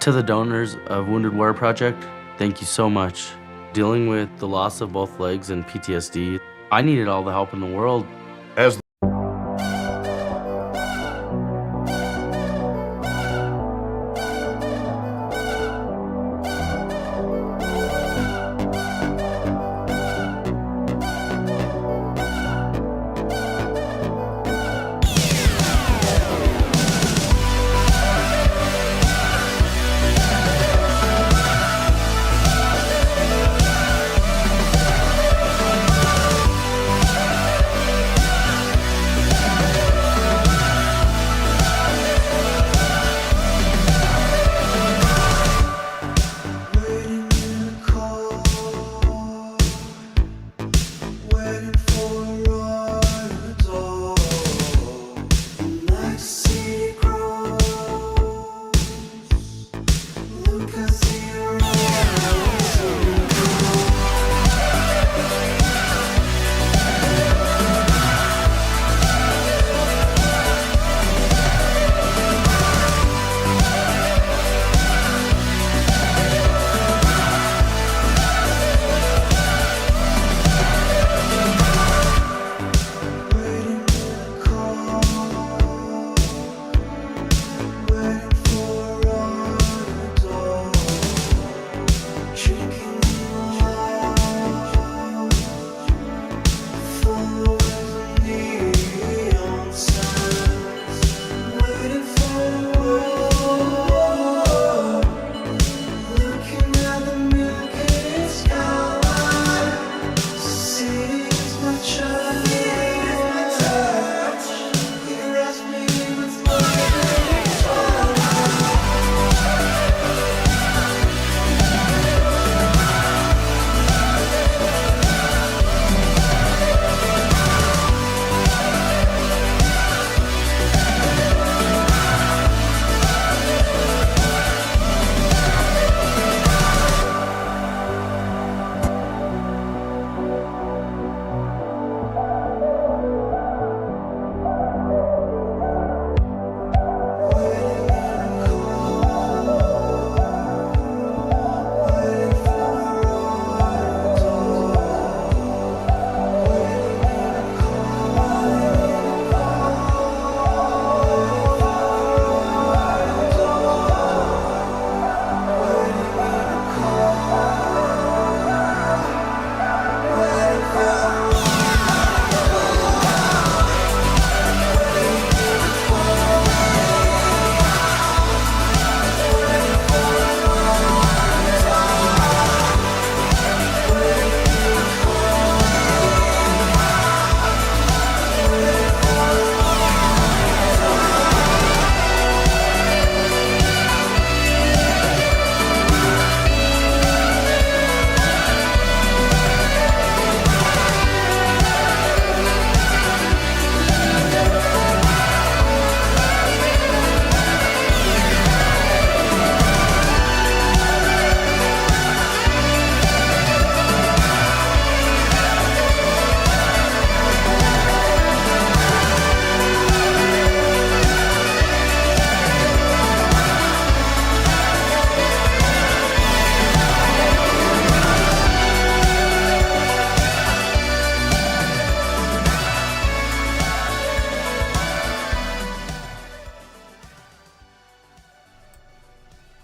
To the donors of Wounded Warrior Project, thank you so much. Dealing with the loss of both legs and PTSD, I needed all the help in the world. As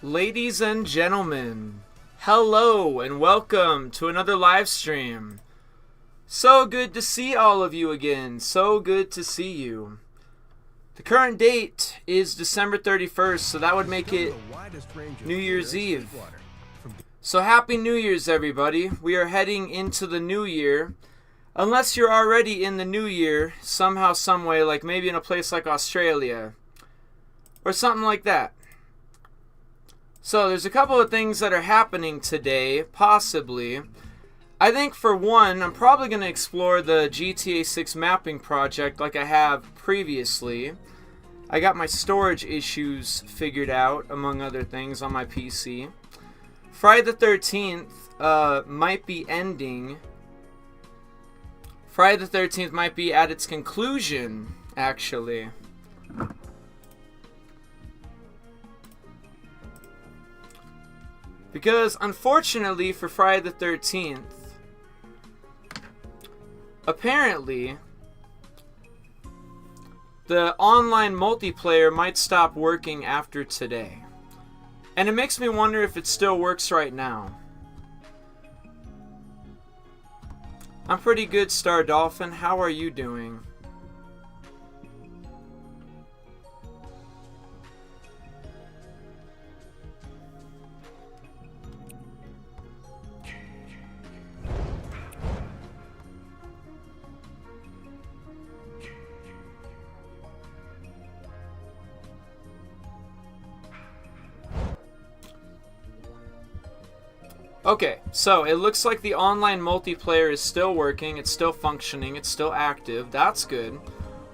Ladies and gentlemen, hello and welcome to another live stream. So good to see all of you again. So good to see you. The current date is December 31st, so that would make it New Year's Eve. So happy New Year's, everybody. We are heading into the new year. Unless you're already in the new year, somehow, someway, like maybe in a place like Australia. Or something like that. So there's a couple of things that are happening today, possibly. I think for one, I'm probably going to explore the GTA 6 mapping project like I have previously. I got my storage issues figured out, among other things, on my PC. Friday the 13th might be ending. Friday the 13th might be at its conclusion, actually. Because, unfortunately, for Friday the 13th, apparently, the online multiplayer might stop working after today. And it makes me wonder if it still works right now. I'm pretty good, Star Dolphin. How are you doing? Okay, so it looks like the online multiplayer is still working, it's still functioning, it's still active. That's good.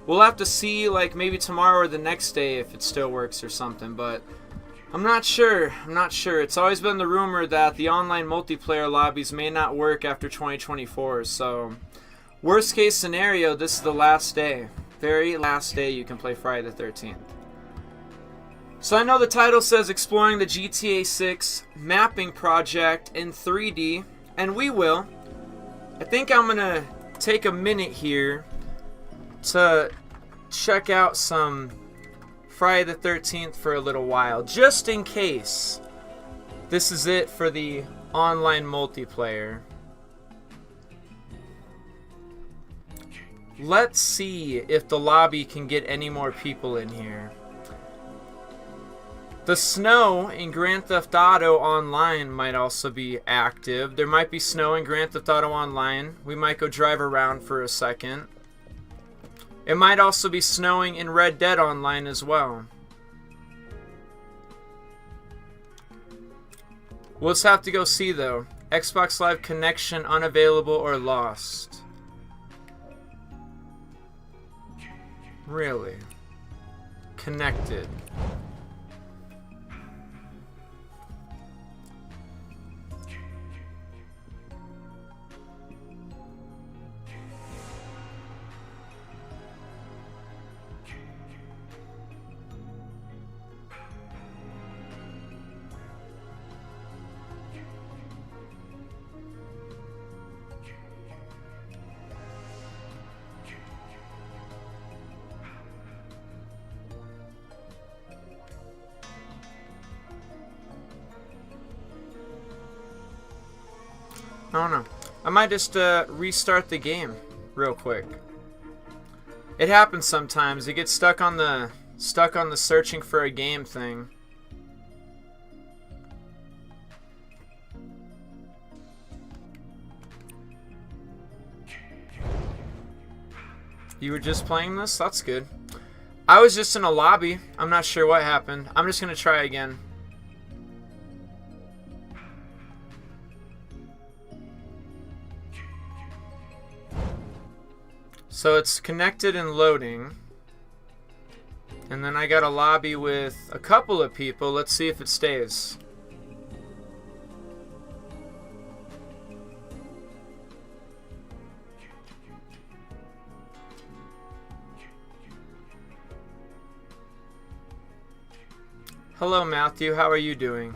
We'll have to see, like, maybe tomorrow or the next day if it still works or something, but I'm not sure. It's always been the rumor that the online multiplayer lobbies may not work after 2024, so worst case scenario, this is the last day. Very last day you can play Friday the 13th. So I know the title says exploring the GTA 6 mapping project in 3D, and we will. I think I'm going to take a minute here to check out some Friday the 13th for a little while, just in case this is it for the online multiplayer. Let's see if the lobby can get any more people in here. The snow in Grand Theft Auto Online might also be active. There might be snow in Grand Theft Auto Online. We might go drive around for a second. It might also be snowing in Red Dead Online as well. We'll just have to go see though. Xbox Live connection unavailable or lost. Really? Connected. I don't know. I might just restart the game real quick. It happens sometimes. You get stuck on the searching for a game thing. You were just playing this? That's good. I was just in a lobby. I'm not sure what happened. I'm just gonna try again. So it's connected and loading. And then I got a lobby with a couple of people. Let's see if it stays. Hello, Matthew. How are you doing?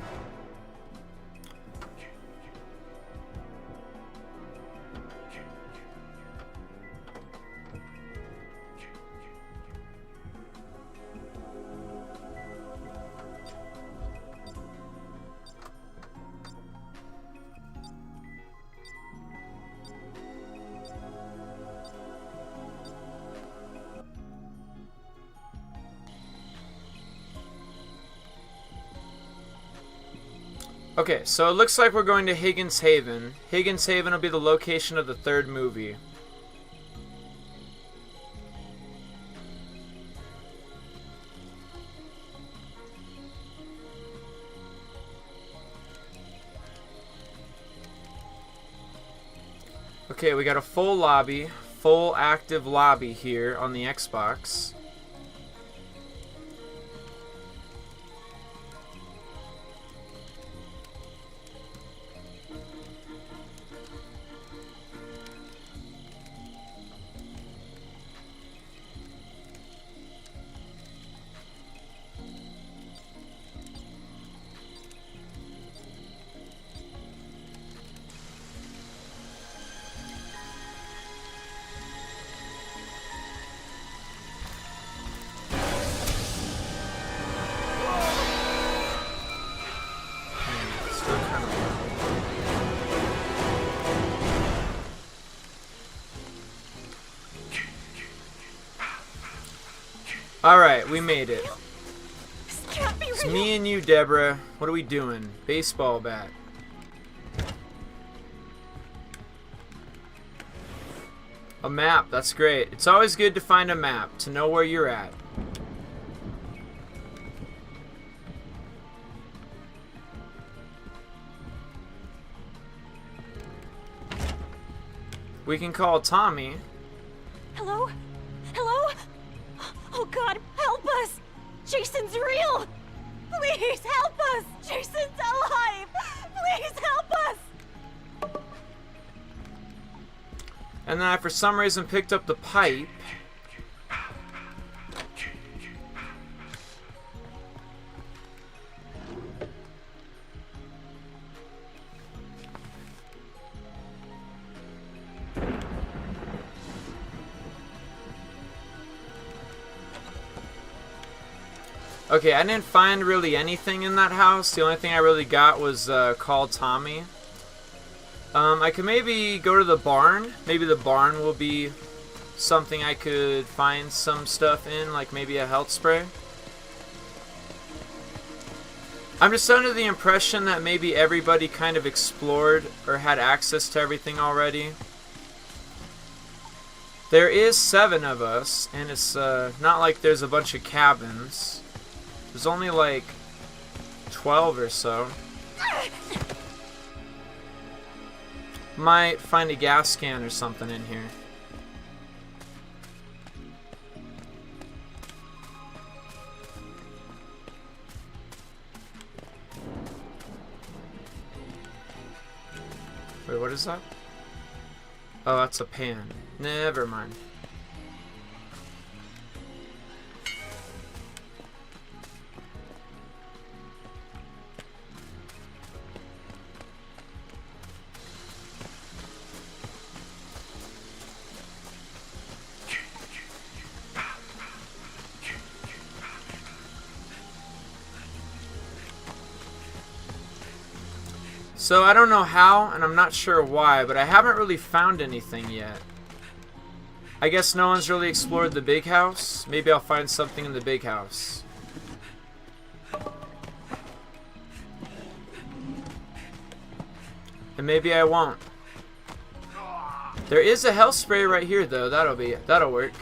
Okay, so it looks like we're going to Higgins Haven. Higgins Haven will be the location of the third movie. Okay, we got a full lobby, full active lobby here on the Xbox. Alright, we made it. This can't be It's real. me and you, Deborah. What are we doing? Baseball bat. A map, that's great. It's always good to find a map, to know where you're at. We can call Tommy. Hello? Hello? Oh God, help us! Jason's real! Please help us! Jason's alive! Please help us! And then I, for some reason, picked up the pipe. Okay, I didn't find really anything in that house. The only thing I really got was call Tommy. I could maybe go to the barn. Maybe the barn will be something I could find some stuff in, like maybe a health spray. I'm just under the impression that maybe everybody kind of explored or had access to everything already. There is 7 of us, and it's not like there's a bunch of cabins. There's only like 12 or so. Might find a gas can or something in here. Wait, what is that? Oh, that's a pan. Never mind. So I don't know how, and I'm not sure why, but I haven't really found anything yet. I guess no one's really explored the big house. Maybe I'll find something in the big house. And maybe I won't. There is a health spray right here though. That'll work.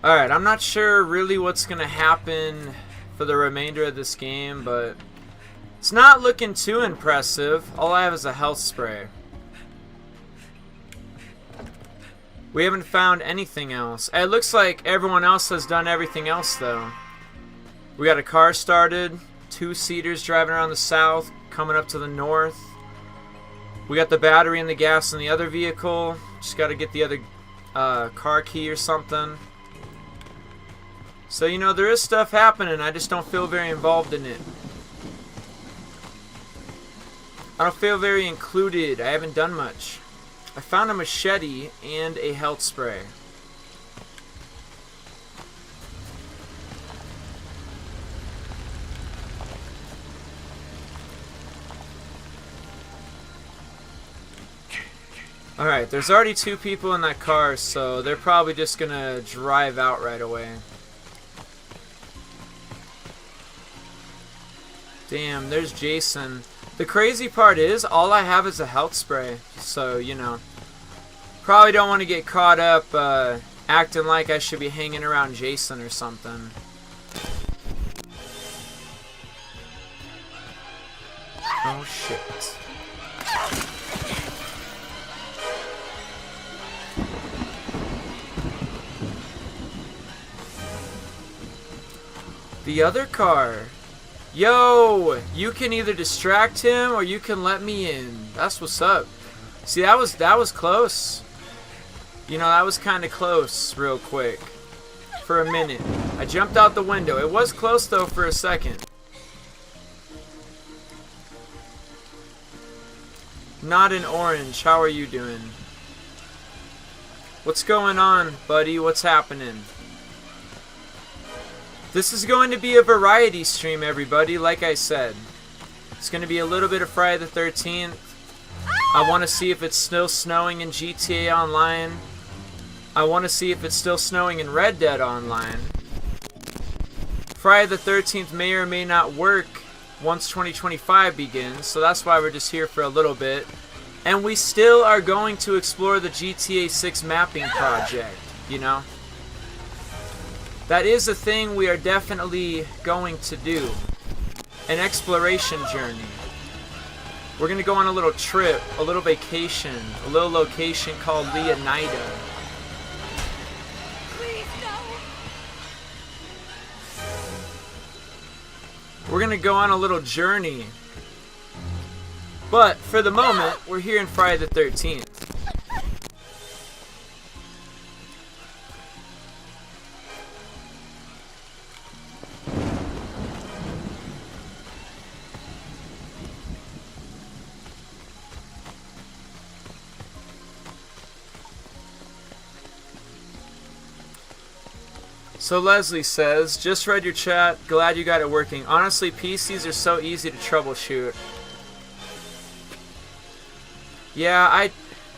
Alright, I'm not sure really what's going to happen for the remainder of this game, but it's not looking too impressive. All I have is a health spray. We haven't found anything else. It looks like everyone else has done everything else, though. We got a car started, 2-seaters driving around the south, coming up to the north. We got the battery and the gas in the other vehicle. Just got to get the other car key or something. So, you know, there is stuff happening. I just don't feel very involved in it. I don't feel very included. I haven't done much. I found a machete and a health spray. Alright, there's already 2 people in that car, so they're probably just gonna drive out right away. Damn, there's Jason. The crazy part is, all I have is a health spray. So, you know, probably don't want to get caught up acting like I should be hanging around Jason or something. Oh, shit. The other car. Yo, you can either distract him or you can let me in. That's what's up. See, that was close. You know, that was kind of close real quick. For a minute. I jumped out the window. It was close though for a second. Not in orange. How are you doing? What's going on, buddy? What's happening? This is going to be a variety stream, everybody, like I said. It's going to be a little bit of Friday the 13th. I want to see if it's still snowing in GTA Online. I want to see if it's still snowing in Red Dead Online. Friday the 13th may or may not work once 2025 begins, so that's why we're just here for a little bit. And we still are going to explore the GTA 6 mapping project, you know? That is a thing we are definitely going to do. An exploration journey. We're going to go on a little trip, a little vacation, a little location called Leonida. Please, no. We're going to go on a little journey. But for the moment, we're here in Friday the 13th. So Leslie says, just read your chat, glad you got it working. Honestly, PCs are so easy to troubleshoot. Yeah,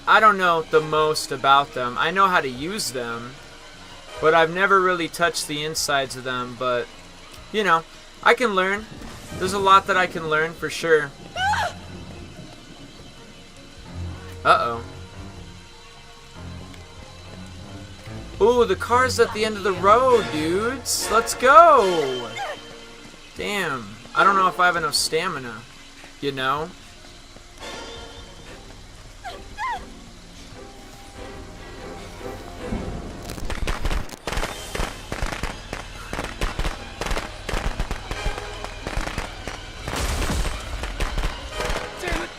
I don't know the most about them. I know how to use them, but I've never really touched the insides of them. But, you know, I can learn. There's a lot that I can learn for sure. Uh-oh. Ooh, the car's at the end of the road, dudes. Let's go. Damn. I don't know if I have enough stamina, you know?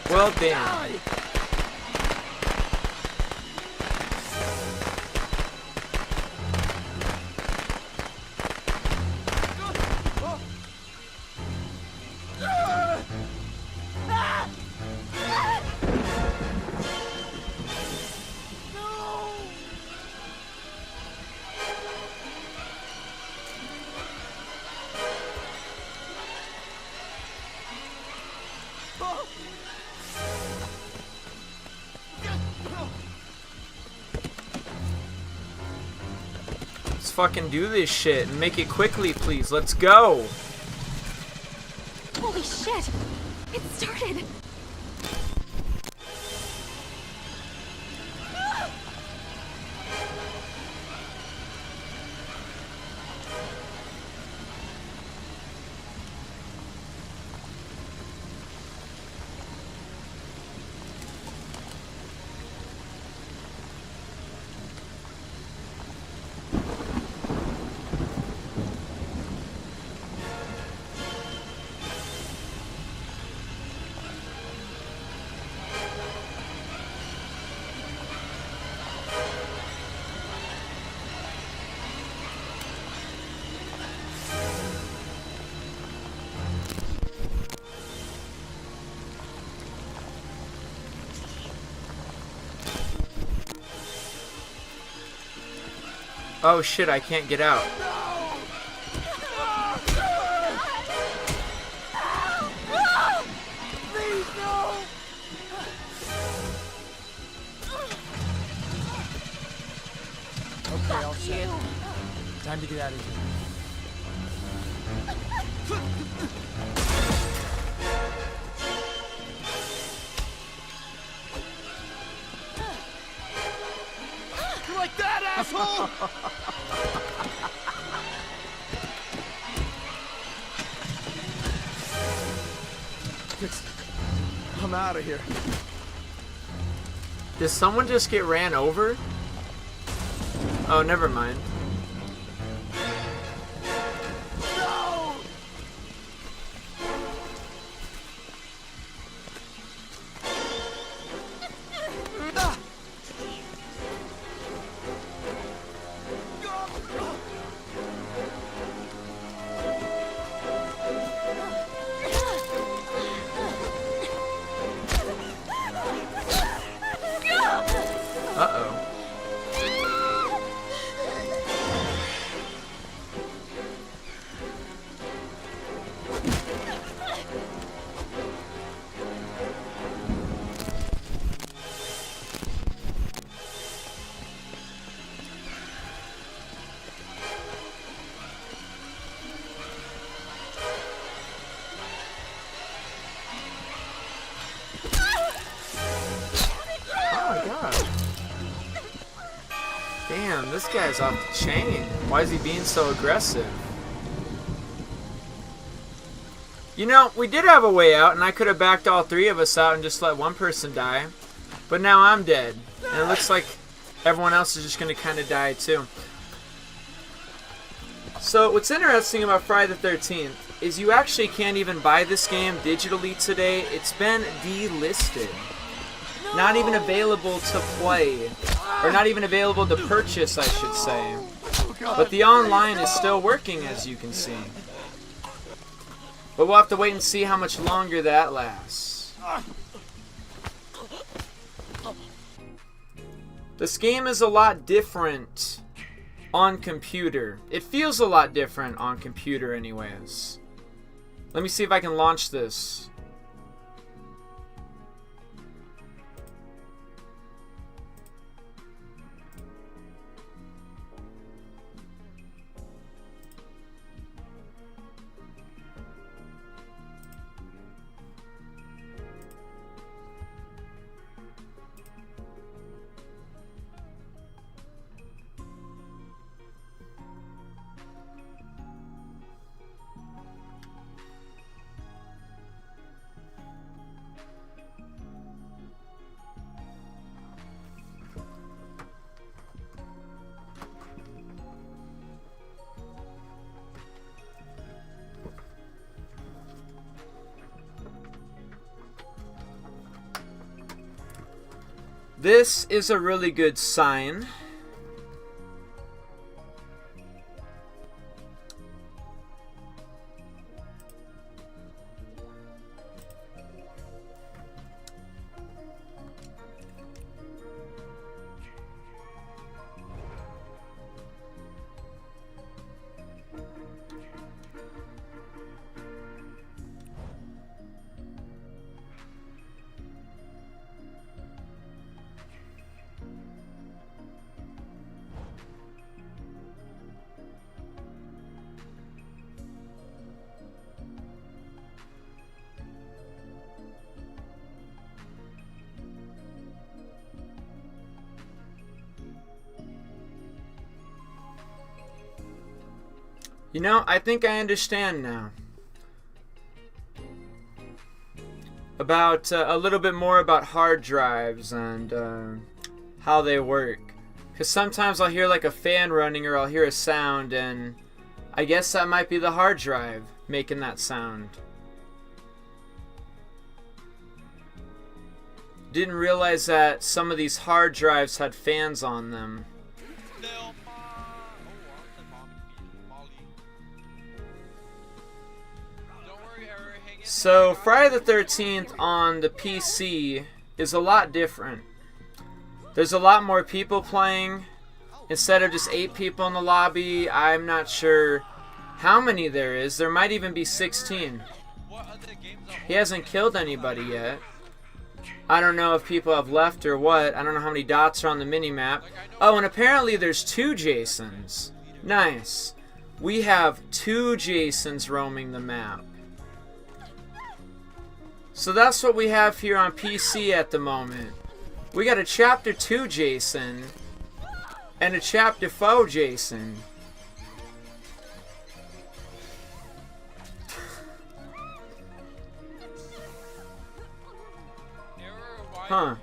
Well, damn. Fucking do this shit and make it quickly, please. Let's go. Holy shit! It started! Oh shit, I can't get out. Please, no! Okay, all set. Time to get out of here. You like that, asshole? I'm out of here. Did someone just get ran over? Oh, never mind. No! Damn, this guy's off the chain. Why is he being so aggressive? You know, we did have a way out, and I could have backed all three of us out and just let one person die. But now I'm dead. And it looks like everyone else is just going to kind of die too. So what's interesting about Friday the 13th is you actually can't even buy this game digitally today. It's been delisted. Not even available to play. Or not even available to purchase, I should say. But the online is still working, as you can see. But we'll have to wait and see how much longer that lasts. This game is a lot different on computer. It feels a lot different on computer anyways. Let me see if I can launch this. This is a really good sign. You know, I think I understand now. About a little bit more about hard drives and how they work. Because sometimes I'll hear like a fan running or I'll hear a sound, and I guess that might be the hard drive making that sound. Didn't realize that some of these hard drives had fans on them. So Friday the 13th on the PC is a lot different. There's a lot more people playing. Instead of just 8 people in the lobby, I'm not sure how many there is. There might even be 16. He hasn't killed anybody yet. I don't know if people have left or what. I don't know how many dots are on the minimap. Oh, and apparently there's 2 Jasons. Nice. We have 2 Jasons roaming the map. So that's what we have here on PC at the moment. We got a Chapter 2 Jason and a Chapter 4 Jason. Huh.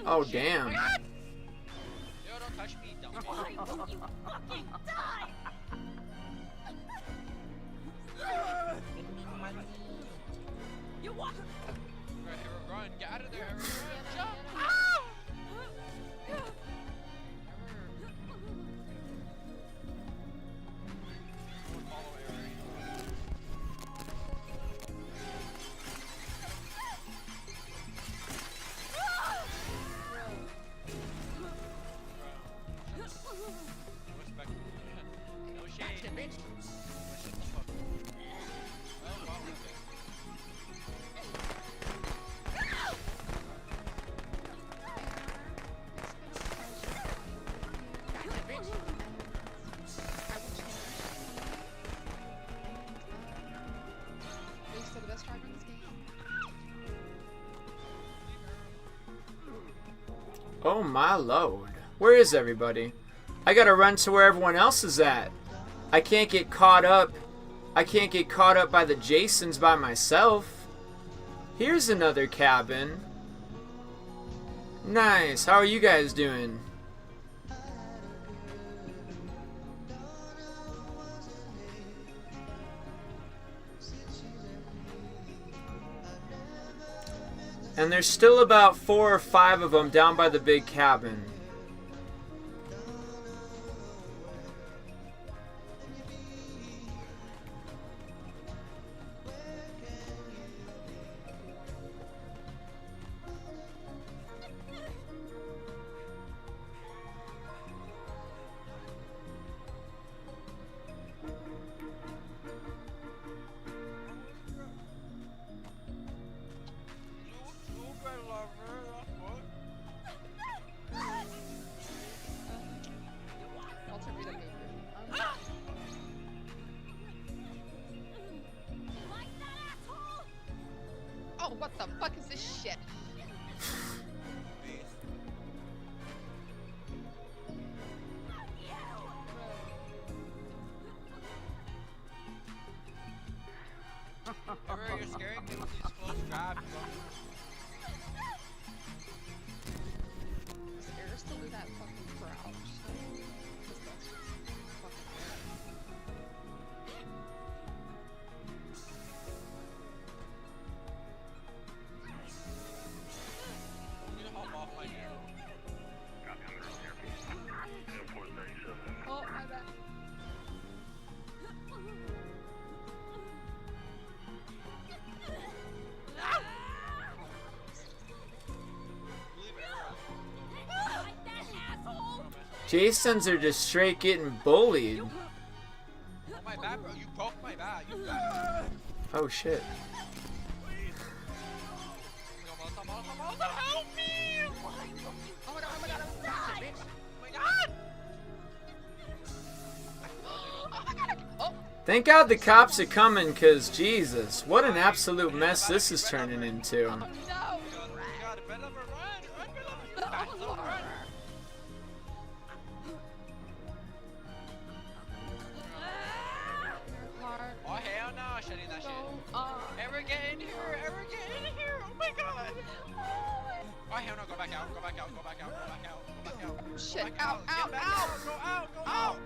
Oh, damn. You what? Run, get out of there, Run, jump! No shade. Oh my lord. Where is everybody? I gotta run to where everyone else is at. I can't get caught up. I can't get caught up by the Jasons by myself. Here's another cabin. Nice. How are you guys doing? And there's still about 4 or 5 of them down by the big cabin. Oh, what the fuck is this shit? You're scaring me with these close drives, bro. Is Air still do that fucking crouch? Because that's just fucking You know how off my game. Oh, my bad. Jasons are just straight getting bullied. Oh my bad, bro. You broke my back. You got Oh shit. Help me! Oh my god, oh my god, oh my god, bitch. Oh my god! Oh my god, oh! Thank God the cops are coming, cause Jesus, what an absolute mess this is turning into. No! God, better run! Run! Heart, Oh hell no, shutting that shit. go on. Ever get in here? Ever get in here? Oh my god! Oh hell no, go back out, go back out, go back out, go back out, go back out. Shit, Go back ow, ow, get back ow! out, go out, go out!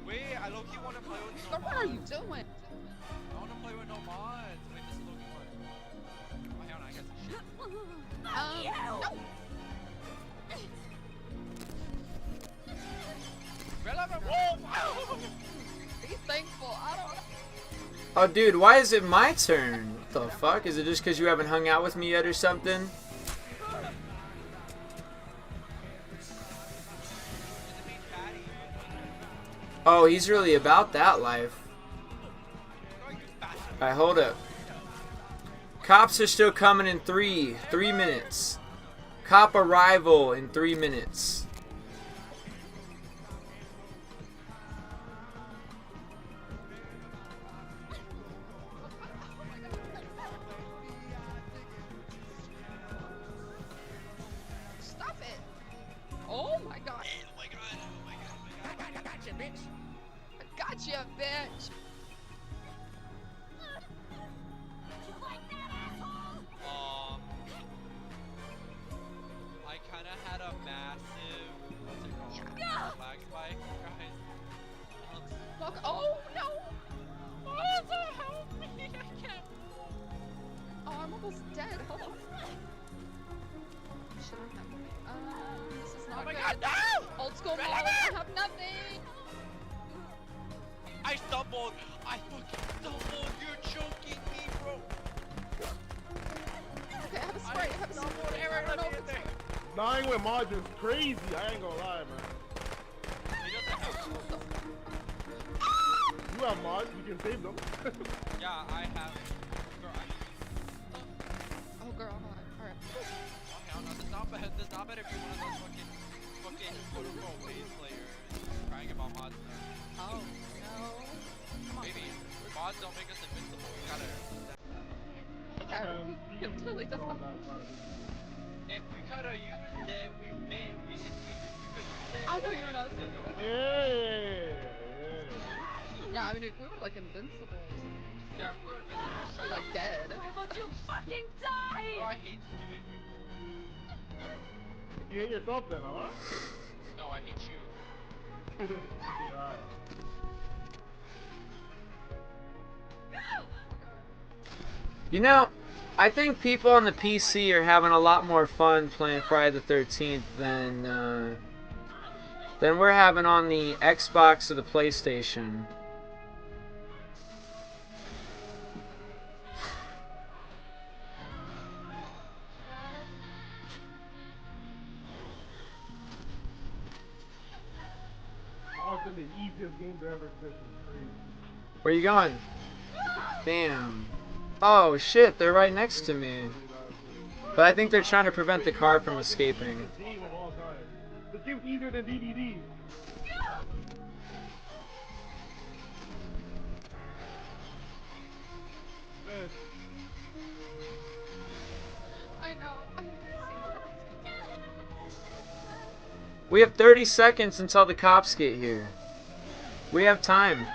Wait, I low-key wanna play with no What are you mods. doing? I wanna play with no mods. Wait, this is low-key one. Oh hell no, I got some shit. No! Relevant. Whoa! Be thankful, I don't know. Oh dude, why is it my turn? What the fuck? Is it just cause you haven't hung out with me yet or something? Oh, he's really about that life. Alright, hold up. Cops are still coming in 3 minutes. Cop arrival in 3 minutes. Stop it! Oh my god! Oh my god, oh my god, oh my god. I got you, bitch. I got you, bitch! I kind of had a massive, what's it called? Lag spike, guys. Fuck! Oh no! Oh, so help me! I can't. Oh, I'm almost dead. Hold on. Shit, I have this is not Oh my good. god, no! Old school mode. Relevant! I have nothing. I stumbled! I fucking stumbled! You're choking me, bro! Okay, I have a spray. I have a stumbled! spray. Aaron, I don't let know me if in it's there! Dying with mods is crazy. I ain't gonna lie, man. He doesn't have- You have mods, you can save them. Yeah, I have. Girl, Oh, girl, hold on. Alright. oh hell no, this not bad. This not better be one of those fucking quote unquote ways players crying about mods. Oh, no. Come on. Baby, mods gods don't make us invincible. We gotta. Yeah, it literally doesn't. If we coulda used it, we made. We could use it. I know you're not. Yeah. Yeah, I mean, if we were like invincible, Yeah, we would've been like dead. Why won't you fucking Oh, die? I hate you. You hate yourself then, huh? No, I hate you. Yeah. You know, I think people on the PC are having a lot more fun playing Friday the 13th than we're having on the Xbox or the PlayStation. Oh, it's been the easiest game to ever exist. It's crazy. Where you going? Damn. Oh shit, they're right next to me. But I think they're trying to prevent the car from escaping. Game of all time. This game's easier than DDD. Man, I know. I hate to see We have 30 seconds until the cops get here. We have time.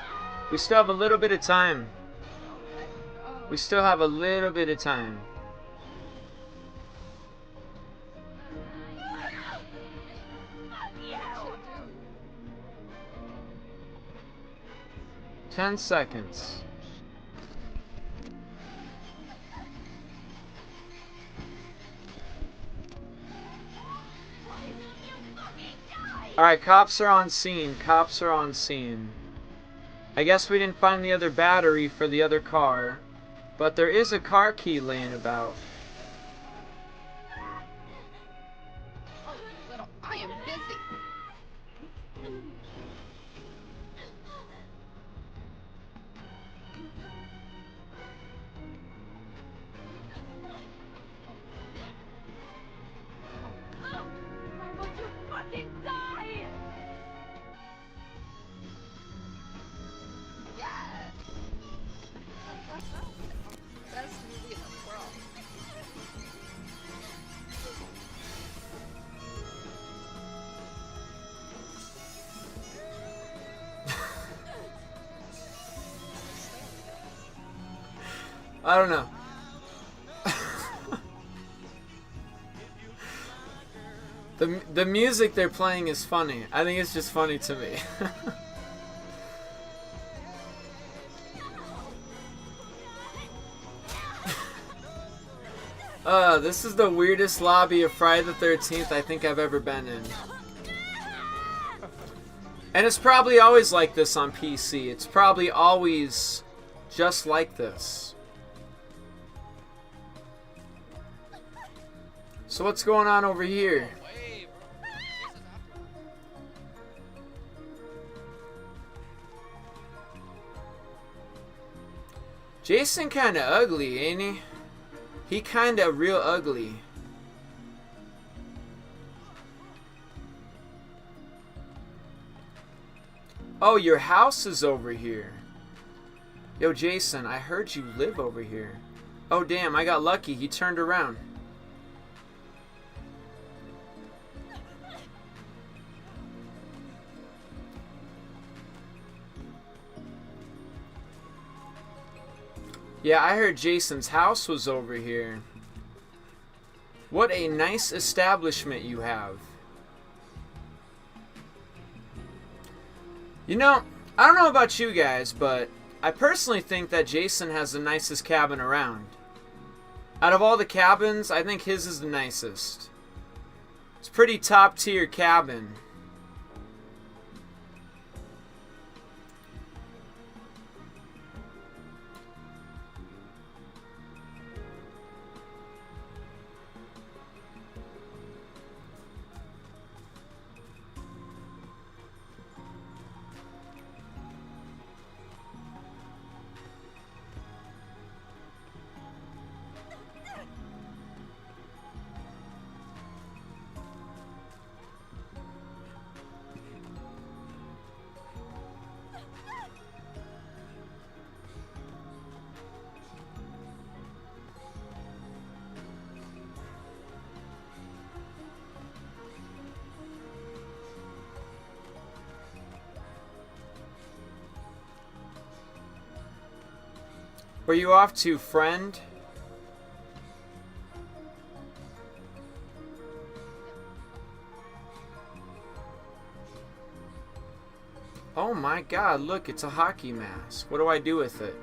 We still have a little bit of time. We still have a little bit of time. it. 10 seconds. Alright, cops are on scene. Cops are on scene. I guess we didn't find the other battery for the other car, but there is a car key laying about. Oh, you little. I am busy. Why won't you fucking die? Yes. Best movie in the world. I don't know. The music they're playing is funny. I think it's just funny to me. This is the weirdest lobby of Friday the 13th I think I've ever been in. And it's probably always like this on PC. It's probably always just like this. So what's going on over here? Way, bro. Jason's after us. Jason kinda ugly, ain't he? He kinda real ugly. Oh, your house is over here. Yo, Jason, I heard you live over here. Oh, damn, I got lucky. He turned around. Yeah, I heard Jason's house was over here. What a nice establishment you have. You know, I don't know about you guys, but I personally think that Jason has the nicest cabin around. Out of all the cabins, I think his is the nicest. It's a pretty top tier cabin. Where you off to, friend? Oh my god, look, it's a hockey mask. What do I do with it?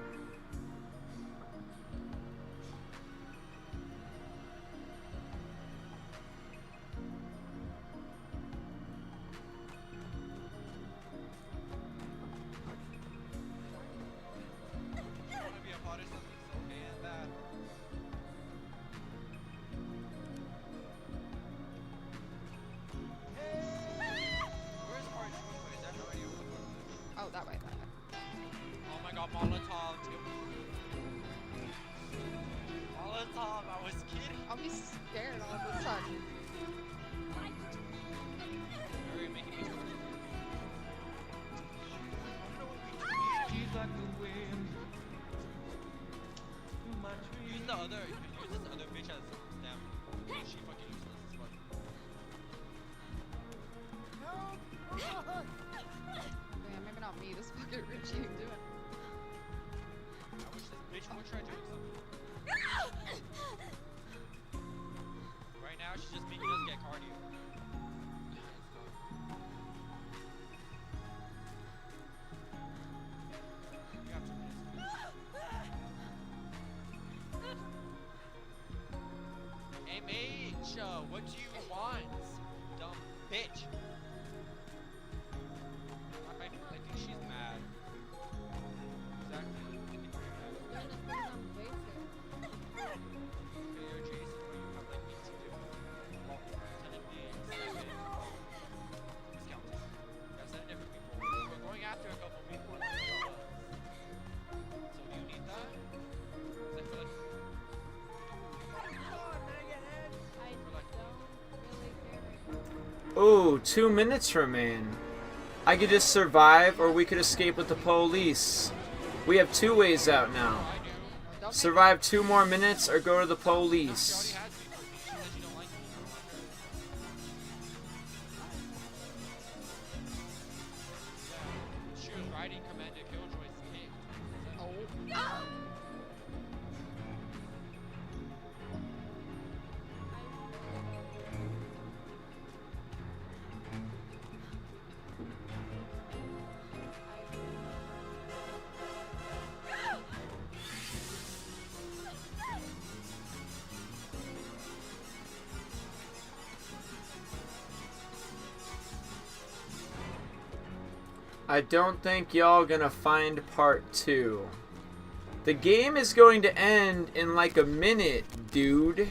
Oh, that way, that way. Oh my god, Molotov. Molotov, I was kidding. I'll be scared all of a sudden. You're making me so use the other, use this other bitch as damn. She fucking useless as fuck. Yeah, maybe not me. This fucking rich ain't doing it. I wish this bitch would try doing something. Right now, she's just making us get cardio. You have 2 minutes. Hey, mage, what do you want? Dumb bitch. I think she's mad. Exactly. I think you're mad. Okay, you're Jason, but you have like 18 different Lieutenant D, 7 discounts. You have 7 different people. We're going after a couple people. So do you need that? 'Cause I feel like Ooh, 2 minutes remain. I could just survive, or we could escape with the police. We have 2 ways out now. Survive 2 more minutes, or go to the police. she already has me. She says you don't like me. Yeah, she was riding Commander Killjoy's pig. Oh. I don't think y'all gonna find part 2. The game is going to end in like a minute, dude.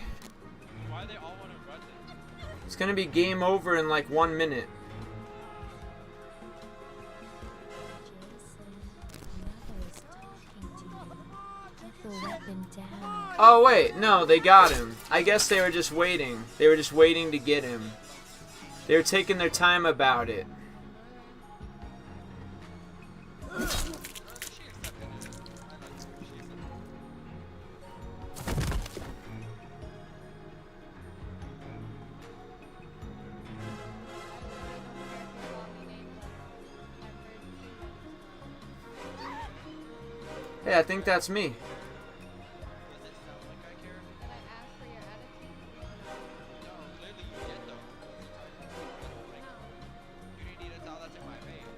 Why they all want to run this? It's gonna be game over in like 1 minute. Oh wait, no, they got him. I guess they were just waiting. They were just waiting to get him. They were taking their time about it. Hey, I think that's me. Does it sound like I care? Did I ask for your attitude? No, clearly you did though. You didn't need to tell that to my face.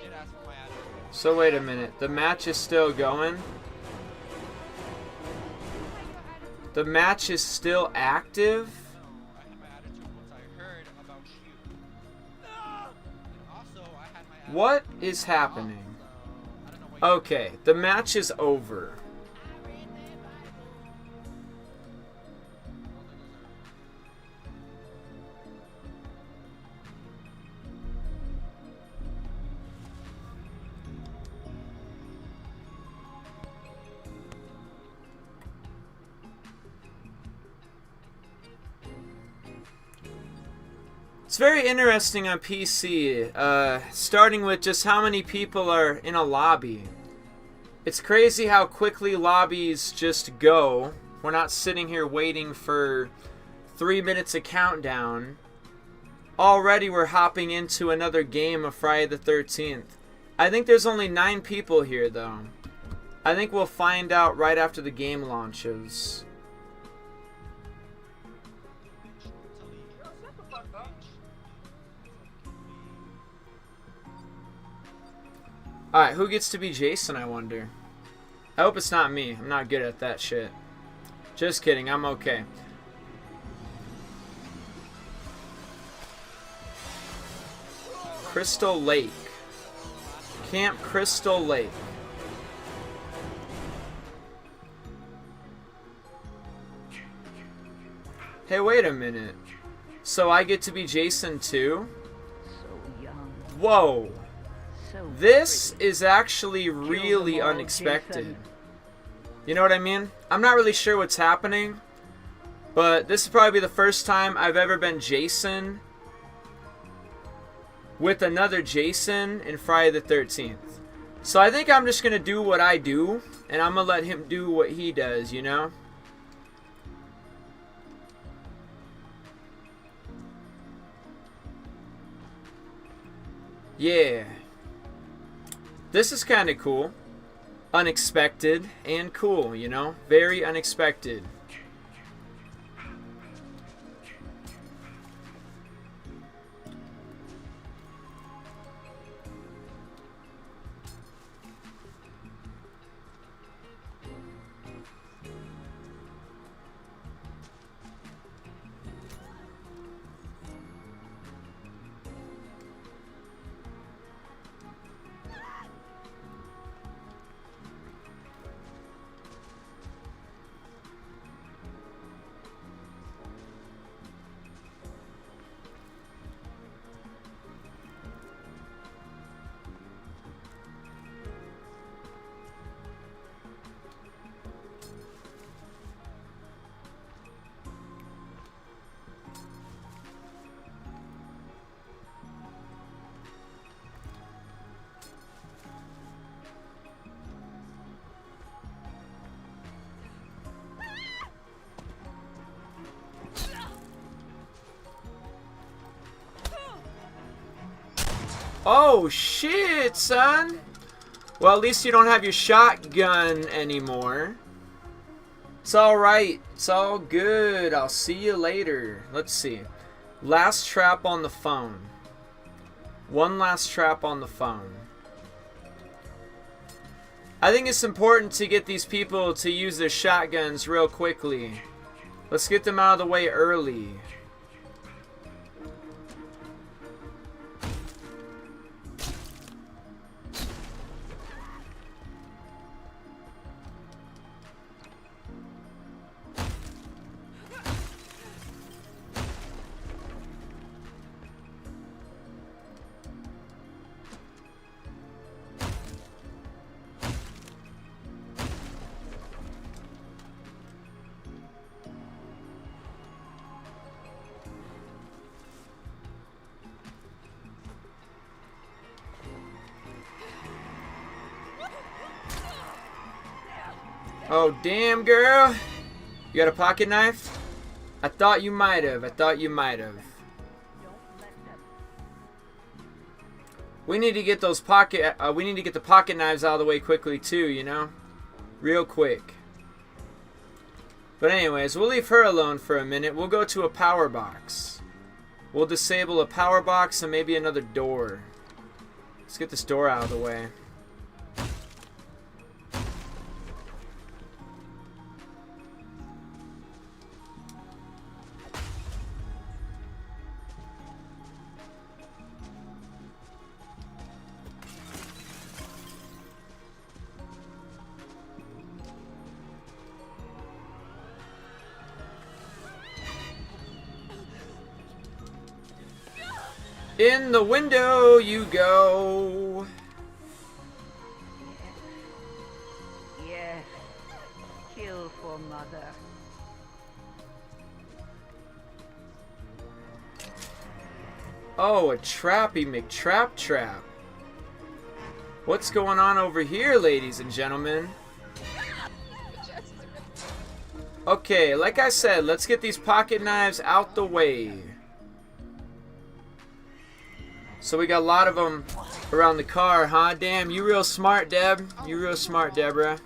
You did ask for my attitude. So wait a minute. The match is still going? The match is still active? No, I had my attitude once I heard about you. And also, I had my attitude What is happening? I don't know what Okay, the match is over. It's very interesting on PC, starting with just how many people are in a lobby. It's crazy how quickly lobbies just go. We're not sitting here waiting for 3 minutes of countdown. Already we're hopping into another game of Friday the 13th. I think there's only 9 people here though. I think we'll find out right after the game launches. Alright, who gets to be Jason, I wonder? I hope it's not me. I'm not good at that shit. Just kidding, I'm okay. Crystal Lake. Camp Crystal Lake. Hey, wait a minute. So I get to be Jason too? So young, Whoa. so This is actually really all, unexpected. Jason. You know what I mean? I'm not really sure what's happening, but this is probably the first time I've ever been Jason with another Jason in Friday the 13th. So I think I'm just going to do what I do, and I'm going to let him do what he does, you know? Yeah. This is kind of cool. Unexpected and cool, you know? Very unexpected. Oh shit, son! Well, at least you don't have your shotgun anymore. It's alright. It's all good. I'll see you later. Let's see. Last trap on the phone. One last trap on the phone. I think it's important to get these people to use their shotguns real quickly. Let's get them out of the way early. Oh, damn, girl. You got a pocket knife? I thought you might have. I thought you might have. We need to get those we need to get the pocket knives out of the way quickly too, you know? Real quick. But anyways, we'll leave her alone for a minute. We'll go to a power box. We'll disable a power box and maybe another door. Let's get this door out of the way. In the window you go. Yes. Kill for mother. Oh, a trappy McTrap trap. What's going on over here, ladies and gentlemen? Okay, like I said, let's get these pocket knives out the way. So we got a lot of them around the car, huh? Damn, you real smart, Deb. You real smart, Deborah.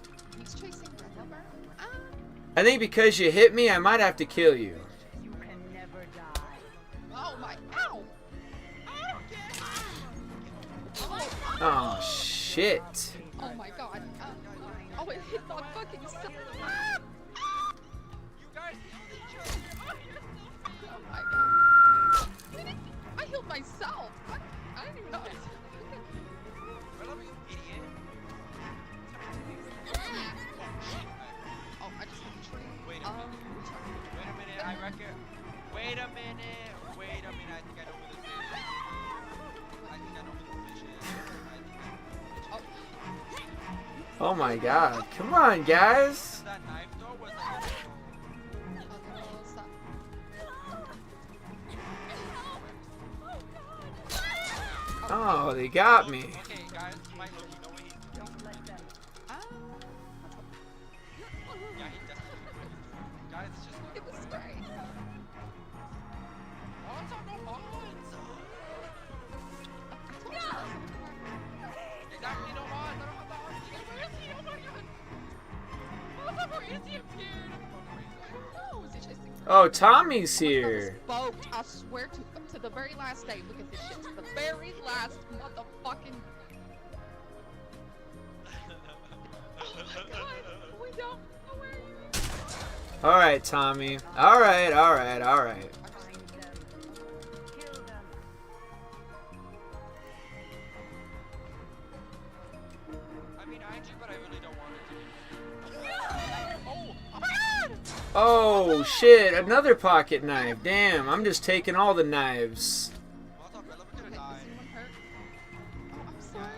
I think because you hit me, I might have to kill you. You can never die. Oh my, ow! Oh, shit. Oh my god. Oh, it hit the fucking sun. You guys killed each other. Oh my god. I healed myself. I didn't even know it. I love you, idiot. Oh, I just hit the tree. Wait a minute. Wait a minute. I reckon. Wait a minute. Wait a minute. I think I know who this is. I think I know who this bitch is. Oh my god. Come on, guys. That knife though was like. Stop. Oh, they got me. Okay, guys, you might look. You know what he. Don't let them. Yeah, he definitely. Guys, it's just. It was spray. Oh, it's on the horns. Exactly, no horns. I don't have the horns. Where is he? Oh my god. Where is he? I'm scared. No, is he chasing? Oh, Tommy's here. Boat. I swear to the very last day. Look at this shit. To the very last motherfucking. Oh my god. We don't know where you are. Alright, Tommy. Alright, alright, alright. Find them. Kill them. I mean, I do, but I really don't want it to. Oh my god! Oh, shit. Another pocket knife. Damn, I'm just taking all the knives. Molotov, I love it. Okay, Gonna die. is anyone hurt? Oh, I'm sorry.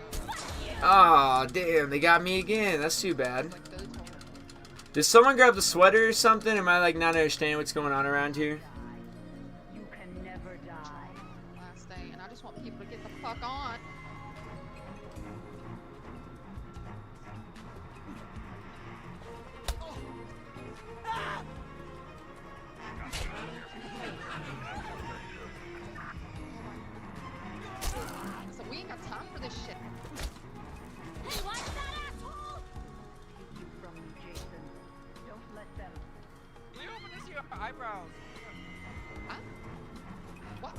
Oh, damn. They got me again. That's too bad. Like Daytona. Did someone grab the sweater or something? Am I like not understanding what's going on around here? You can never die. Last day, and I just want people to get the fuck on. So we ain't got time for this shit. Hey, what's that asshole? You from me, Jason. Don't let them. Leo, what is your eyebrows? Huh? What?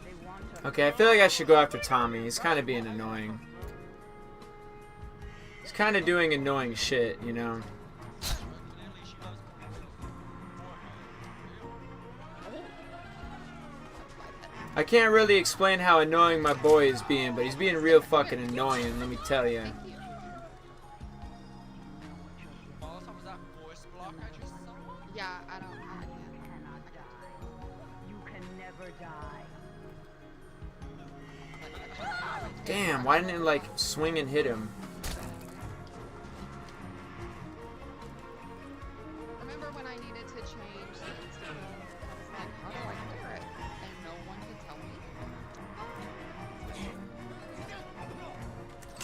They want to. Okay, I feel like I should go after Tommy. He's kind of being annoying. He's kind of doing annoying shit, you know? Clearly, she loves I can't really explain how annoying my boy is being, but he's being real fucking annoying, let me tell you. Thank you. Molotov, was that voice block I just saw? Yeah, I don't. Cannot die. You can never die. Damn, why didn't it like swing and hit him? Remember when I needed to change the Instagram? I was like, how do I clear it? And no one could tell me.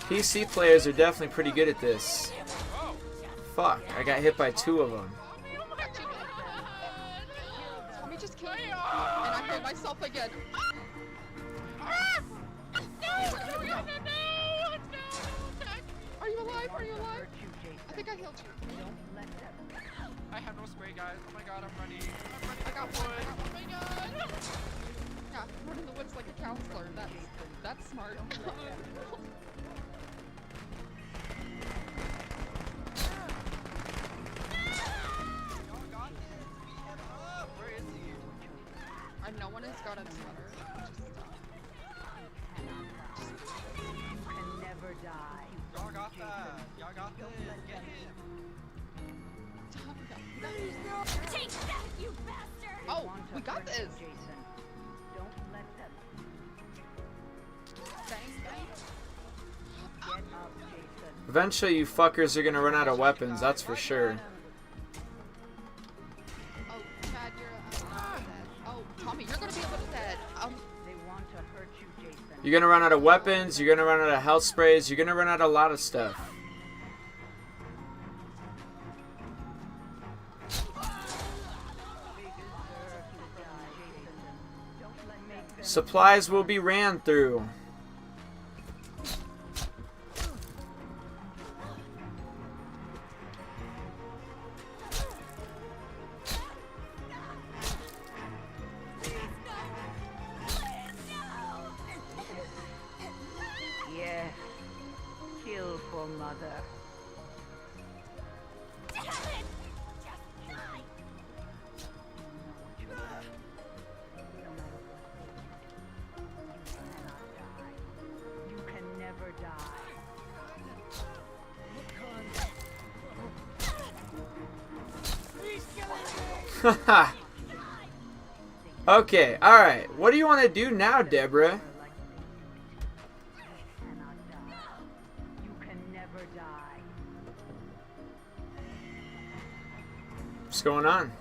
PC players are definitely pretty good at this. Fuck, I got hit by 2 of them. Tommy just killed me, and I hurt myself again. Are you alive? Are you alive? Hurt you, Jason. I think I healed you. Don't let them. I have no spray, guys. Oh my god, I'm ready. I'm ready. I got wood. Oh my god. Yeah, run in the woods like a counselor. That's smart. Y'all got this. Beat him up. Where is he? No one has got a sweater. You can never die. Y'all got that. Y'all got this. Get him. Take that, you bastard! Oh, Want to we got hurt you, this. Jason. Don't let them. Thanks, guys. Get up, Jason. Eventually you fuckers are gonna run out of weapons, that's for sure. Oh, Chad, you're dead. Oh, Tommy, you're gonna be a little dead. They want to hurt you, Jason. You're gonna run out of weapons, you're gonna run out of health sprays, you're gonna run out of a lot of stuff. Supplies will be ran through. Haha. Okay, alright. What do you want to do now, Deborah? You can never die. What's going on?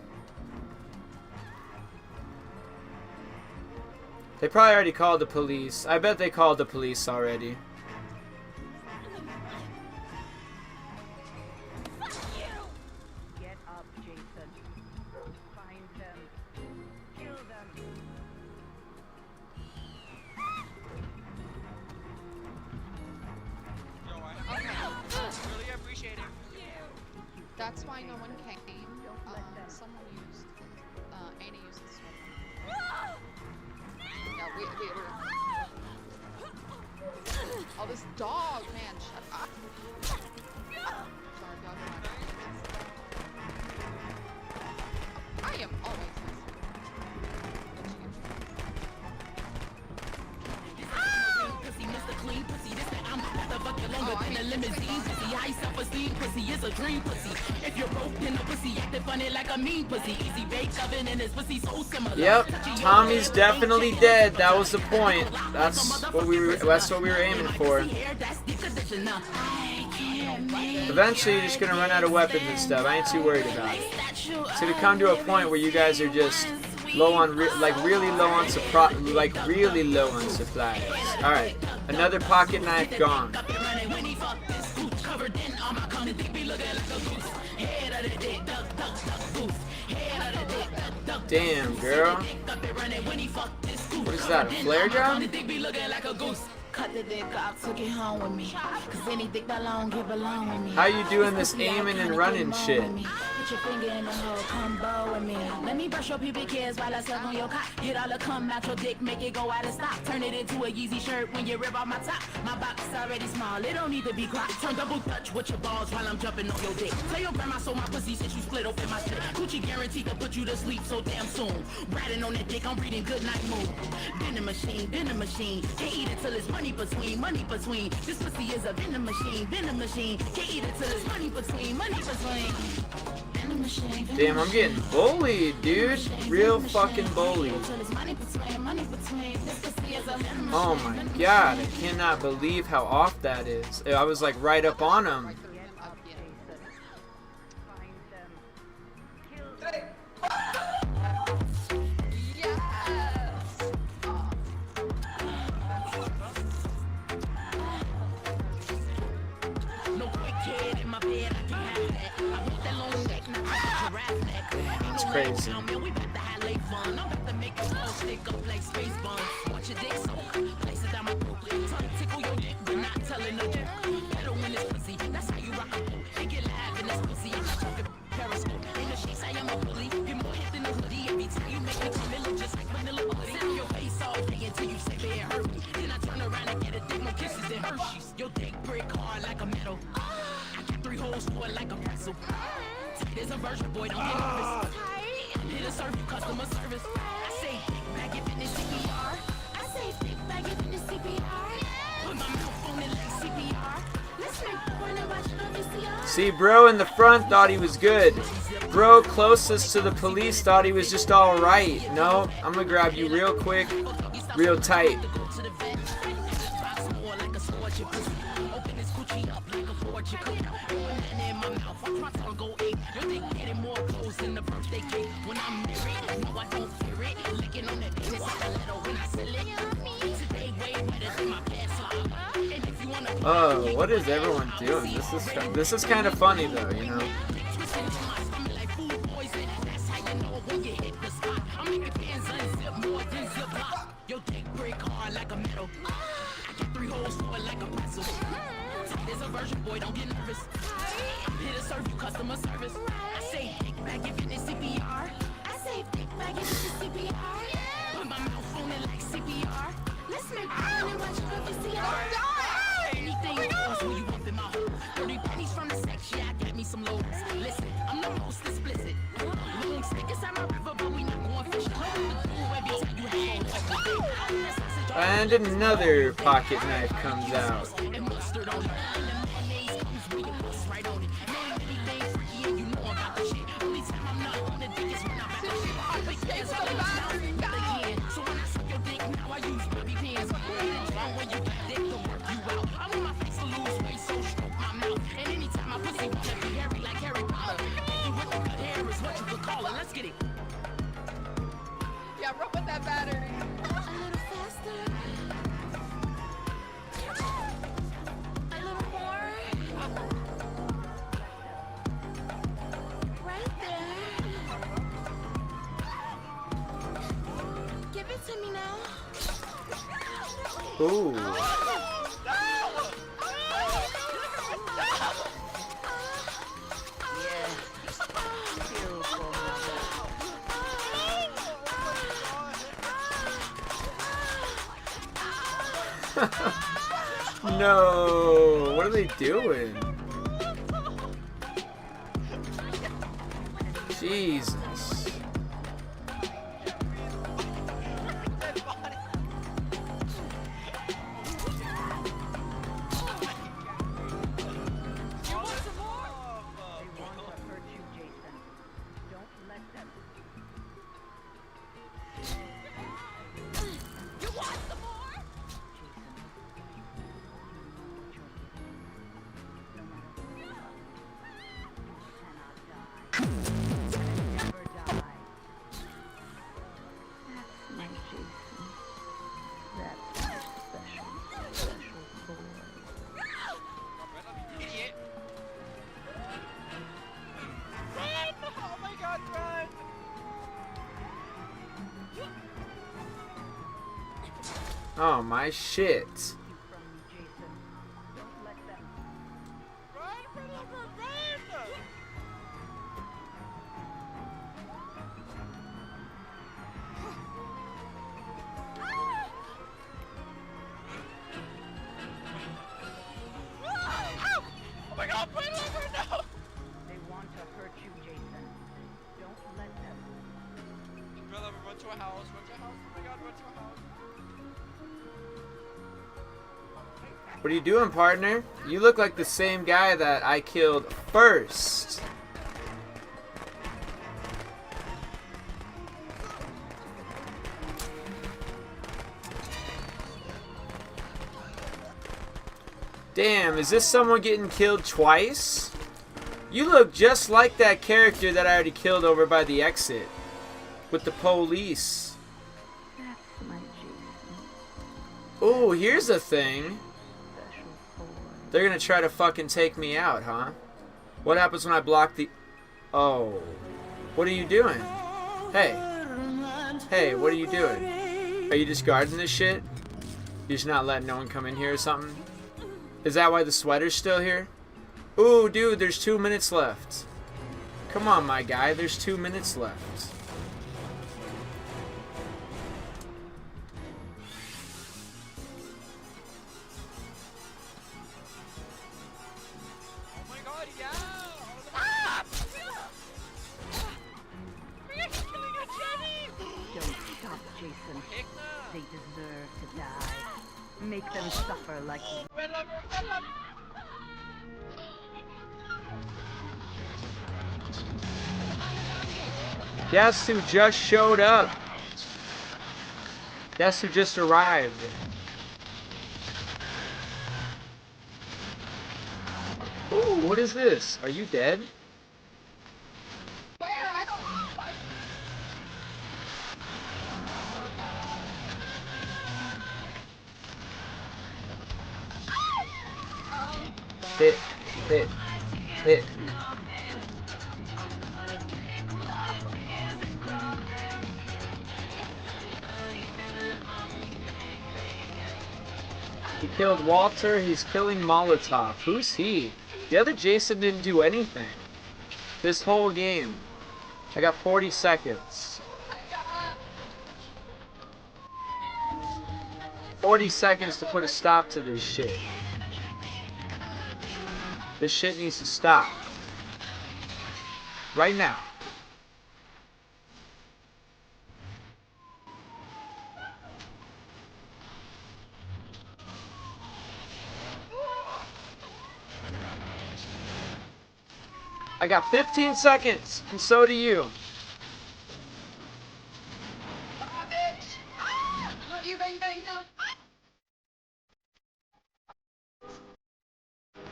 They probably already called the police. I bet they called the police already. Get up, Jason. Find them. Kill them. Yo, I really appreciate it. That's why no one came. Someone used, Annie used this one. Yeah, we were. Oh, this dog, man, shut up. Sorry, dog. I am always Yep, Tommy's definitely dead. That was the point. That's what we were aiming for. Eventually, you're just gonna run out of weapons and stuff. I ain't too worried about it. It's gonna come to a point where you guys are just low on, really low on supplies. All right, another pocket knife gone. Damn, girl. What is that, a flare gun? Cut the dick off, took it home with me. Cause any dick belong, get belong with me. How you doing this aiming and running shit? Put your finger in the hole, combo with me. Let me brush your pubic hairs while I suck on your cock. Get all the cum out your dick, make it go out of stock. Turn it into a Yeezy shirt when you rip off my top. My box is already small, it don't need to be cropped. Turn double touch with your balls while I'm jumping on your dick. Tell your grandma so my pussy since you split open my shit. Gucci guaranteed to put you to sleep so damn soon. Riding on that dick, I'm reading Goodnight Moon. Vending machine, vending machine. Can't eat it till it's money between, money between. This pussy is a vending machine, vending machine. Can't eat it till it's money between, money between. Vending machine. Damn, I'm getting bullied, dude. Real fucking bullied. Oh my god, I cannot believe how off that is. I was like right up on him. Find them. Kill them. yes. No quick kid in my bed, I can have that. I want that long neck, not like a giraffe neck. It's crazy. Man, we about to have late fun. I'm about to make a small stick up like space buns. Watch your dick soak, place it down my throat. Tongue tickle your dick, but not telling no joke. Better when it's pussy, that's how you rock a boat. They get live in this pussy, I'm not talking periscope. In the sheets, I am a bully. Get more hit than a hoodie. Every time you make me come, it look just like vanilla pudding. Sit on your face all day until you say it hurt me. Then I turn around and get a dick, more kisses than Hershey's. Your dick brick hard like a metal. I got 3 holes for it like a pretzel. There's a version, boy, don't get nervous. Here to serve you customer service. I say dick back if it is CPR. I say dick back if it is CPR. Put my mouth on it like CPR. Let's make one and watch it on VCR. See, bro in the front thought he was good. Bro closest to the police thought he was just alright. No, I'm gonna grab you real quick, real tight. Oh, what is everyone doing? This is kind of funny though, you know. Your dick break hard like a metal. I get 3 holes for it like a pretzel. There's a version, boy, don't get nervous. I'm here to serve you customer service. I say dick back if it is CPR. I say dick back if it is CPR. Put my mouth on it like CPR. Let's make one and watch it on VCR. Anything goes when you up in my hole. 30 pennies from the sex, yeah, I got me some loads. Listen, I'm the most explicit. Long stick inside my river, but we not going fishing. And another pocket knife comes out. Ooh. No, what are they doing? Jesus. Oh my shit. What are you doing, partner? You look like the same guy that I killed first. Damn, is this someone getting killed twice? You look just like that character that I already killed over by the exit. With the police. Ooh, here's a thing. They're gonna try to fucking take me out, huh? What happens when I block the... Oh. What are you doing? Hey. Hey, what are you doing? Are you just guarding this shit? You're just not letting no one come in here or something? Is that why the sweater's still here? Ooh, dude, there's 2 minutes left. Come on, my guy, there's 2 minutes left. Make them suffer like Guess who just showed up? Guess who just arrived? Ooh, what is this? Are you dead? Hit, hit, hit. He killed Walter, he's killing Molotov. Who's he? The other Jason didn't do anything. This whole game. I got 40 seconds. 40 seconds to put a stop to this shit. This shit needs to stop. Right now. I got 15 seconds, and so do you.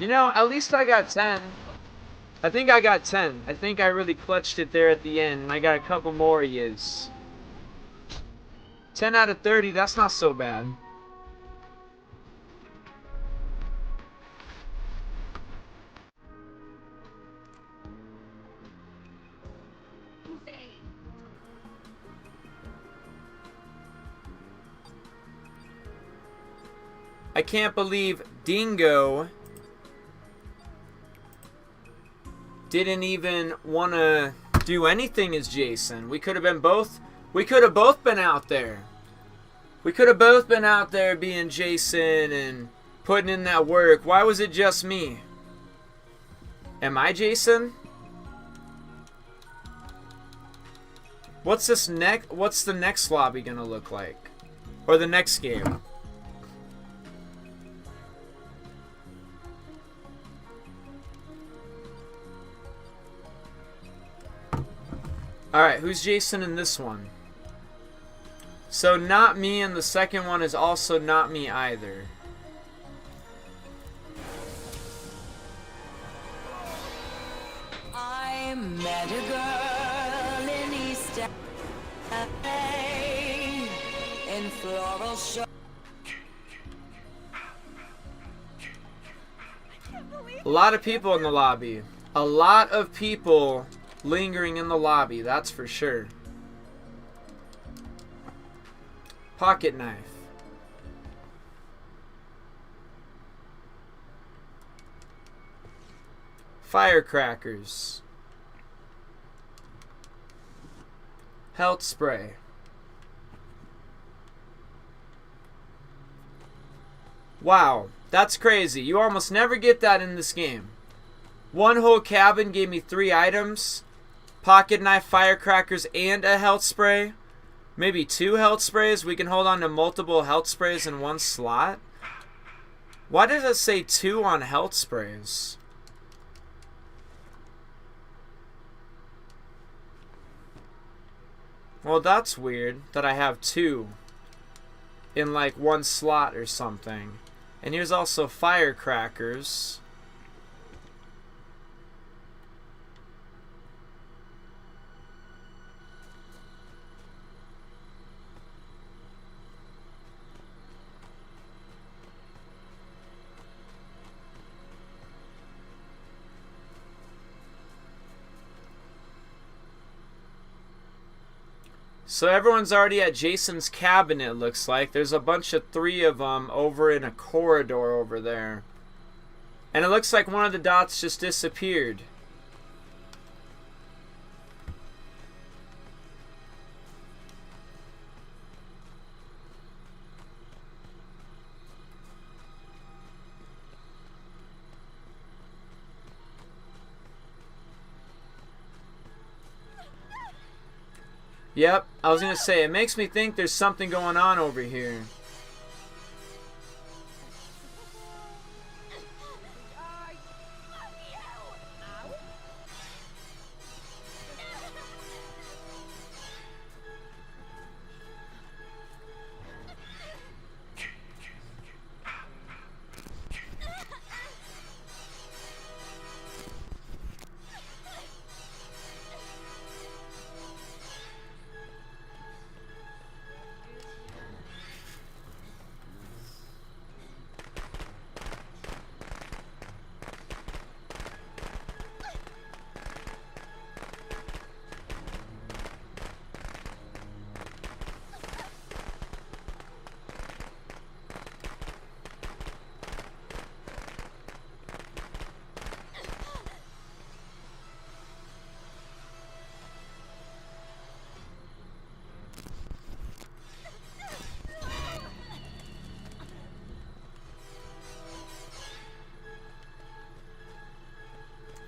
You know, at least I got 10. I think I got 10. I think I really clutched it there at the end, and I got a couple more years. 10 out of 30, that's not so bad. I can't believe Dingo didn't even want to do anything as Jason. We could have both been out there. We could have both been out there being Jason and putting in that work. Why was it just me? Am I Jason? What's the next lobby gonna look like? Or the next game? Alright, who's Jason in this one? So not me, and the second one is also not me either. I met a girl in East LA in floral show. A lot of people in the lobby. A lot of people lingering in the lobby, that's for sure. Pocket knife. Firecrackers. Health spray. Wow, that's crazy. You almost never get that in this game. One whole cabin gave me 3 items. Pocket knife, firecrackers, and a health spray. Maybe 2 health sprays. We can hold on to multiple health sprays in one slot. Why does it say 2 on health sprays? Well, that's weird that I have 2 in like one slot or something. And here's also firecrackers. So everyone's already at Jason's cabin, it looks like. There's a bunch of 3 of them over in a corridor over there. And it looks like one of the dots just disappeared. Yep, I was gonna say, it makes me think there's something going on over here.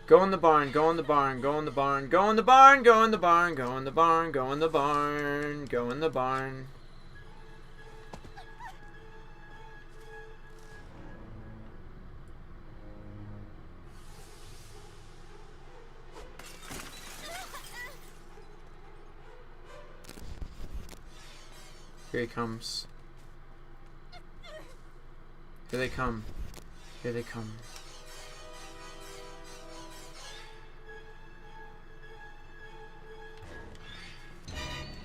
Go in the barn, go in the barn, go in the barn, go in the barn, go in the barn, go in the barn, go in the barn, go in the barn. Here he comes. Here they come. Here they come.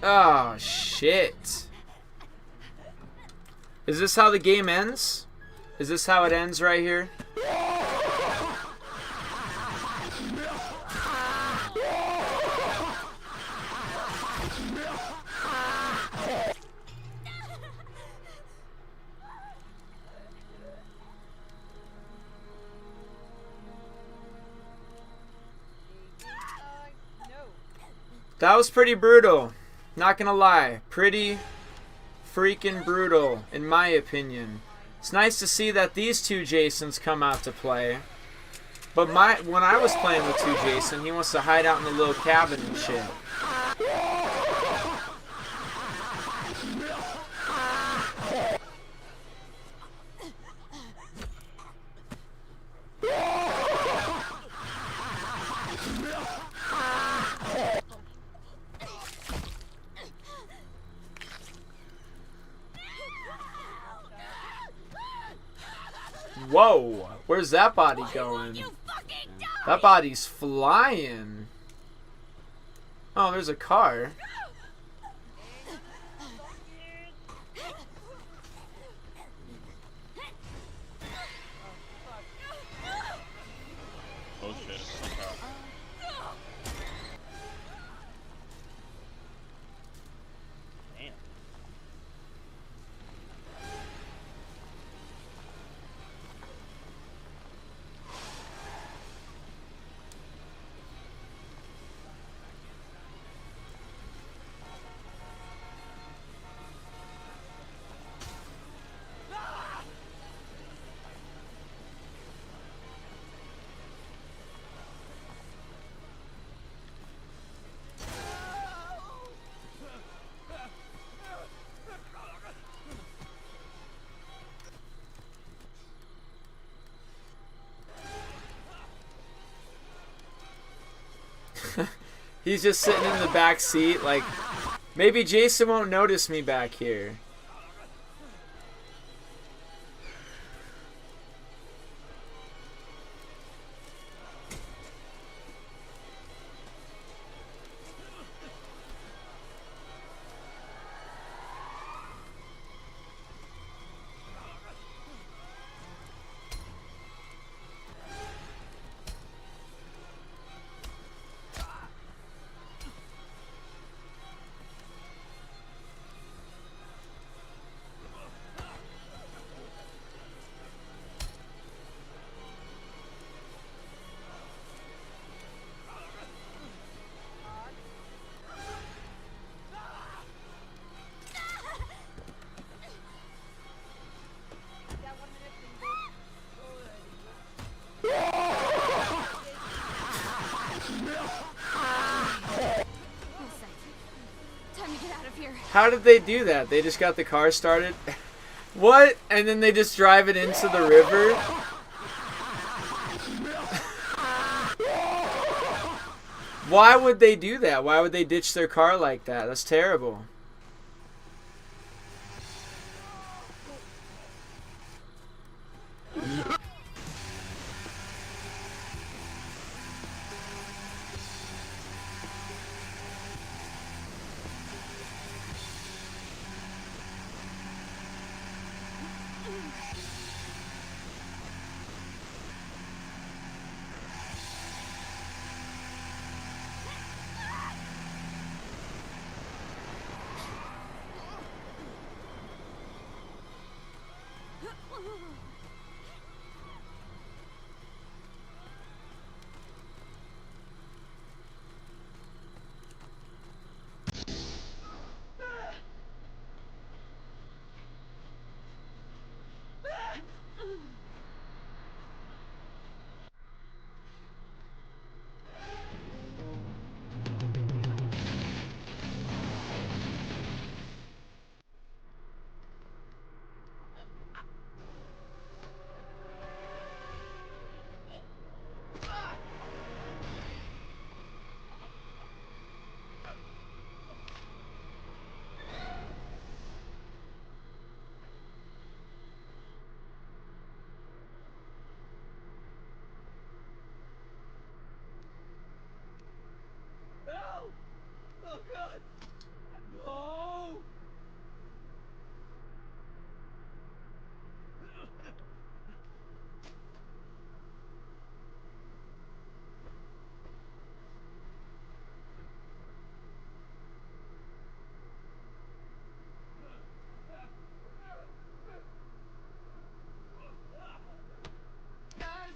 Oh, shit. Is this how the game ends? Is this how it ends right here? That was pretty brutal. Not gonna lie. Pretty freaking brutal, in my opinion. It's nice to see that these two Jasons come out to play. But when I was playing with two Jason, he wants to hide out in the little cabin and shit. Whoa, where's that body going? That body's flying. Oh, there's a car. Oh shit. Damn. He's just sitting in the back seat like, maybe Jason won't notice me back here. Time to get out of here. How did they do that? They just got the car started? What? And then they just drive it into the river? Why would they do that? Why would they ditch their car like that? That's terrible.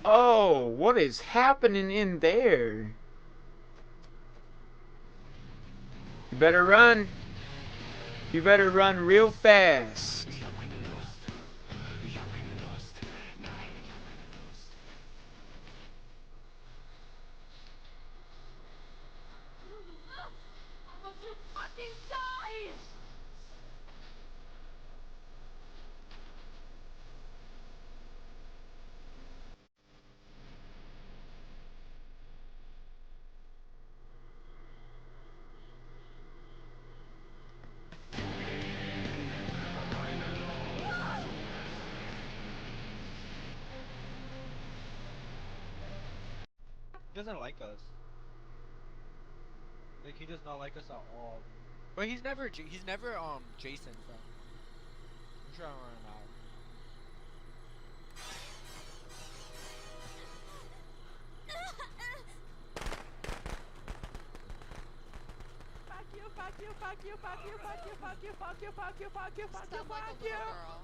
Oh, what is happening in there? You better run. You better run real fast. He doesn't like us. Like, he does not like us at all. But he's never Jason, so. I'm sure I'm running out. Stop like a little girl.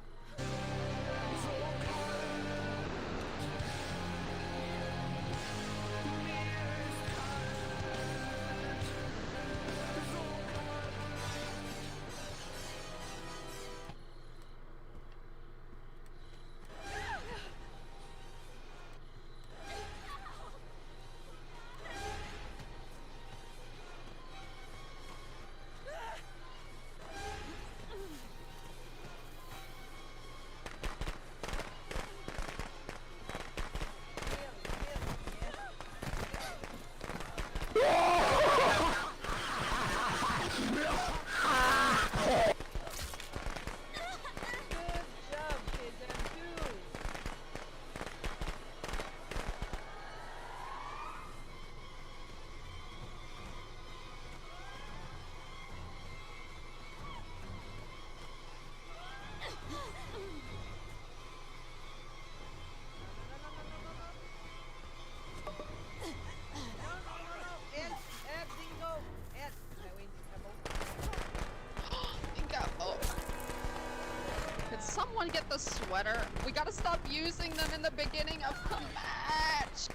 Could someone get the sweater? We gotta stop using them in the beginning of the match.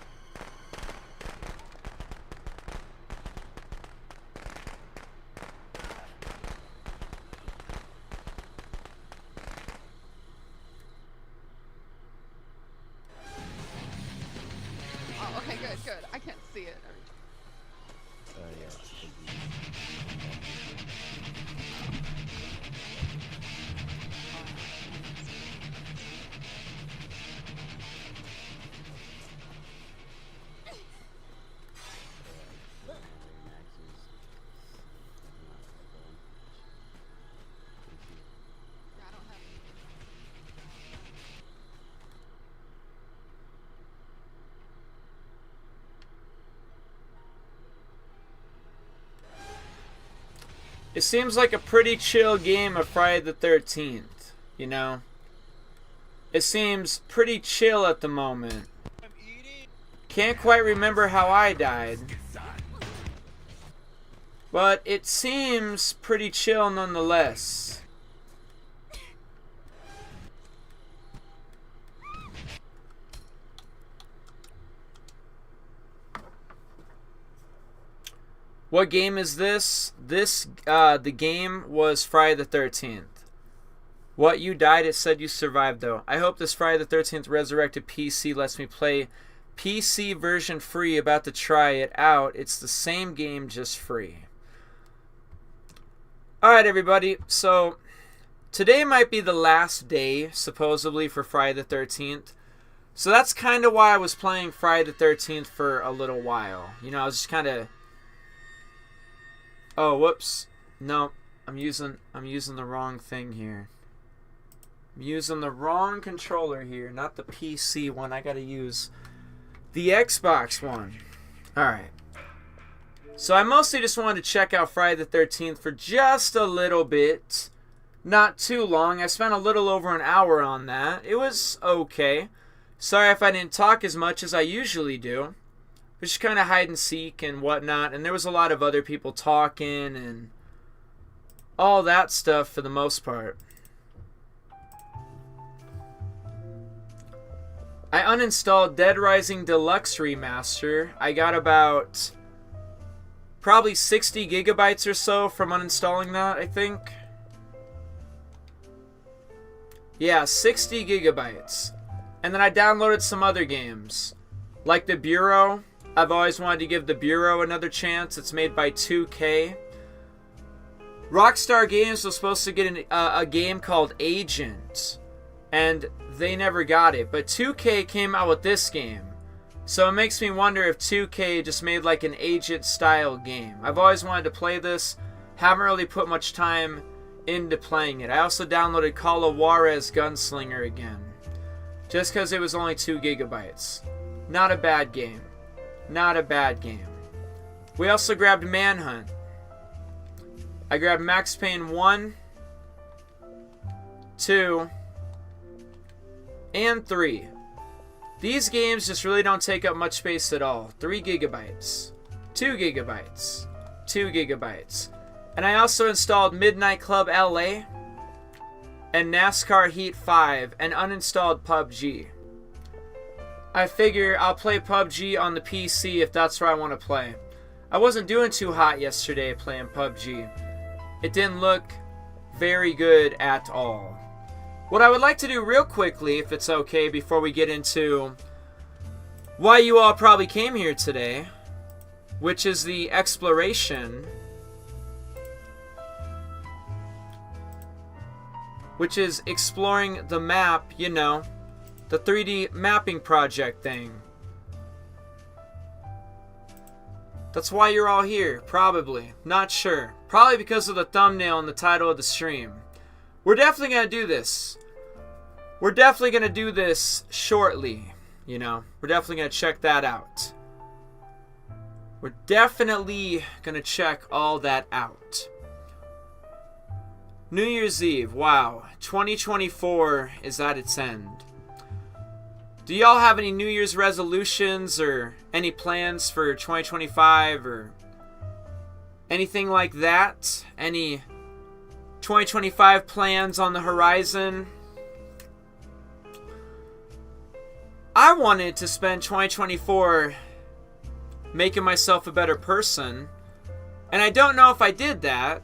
Oh, okay, good. I can't see it. It seems like a pretty chill game of Friday the 13th, you know? It seems pretty chill at the moment. Can't quite remember how I died. But it seems pretty chill nonetheless. What game is this? The game was Friday the 13th. What, you died? It said you survived, though. I hope this Friday the 13th Resurrected PC lets me play PC version free. About to try it out. It's the same game, just free. Alright, everybody. So, today might be the last day, supposedly, for Friday the 13th. So that's kind of why I was playing Friday the 13th for a little while. You know, I was just kind of... Oh, whoops. No, I'm using the wrong thing here. I'm using the wrong controller here, not the PC one. I gotta use the Xbox one. Alright. So I mostly just wanted to check out Friday the 13th for just a little bit. Not too long. I spent a little over an hour on that. It was okay. Sorry if I didn't talk as much as I usually do. Just kind of hide and seek and whatnot. And there was a lot of other people talking and all that stuff for the most part. I uninstalled Dead Rising Deluxe Remaster. I got about probably 60 gigabytes or so from uninstalling that, I think. Yeah, 60 gigabytes. And then I downloaded some other games, like The Bureau. I've always wanted to give The Bureau another chance. It's made by 2K. Rockstar Games was supposed to get a game called Agent, and they never got it. But 2K came out with this game. So it makes me wonder if 2K just made like an Agent-style game. I've always wanted to play this. Haven't really put much time into playing it. I also downloaded Call of Juarez Gunslinger again, just because it was only 2 gigabytes. Not a bad game. Not a bad game. We also grabbed Manhunt. I grabbed Max Payne 1, 2, and 3. These games just really don't take up much space at all. 3 gigabytes, 2 gigabytes, 2 gigabytes. And I also installed Midnight Club LA and NASCAR Heat 5 and uninstalled PUBG. I figure I'll play PUBG on the PC if that's where I want to play. I wasn't doing too hot yesterday playing PUBG. It didn't look very good at all. What I would like to do real quickly, if it's okay, before we get into why you all probably came here today, which is the exploration, which is exploring the map, you know, the 3D mapping project thing. That's why you're all here, probably. Not sure. Probably because of the thumbnail and the title of the stream. We're definitely going to do this. We're definitely going to do this shortly, you know. We're definitely going to check that out. We're definitely going to check all that out. New Year's Eve, wow. 2024 is at its end. Do y'all have any New Year's resolutions or any plans for 2025 or anything like that? Any 2025 plans on the horizon? I wanted to spend 2024 making myself a better person, and I don't know if I did that.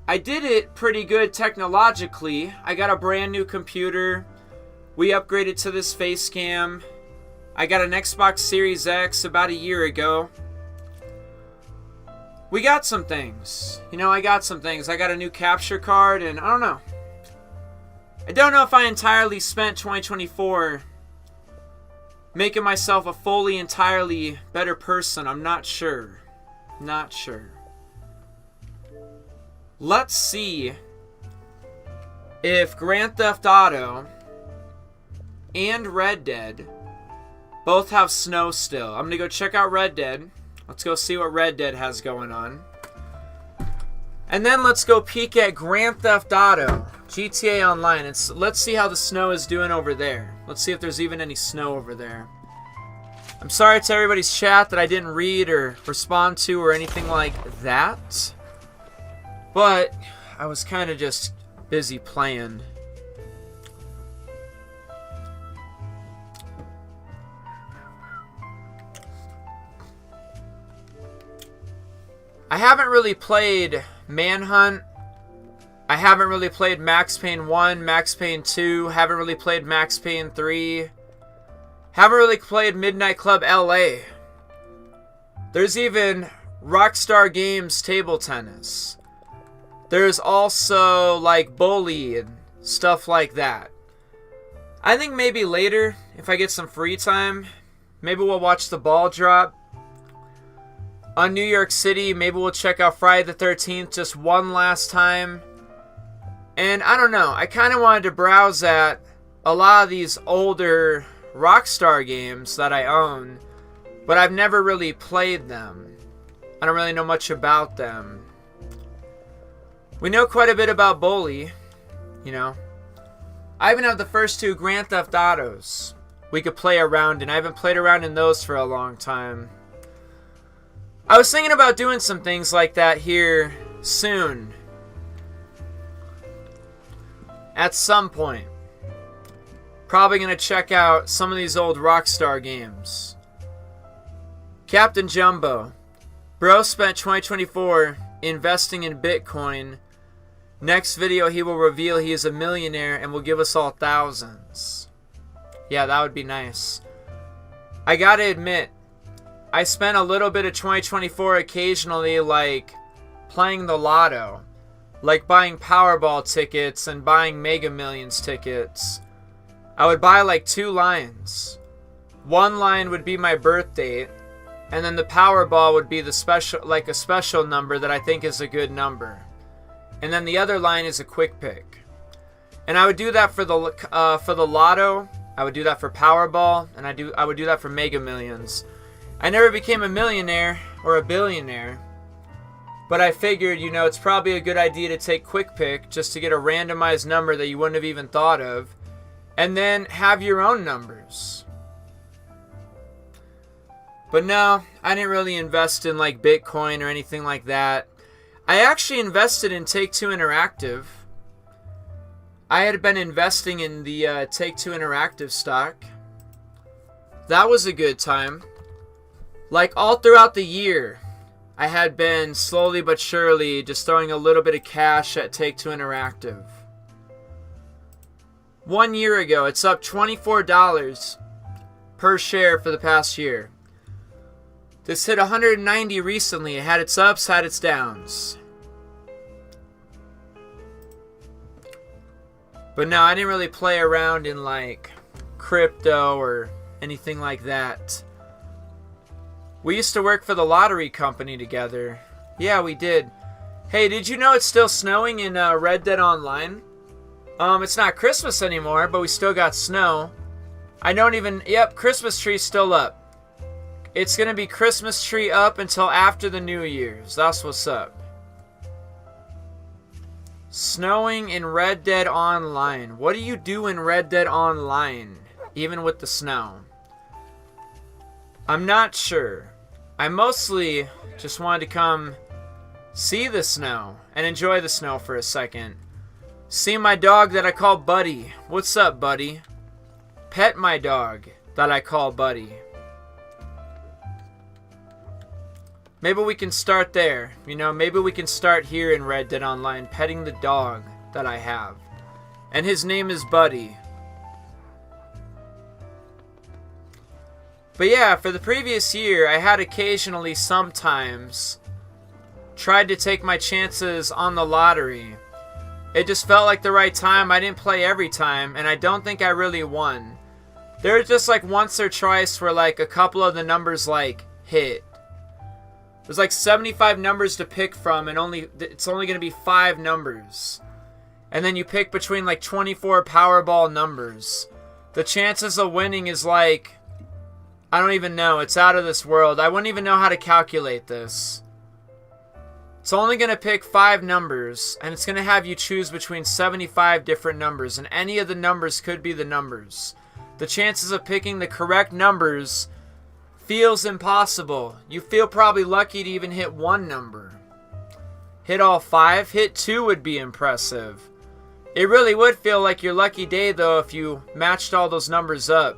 I did it pretty good technologically. I got a brand new computer. We upgraded to this face cam. I got an Xbox Series X about a year ago. We got some things. You know, I got some things. I got a new capture card, and I don't know. I don't know if I entirely spent 2024 making myself a fully, entirely better person. I'm not sure. Not sure. Let's see if Grand Theft Auto and Red Dead both have snow still. I'm going to go check out Red Dead. Let's go see what Red Dead has going on. And then let's go peek at Grand Theft Auto, GTA Online. Let's see how the snow is doing over there. Let's see if there's even any snow over there. I'm sorry to everybody's chat that I didn't read or respond to or anything like that. But I was kind of just busy playing. I haven't really played Manhunt. I haven't really played Max Payne 1, Max Payne 2. Haven't really played Max Payne 3. Haven't really played Midnight Club LA. There's even Rockstar Games Table Tennis. There's also like Bully and stuff like that. I think maybe later, if I get some free time, maybe we'll watch the ball drop on New York City. Maybe we'll check out Friday the 13th just one last time. And I don't know, I kind of wanted to browse at a lot of these older Rockstar games that I own, but I've never really played them. I don't really know much about them. We know quite a bit about Bully, you know. I even have the first 2 Grand Theft Autos we could play around in. I haven't played around in those for a long time. I was thinking about doing some things like that here soon. At some point. Probably going to check out some of these old Rockstar games. Captain Jumbo. Bro spent 2024 investing in Bitcoin. Next video, he will reveal he is a millionaire and will give us all thousands. Yeah, that would be nice. I gotta admit, I spent a little bit of 2024 occasionally, like, playing the lotto. Like buying Powerball tickets and buying Mega Millions tickets. I would buy like 2 lines. One line would be my birth date, and then the Powerball would be the special, like a special number that I think is a good number. And then the other line is a quick pick. And I would do that for the lotto. I would do that for Powerball, and I would do that for Mega Millions. I never became a millionaire or a billionaire, but I figured, you know, it's probably a good idea to take quick pick just to get a randomized number that you wouldn't have even thought of, and then have your own numbers. But no, I didn't really invest in like Bitcoin or anything like that. I actually invested in Take-Two Interactive. I had been investing in the Take-Two Interactive stock. That was a good time. Like all throughout the year, I had been slowly but surely just throwing a little bit of cash at Take-Two Interactive. 1 year ago, it's up $24 per share for the past year. This hit 190 recently. It had its ups, had its downs. But no, I didn't really play around in like crypto or anything like that. We used to work for the lottery company together. Yeah, we did. Hey, did you know it's still snowing in Red Dead Online? It's not Christmas anymore, but we still got snow. Yep, Christmas tree's still up. It's gonna be Christmas tree up until after the New Year's. That's what's up. Snowing in Red Dead Online. What do you do in Red Dead Online, even with the snow? I'm not sure. I mostly just wanted to come see the snow and enjoy the snow for a second. See my dog that I call Buddy. What's up, Buddy? Pet my dog that I call Buddy. Maybe we can start there. You know, maybe we can start here in Red Dead Online, petting the dog that I have. And his name is Buddy. But yeah, for the previous year, I had occasionally, sometimes, tried to take my chances on the lottery. It just felt like the right time. I didn't play every time, and I don't think I really won. There was just like once or twice where like a couple of the numbers like hit. There's like 75 numbers to pick from, and it's only going to be 5 numbers. And then you pick between like 24 Powerball numbers. The chances of winning is like, I don't even know. It's out of this world. I wouldn't even know how to calculate this. It's only going to pick 5 numbers, and it's going to have you choose between 75 different numbers, and any of the numbers could be the numbers. The chances of picking the correct numbers feels impossible. You feel probably lucky to even hit 1 number. Hit all 5? Hit 2 would be impressive. It really would feel like your lucky day, though, if you matched all those numbers up.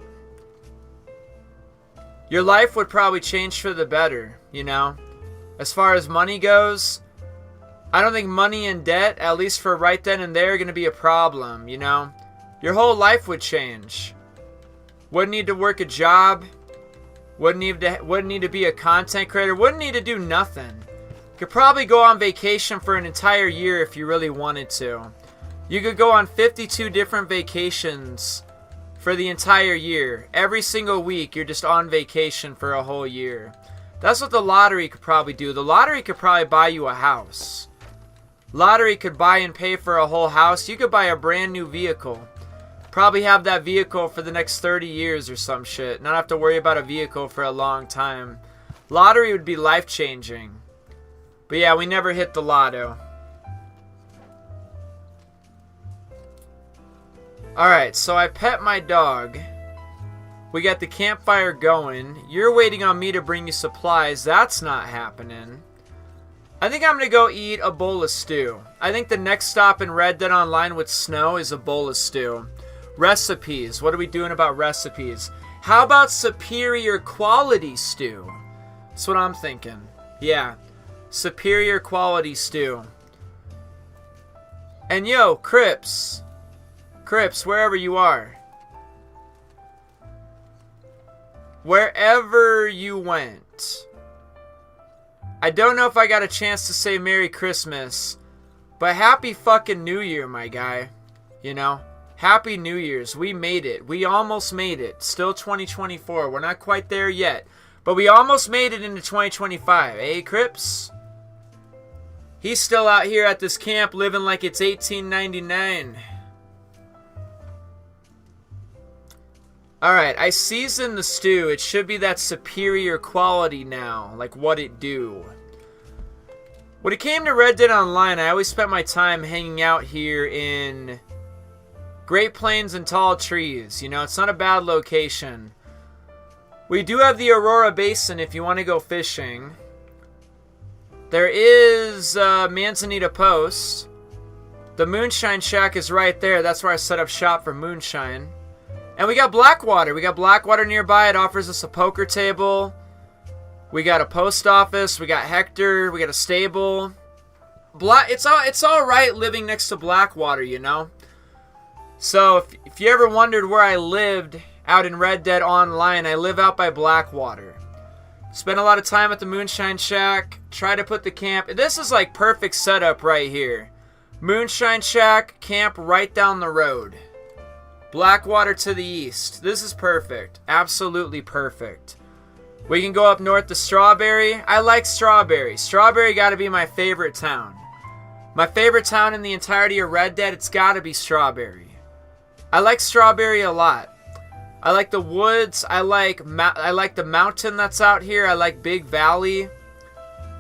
Your life would probably change for the better, you know? As far as money goes, I don't think money and debt, at least for right then and there, are going to be a problem, you know? Your whole life would change. Wouldn't need to work a job. Wouldn't need to be a content creator. Wouldn't need to do nothing. Could probably go on vacation for an entire year if you really wanted to. You could go on 52 different vacations for the entire year. Every single week, you're just on vacation for a whole year. That's what the lottery could probably do. The lottery could probably buy you a house. Lottery could buy and pay for a whole house. You could buy a brand new vehicle. Probably have that vehicle for the next 30 years or some shit. Not have to worry about a vehicle for a long time. Lottery would be life-changing. But yeah, we never hit the lotto. Alright, so I pet my dog. We got the campfire going. You're waiting on me to bring you supplies. That's not happening. I think I'm going to go eat a bowl of stew. I think the next stop in Red Dead Online with snow is a bowl of stew. Recipes. What are we doing about recipes? How about superior quality stew? That's what I'm thinking. Yeah. Superior quality stew. And yo, Crips, wherever you are. Wherever you went. I don't know if I got a chance to say Merry Christmas, but Happy fucking New Year, my guy. You know? Happy New Year's. We made it. We almost made it. Still 2024. We're not quite there yet. But we almost made it into 2025. Eh, Crips? He's still out here at this camp living like it's 1899. Alright, I seasoned the stew. It should be that superior quality now. Like what it do. When it came to Red Dead Online, I always spent my time hanging out here in Great Plains and Tall Trees. You know, it's not a bad location. We do have the Aurora Basin if you want to go fishing. There is Manzanita Post. The Moonshine Shack is right there. That's where I set up shop for Moonshine. And we got Blackwater. We got Blackwater nearby. It offers us a poker table. We got a post office. We got Hector. We got a stable. It's all right living next to Blackwater, you know. So if you ever wondered where I lived out in Red Dead Online, I live out by Blackwater. Spend a lot of time at the Moonshine Shack. Try to put the camp. This is like perfect setup right here. Moonshine Shack, camp right down the road. Blackwater to the east. This is perfect. Absolutely perfect. We can go up north to Strawberry. I like Strawberry. Strawberry got to be my favorite town. My favorite town in the entirety of Red Dead, it's got to be Strawberry. I like Strawberry a lot. I like the woods. I like the mountain that's out here. I like Big Valley,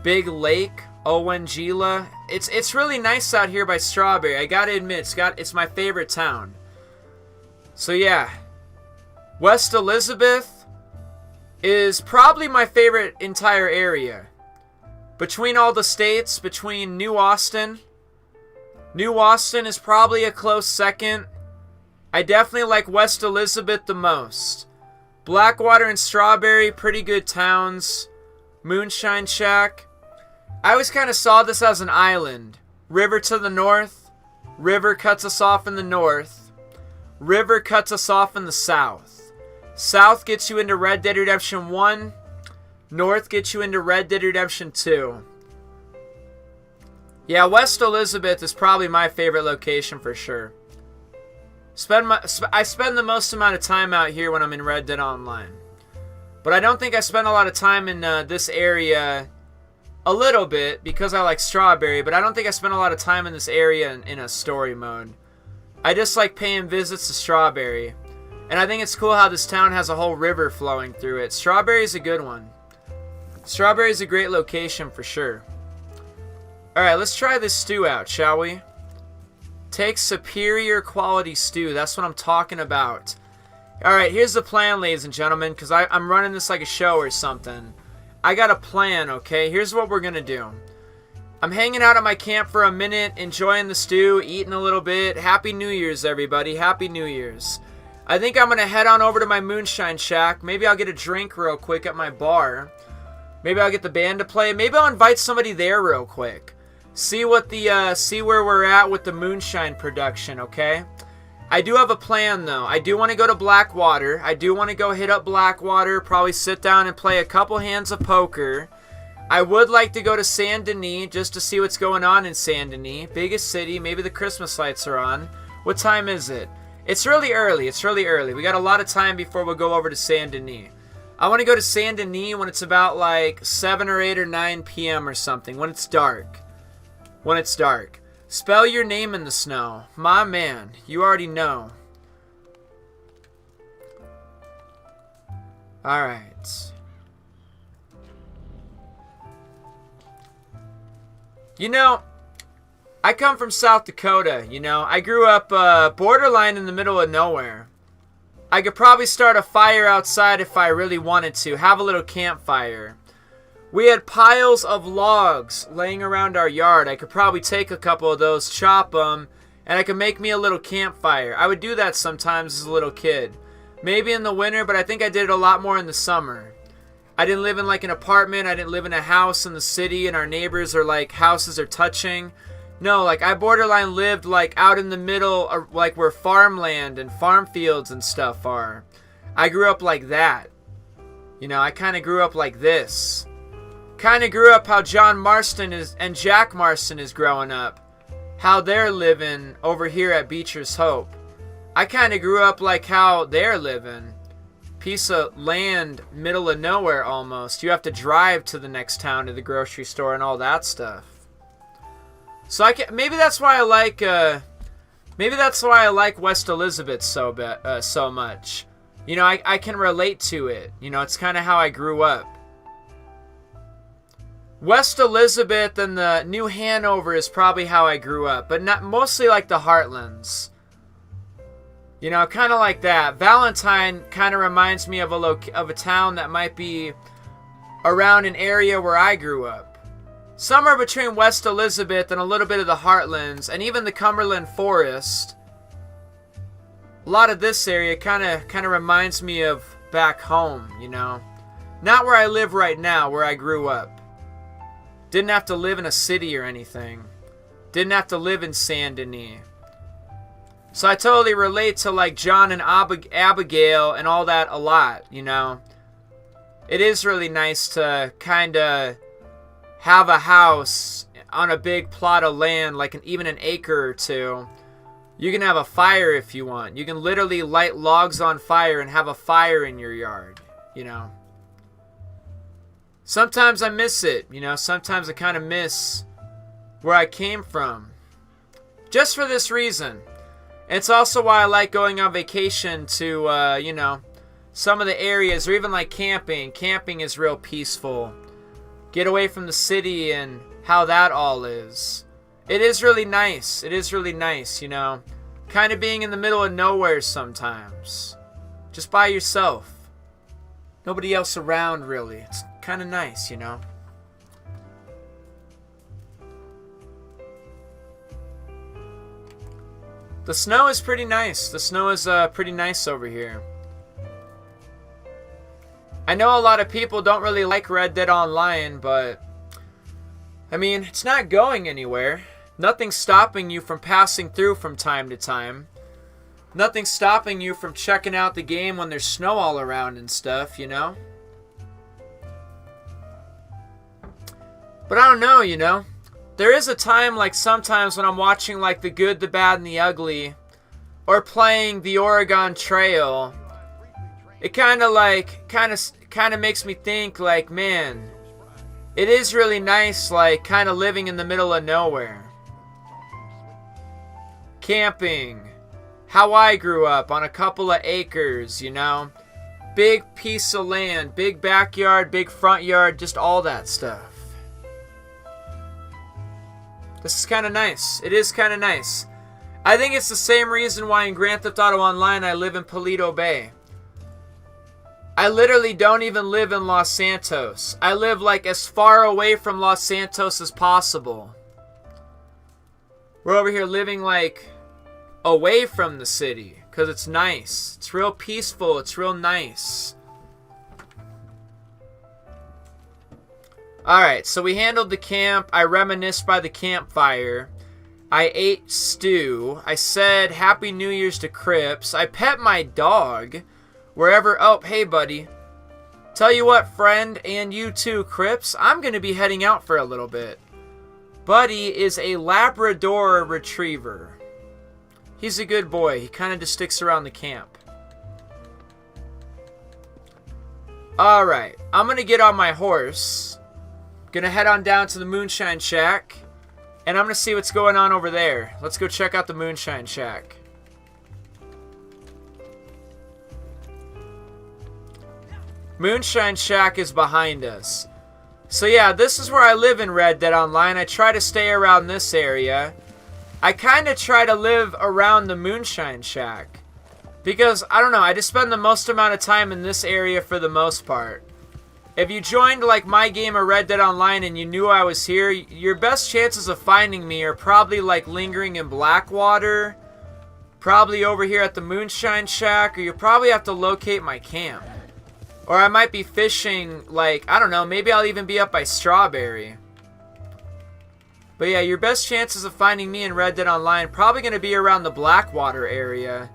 Big Lake, Owengila. It's really nice out here by Strawberry. I gotta admit, it's my favorite town. So yeah, West Elizabeth is probably my favorite entire area. Between all the states, between New Austin is probably a close second. I definitely like West Elizabeth the most. Blackwater and Strawberry, pretty good towns. Moonshine Shack. I always kind of saw this as an island. River to the north. River cuts us off in the north. River cuts us off in the south. South gets you into Red Dead Redemption 1. North gets you into Red Dead Redemption 2. Yeah, West Elizabeth is probably my favorite location for sure. I spend the most amount of time out here when I'm in Red Dead Online. But I don't think I spend a lot of time in this area. A little bit, because I like Strawberry, but I don't think I spend a lot of time in this area in a story mode. I just like paying visits to Strawberry. And I think it's cool how this town has a whole river flowing through it. Strawberry's a good one. Strawberry's a great location for sure. Alright, let's try this stew out, shall we? Take superior quality stew. That's what I'm talking about. Alright, here's the plan, ladies and gentlemen, because I'm running this like a show or something. I got a plan, okay? Here's what we're going to do. I'm hanging out at my camp for a minute, enjoying the stew, eating a little bit. Happy New Year's, everybody. Happy New Year's. I think I'm going to head on over to my Moonshine Shack. Maybe I'll get a drink real quick at my bar. Maybe I'll get the band to play. Maybe I'll invite somebody there real quick. See where we're at with the Moonshine production, okay? I do have a plan, though. I do want to go to Blackwater. I do want to go hit up Blackwater, probably sit down and play a couple hands of poker. I would like to go to Saint Denis just to see what's going on in Saint Denis. Biggest city. Maybe the Christmas lights are on. What time is it? It's really early. It's really early. We got a lot of time before we'll go over to Saint Denis. I want to go to Saint Denis when it's about like 7 or 8 or 9 p.m. or something. When it's dark. When it's dark. Spell your name in the snow. My man, you already know. Alright. You know, I come from South Dakota, you know. I grew up borderline in the middle of nowhere. I could probably start a fire outside if I really wanted to. Have a little campfire. We had piles of logs laying around our yard. I could probably take a couple of those, chop them, and I could make me a little campfire. I would do that sometimes as a little kid. Maybe in the winter, but I think I did it a lot more in the summer. I didn't live in like an apartment. I didn't live in a house in the city and our neighbors are like houses are touching. No, like I borderline lived like out in the middle of like where farmland and farm fields and stuff are. I grew up like that. You know, I kind of grew up like this. Kind of grew up how John Marston is and Jack Marston is growing up. How they're living over here at Beecher's Hope. I kind of grew up like how they're living. Piece of land, middle of nowhere almost. You have to drive to the next town to the grocery store and all that stuff. So maybe that's why I like West Elizabeth so much. You know, I can relate to it. You know, it's kind of how I grew up. West Elizabeth and the New Hanover is probably how I grew up, but not mostly like the Heartlands. You know, kind of like that. Valentine kind of reminds me of a town that might be around an area where I grew up. Somewhere between West Elizabeth and a little bit of the Heartlands, and even the Cumberland Forest. A lot of this area kind of reminds me of back home, you know. Not where I live right now, where I grew up. Didn't have to live in a city or anything. Didn't have to live in Saint Denis. So I totally relate to like John and Abigail and all that a lot, you know. It is really nice to kind of have a house on a big plot of land, like even an acre or two. You can have a fire if you want. You can literally light logs on fire and have a fire in your yard, you know. Sometimes I miss it, you know. Sometimes I kind of miss where I came from. Just for this reason. It's also why I like going on vacation to, you know, some of the areas, or even like camping. Camping is real peaceful. Get away from the city and how that all is. It is really nice. It is really nice, you know. Kind of being in the middle of nowhere sometimes. Just by yourself. Nobody else around, really. It's kind of nice, you know. The snow is pretty nice. The snow is pretty nice over here. I know a lot of people don't really like Red Dead Online, but I mean, it's not going anywhere. Nothing's stopping you from passing through from time to time. Nothing's stopping you from checking out the game when there's snow all around and stuff, you know? But I don't know, you know? There is a time, like sometimes when I'm watching like The Good, the Bad, and the Ugly, or playing the Oregon Trail, it kind of makes me think like, man, it is really nice, like kind of living in the middle of nowhere. Camping, how I grew up on a couple of acres, you know, big piece of land, big backyard, big front yard, just all that stuff. This is kind of nice. It is kind of nice. I think it's the same reason why in Grand Theft Auto Online I live in Paleto Bay. I literally don't even live in Los Santos. I live like as far away from Los Santos as possible. We're over here living like away from the city because it's nice. It's real peaceful. It's real nice. Alright, so we handled the camp. I reminisced by the campfire. I ate stew. I said Happy New Year's to Crips. I pet my dog. Wherever... Oh, hey, buddy. Tell you what, friend, and you too, Crips. I'm going to be heading out for a little bit. Buddy is a Labrador Retriever. He's a good boy. He kind of just sticks around the camp. Alright, I'm going to get on my horse. Gonna head on down to the Moonshine Shack. And I'm gonna see what's going on over there. Let's go check out the Moonshine Shack. Moonshine Shack is behind us. So yeah, this is where I live in Red Dead Online. I try to stay around this area. I kind of try to live around the Moonshine Shack. Because, I don't know, I just spend the most amount of time in this area for the most part. If you joined like my game of Red Dead Online and you knew I was here, your best chances of finding me are probably like lingering in Blackwater, probably over here at the Moonshine Shack, or you'll probably have to locate my camp. Or I might be fishing, like, I don't know, maybe I'll even be up by Strawberry. But yeah, your best chances of finding me in Red Dead Online probably going to be around the Blackwater area.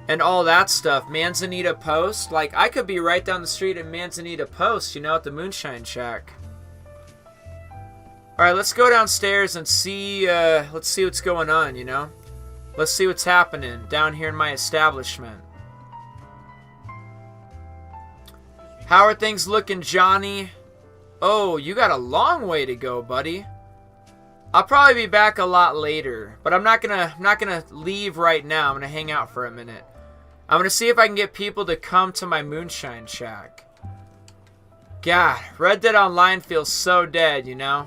And all that stuff. Manzanita Post. Like, I could be right down the street at Manzanita Post, you know, at the Moonshine Shack. Alright, let's go downstairs and see, let's see what's going on, you know? Let's see what's happening down here in my establishment. How are things looking, Johnny? Oh, you got a long way to go, buddy. I'll probably be back a lot later, but I'm not gonna leave right now. I'm gonna hang out for a minute. I'm gonna see if I can get people to come to my Moonshine Shack. God, Red Dead Online feels so dead, you know?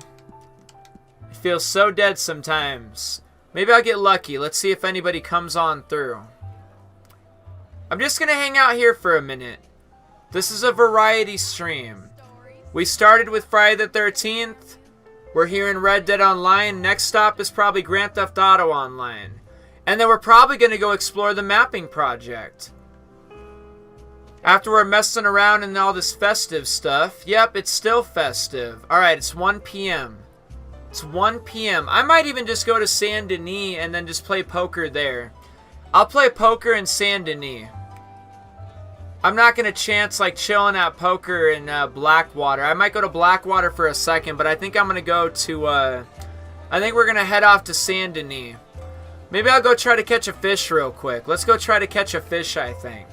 It feels so dead sometimes. Maybe I'll get lucky. Let's see if anybody comes on through. I'm just gonna hang out here for a minute. This is a variety stream. We started with Friday the 13th. We're here in Red Dead Online. Next stop is probably Grand Theft Auto Online. And then we're probably going to go explore the mapping project. After we're messing around in all this festive stuff. Yep, it's still festive. Alright, it's 1 p.m. It's 1 p.m. I might even just go to Saint Denis and then just play poker there. I'll play poker in Saint Denis. I'm not going to chance like chilling at poker in Blackwater. I might go to Blackwater for a second, but I think I'm going to go to, I think we're going to head off to Saint Denis. Maybe I'll go try to catch a fish real quick. Let's go try to catch a fish, I think.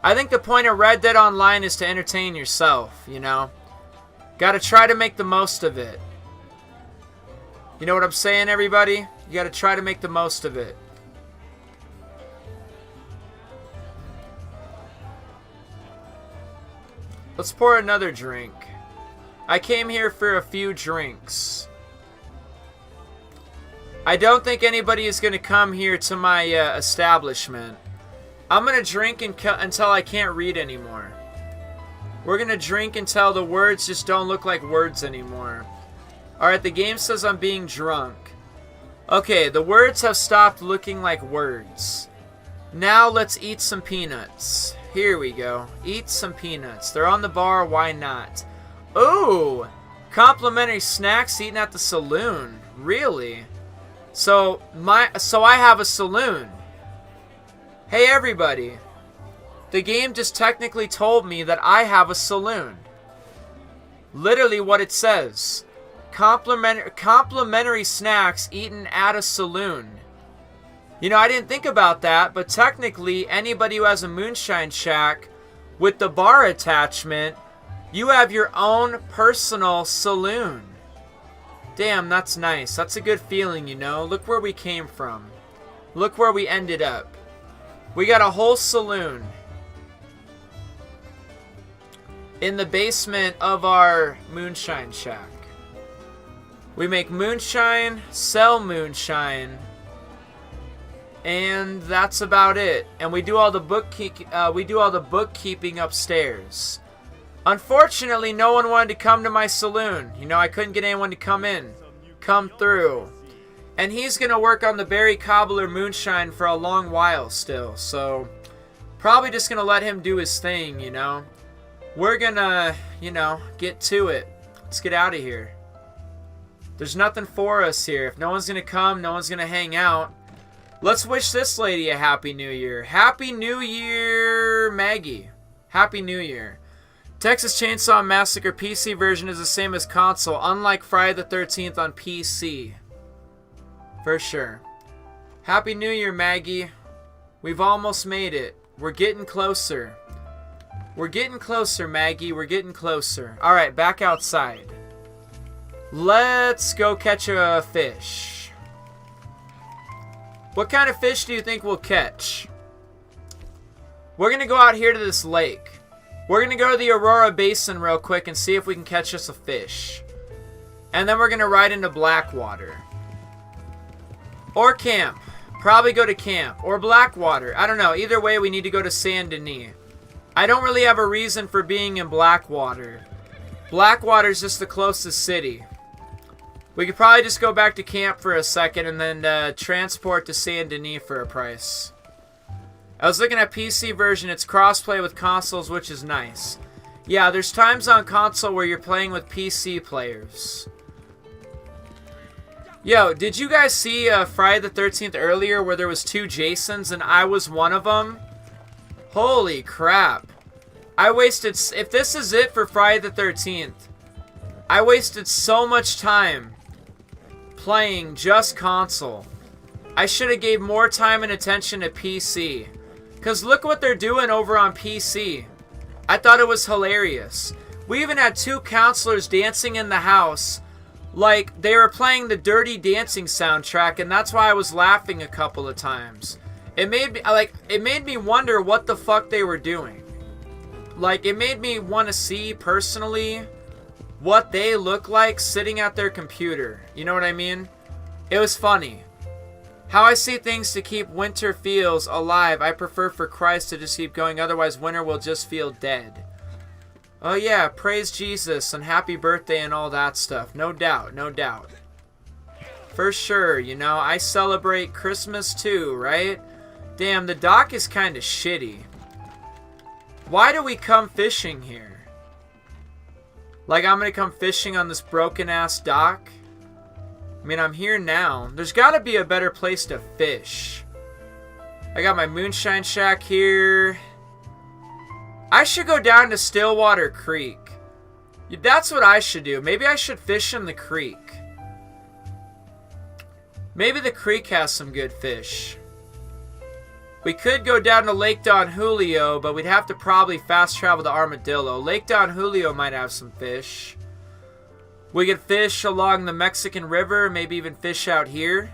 I think the point of Red Dead Online is to entertain yourself, you know? Gotta try to make the most of it. You know what I'm saying, everybody? You gotta try to make the most of it. Let's pour another drink. I came here for a few drinks. I don't think anybody is going to come here to my establishment. I'm going to drink until I can't read anymore. We're going to drink until the words just don't look like words anymore. Alright, the game says I'm being drunk. Okay, the words have stopped looking like words. Now let's eat some peanuts. Here we go. Eat some peanuts. They're on the bar, why not? Ooh! Complimentary snacks eaten at the saloon. Really? So I have a saloon. Hey everybody. The game just technically told me that I have a saloon. Literally what it says. Complimentary snacks eaten at a saloon. You know, I didn't think about that, but technically anybody who has a Moonshine Shack with the bar attachment, you have your own personal saloon. Damn, that's nice. That's a good feeling, you know. Look where we came from. Look where we ended up. We got a whole saloon in the basement of our Moonshine Shack. We make moonshine, sell moonshine, and that's about it. And we do all the bookkeeping upstairs. Unfortunately, no one wanted to come to my saloon. You know, I couldn't get anyone to come through. And he's going to work on the Berry Cobbler Moonshine for a long while still. So, probably just going to let him do his thing, you know. We're going to, you know, get to it. Let's get out of here. There's nothing for us here. If no one's going to come, no one's going to hang out. Let's wish this lady a Happy New Year. Happy New Year, Maggie. Happy New Year. Texas Chainsaw Massacre PC version is the same as console, unlike Friday the 13th on PC. For sure. Happy New Year, Maggie. We've almost made it. We're getting closer. We're getting closer, Maggie. We're getting closer. Alright, back outside. Let's go catch a fish. What kind of fish do you think we'll catch? We're going to go out here to this lake. We're going to go to the Aurora Basin real quick and see if we can catch us a fish. And then we're going to ride into Blackwater. Or camp. Probably go to camp. Or Blackwater. I don't know. Either way, we need to go to Saint Denis. I don't really have a reason for being in Blackwater. Blackwater's just the closest city. We could probably just go back to camp for a second and then transport to Saint Denis for a price. I was looking at PC version. It's crossplay with consoles, which is nice. Yeah, there's times on console where you're playing with PC players. Yo, did you guys see Friday the 13th earlier where there was 2 Jasons and I was one of them? Holy crap. I wasted... If this is it for Friday the 13th, I wasted so much time playing just console. I should have gave more time and attention to PC. Because look what they're doing over on PC. I thought it was hilarious. We even had 2 counselors dancing in the house like they were playing the Dirty Dancing soundtrack, and that's why I was laughing a couple of times. It made me wonder what the fuck they were doing. Like, it made me want to see personally what they look like sitting at their computer. You know what I mean? It was funny. How I see things to keep winter feels alive. I prefer for Christ to just keep going, otherwise winter will just feel dead. Oh yeah, praise Jesus and happy birthday and all that stuff. No doubt, no doubt. For sure, you know, I celebrate Christmas too, right? Damn, the dock is kind of shitty. Why do we come fishing here? Like, I'm gonna come fishing on this broken ass dock? I mean, I'm here now. There's gotta be a better place to fish. I got my Moonshine shack here. I should go down to Stillwater Creek. That's what I should do. Maybe I should fish in the creek. Maybe the creek has some good fish. We could go down to Lake Don Julio, but we'd have to probably fast travel to Armadillo. Lake Don Julio might have some fish. We could fish along the Mexican River, maybe even fish out here.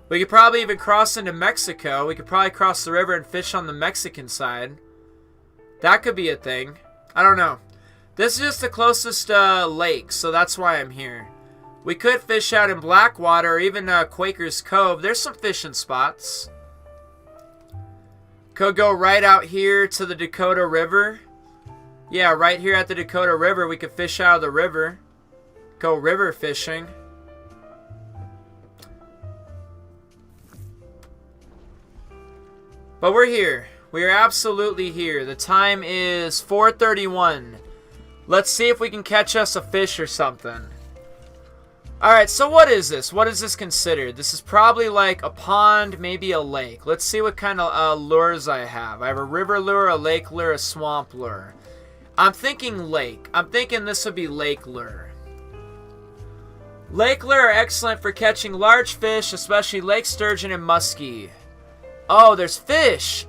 We could probably even cross into Mexico. We could probably cross the river and fish on the Mexican side. That could be a thing. I don't know. This is just the closest lake, so that's why I'm here. We could fish out in Blackwater or even Quaker's Cove. There's some fishing spots. Could go right out here to the Dakota River. Yeah, right here at the Dakota River, we could fish out of the river. Go river fishing. But we're here. We are absolutely here. The time is 4:31. Let's see if we can catch us a fish or something. Alright, so what is this? What is this considered? This is probably like a pond, maybe a lake. Let's see what kind of lures I have. I have a river lure, a lake lure, a swamp lure. I'm thinking lake. I'm thinking this would be lake lure. Lake lure are excellent for catching large fish, especially lake sturgeon and muskie. Oh, there's fish.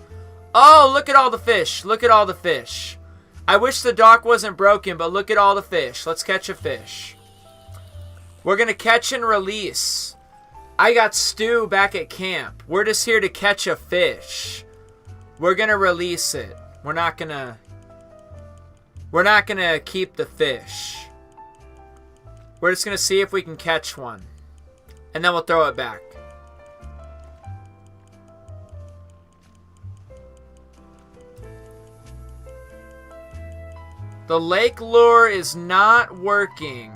Oh, look at all the fish. Look at all the fish. I wish the dock wasn't broken, but look at all the fish. Let's catch a fish. We're going to catch and release. I got Stu back at camp. We're just here to catch a fish. We're going to release it. We're not going to keep the fish. We're just going to see if we can catch one. And then we'll throw it back. The lake lure is not working.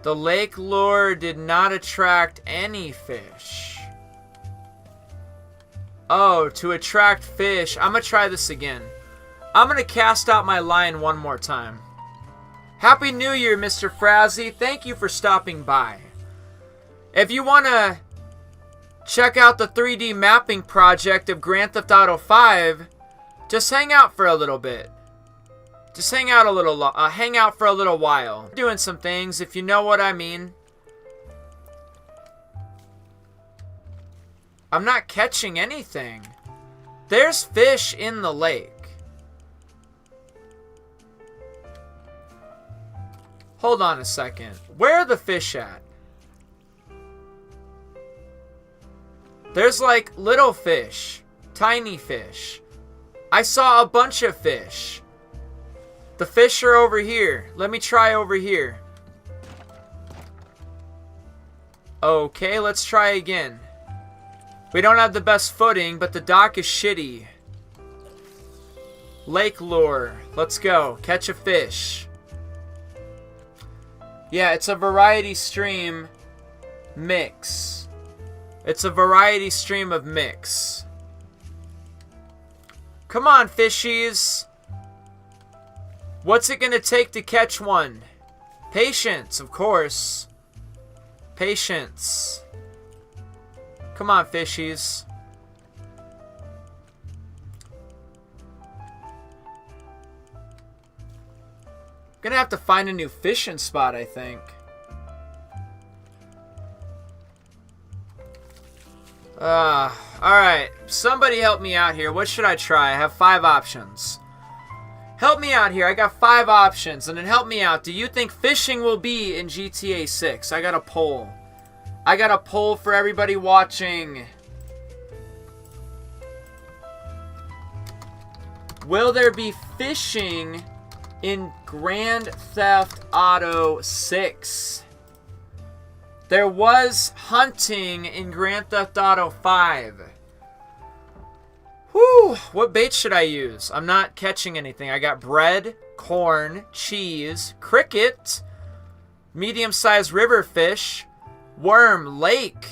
The lake lure did not attract any fish. Oh, to attract fish. I'm going to try this again. I'm going to cast out my line one more time. Happy New Year, Mr. Frazzy. Thank you for stopping by. If you want to check out the 3D mapping project of Grand Theft Auto 5, just hang out for a little bit. Just hang out for a little while. Doing some things, if you know what I mean. I'm not catching anything. There's fish in the lake. Hold on a second. Where are the fish at? There's like little fish. Tiny fish. I saw a bunch of fish. The fish are over here. Let me try over here. Okay, let's try again. We don't have the best footing, but the dock is shitty. Lake lure. Let's go. Catch a fish. Yeah, it's a variety stream mix. It's a variety stream of mix. Come on, fishies. What's it gonna take to catch one? Patience, of course. Patience. Come on, fishies. Gonna have to find a new fishing spot, I think. Alright. Somebody help me out here. What should I try? I have 5 options. Help me out here. I got 5 options. And then help me out. Do you think fishing will be in GTA 6? I got a poll. I got a poll for everybody watching. Will there be fishing in Grand Theft Auto 6? There was hunting in Grand Theft Auto 5. Whew, what bait should I use? I'm not catching anything. I got bread, corn, cheese, cricket, medium-sized river fish, worm, lake.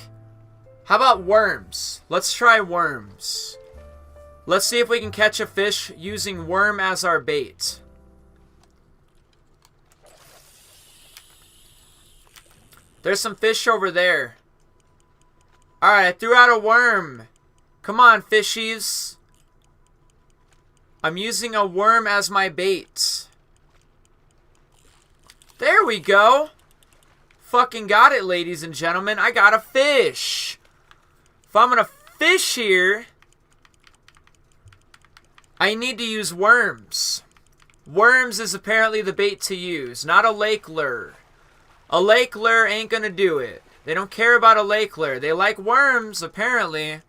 How about worms? Let's try worms. Let's see if we can catch a fish using worm as our bait. There's some fish over there. Alright, I threw out a worm. Come on, fishies. I'm using a worm as my bait. There we go. Fucking got it, ladies and gentlemen. I got a fish. If I'm gonna fish here, I need to use worms. Worms is apparently the bait to use, not a lake lure. A lake lure ain't gonna do it. They don't care about a lake lure. They like worms, apparently.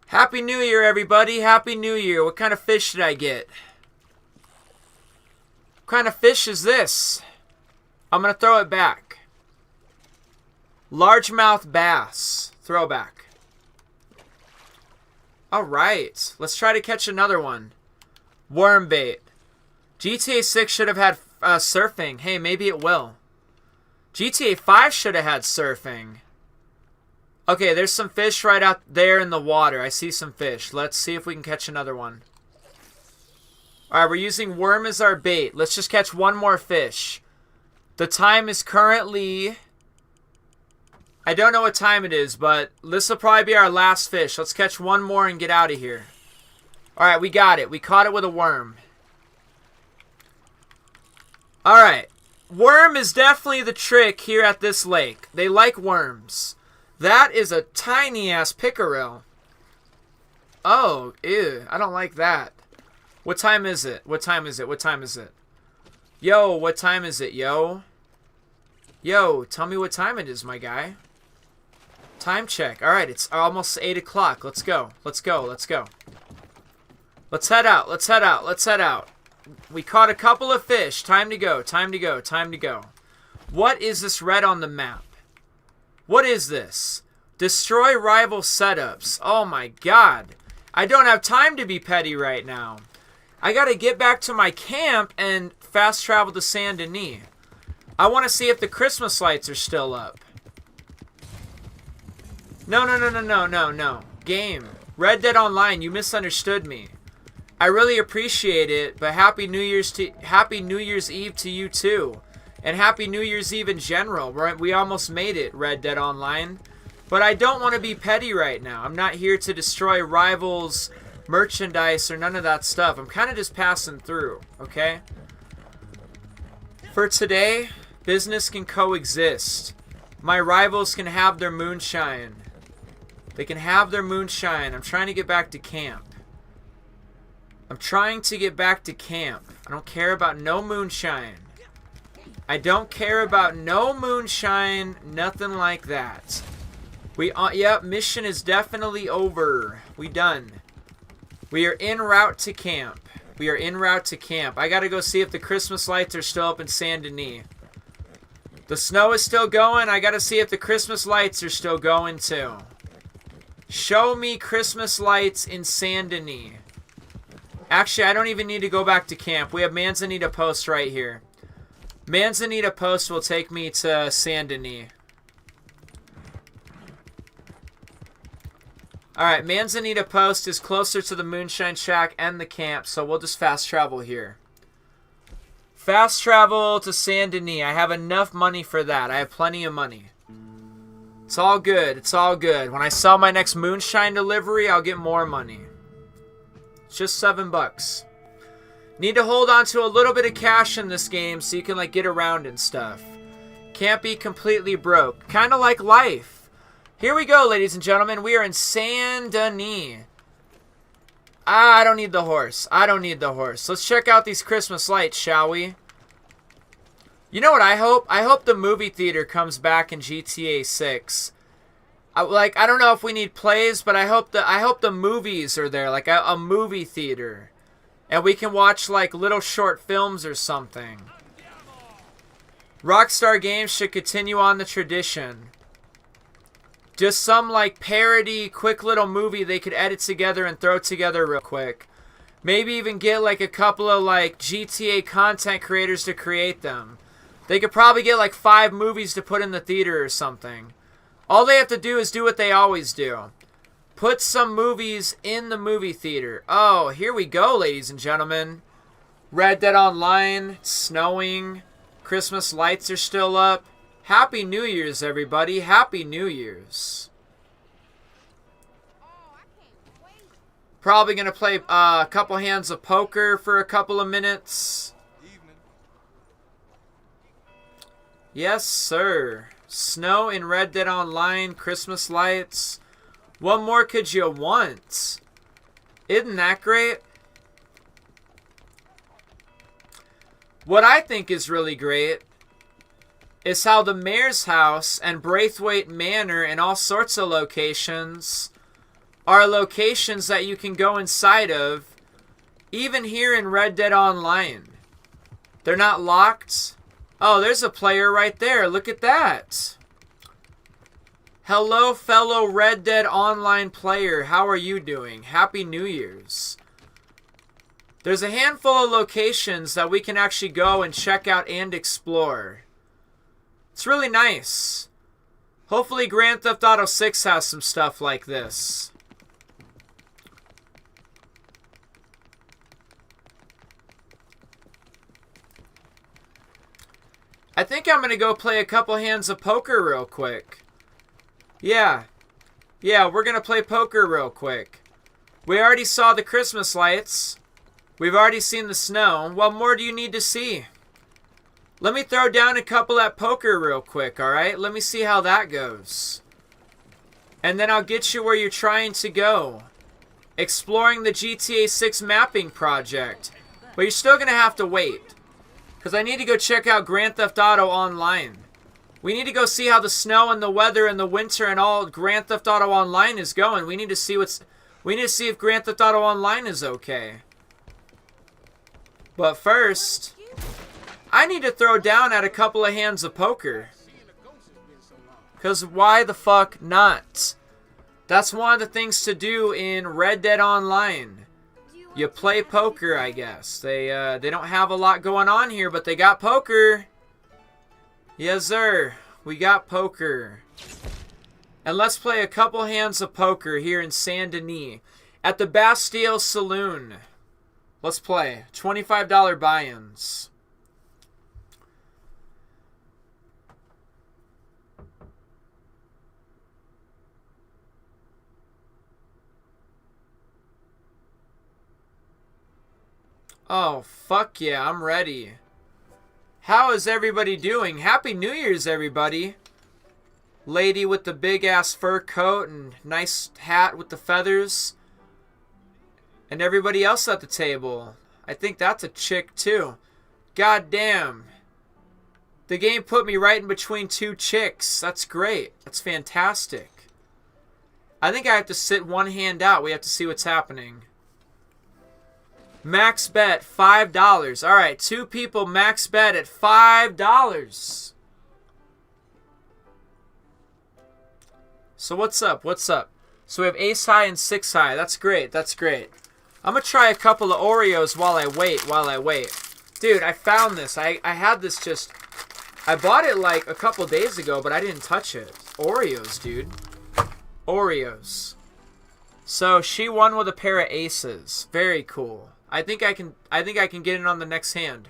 Happy New Year, everybody. Happy New Year. What kind of fish did I get? What kind of fish is this? I'm gonna throw it back. Largemouth bass. Throwback. Alright. Let's try to catch another one. Worm bait. GTA 6 should have had surfing. Hey, maybe it will. GTA 5 should have had surfing. Okay, there's some fish right out there in the water. I see some fish. Let's see if we can catch another one. Alright, we're using worm as our bait. Let's just catch one more fish. The time is currently... I don't know what time it is, but this will probably be our last fish. Let's catch one more and get out of here. Alright, we got it. We caught it with a worm. Alright. Worm is definitely the trick here at this lake. They like worms. That is a tiny-ass pickerel. Oh, ew. I don't like that. What time is it? What time is it? What time is it? Yo, what time is it, yo? Yo, tell me what time it is, my guy. Time check. Alright, it's almost 8 o'clock. Let's go. Let's go. Let's go. Let's head out. Let's head out. Let's head out. We caught a couple of fish. Time to go. Time to go. Time to go. What is this red on the map? What is this? Destroy rival setups. Oh my god. I don't have time to be petty right now. I gotta get back to my camp and fast travel to Saint Denis. I want to see if the Christmas lights are still up. No, no, no, no, no, no, no. Game. Red Dead Online, you misunderstood me. I really appreciate it, but Happy New Year's Eve to you too. And Happy New Year's Eve in general. We almost made it, Red Dead Online. But I don't want to be petty right now. I'm not here to destroy rivals' merchandise or none of that stuff. I'm kind of just passing through, okay? For today, business can coexist. My rivals can have their moonshine. They can have their moonshine. I'm trying to get back to camp. I'm trying to get back to camp. I don't care about no moonshine. I don't care about no moonshine, nothing like that. Yep, mission is definitely over. We done. We are en route to camp. We are en route to camp. I gotta go see if the Christmas lights are still up in Saint Denis. The snow is still going. I gotta see if the Christmas lights are still going too. Show me Christmas lights in Saint Denis. Actually, I don't even need to go back to camp. We have Manzanita Post right here. Manzanita Post will take me to Saint Denis. Alright, Manzanita Post is closer to the Moonshine Shack and the camp, so we'll just fast travel here. Fast travel to Saint Denis. I have enough money for that. I have plenty of money. It's all good. It's all good. When I sell my next Moonshine delivery, I'll get more money. It's just $7. Need to hold on to a little bit of cash in this game so you can like get around and stuff. Can't be completely broke. Kind of like life. Here we go, ladies and gentlemen. We are in Saint Denis. I don't need the horse. I don't need the horse. Let's check out these Christmas lights, shall we? You know what I hope? I hope the movie theater comes back in GTA 6. I don't know if we need plays, but I hope the movies are there, like a movie theater. And we can watch like little short films or something. Rockstar Games should continue on the tradition. Just some like parody, quick little movie they could edit together and throw together real quick. Maybe even get like a couple of like GTA content creators to create them. They could probably get like 5 movies to put in the theater or something. All they have to do is do what they always do. Put some movies in the movie theater. Oh, here we go, ladies and gentlemen. Red Dead Online, it's snowing, Christmas lights are still up. Happy New Year's, everybody. Happy New Year's. Probably going to play a couple hands of poker for a couple of minutes. Yes, sir. Snow in Red Dead Online, Christmas lights. What more could you want? Isn't that great? What I think is really great is how the mayor's house and Braithwaite Manor and all sorts of locations are locations that you can go inside of, even here in Red Dead Online. They're not locked. Oh, there's a player right there. Look at that. Hello, fellow Red Dead Online player. How are you doing? Happy New Year's. There's a handful of locations that we can actually go and check out and explore. It's really nice. Hopefully Grand Theft Auto 6 has some stuff like this. I think I'm going to go play a couple hands of poker real quick. Yeah, we're going to play poker real quick. We already saw the Christmas lights. We've already seen the snow. What more do you need to see? Let me throw down a couple at poker real quick, alright? Let me see how that goes. And then I'll get you where you're trying to go. Exploring the GTA 6 mapping project. But you're still going to have to wait. Because I need to go check out Grand Theft Auto Online. We need to go see how the snow and the weather and the winter and all Grand Theft Auto Online is going. We need to see if Grand Theft Auto Online is okay. But first, I need to throw down at a couple of hands of poker. Because why the fuck not? That's one of the things to do in Red Dead Online. You play poker, I guess. They don't have a lot going on here, but they got poker. Yes, sir. We got poker. And let's play a couple hands of poker here in Saint Denis at the Bastille Saloon. Let's play. $25 buy-ins. Oh, fuck yeah, I'm ready. How is everybody doing? Happy New Year's, everybody. Lady with the big-ass fur coat and nice hat with the feathers. And everybody else at the table. I think that's a chick, too. God damn. The game put me right in between 2 chicks. That's great. That's fantastic. I think I have to sit one hand out. We have to see what's happening. Max bet, $5. Alright, 2 people max bet at $5. So what's up? What's up? So we have ace high and 6 high. That's great. That's great. I'm going to try a couple of Oreos while I wait. Dude, I found this. I had this just... I bought it like a couple days ago, but I didn't touch it. Oreos, dude. Oreos. So she won with a pair of aces. Very cool. I think I can get in on the next hand.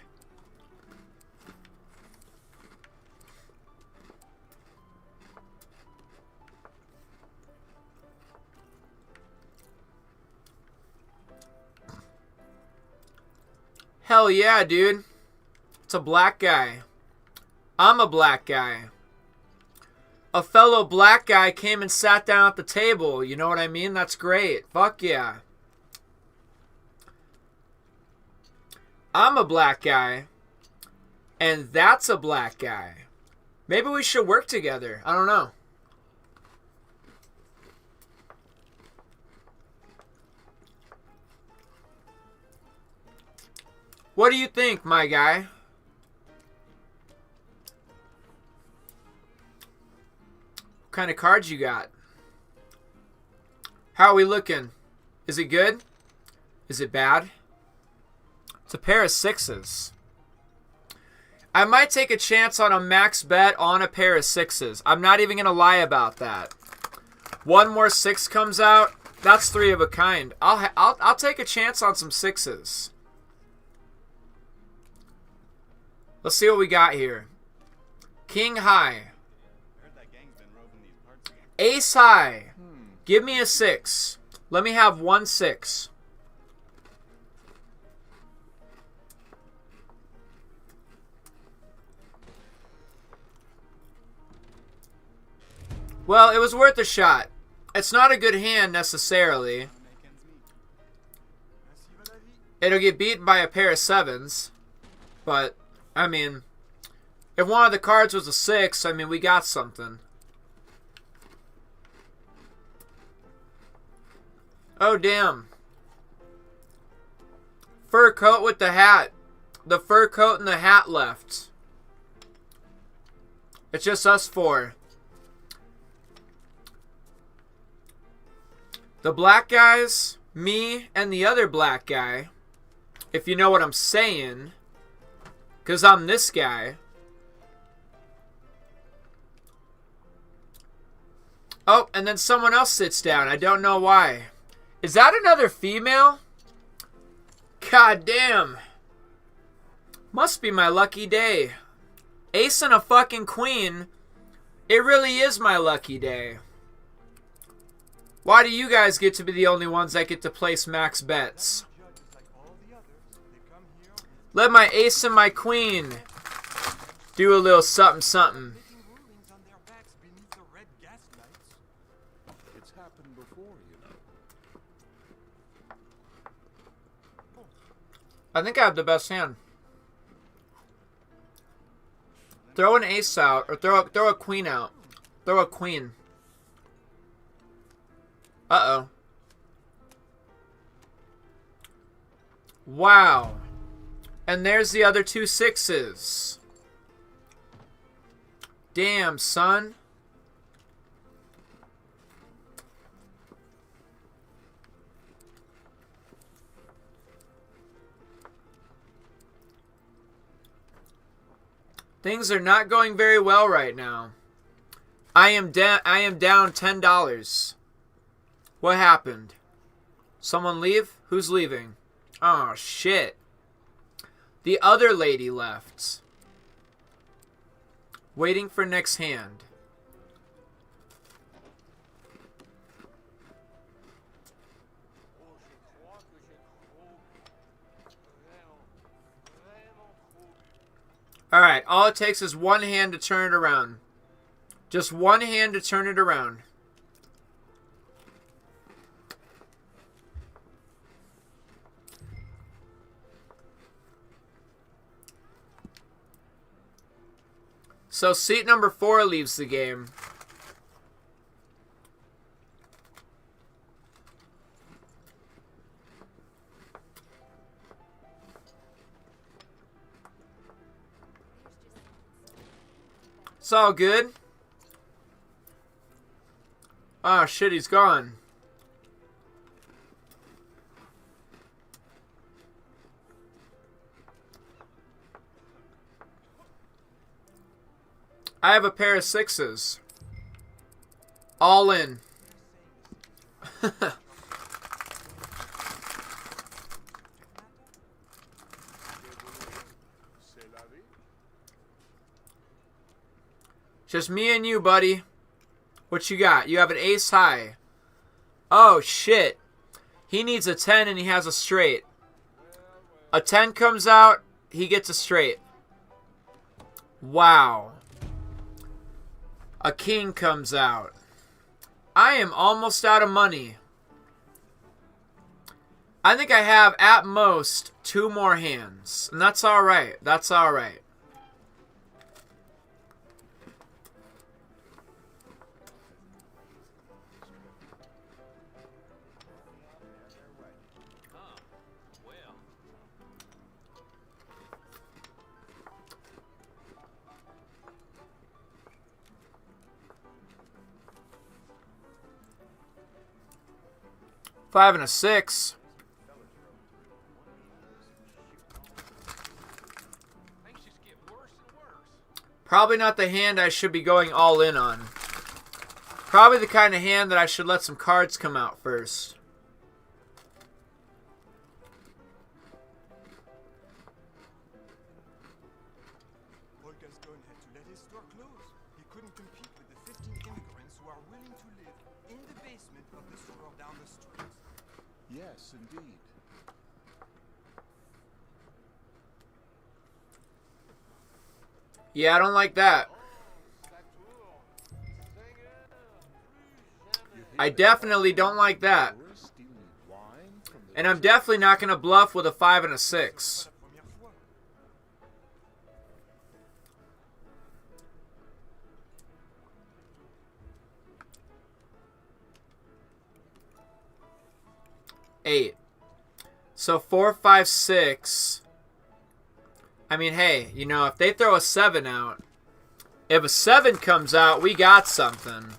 Hell yeah, dude. It's a black guy. I'm a black guy. A fellow black guy came and sat down at the table. You know what I mean? That's great. Fuck yeah. I'm a black guy. And that's a black guy. Maybe we should work together. I don't know. What do you think, my guy? What kind of cards you got? How are we looking? Is it good? Is it bad? It's a pair of sixes. I might take a chance on a max bet on a pair of sixes. I'm not even going to lie about that. One more six comes out. That's three of a kind. I'll take a chance on some sixes. Let's see what we got here. King high. Ace high. Give me a six. Let me have 1 6. Well, it was worth a shot. It's not a good hand necessarily. It'll get beaten by a pair of sevens. But I mean, if one of the cards was a 6, I mean, we got something. Oh, damn. Fur coat with the hat. The fur coat and the hat left. It's just us four. The black guys, me, and the other black guy, if you know what I'm saying. Because I'm this guy. Oh, and then someone else sits down. I don't know why. Is that another female? God damn. Must be my lucky day. Ace and a fucking queen. It really is my lucky day. Why do you guys get to be the only ones that get to place max bets? Let my ace and my queen do a little something something. It's happened before, you know. I think I have the best hand. Throw an ace out, or throw a queen out. Throw a queen. Uh-oh. Wow. And there's the other 2 6s. Damn, son. Things are not going very well right now. I am down $10. What happened? Someone leave? Who's leaving? Oh, shit. The other lady left. Waiting for next hand. Alright, all it takes is one hand to turn it around. Just one hand to turn it around. So seat number 4 leaves the game. It's all good. Oh shit, he's gone. I have a pair of 6s. All in. Just me and you, buddy. What you got? You have an ace high. Oh, shit. He needs a 10 and he has a straight. A 10 comes out, he gets a straight. Wow. A king comes out. I am almost out of money. I think I have, at most, 2 more hands. And that's alright. That's alright. Five and a 6. Probably not the hand I should be going all in on. Probably the kind of hand that I should let some cards come out first. Olga's going had to let his store close. He couldn't compete with the 15 immigrants who are willing to live in the basement of the store down the street. Yes, indeed. Yeah, I don't like that. I definitely don't like that. And I'm definitely not going to bluff with a 5 and a 6. Eight. So 4, 5, 6. I mean, hey, you know, if they throw a 7 out, if a 7 comes out, we got something.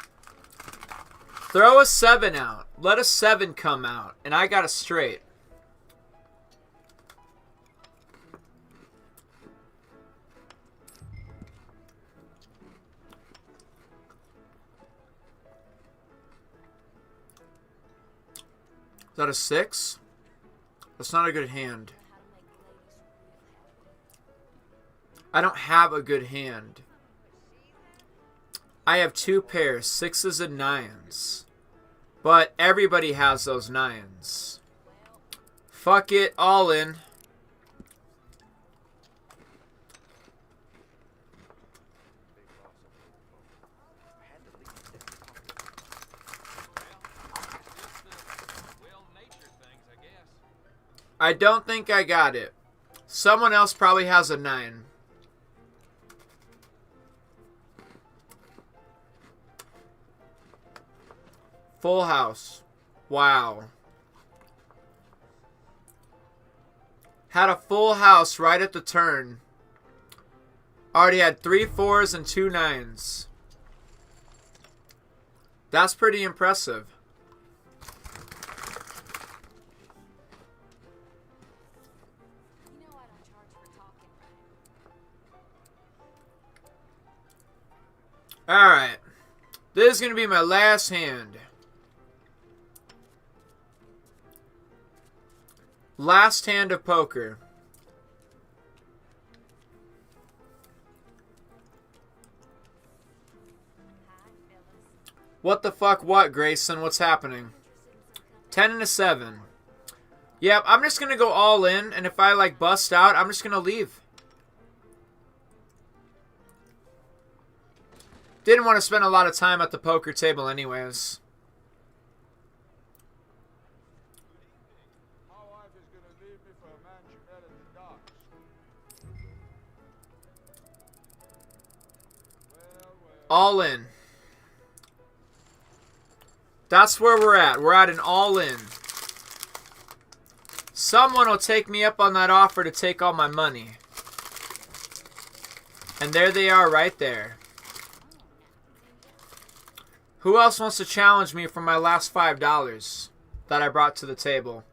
Throw a 7 out. Let a 7 come out. And I got a straight. Is that a 6? That's not a good hand. I don't have a good hand. I have 2 pairs, 6s and 9s. But everybody has those 9s. Fuck it, all in. I don't think I got it. Someone else probably has a 9. Full house. Wow. Had a full house right at the turn. Already had 3 4s and 2 9s. That's pretty impressive. Alright. This is going to be my last hand. Last hand of poker. What the fuck what, Grayson? What's happening? 10 and a 7. Yep, I'm just going to go all in, and if I, like, bust out, I'm just going to leave. Didn't want to spend a lot of time at the poker table anyways. All in. That's where we're at. We're at an all in. Someone will take me up on that offer to take all my money. And there they are right there. Who else wants to challenge me for my last $5 that I brought to the table?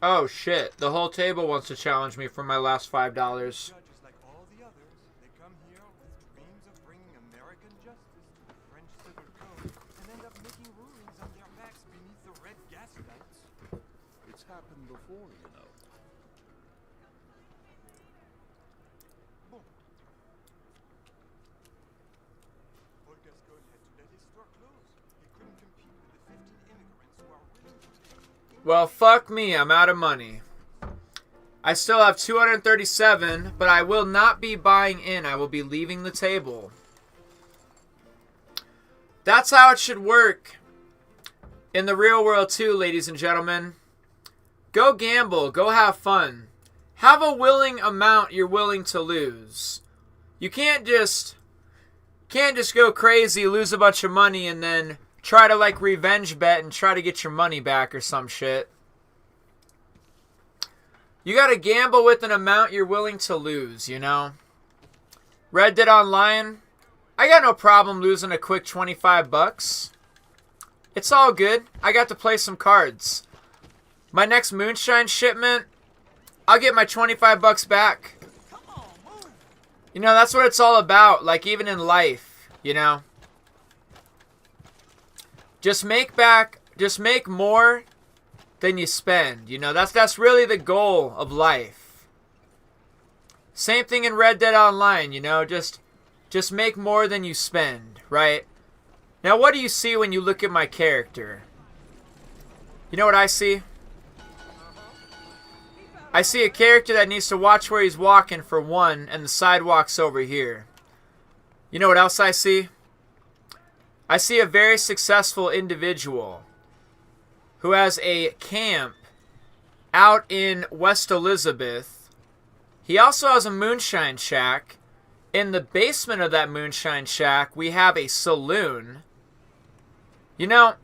Oh shit, the whole table wants to challenge me for my last $5. Judges like all the others, they come here with dreams of bringing American justice to the French civil code and end up making rulings on their backs beneath the red gas lights. It's happened before, you know. Well, fuck me. I'm out of money. I still have 237, but I will not be buying in. I will be leaving the table. That's how it should work in the real world too, ladies and gentlemen. Go gamble. Go have fun. Have a willing amount you're willing to lose. You can't just go crazy, lose a bunch of money, and then try to like revenge bet and try to get your money back or some shit. You gotta gamble with an amount you're willing to lose, you know? Red Dead Online, I got no problem losing a quick 25 bucks. It's all good. I got to play some cards. My next Moonshine shipment, I'll get my 25 bucks back. You know, that's what it's all about, like even in life, you know? Just make more than you spend. You know, that's really the goal of life. Same thing in Red Dead Online, you know, just make more than you spend, right? Now, what do you see when you look at my character? You know what I see? I see a character that needs to watch where he's walking for one, and the sidewalk's over here. You know what else I see? I see a very successful individual who has a camp out in West Elizabeth. He also has a moonshine shack. In the basement of that moonshine shack, we have a saloon. You know,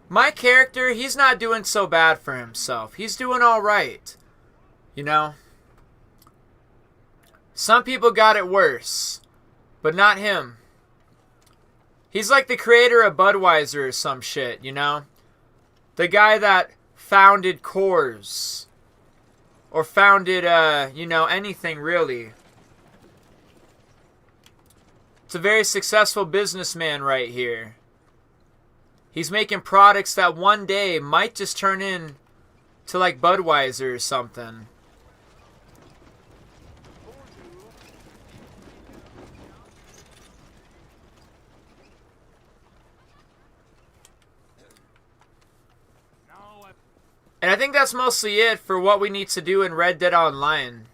my character, he's not doing so bad for himself. He's doing all right. You know? Some people got it worse, but not him. He's like the creator of Budweiser or some shit, you know? The guy that founded Coors. Or founded, you know, anything really. It's a very successful businessman right here. He's making products that one day might just turn in to like Budweiser or something. And I think that's mostly it for what we need to do in Red Dead Online.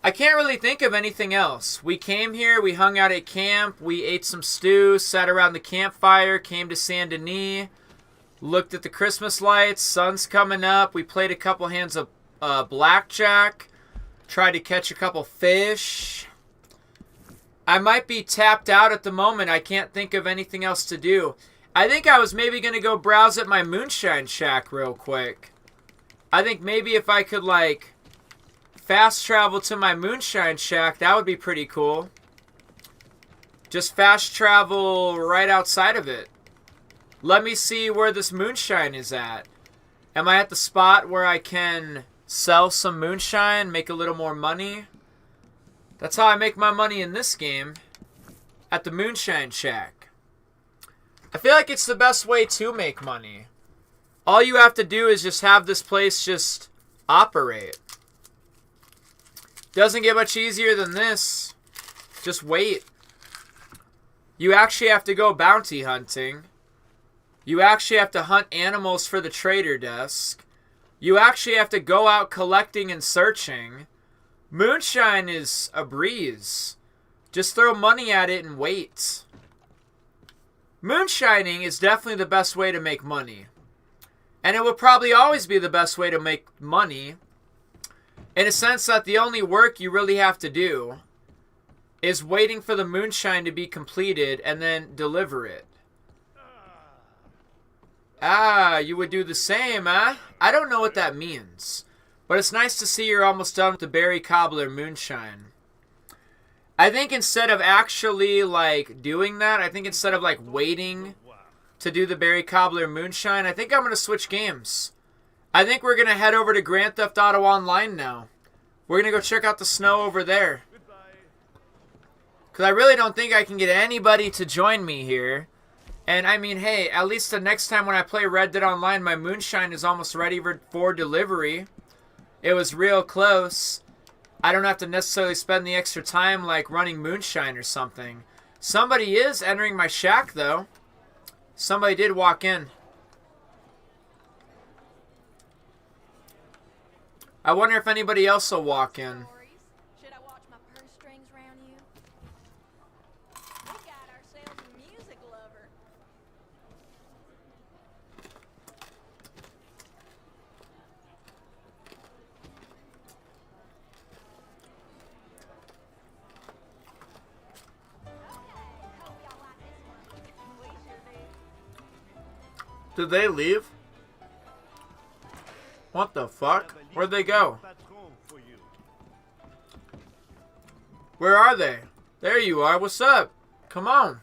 I can't really think of anything else. We came here, we hung out at camp, we ate some stew, sat around the campfire, came to Saint Denis, looked at the Christmas lights, sun's coming up, we played a couple hands of blackjack, tried to catch a couple fish. I might be tapped out at the moment. I can't think of anything else to do. I think I was maybe going to go browse at my Moonshine shack real quick. I think maybe if I could, like, fast travel to my Moonshine shack, that would be pretty cool. Just fast travel right outside of it. Let me see where this Moonshine is at. Am I at the spot where I can sell some Moonshine, make a little more money? That's how I make my money in this game. At the Moonshine shack. I feel like it's the best way to make money. All you have to do is just have this place just operate. Doesn't get much easier than this. Just wait. You actually have to go bounty hunting. You actually have to hunt animals for the trader desk. You actually have to go out collecting and searching. Moonshine is a breeze. Just throw money at it and wait. Moonshining is definitely the best way to make money. And it will probably always be the best way to make money. In a sense that the only work you really have to do is waiting for the moonshine to be completed and then deliver it. Ah, you would do the same, huh? I don't know what that means. But it's nice to see you're almost done with the Berry Cobbler Moonshine. I think instead of actually, like, doing that, I think instead of, like, waiting to do the Berry Cobbler Moonshine, I think I'm going to switch games. I think we're going to head over to Grand Theft Auto Online now. We're going to go check out the snow over there. Because I really don't think I can get anybody to join me here. And, I mean, hey, at least the next time when I play Red Dead Online, my Moonshine is almost ready for delivery. It was real close. I don't have to necessarily spend the extra time, like, running Moonshine or something. Somebody is entering my shack, though. Somebody did walk in. I wonder if anybody else will walk in. Should I watch my purse strings round you? We got ourselves a music lover. Did they leave? What the fuck? Where'd they go? Where are they? There you are. What's up? Come on.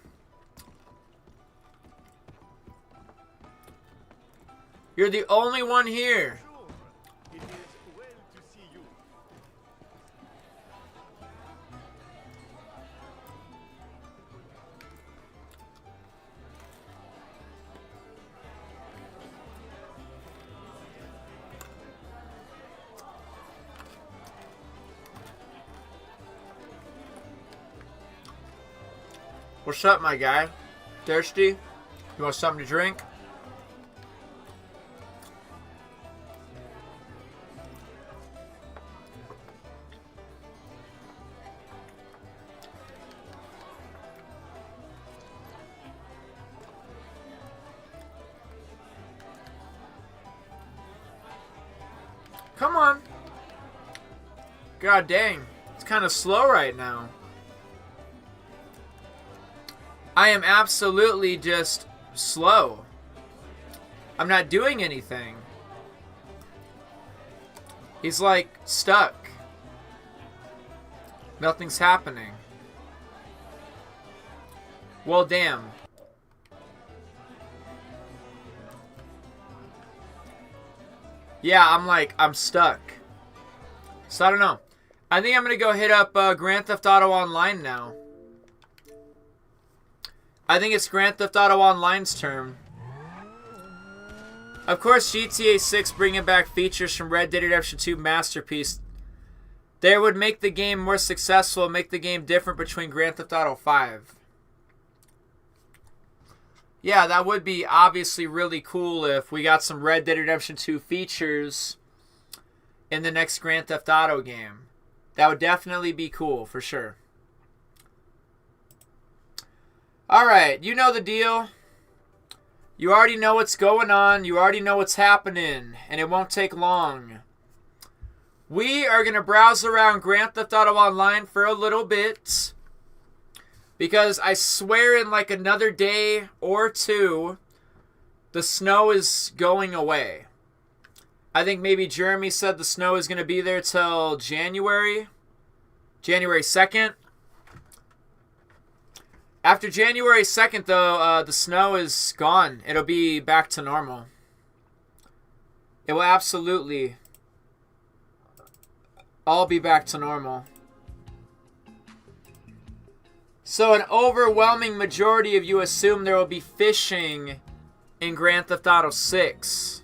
You're the only one here. It is well to see you. What's up, my guy? Thirsty? You want something to drink? Come on. God dang. It's kind of slow right now. I am absolutely just slow. I'm not doing anything. He's like stuck. Nothing's happening. Well, damn. Yeah, I'm stuck. So I don't know. I think I'm going to go hit up Grand Theft Auto Online now. I think it's Grand Theft Auto Online's turn. Of course, GTA 6 bringing back features from Red Dead Redemption 2 Masterpiece. They would make the game more successful, make the game different between Grand Theft Auto 5. Yeah, that would be obviously really cool if we got some Red Dead Redemption 2 features in the next Grand Theft Auto game. That would definitely be cool, for sure. Alright, you know the deal. You already know what's going on. You already know what's happening. And it won't take long. We are going to browse around Grand Theft Auto Online for a little bit. Because I swear in like another day or two, the snow is going away. I think maybe Jeremy said the snow is going to be there till January. January 2nd. After January 2nd, though, the snow is gone. It'll be back to normal. It will absolutely all be back to normal. So an overwhelming majority of you assume there will be fishing in Grand Theft Auto 6.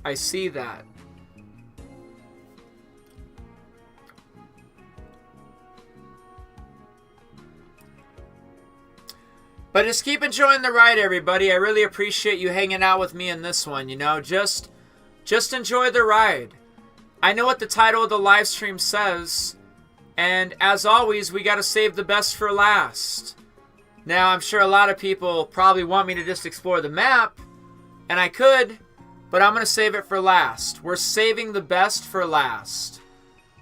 I see that. But just keep enjoying the ride, everybody. I really appreciate you hanging out with me in this one, you know. Just enjoy the ride. I know what the title of the live stream says. And as always, we got to save the best for last. Now, I'm sure a lot of people probably want me to just explore the map. And I could, but I'm going to save it for last. We're saving the best for last.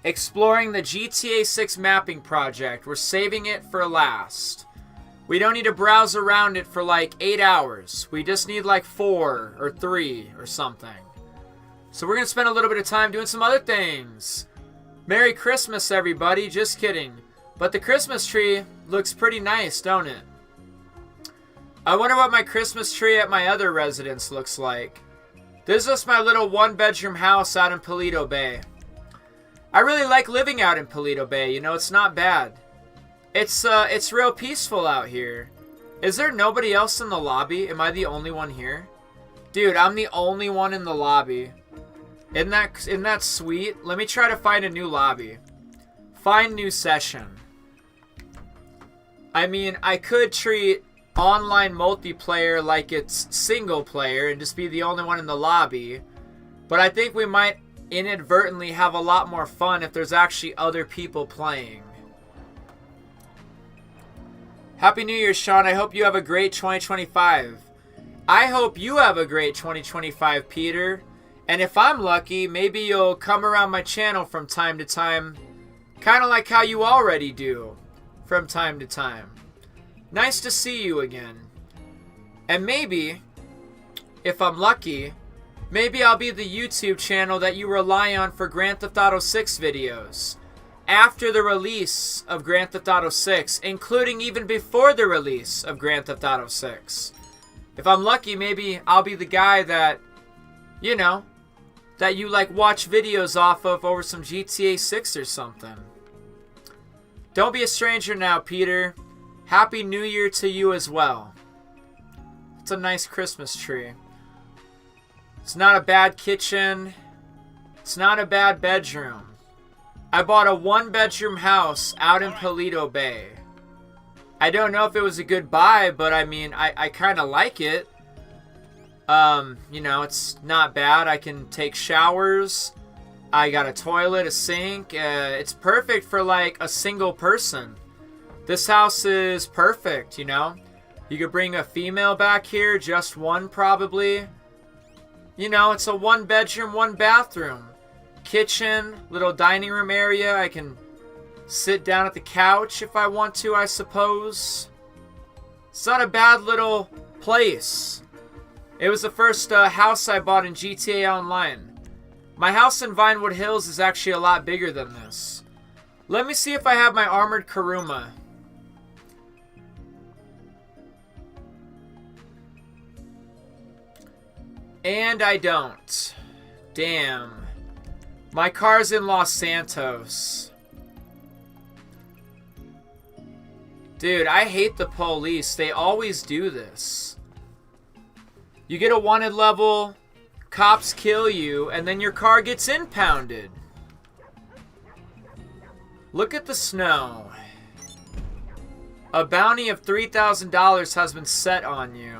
Exploring the GTA 6 mapping project. We're saving it for last. We don't need to browse around it for like 8 hours. We just need like 4 or 3 or something. So we're going to spend a little bit of time doing some other things. Merry Christmas, everybody. Just kidding. But the Christmas tree looks pretty nice, don't it? I wonder what my Christmas tree at my other residence looks like. This is just my little one-bedroom house out in Paleto Bay. I really like living out in Paleto Bay. You know, it's not bad. It's real peaceful out here. Is there nobody else in the lobby? Am I the only one here? Dude, I'm the only one in the lobby. Isn't that sweet? Let me try to find a new lobby. Find new session. I mean, I could treat online multiplayer like it's single player and just be the only one in the lobby. But I think we might inadvertently have a lot more fun if there's actually other people playing. Happy New Year, Sean. I hope you have a great 2025. I hope you have a great 2025, Peter. And if I'm lucky, maybe you'll come around my channel from time to time, kind of like how you already do from time to time. Nice to see you again. And maybe, if I'm lucky, maybe I'll be the YouTube channel that you rely on for Grand Theft Auto 6 videos. After the release of Grand Theft Auto 6, including even before the release of Grand Theft Auto 6. If I'm lucky, maybe I'll be the guy that, you know, that you like watch videos off of over some GTA 6 or something. Don't be a stranger now, Peter. Happy New Year to you as well. It's a nice Christmas tree. It's not a bad kitchen. It's not a bad bedroom. I bought a one-bedroom house out in Paleto Bay. I don't know if it was a good buy, but I mean, I kind of like it. You know, it's not bad. I can take showers. I got a toilet, a sink. It's perfect for like a single person. This house is perfect, you know. You could bring a female back here, just one probably. You know, it's a one bedroom, one bathroom. Kitchen, little dining room area. I can sit down at the couch if I want to, I suppose. It's not a bad little place. It was the first house I bought in GTA Online. My house in Vinewood Hills is actually a lot bigger than this. Let me see if I have my armored Kuruma. And I don't. Damn. My car's in Los Santos. Dude, I hate the police. They always do this. You get a wanted level, cops kill you, and then your car gets impounded. Look at the snow. A bounty of $3,000 has been set on you.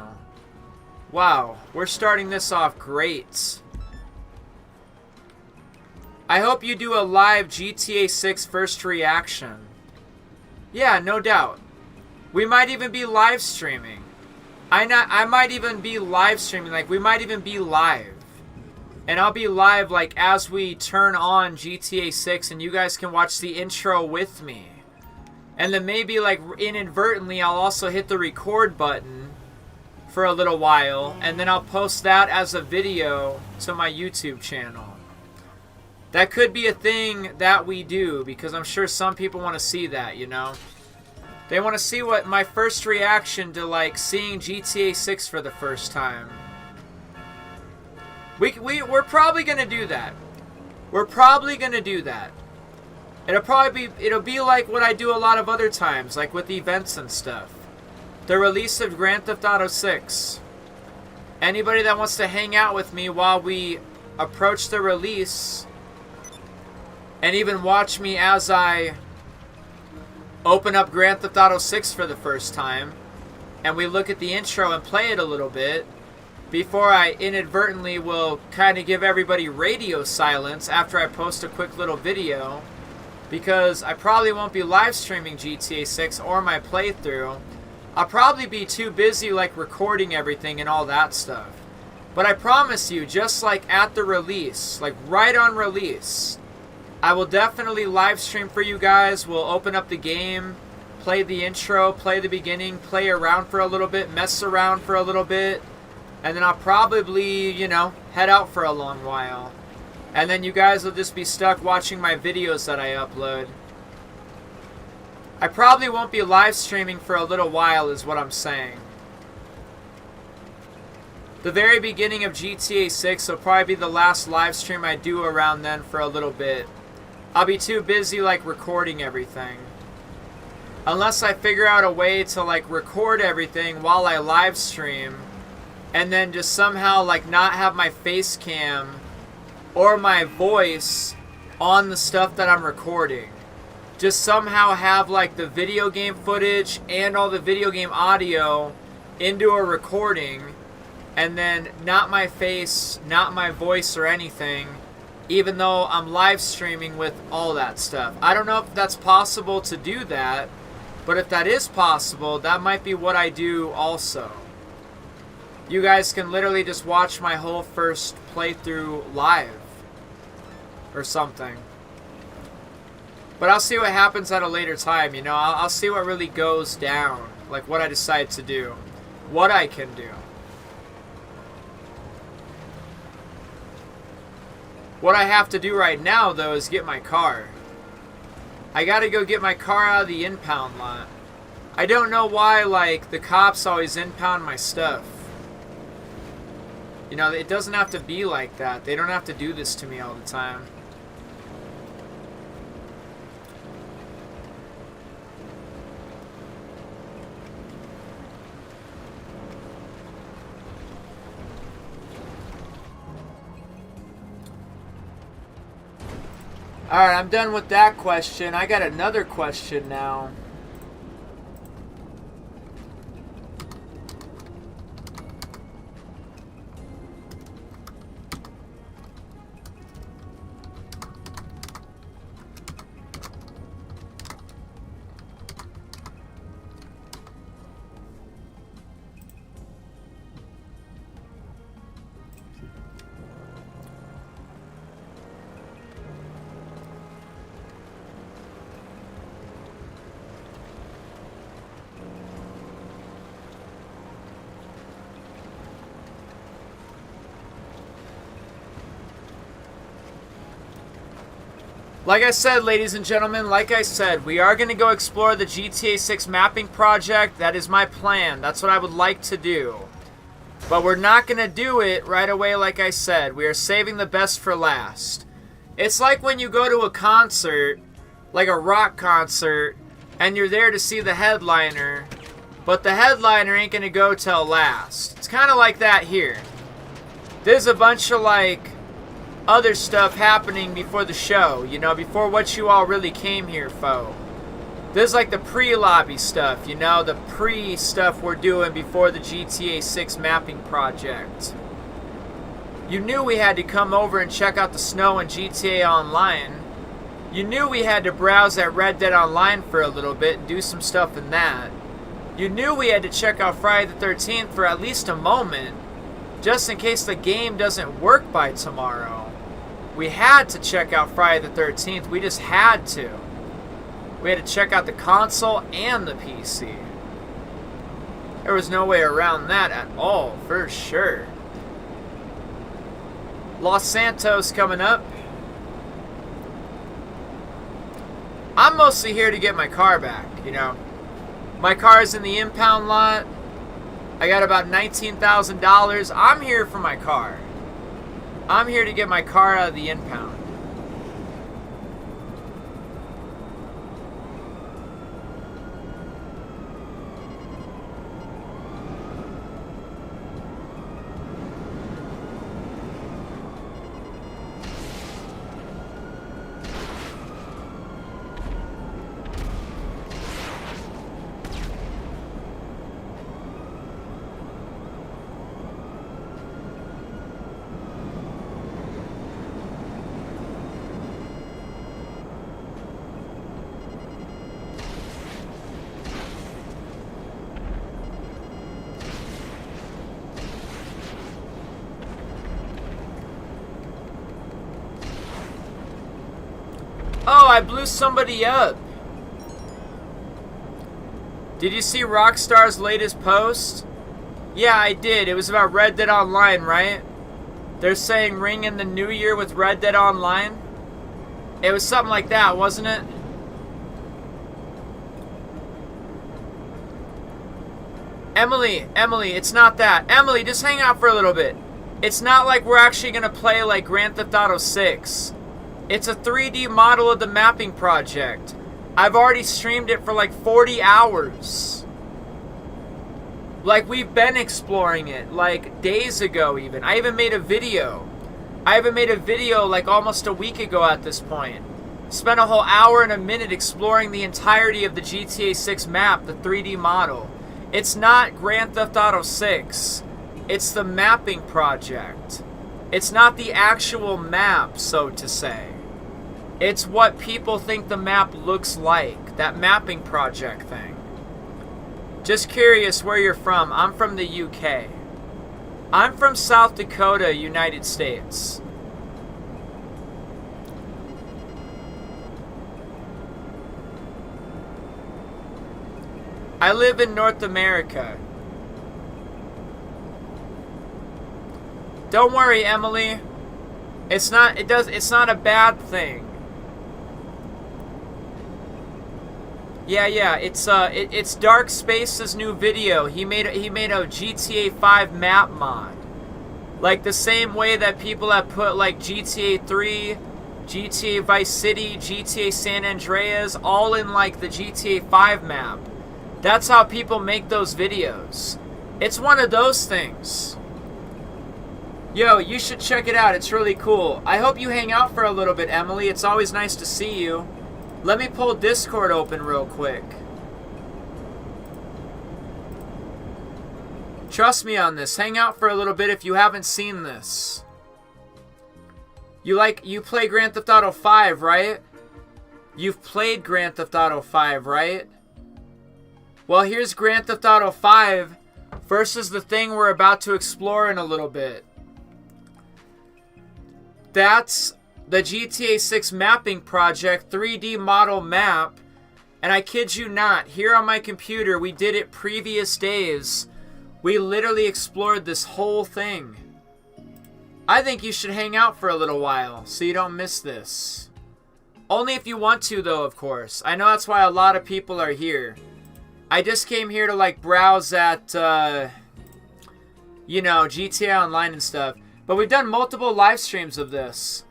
Wow, we're starting this off great. I hope you do a live GTA 6 first reaction. Yeah, no doubt. We might even be live streaming. I might even be live streaming, like we might even be live. And I'll be live like as we turn on GTA 6 and you guys can watch the intro with me. And then maybe like inadvertently I'll also hit the record button for a little while, and then I'll post that as a video to my YouTube channel. That could be a thing that we do, because I'm sure some people want to see that, you know? They want to see what my first reaction to like seeing GTA 6 for the first time. We're probably gonna do that. We're probably gonna do that. It'll be like what I do a lot of other times, like with events and stuff. The release of Grand Theft Auto 6. Anybody that wants to hang out with me while we approach the release, and even watch me as I open up Grand Theft Auto 6 for the first time, and we look at the intro and play it a little bit, before I inadvertently will kind of give everybody radio silence after I post a quick little video, because I probably won't be live streaming GTA 6 or my playthrough. I'll probably be too busy like recording everything and all that stuff. But I promise you, just like at the release, like right on release, I will definitely live stream for you guys. We'll open up the game, play the intro, play the beginning, play around for a little bit, mess around for a little bit, and then I'll probably, you know, head out for a long while. And then you guys will just be stuck watching my videos that I upload. I probably won't be live streaming for a little while is what I'm saying. The very beginning of GTA 6 will probably be the last live stream I do around then for a little bit. I'll be too busy like recording everything. Unless I figure out a way to like record everything while I live stream, and then just somehow like not have my face cam or my voice on the stuff that I'm recording. Just somehow have like the video game footage and all the video game audio into a recording, and then not my face, not my voice or anything, even though I'm live streaming with all that stuff. I don't know if that's possible to do that, but if that is possible, that might be what I do also. You guys can literally just watch my whole first playthrough live or something. But I'll see what happens at a later time, you know. I'll see what really goes down, like what I decide to do, what I can do. What I have to do right now, though, is get my car. I gotta go get my car out of the impound lot. I don't know why, like, the cops always impound my stuff. You know, it doesn't have to be like that. They don't have to do this to me all the time. Alright, I'm done with that question. I got another question now. Like I said, ladies and gentlemen, like I said, we are going to go explore the GTA 6 mapping project. That is my plan. That's what I would like to do. But we're not going to do it right away, like I said. We are saving the best for last. It's like when you go to a concert, like a rock concert, and you're there to see the headliner, but the headliner ain't going to go till last. It's kind of like that here. There's a bunch of, like, other stuff happening before the show, you know, before what you all really came here for. There's like the pre-lobby stuff, you know, the pre-stuff we're doing before the GTA 6 mapping project. You knew we had to come over and check out the snow in GTA Online. You knew we had to browse at Red Dead Online for a little bit and do some stuff in that. You knew we had to check out Friday the 13th for at least a moment, just in case the game doesn't work by tomorrow. We had to check out Friday the 13th. We just had to. We had to check out the console and the PC. There was no way around that at all, for sure. Los Santos coming up. I'm mostly here to get my car back, you know. My car is in the impound lot. I got about $19,000. I'm here for my car. I'm here to get my car out of the impound. Oh, I blew somebody up. Did you see Rockstar's latest post? Yeah, I did. It was about Red Dead Online, right? They're saying ring in the new year with Red Dead Online. It was something like that, wasn't it? Emily, it's not that. Emily, just hang out for a little bit. It's not like we're actually going to play like Grand Theft Auto 6. It's a 3D model of the mapping project. I've already streamed it for like 40 hours. Like, we've been exploring it, like, days ago even. I even made a video. Like almost a week ago at this point. Spent a whole hour and a minute exploring the entirety of the GTA 6 map, the 3D model. It's not Grand Theft Auto 6. It's the mapping project. It's not the actual map, so to say. It's what people think the map looks like. That mapping project thing. Just curious where you're from. I'm from the UK. I'm from South Dakota, United States. I live in North America. Don't worry, Emily. It's not a bad thing. Yeah, it's Dark Space's new video. He made a GTA 5 map mod. Like the same way that people have put like GTA 3, GTA Vice City, GTA San Andreas all in like the GTA 5 map. That's how people make those videos. It's one of those things. Yo, you should check it out. It's really cool. I hope you hang out for a little bit, Emily. It's always nice to see you. Let me pull Discord open real quick. Trust me on this. Hang out for a little bit if you haven't seen this. You play Grand Theft Auto 5, right? You've played Grand Theft Auto 5, right? Well, here's Grand Theft Auto 5 versus the thing we're about to explore in a little bit. That's the GTA 6 mapping project 3D model map. And I kid you not, here on my computer, we did it previous days. We literally explored this whole thing. I think you should hang out for a little while so you don't miss this. Only if you want to, though, of course. I know that's why a lot of people are here. I just came here to, like, browse at, you know, GTA Online and stuff. But we've done multiple live streams of this.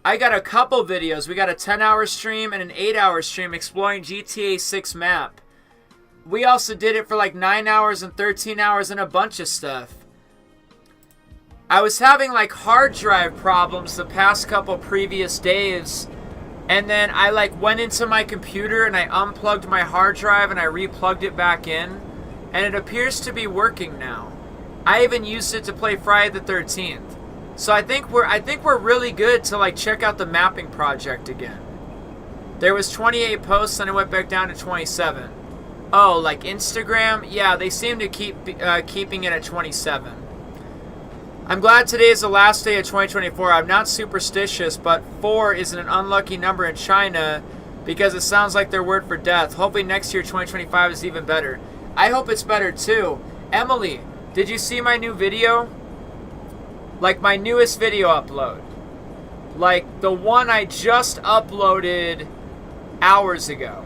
I got a couple videos. We got a 10-hour stream and an 8-hour stream exploring GTA 6 map. We also did it for like 9 hours and 13 hours and a bunch of stuff. I was having like hard drive problems the past couple previous days. And then I like went into my computer and I unplugged my hard drive and I replugged it back in. And it appears to be working now. I even used it to play Friday the 13th. So I think we're really good to like check out the mapping project again. There was 28 posts and it went back down to 27. Oh, like Instagram? Yeah, they seem to keep keeping it at 27. I'm glad today is the last day of 2024. I'm not superstitious, but 4 is an unlucky number in China because it sounds like their word for death. Hopefully next year, 2025, is even better. I hope it's better too. Emily, did you see my new video? Like my newest video upload. Like the one I just uploaded hours ago.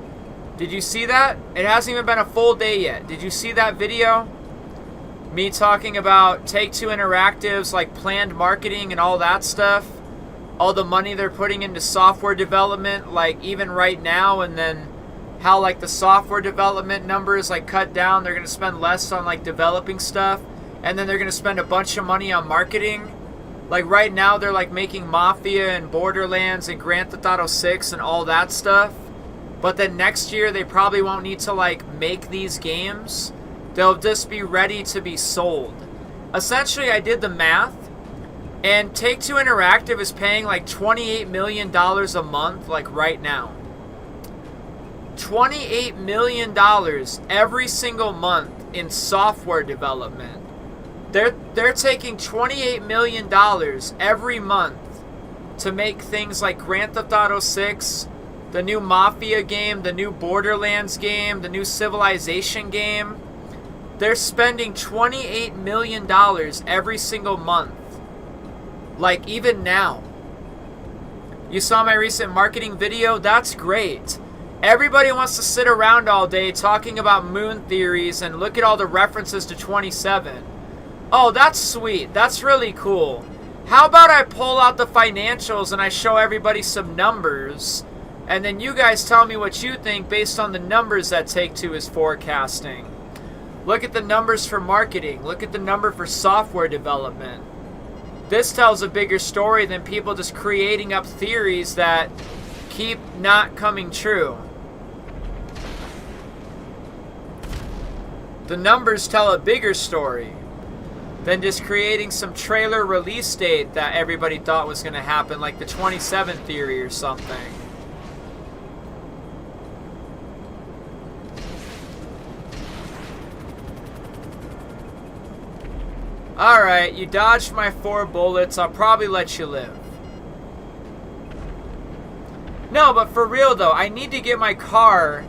Did you see that? It hasn't even been a full day yet. Did you see that video? Me talking about Take-Two Interactive's like planned marketing and all that stuff. All the money they're putting into software development, like even right now, and then how like the software development numbers like cut down. They're going to spend less on like developing stuff. And then they're going to spend a bunch of money on marketing. Like right now they're like making Mafia and Borderlands and Grand Theft Auto 6 and all that stuff. But then next year they probably won't need to like make these games. They'll just be ready to be sold. Essentially, I did the math. And Take-Two Interactive is paying like $28 million a month like right now. $28 million every single month in software development. They're taking $28 million every month to make things like Grand Theft Auto 6, the new Mafia game, the new Borderlands game, the new Civilization game. They're spending $28 million every single month. Like even now. You saw my recent marketing video? That's great. Everybody wants to sit around all day talking about moon theories and look at all the references to 27. Oh, that's sweet. That's really cool. How about I pull out the financials and I show everybody some numbers, and then you guys tell me what you think based on the numbers that Take-Two is forecasting. Look at the numbers for marketing. Look at the number for software development. This tells a bigger story than people just creating up theories that keep not coming true. The numbers tell a bigger story. than just creating some trailer release date that everybody thought was going to happen, like the 27 theory or something. Alright, you dodged my 4 bullets. I'll probably let you live. No, but for real though, I need to get my car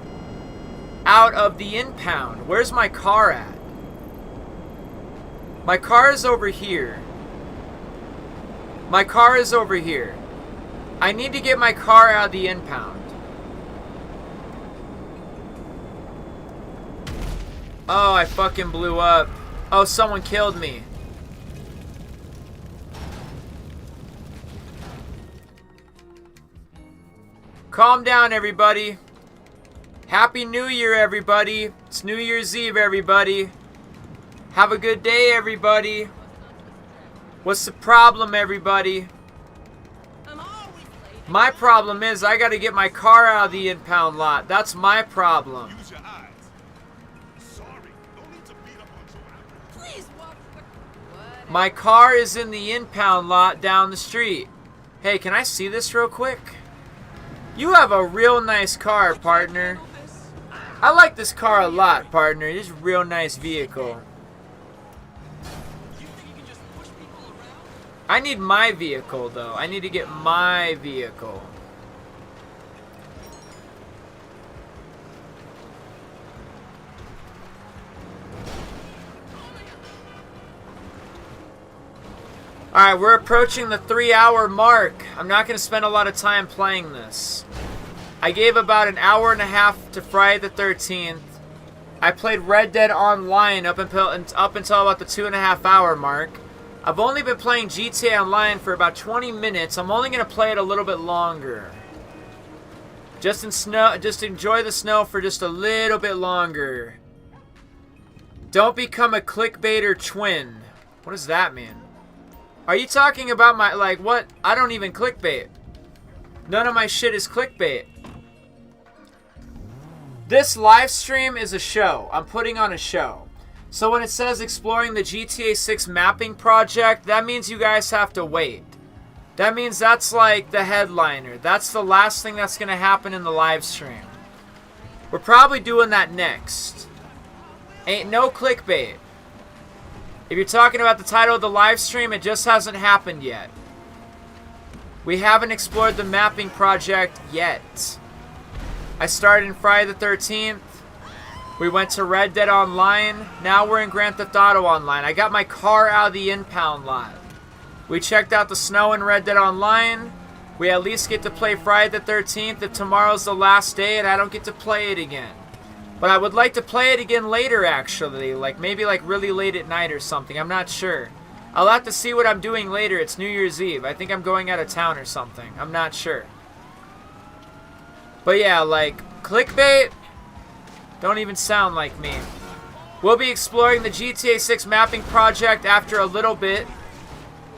out of the impound. Where's my car at? My car is over here. My car is over here. I need to get my car out of the impound. Oh, I fucking blew up. Oh, someone killed me. Calm down, everybody. Happy New Year, everybody. It's New Year's Eve, everybody. Have a good day, everybody. What's the problem, everybody? My problem is I gotta get my car out of the impound lot. That's my problem. Use your eyes. Sorry, no need to beat up on Joanna. Please walk. What? My car is in the impound lot down the street. Hey, can I see this real quick? You have a real nice car, partner. I like this car a lot, partner. This is a real nice vehicle. I need my vehicle, though. I need to get my vehicle. Alright, we're approaching the 3-hour mark. I'm not going to spend a lot of time playing this. I gave about an hour and a half to Friday the 13th. I played Red Dead Online up until about the 2.5 hour mark. I've only been playing GTA Online for about 20 minutes. I'm only going to play it a little bit longer. Just enjoy the snow for just a little bit longer. Don't become a clickbaiter twin. What does that mean? Are you talking about my, like, what? I don't even clickbait. None of my shit is clickbait. This live stream is a show. I'm putting on a show. So when it says exploring the GTA 6 mapping project, that means you guys have to wait. That means that's like the headliner. That's the last thing that's going to happen in the live stream. We're probably doing that next. Ain't no clickbait. If you're talking about the title of the live stream, it just hasn't happened yet. We haven't explored the mapping project yet. I started in Friday the 13th. We went to Red Dead Online. Now we're in Grand Theft Auto Online. I got my car out of the impound lot. We checked out the snow in Red Dead Online. We at least get to play Friday the 13th if tomorrow's the last day and I don't get to play it again. But I would like to play it again later, actually. Like, maybe like really late at night or something. I'm not sure. I'll have to see what I'm doing later. It's New Year's Eve. I think I'm going out of town or something. I'm not sure. But yeah, like, clickbait? Don't even sound like me. We'll be exploring the GTA 6 mapping project after a little bit.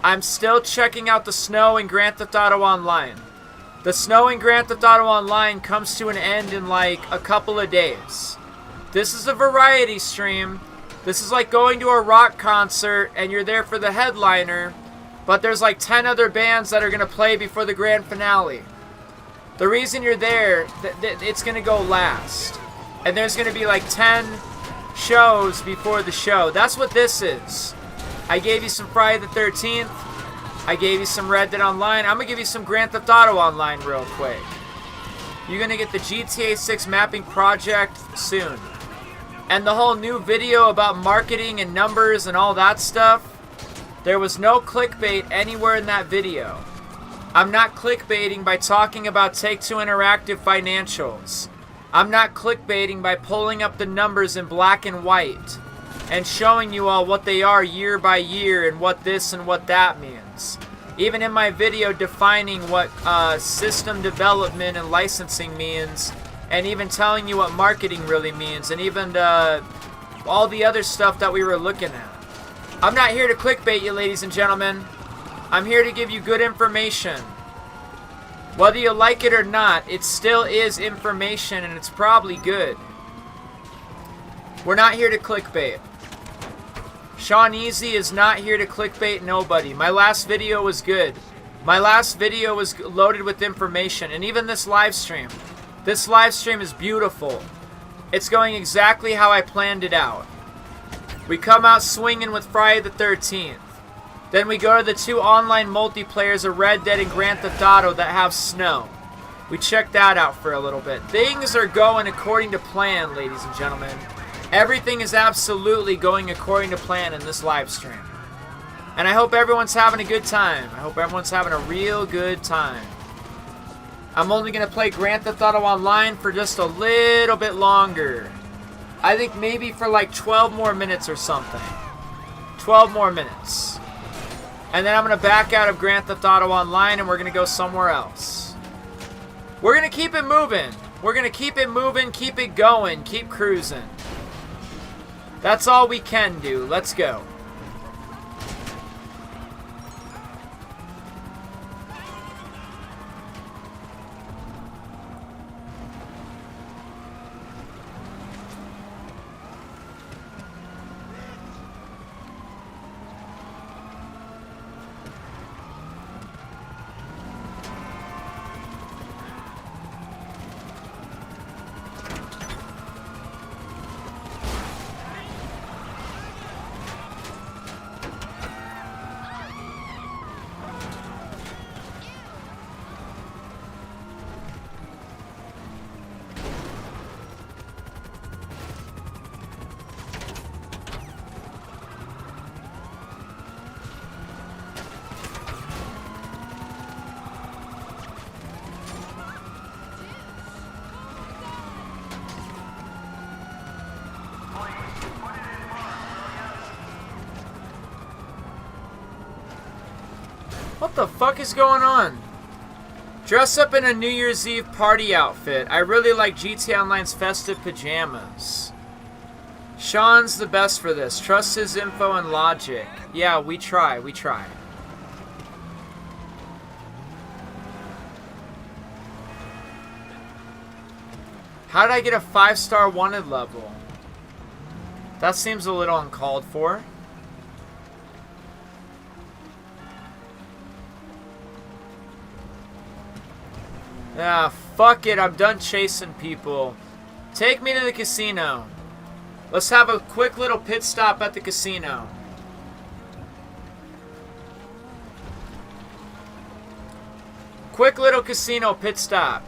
I'm still checking out the snow in Grand Theft Auto Online. The snow in Grand Theft Auto Online comes to an end in like a couple of days. This is a variety stream. This is like going to a rock concert and you're there for the headliner, but there's like 10 other bands that are going to play before the grand finale. The reason you're there, it's going to go last. And there's going to be like 10 shows before the show. That's what this is. I gave you some Friday the 13th. I gave you some Red Dead Online. I'm going to give you some Grand Theft Auto Online real quick. You're going to get the GTA 6 mapping project soon. And the whole new video about marketing and numbers and all that stuff, there was no clickbait anywhere in that video. I'm not clickbaiting by talking about Take-Two Interactive financials. I'm not clickbaiting by pulling up the numbers in black and white and showing you all what they are year by year and what this and what that means. Even in my video defining what system development and licensing means, and even telling you what marketing really means, and even all the other stuff that we were looking at. I'm not here to clickbait you, ladies and gentlemen. I'm here to give you good information. Whether you like it or not, it still is information and it's probably good. We're not here to clickbait. SeanEazy is not here to clickbait nobody. My last video was good. My last video was loaded with information. And even this live stream. This live stream is beautiful. It's going exactly how I planned it out. We come out swinging with Friday the 13th. Then we go to the 2 online multiplayers of Red Dead and Grand Theft Auto that have snow. We check that out for a little bit. Things are going according to plan, ladies and gentlemen. Everything is absolutely going according to plan in this live stream. And I hope everyone's having a good time. I hope everyone's having a real good time. I'm only going to play Grand Theft Auto Online for just a little bit longer. I think maybe for like 12 more minutes or something. 12 more minutes. And then I'm going to back out of Grand Theft Auto Online and we're going to go somewhere else. We're going to keep it moving. We're going to keep it moving, keep it going, keep cruising. That's all we can do. Let's go. What the fuck is going on? Dress up in a New Year's Eve party outfit. I really like GTA Online's festive pajamas. Sean's the best for this. Trust his info and logic. Yeah, we try. We try. How did I get a 5-star wanted level? That seems a little uncalled for. Ah, fuck it. I'm done chasing people. Take me to the casino. Let's have a quick little pit stop at the casino. Quick little casino pit stop.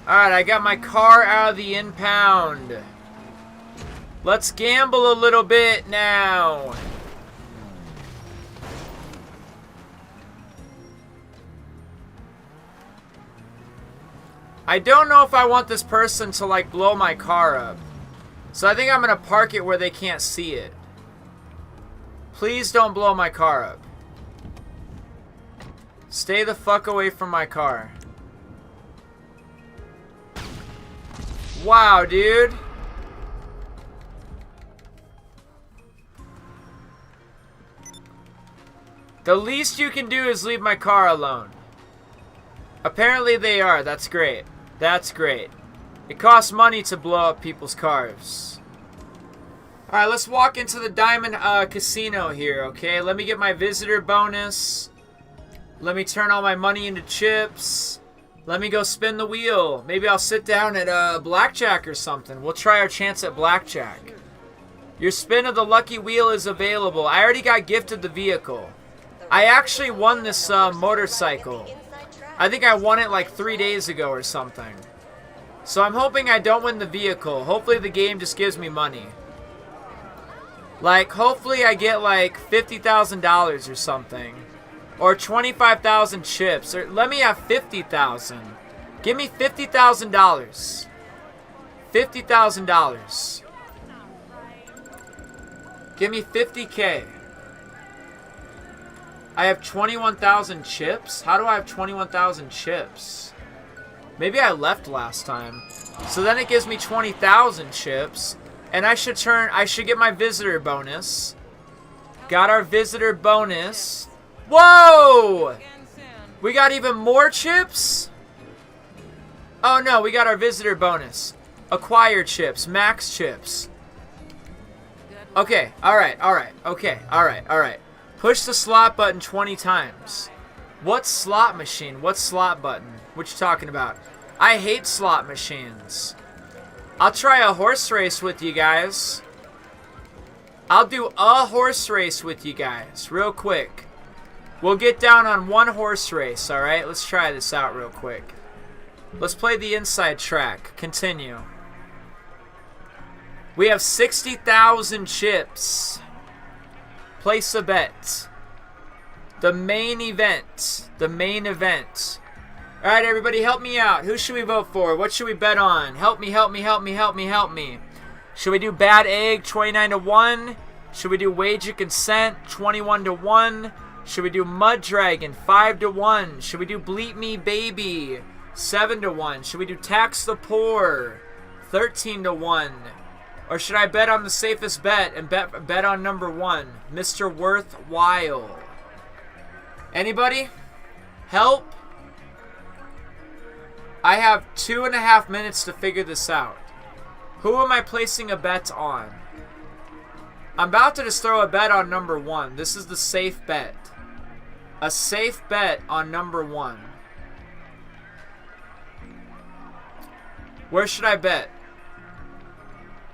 Alright, I got my car out of the impound. Let's gamble a little bit now. I don't know if I want this person to like blow my car up. So I think I'm going to park it where they can't see it. Please don't blow my car up. Stay the fuck away from my car. Wow, dude. The least you can do is leave my car alone. Apparently they are. That's great. That's great. It costs money to blow up people's cars. Alright, let's walk into the Diamond Casino here, okay? Let me get my visitor bonus. Let me turn all my money into chips. Let me go spin the wheel. Maybe I'll sit down at blackjack or something. We'll try our chance at blackjack. Your spin of the lucky wheel is available. I already got gifted the vehicle. I actually won this motorcycle. I think I won it like 3 days ago or something. So I'm hoping I don't win the vehicle. Hopefully the game just gives me money. Like, hopefully I get like $50,000 or something. Or 25,000 chips. Or let me have 50,000. Give me $50,000. $50,000. Give me 50K. I have 21,000 chips? How do I have 21,000 chips? Maybe I left last time. So then it gives me 20,000 chips. And I should get my visitor bonus. Got our visitor bonus. Whoa! We got even more chips? Oh no, we got our visitor bonus. Acquired chips, max chips. Okay, alright, alright. Push the slot button 20 times. What slot machine? What slot button? What you talking about? I hate slot machines. I'll try a horse race with you guys. I'll do a horse race with you guys real quick. We'll get down on one horse race, alright? Let's try this out real quick. Let's play the inside track. Continue. We have 60,000 chips. Place a bet. The main event. The main event. Alright, everybody, help me out. Who should we vote for? What should we bet on? Help me, help me, help me, help me, help me. Should we do Bad Egg 29-1? Should we do Wage of Consent 21-1? Should we do Mud Dragon 5-1? Should we do Bleep Me Baby 7-1? Should we do Tax the Poor 13-1? Or should I bet on the safest bet and bet on number 1, Mr. Worthwhile? Anybody? Help? I have 2.5 minutes to figure this out. Who am I placing a bet on? I'm about to just throw a bet on number 1. This is the safe bet. A safe bet on number 1. Where should I bet?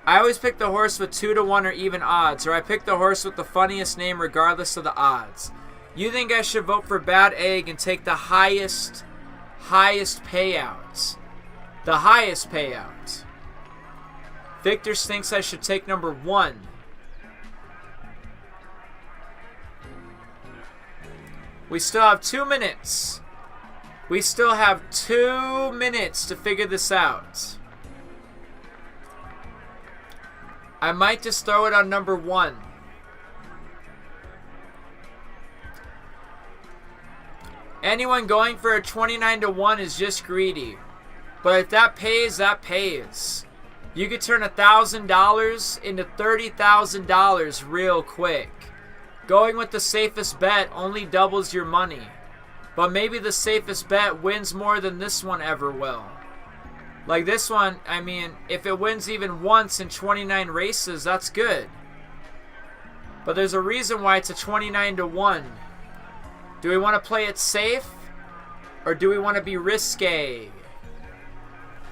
I always pick the horse with 2-1 or even odds, or I pick the horse with the funniest name regardless of the odds. You think I should vote for Bad Egg and take the highest payouts? The highest payouts. Victor thinks I should take number 1. We still have 2 minutes. We still have 2 minutes to figure this out. I might just throw it on number 1. Anyone going for a 29-1 is just greedy. But if that pays, that pays. You could turn $1,000 into $30,000 real quick. Going with the safest bet only doubles your money. But maybe the safest bet wins more than this one ever will. Like this one, I mean, if it wins even once in 29 races, that's good. But there's a reason why it's a 29-1. Do we want to play it safe? Or do we want to be risque?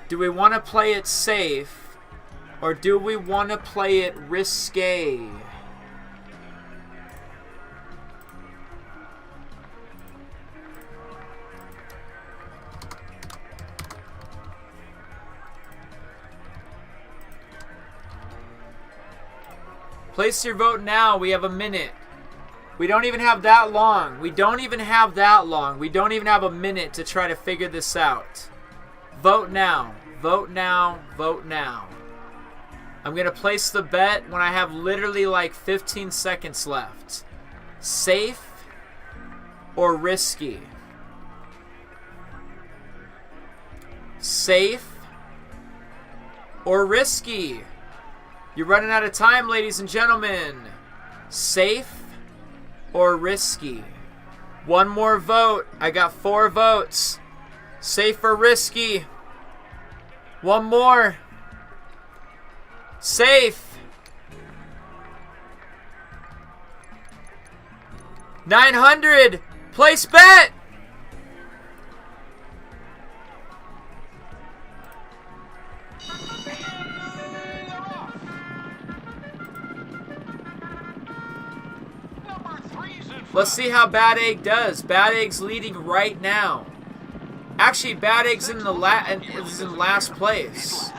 Do we want to play it safe? Or do we want to play it risque? Place your vote now. We have a minute. We don't even have that long. We don't even have that long. We don't even have a minute to try to figure this out. Vote now. Vote now. Vote now. I'm going to place the bet when I have literally like 15 seconds left. Safe or risky? Safe or risky? You're running out of time, ladies and gentlemen. Safe or risky? One more vote. I got 4 votes. Safe or risky? One more. Safe. 900. Place bet. Let's see how Bad Egg does. Bad Egg's leading right now. Actually, Bad Egg's in last place.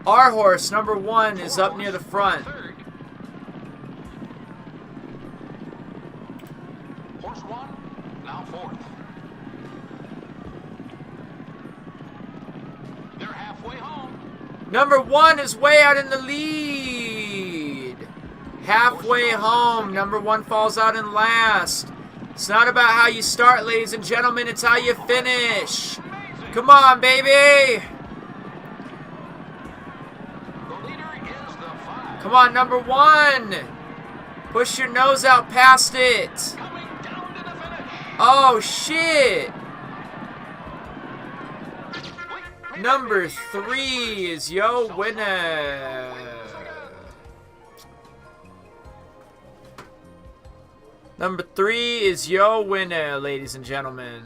Our horse, number 1, is up near the front. Horse 1, now 4th. They're halfway home. Number 1 is way out in the lead. Halfway home. Number 1 falls out in last. It's not about how you start, ladies and gentlemen. It's how you finish. Come on, baby. Come on, number 1. Push your nose out past it. Oh, shit. Number 3 is your winner. Number 3 is your winner, ladies and gentlemen.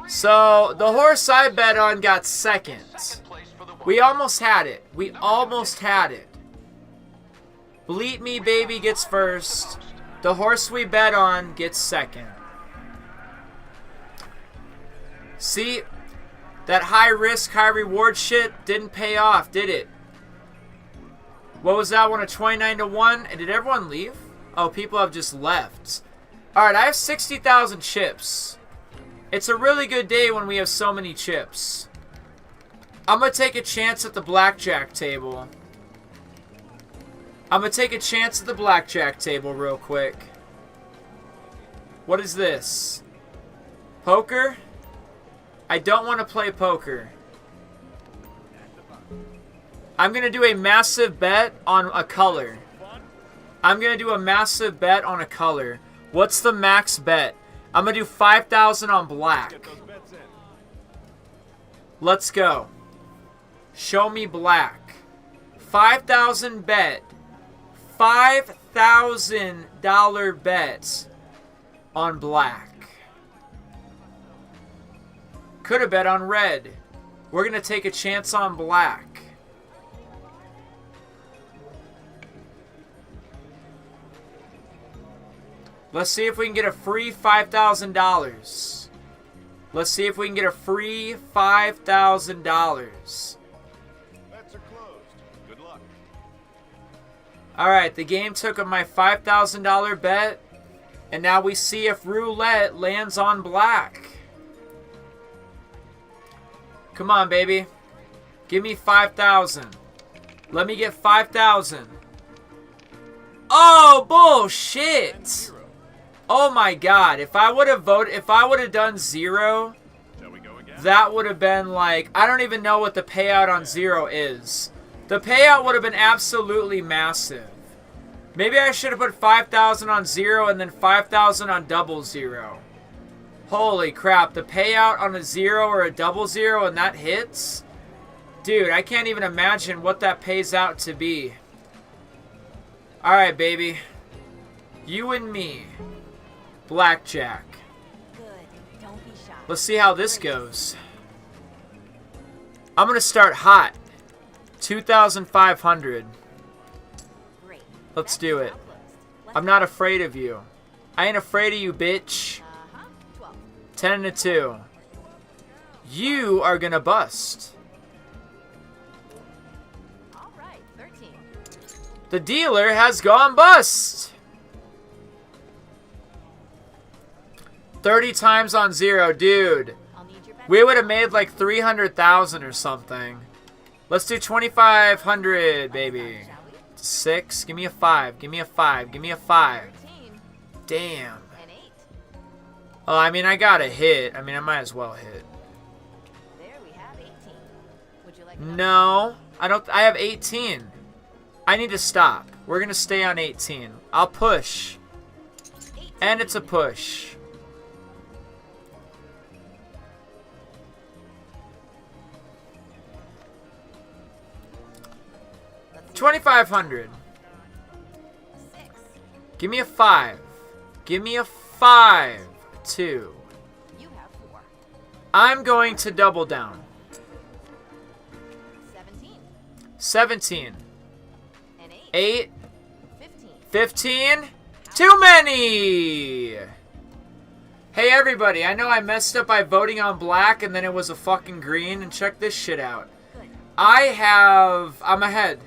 So, the horse I bet on got second. We almost had it. We almost had it. Bleat Me Baby gets first. The horse we bet on gets second. See? That high risk, high reward shit didn't pay off, did it? What was that one? A 29-1? And did everyone leave? Oh, people have just left. Alright, I have 60,000 chips. It's a really good day when we have so many chips. I'm going to take a chance at the blackjack table. I'm going to take a chance at the blackjack table real quick. What is this? Poker? I don't want to play poker. I'm going to do a massive bet on a color. I'm going to do a massive bet on a color. What's the max bet? I'm going to do 5,000 on black. Let's go. Show me black. 5,000 bet. $5,000 bet on black. Could have bet on red. We're going to take a chance on black. Let's see if we can get a free $5,000. Let's see if we can get a free $5,000. Bets are closed. Good luck. Alright, the game took my $5,000 bet. And now we see if roulette lands on black. Come on, baby. Give me 5,000. Let me get 5,000. Oh, bullshit. Oh my god. If I would have voted, if I would have done 0, that would have been like, I don't even know what the payout on 0 is. The payout would have been absolutely massive. Maybe I should have put 5,000 on 0 and then 5,000 on 00. Holy crap, the payout on a 0 or a 00 and that hits? Dude, I can't even imagine what that pays out to be. Alright, baby. You and me. Blackjack. Good. Don't be shy. Let's see how this goes. I'm going to start hot. 2,500. Great. Let's do it. I'm not afraid of you. I ain't afraid of you, bitch. 10 and 2. You are gonna bust. All right, 13. The dealer has gone bust. 30 times on 0, dude. We would have made like 300,000 or something. Let's do 2,500, baby. 6. Give me a 5. Give me a 5. Give me a 5. Damn. Oh, I mean, I got a hit. I mean, I might as well hit. There we have 18. Would you like No, I don't. I have 18. I need to stop. We're going to stay on 18. I'll push. And it's a push. $2,500. Give me a 5. Give me a 5. 2. You have 4. I'm going to double down. 17. 17. And 8. 15. 15. Too many! Hey everybody, I know I messed up by voting on black and then it was a fucking green, and check this shit out. I'm ahead.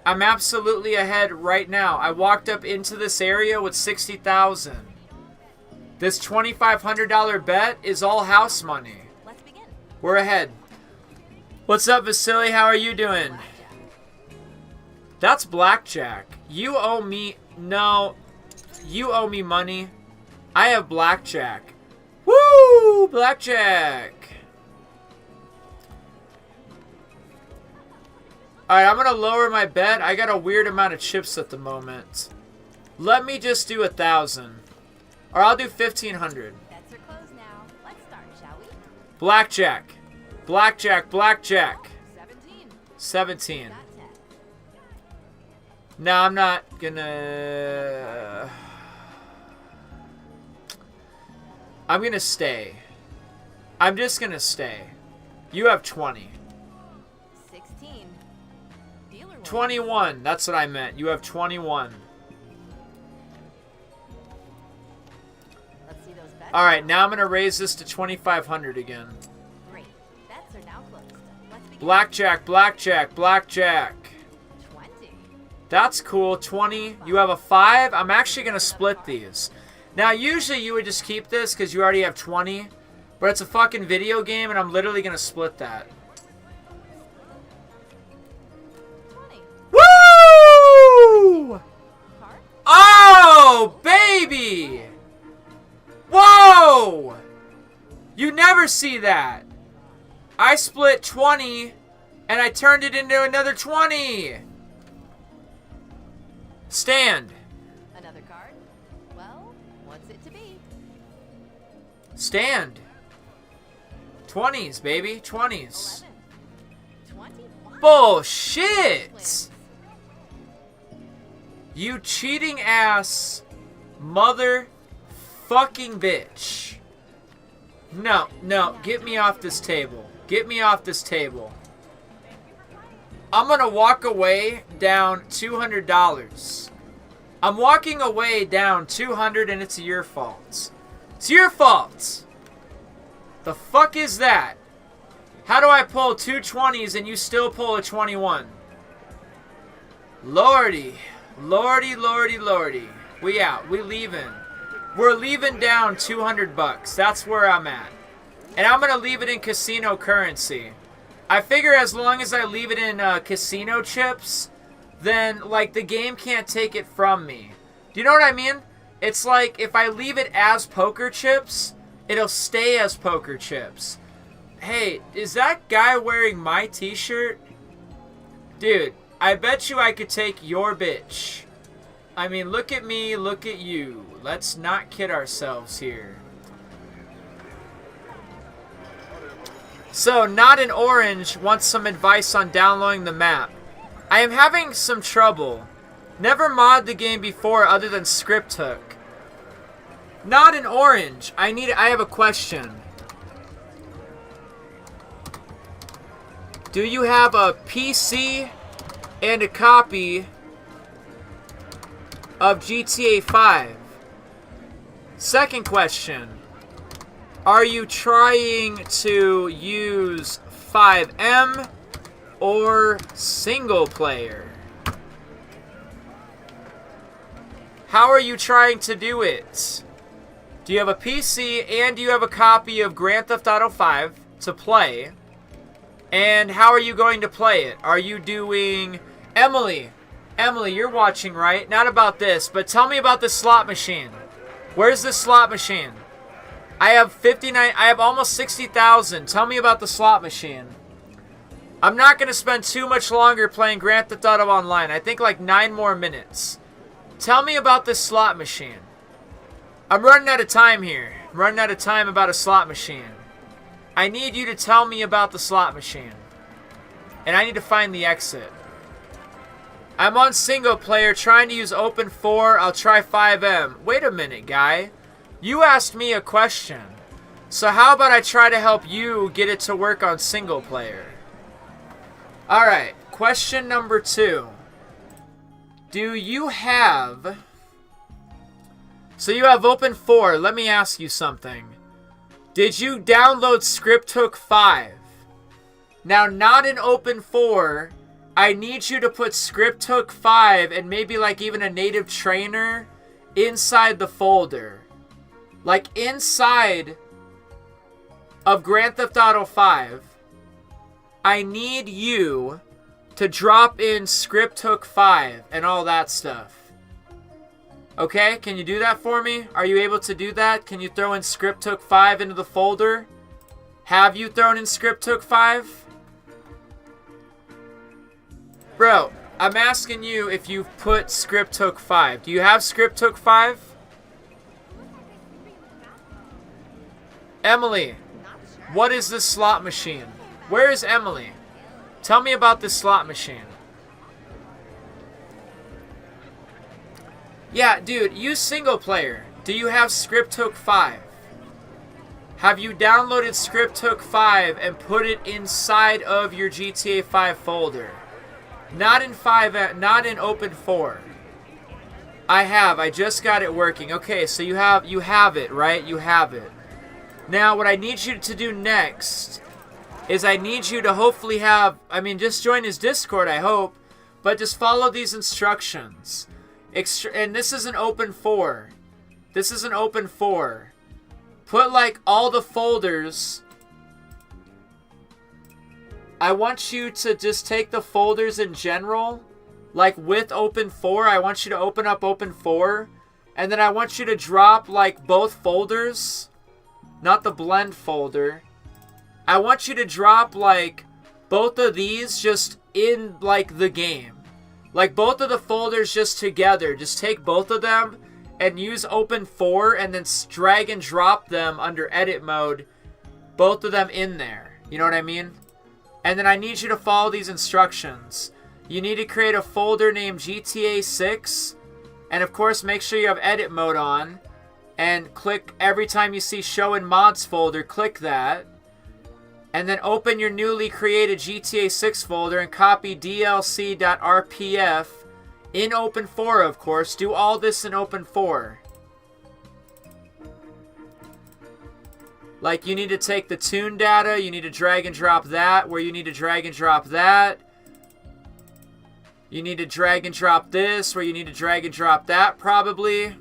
I'm absolutely ahead right now. I walked up into this area with 60,000. This $2,500 bet is all house money. Let's begin. We're ahead. What's up, Vasily? How are you doing? That's blackjack. You owe me... No. You owe me money. I have blackjack. Woo! Blackjack. Alright, I'm going to lower my bet. I got a weird amount of chips at the moment. Let me just do 1,000. Or I'll do 1,500. Bets are closed now. Let's start, shall we? Blackjack. Blackjack, blackjack. 17. 17. Got 10. No, I'm not gonna... I'm gonna stay. I'm just gonna stay. You have 20. 16. Dealer wins. 21. That's what I meant. You have 21. Let's see those bets. Alright, now I'm gonna raise this to 2,500 again. Great. Bets are now closed. Let's begin. Blackjack, blackjack, blackjack. 20. That's cool. 20. You have a 5. I'm actually going to split these. Now, usually you would just keep this because you already have 20. But it's a fucking video game, and I'm literally going to split that. 20. Woo! Card. Oh, baby! Whoa! You never see that. I split 20, and I turned it into another 20. Stand. Another card. Well, what's it to be? Stand. 20s, baby. 20s. 11. 21. Bullshit! Wins. You cheating ass mother fucking bitch. No, no. Get me off this table. Get me off this table. I'm gonna walk away down $200. I'm walking away down 200 and it's your fault. It's your fault. The fuck is that? How do I pull two 20s and you still pull a 21? Lordy. Lordy, lordy, lordy. We out. We leaving. We're leaving down 200 bucks. That's where I'm at. And I'm gonna leave it in casino currency. I figure as long as I leave it in casino chips, then, like, the game can't take it from me. Do you know what I mean? It's like, if I leave it as poker chips, it'll stay as poker chips. Hey, is that guy wearing my t-shirt? Dude, I bet you I could take your bitch. I mean, look at me, look at you. Let's not kid ourselves here. So, Not an Orange wants some advice on downloading the map. I am having some trouble. Never modded the game before other than script hook. Not an Orange. I have a question. Do you have a PC and a copy of GTA 5? Second question. Are you trying to use 5M or single player? How are you trying to do it? Do you have a PC and do you have a copy of Grand Theft Auto 5 to play? And how are you going to play it? Are you doing... Emily, you're watching, right? Not about this, but tell me about the slot machine. Where's the slot machine? I have 59, I have almost 60,000. Tell me about the slot machine. I'm not going to spend too much longer playing Grand Theft Auto Online. I think like 9 more minutes. Tell me about this slot machine. I'm running out of time here. I'm running out of time about a slot machine. I need you to tell me about the slot machine. And I need to find the exit. I'm on single player trying to use Open 4. I'll try 5M. Wait a minute, guy. You asked me a question. So how about I try to help you get it to work on single player? Alright, question number 2. Do you have... So you have Open 4. Let me ask you something. Did you download Script Hook 5? Now, not in Open 4. I need you to put Script Hook 5 and maybe like even a native trainer inside the folder. Like inside of Grand Theft Auto 5, I need you to drop in Script Hook 5 and all that stuff. Okay, can you do that for me? Are you able to do that? Can you throw in Script Hook 5 into the folder? Have you thrown in Script Hook 5? Bro, I'm asking you if you've put Script Hook 5. Do you have Script Hook 5? Emily, what is this slot machine? Where is Emily? Tell me about this slot machine. Yeah, dude, use single player. Do you have Script Hook 5? Have you downloaded Script Hook 5 and put it inside of your GTA 5 folder? Not in Open 4. I have. I just got it working. Okay, so you have it, right? You have it. Now, what I need you to do next is I need you to hopefully have, just join his Discord, I hope, but just follow these instructions. And this is an Open 4. This is an Open 4. Put, like, all the folders. I want you to just take the folders in general, like, with Open 4. I want you to open up Open 4. And then I want you to drop, like, both folders. Not the blend folder. I want you to drop, like, both of these just in, like, the game. Like, both of the folders just together. Just take both of them and use Open 4 and then drag and drop them under edit mode. Both of them in there. You know what I mean? And then I need you to follow these instructions. You need to create a folder named GTA 6. And, of course, make sure you have edit mode on. And click every time you see Show in Mods folder, click that. And then open your newly created GTA 6 folder and copy dlc.rpf in Open 4, of course. Do all this in Open 4. Like, you need to take the tune data, you need to drag and drop that, where you need to drag and drop that. You need to drag and drop this, where you need to drag and drop that, probably.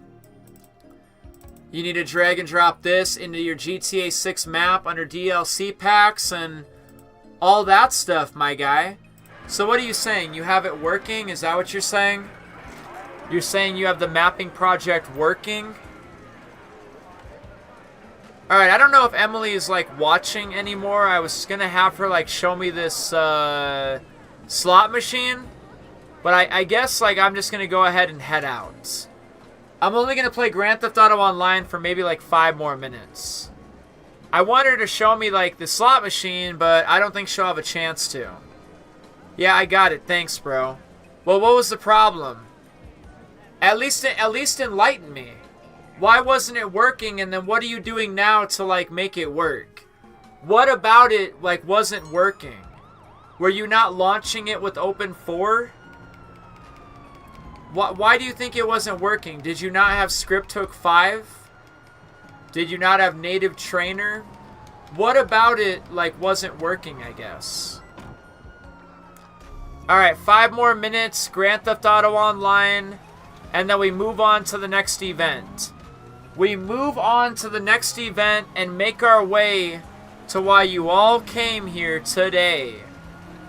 You need to drag and drop this into your GTA 6 map under DLC packs and all that stuff, my guy. So what are you saying? You have it working? Is that what you're saying? You're saying you have the mapping project working? Alright, I don't know if Emily is, like, watching anymore. I was going to have her, like, show me this slot machine. But I guess, like, I'm just going to go ahead and head out. I'm only going to play Grand Theft Auto Online for maybe like 5 more minutes. I want her to show me like the slot machine, but I don't think she'll have a chance to. Yeah, I got it. Thanks, bro. Well, what was the problem? At least enlighten me. Why wasn't it working, and then what are you doing now to like make it work? What about it like wasn't working? Were you not launching it with Open 4? Why do you think it wasn't working? Did you not have Script Hook 5? Did you not have Native Trainer? What about it, like, wasn't working, I guess? Alright, 5 more minutes, Grand Theft Auto Online, and then we move on to the next event. We move on to the next event and make our way to why you all came here today,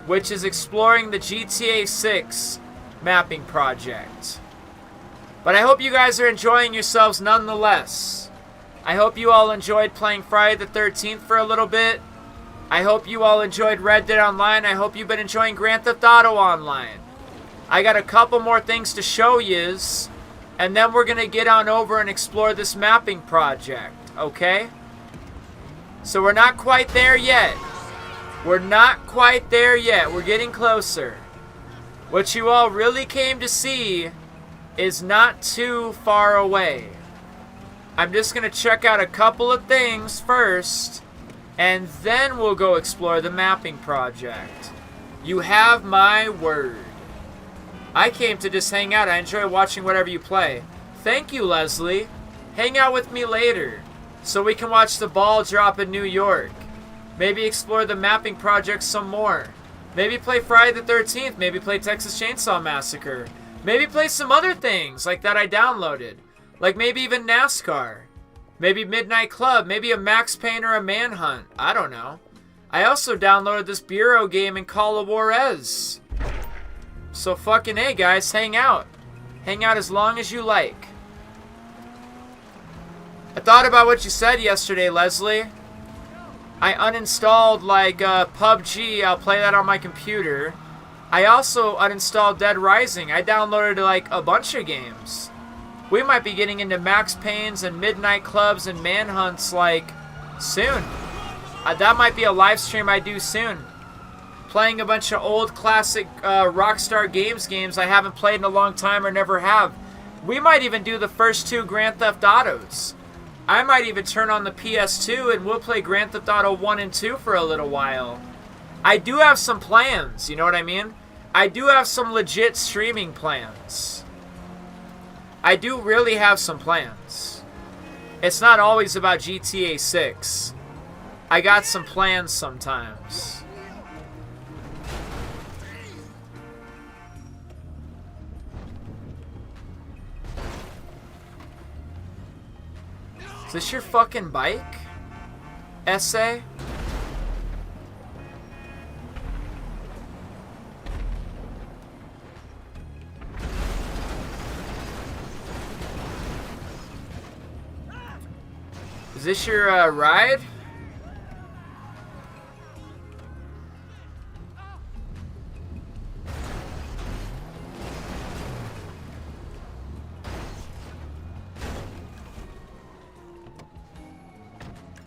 which is exploring the GTA 6 mapping project. But I hope you guys are enjoying yourselves nonetheless. I hope you all enjoyed playing Friday the 13th for a little bit. I hope you all enjoyed Red Dead Online. I hope you've been enjoying Grand Theft Auto Online. I got a couple more things to show yous, and then we're gonna get on over and explore this mapping project, okay? So we're not quite there yet. We're not quite there yet. We're getting closer. What you all really came to see is not too far away. I'm just going to check out a couple of things first, and then we'll go explore the mapping project. You have my word. I came to just hang out. I enjoy watching whatever you play. Thank you, Leslie. Hang out with me later so we can watch the ball drop in New York. Maybe explore the mapping project some more. Maybe play Friday the 13th. Maybe play Texas Chainsaw Massacre. Maybe play some other things like that I downloaded. Like maybe even NASCAR. Maybe Midnight Club. Maybe a Max Payne or a Manhunt. I don't know. I also downloaded this Bureau game in Call of Juarez. So fucking hey guys, hang out. Hang out as long as you like. I thought about what you said yesterday, Leslie. I uninstalled like PUBG. I'll play that on my computer. I also uninstalled Dead Rising. I downloaded like a bunch of games. We might be getting into Max Paynes and Midnight Clubs and Manhunts like soon. That might be a live stream I do soon. Playing a bunch of old classic Rockstar Games I haven't played in a long time or never have. We might even do the first 2 Grand Theft Autos. I might even turn on the PS2 and we'll play Grand Theft Auto 1 and 2 for a little while. I do have some plans, you know what I mean? I do have some legit streaming plans. I do really have some plans. It's not always about GTA 6. I got some plans sometimes. Is this your fucking bike? Essay? Is this your ride?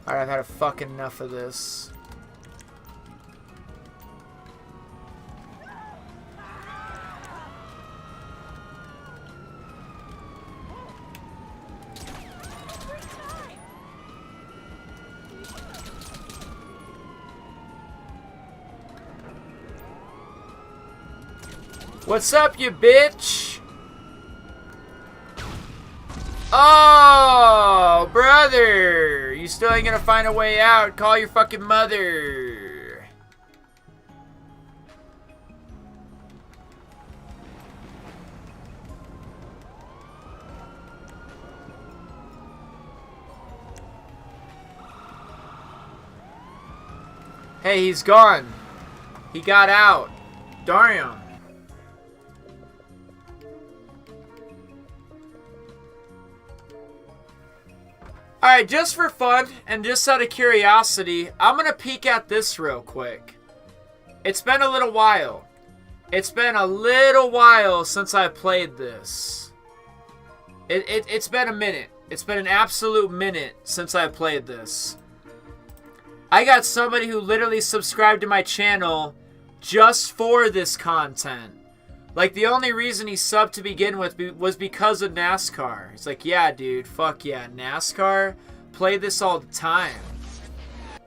Alright, I've had a fucking enough of this. What's up, you bitch? Oh, brother! You still ain't gonna find a way out. Call your fucking mother. Hey, he's gone. He got out. Darn him. Alright, just for fun and just out of curiosity, I'm going to peek at this real quick. It's been a little while. It's been a little while since I played this. It's been a minute. It's been an absolute minute since I played this. I got somebody who literally subscribed to my channel just for this content. Like, the only reason he subbed to begin with was because of NASCAR. It's like, yeah, dude, fuck yeah, NASCAR? Play this all the time.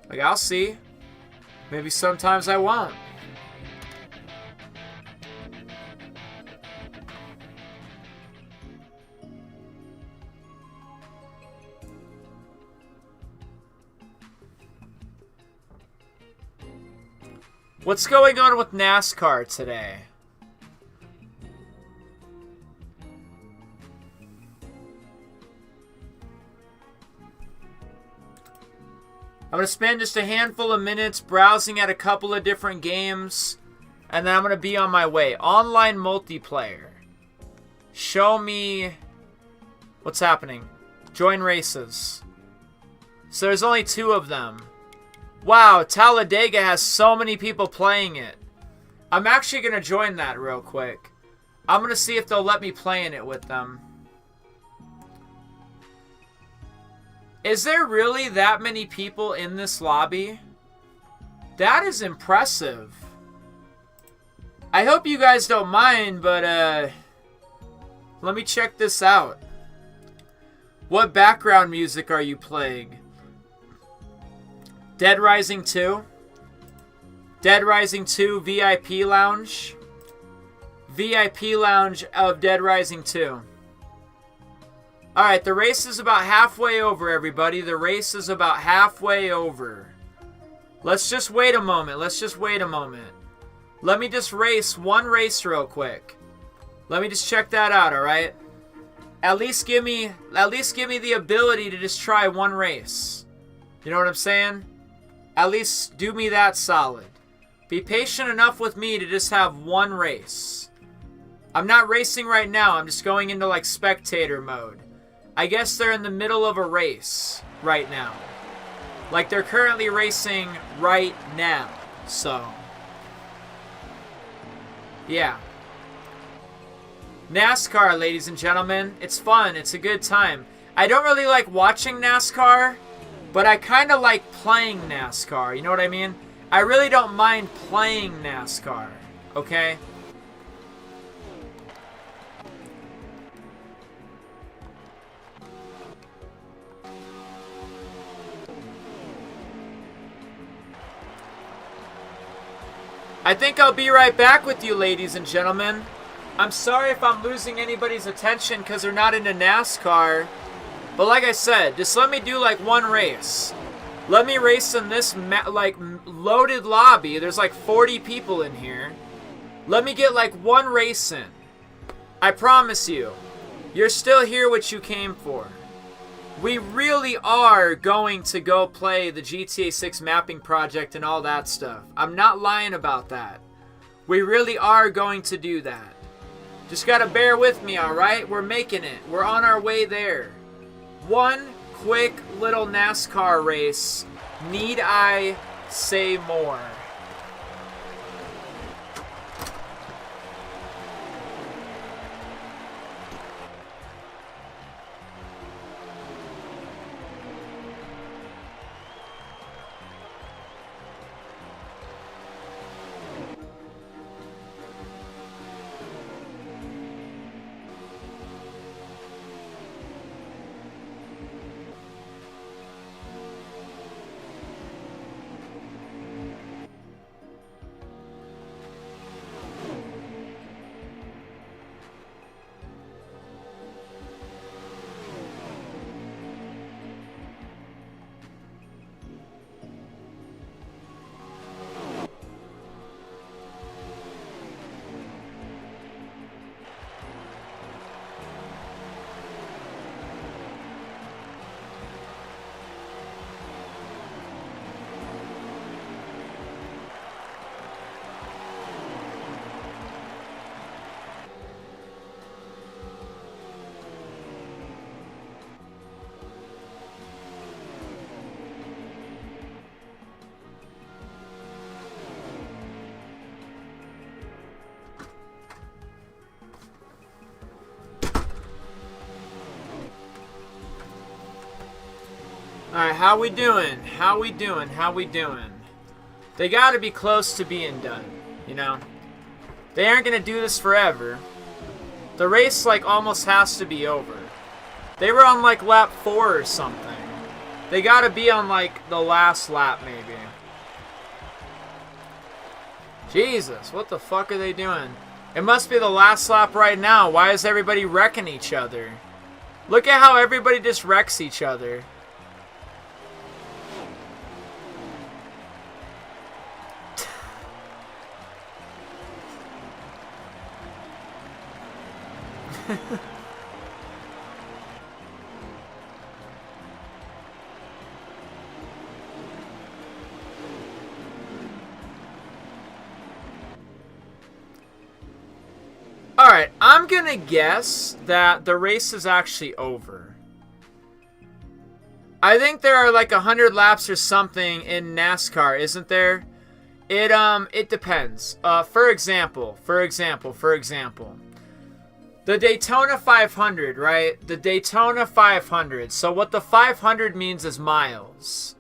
Like, I'll see. Maybe sometimes I won't. What's going on with NASCAR today? I'm going to spend just a handful of minutes browsing at a couple of different games, and then I'm going to be on my way. Online multiplayer. Show me what's happening. Join races. So there's only 2 of them. Wow, Talladega has so many people playing it. I'm actually going to join that real quick. I'm going to see if they'll let me play in it with them. Is there really that many people in this lobby? That is impressive. I hope you guys don't mind, but let me check this out. What background music are you playing? Dead Rising 2? Dead Rising 2 VIP Lounge? VIP Lounge of Dead Rising 2. Alright, the race is about halfway over, everybody. The race is about halfway over. Let's just wait a moment. Let's just wait a moment. Let me just race one race real quick. Let me just check that out, alright? At least give me the ability to just try one race. You know what I'm saying? At least do me that solid. Be patient enough with me to just have one race. I'm not racing right now. I'm just going into like spectator mode. I guess they're in the middle of a race right now. Like they're currently racing right now. So, yeah. NASCAR, ladies and gentlemen. It's fun. It's a good time. I don't really like watching NASCAR, but I kind of like playing NASCAR. You know what I mean? I really don't mind playing NASCAR. Okay? I think I'll be right back with you, ladies and gentlemen. I'm sorry if I'm losing anybody's attention because they're not into NASCAR. But like I said, just let me do like one race. Let me race in this like loaded lobby. There's like 40 people in here. Let me get like one race in. I promise you, you're still here what you came for. We really are going to go play the GTA 6 mapping project and all that stuff. I'm not lying about that. We really are going to do that. Just gotta bear with me, alright? We're making it. We're on our way there. One quick little NASCAR race. Need I say more? Alright, how we doing? How we doing? How we doing? They gotta be close to being done, you know? They aren't gonna do this forever. The race, like, almost has to be over. They were on, like, lap 4 or something. They gotta be on, like, the last lap, maybe. Jesus, what the fuck are they doing? It must be the last lap right now. Why is everybody wrecking each other? Look at how everybody just wrecks each other. Alright, I'm gonna guess that the race is actually over. I think there are like 100 laps or something in NASCAR, isn't there? It depends. For example, the Daytona 500, right? The Daytona 500. So what the 500 means is miles.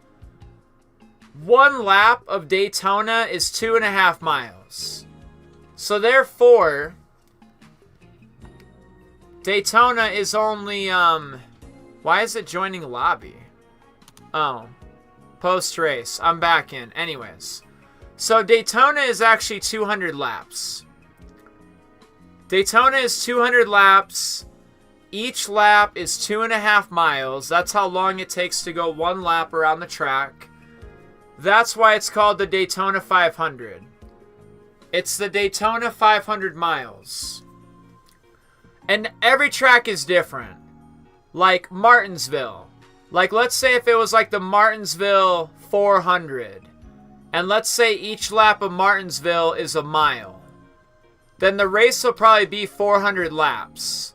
One lap of Daytona is 2.5 miles. So therefore, Daytona is only, why is it joining lobby? Oh, post-race. I'm back in. Anyways. So Daytona is actually 200 laps. Daytona is 200 laps. Each lap is 2.5 miles. That's how long it takes to go one lap around the track. That's why it's called the Daytona 500. It's the Daytona 500 miles. And every track is different. Like Martinsville. Like, let's say if it was like the Martinsville 400. And let's say each lap of Martinsville is a mile. then the race will probably be 400 laps.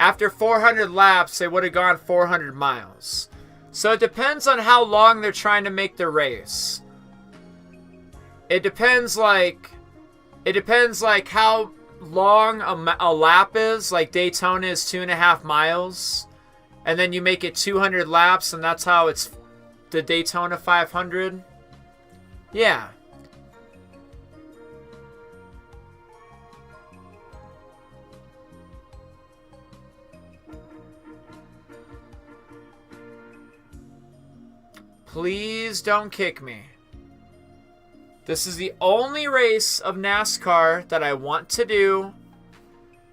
After 400 laps, they would have gone 400 miles. So it depends on how long they're trying to make the race. It depends like how long a lap is. Like Daytona is 2.5 miles. And then you make it 200 laps, and that's how it's the Daytona 500. Yeah. Please don't kick me. This is the only race of NASCAR that I want to do.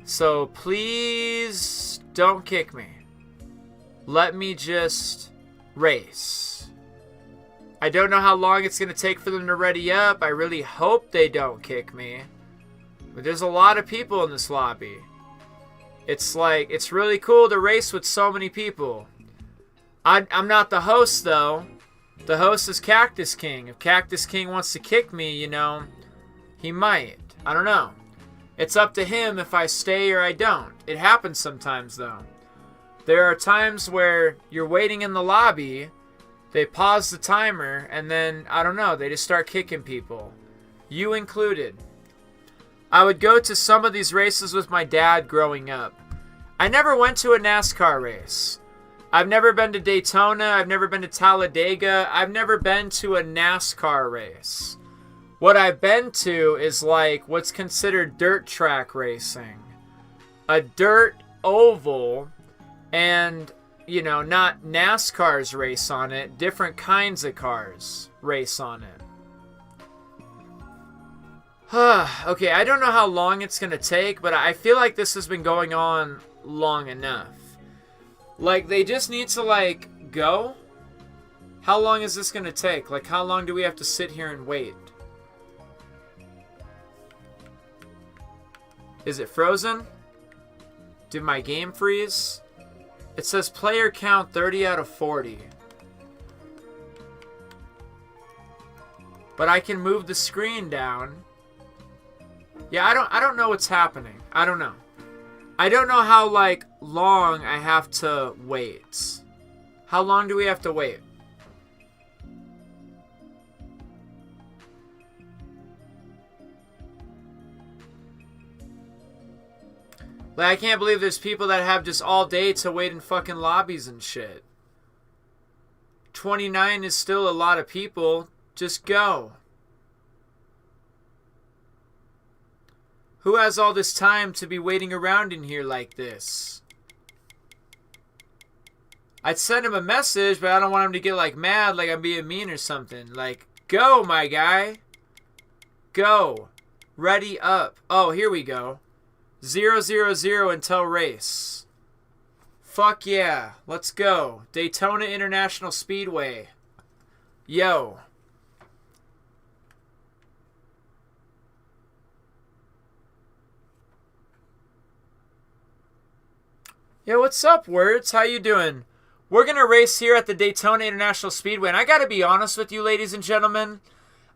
So please don't kick me. Let me just race. I don't know how long it's going to take for them to ready up. I really hope they don't kick me. But there's a lot of people in this lobby. It's like, it's really cool to race with so many people. I'm not the host, though. The host is Cactus King. If Cactus King wants to kick me, you know, he might. I don't know. It's up to him if I stay or I don't. It happens sometimes, though. There are times where you're waiting in the lobby, they pause the timer, and then, I don't know, they just start kicking people. You included. I would go to some of these races with my dad growing up. I never went to a NASCAR race. I've never been to Daytona. I've never been to Talladega. I've never been to a NASCAR race. What I've been to is like what's considered dirt track racing. A dirt oval and, you know, not NASCAR's race on it. Different kinds of cars race on it. Okay, I don't know how long it's going to take, but I feel like this has been going on long enough. Like, they just need to, like, go? How long is this going to take? Like, how long do we have to sit here and wait? Is it frozen? Did my game freeze? It says player count 30 out of 40. But I can move the screen down. Yeah, I don't know what's happening. I don't know. I don't know how, like, long I have to wait. How long do we have to wait? Like, I can't believe there's people that have just all day to wait in fucking lobbies and shit. 29 is still a lot of people. Just go. Who has all this time to be waiting around in here like this? I'd send him a message, but I don't want him to get, like, mad, like I'm being mean or something. Like, go, my guy. Go. Ready up. Oh, here we go. 000 until race. Fuck yeah. Let's go. Daytona International Speedway. Yo. Yo, what's up, Words? How you doing? We're going to race here at the Daytona International Speedway, and I got to be honest with you, ladies and gentlemen.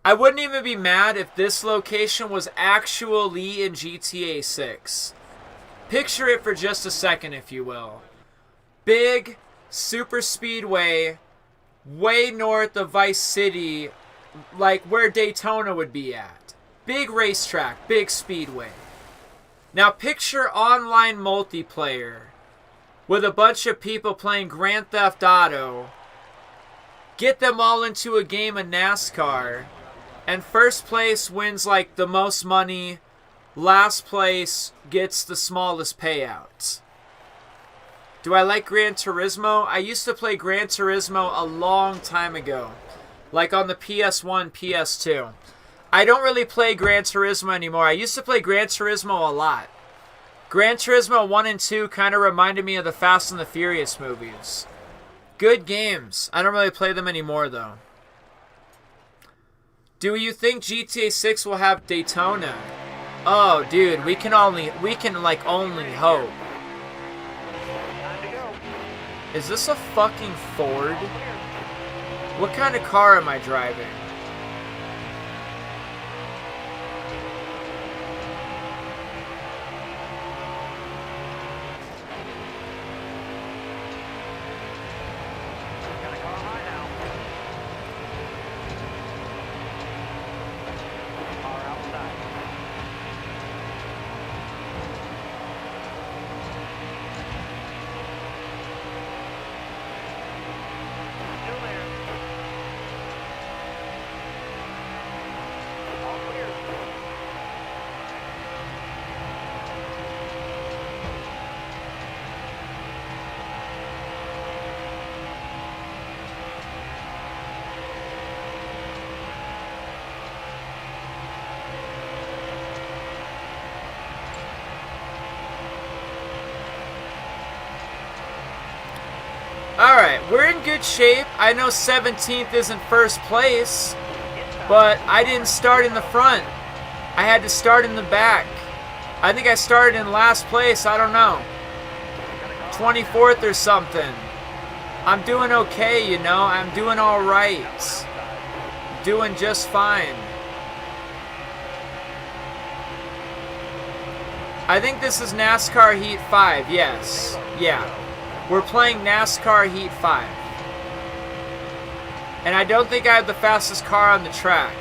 I wouldn't even be mad if this location was actually in GTA 6. Picture it for just a second, if you will. Big, super speedway, way north of Vice City, like where Daytona would be at. Big racetrack, big speedway. Now picture online multiplayer with a bunch of people playing Grand Theft Auto. Get them all into a game of NASCAR. And first place wins like the most money. Last place gets the smallest payouts. Do I like Gran Turismo? I used to play Gran Turismo a long time ago. Like on the PS1, PS2. I don't really play Gran Turismo anymore. I used to play Gran Turismo a lot. Gran Turismo 1 and 2 kind of reminded me of the Fast and the Furious movies. Good games. I don't really play them anymore, though. Do you think GTA 6 will have Daytona? Oh, dude, we can only hope. Is this a fucking Ford? What kind of car am I driving? we're in good shape. I know 17th isn't first place, but I didn't start in the front. I had to start in the back. I think I started in last place. I don't know. 24th or something. I'm doing okay, you know. I'm doing all right. Doing just fine. I think this is NASCAR Heat 5. Yes. Yeah. We're playing NASCAR Heat 5. And I don't think I have the fastest car on the track.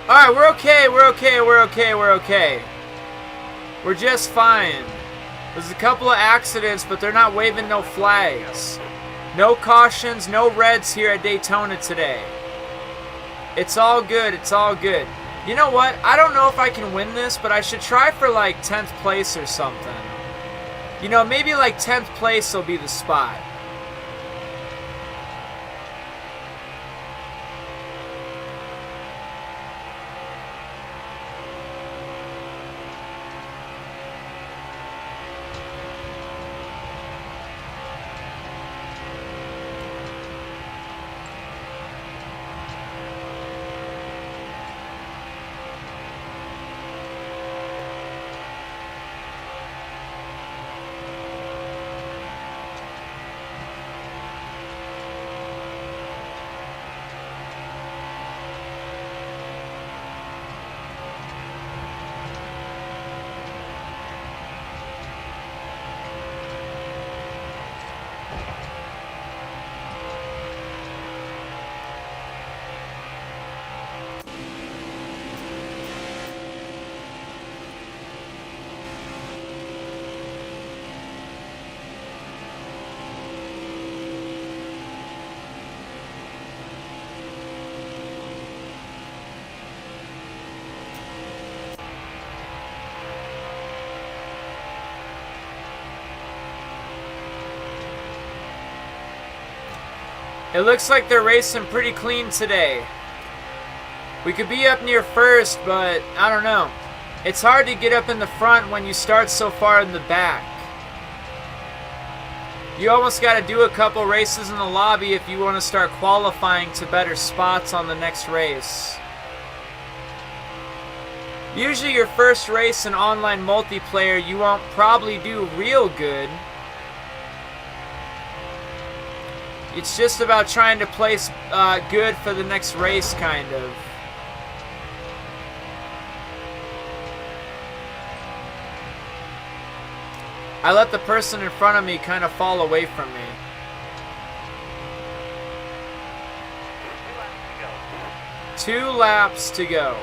Alright, we're okay, we're okay, we're okay, we're okay. We're just fine. There's a couple of accidents, but they're not waving no flags. No cautions, no reds here at Daytona today. It's all good, it's all good. You know what? I don't know if I can win this, but I should try for like 10th place or something. You know, maybe like 10th place will be the spot. It looks like they're racing pretty clean today. We could be up near first, but I don't know. It's hard to get up in the front when you start so far in the back. You almost got to do a couple races in the lobby if you want to start qualifying to better spots on the next race. Usually your first race in online multiplayer, you won't probably do real good. It's just about trying to place good for the next race, kind of. I let the person in front of me kind of fall away from me. Two laps to go.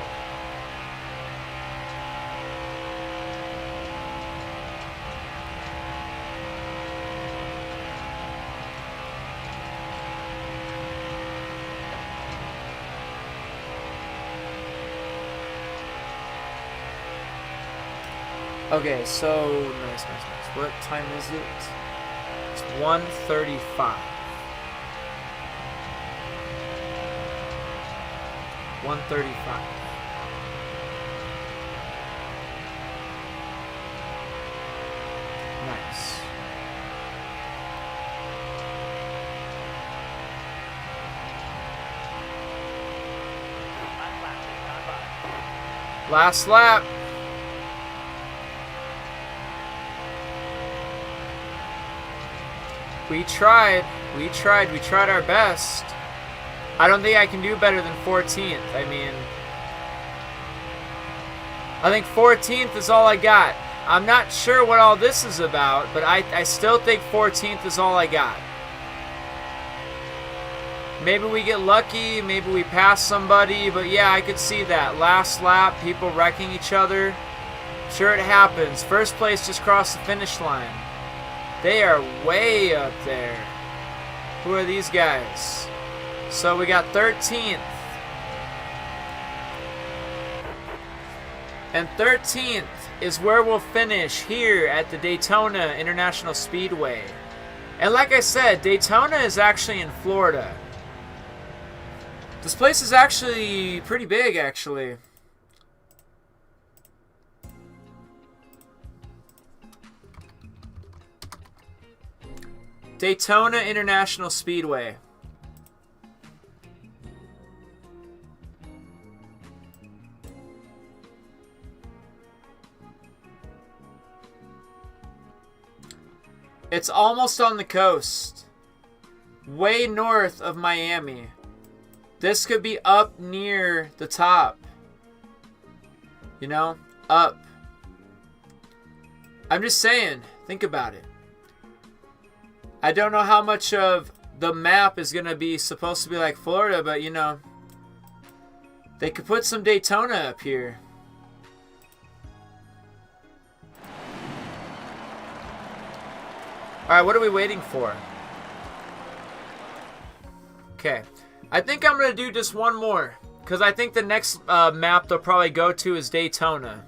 Okay, so nice. What time is it? It's 1:35. 1:35. Nice. Last lap. We tried our best. I don't think I can do better than 14th. I mean, I think 14th is all I got. I'm not sure what all this is about, but I still think 14th is all I got. Maybe we get lucky, maybe we pass somebody, but yeah, I could see that. Last lap, people wrecking each other. Sure, it happens. First place just crossed the finish line. They are way up there. Who are these guys? So we got 13th. And 13th is where we'll finish here at the Daytona International Speedway. And like I said, Daytona is actually in Florida. This place is actually pretty big, actually. Daytona International Speedway. It's almost on the coast. Way north of Miami. This could be up near the top. You know? Up. I'm just saying. Think about it. I don't know how much of the map is going to be supposed to be like Florida, but you know. They could put some Daytona up here. Alright, what are we waiting for? Okay. I think I'm going to do just one more. Because I think the next map they'll probably go to is Daytona.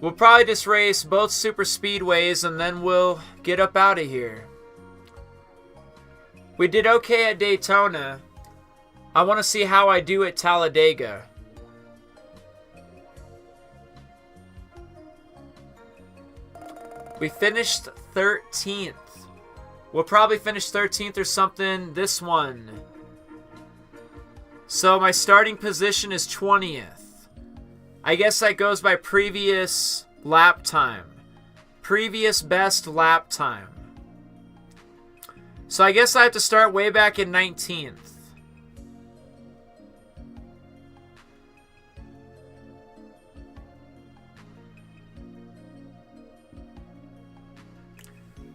We'll probably just race both super speedways and then we'll get up out of here. We did okay at Daytona. I want to see how I do at Talladega. We finished 13th. We'll probably finish 13th or something this one. So my starting position is 20th. I guess that goes by previous lap time. Previous best lap time. So I guess I have to start way back in 19th.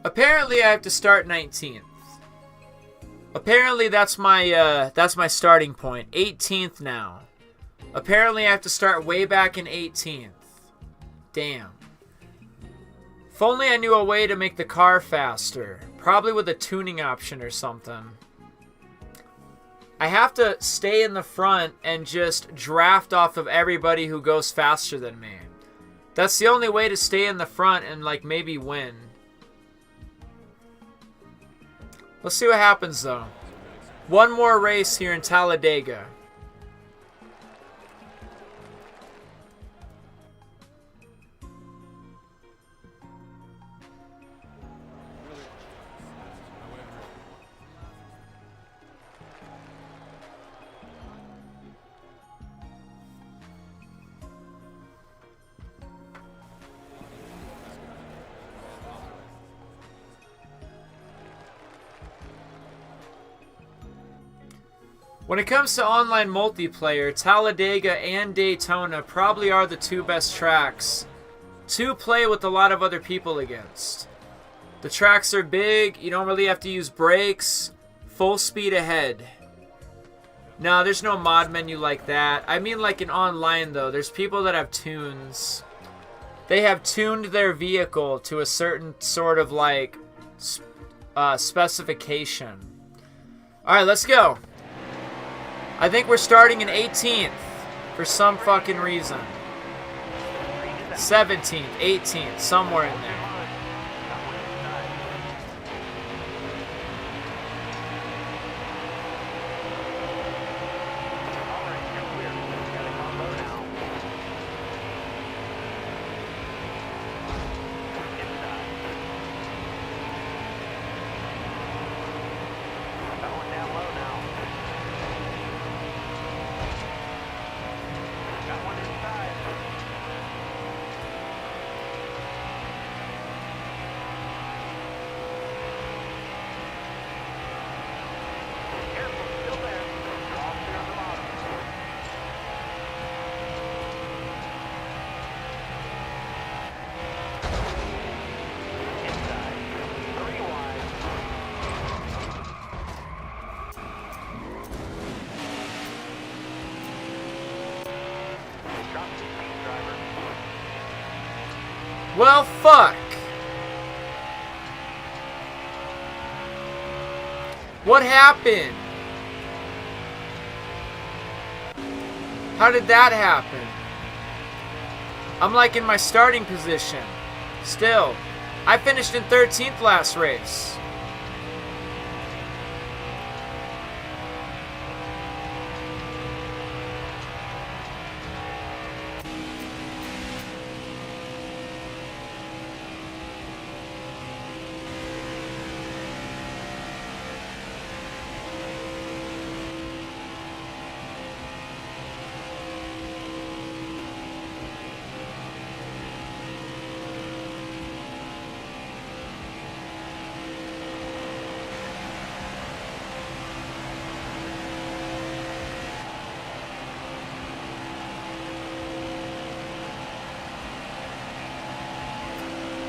Apparently I have to start 19th. Apparently that's my starting point. 18th now. Apparently I have to start way back in 18th. Damn. If only I knew a way to make the car faster. Probably with a tuning option or something. I have to stay in the front and just draft off of everybody who goes faster than me. That's the only way to stay in the front and like maybe win. Let's see what happens though. One more race here in Talladega. When it comes to online multiplayer, Talladega and Daytona probably are the two best tracks to play with a lot of other people against. The tracks are big, you don't really have to use brakes, full speed ahead. No, there's no mod menu like that. I mean like in online though, there's people that have tunes. They have tuned their vehicle to a certain sort of like specification. Alright, let's go. I think we're starting in 18th for some fucking reason. 17th, 18th, somewhere in there. Well, fuck. What happened? How did that happen? I'm like in my starting position. Still. I finished in 13th last race.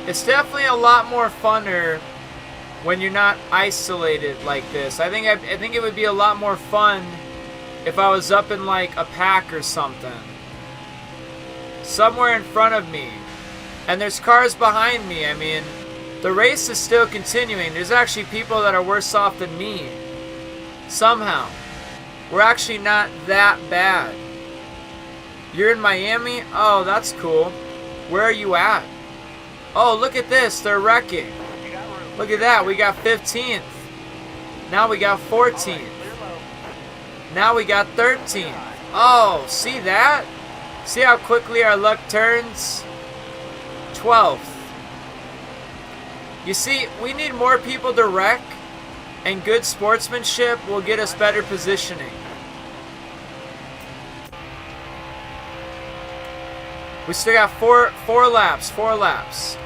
It's definitely a lot more funner when you're not isolated like this. I think it would be a lot more fun if I was up in like a pack or something. Somewhere in front of me. And there's cars behind me. I mean, the race is still continuing. There's actually people that are worse off than me. Somehow. We're actually not that bad. You're in Miami? Oh, that's cool. Where are you at? Oh, look at this. They're wrecking. Look at that. We got 15th. Now we got 14th. Now we got 13th. Oh, see that? See how quickly our luck turns? 12th. You see, we need more people to wreck, and good sportsmanship will get us better positioning. We still got four laps.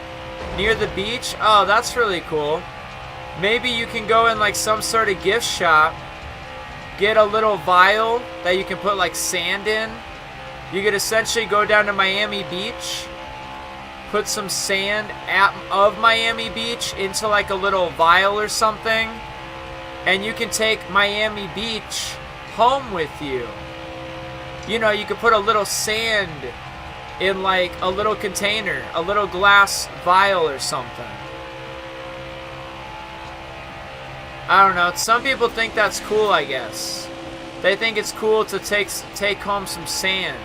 Near the beach? Oh, that's really cool. Maybe you can go in like some sort of gift shop, get a little vial that you can put like sand in. You could essentially go down to Miami Beach, put some sand of Miami Beach into like a little vial or something, and you can take Miami Beach home with you. You know, you could put a little sand in like a little container, a little glass vial or something. I don't know. Some people think that's cool, I guess. They think it's cool to take home some sand.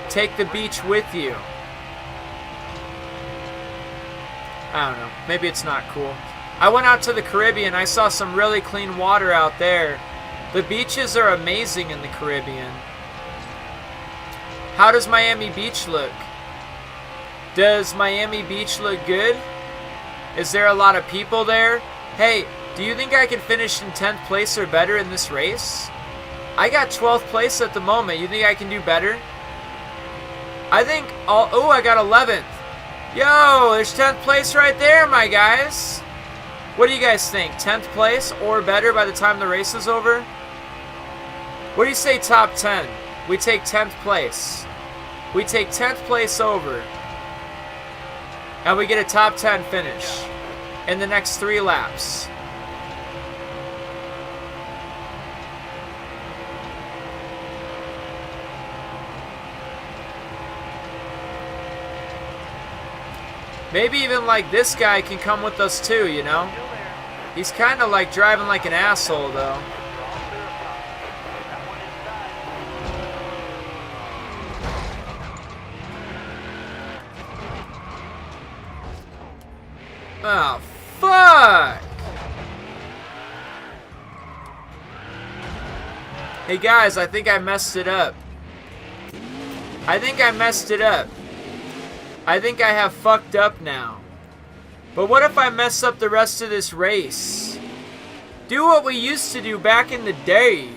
Take the beach with you. I don't know. Maybe it's not cool. I went out to the Caribbean. I saw some really clean water out there. The beaches are amazing in the Caribbean. How does Miami Beach look? Does Miami Beach look good? Is there a lot of people there? Hey, do you think I can finish in 10th place or better in this race? I got 12th place at the moment. You think I can do better? I think, oh, I got 11th. Yo, there's 10th place right there, my guys. What do you guys think? 10th place or better by the time the race is over? What do you say, top 10? We take 10th place. We take 10th place over. And we get a top 10 finish in the next 3 laps. Maybe even like this guy can come with us too, you know? He's kind of like driving like an asshole though. Oh, fuck! Hey guys, I think I messed it up. I think I have fucked up now. But what if I mess up the rest of this race? Do what we used to do back in the day.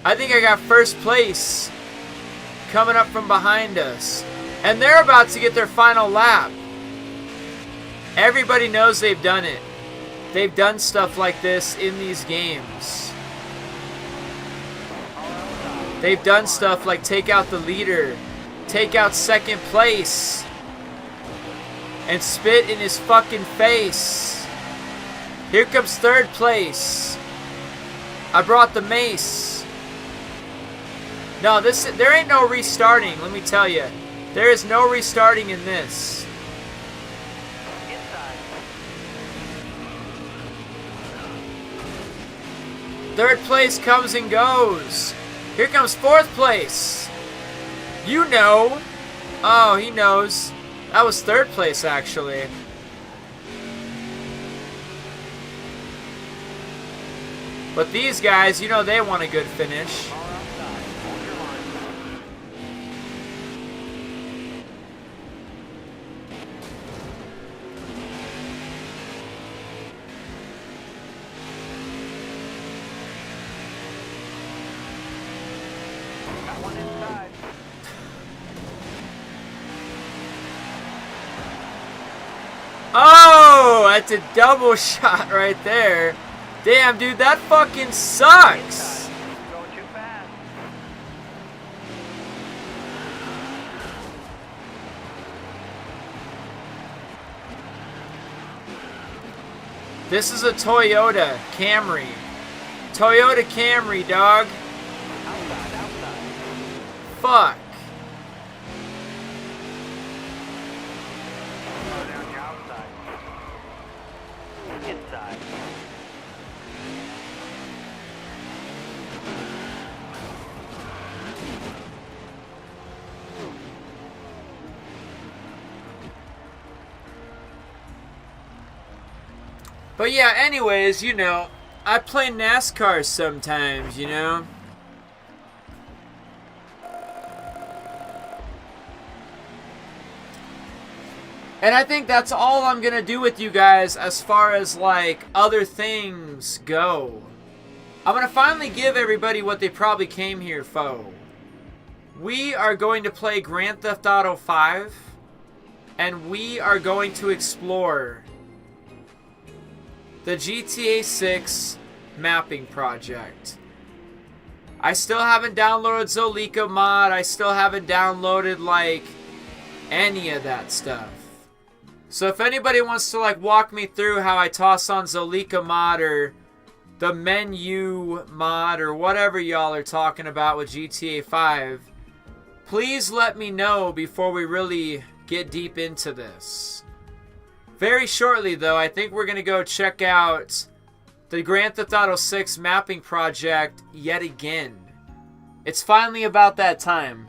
I think I got first place coming up from behind us. And they're about to get their final lap. Everybody knows they've done it. They've done stuff like this in these games. They've done stuff like take out the leader, take out second place, and spit in his fucking face. Here comes third place. I brought the mace. No, there ain't no restarting, let me tell you. There is no restarting in this. Third place comes and goes. Here comes fourth place. You know. Oh, he knows. That was third place, actually. But these guys, you know they want a good finish. Oh, that's a double shot right there. Damn, dude, that fucking sucks. This is a Toyota Camry. Toyota Camry, dog. Fuck. But yeah, anyways, you know, I play NASCAR sometimes, you know. And I think that's all I'm going to do with you guys as far as, like, other things go. I'm going to finally give everybody what they probably came here for. We are going to play Grand Theft Auto 5. And we are going to explore the GTA 6 mapping project. I still haven't downloaded Zolika mod. I still haven't downloaded, like, any of that stuff. So if anybody wants to, like, walk me through how I toss on Zolika mod or the menu mod or whatever y'all are talking about with GTA 5, please let me know before we really get deep into this. Very shortly, though, I think we're going to go check out the Grand Theft Auto 6 mapping project yet again. It's finally about that time.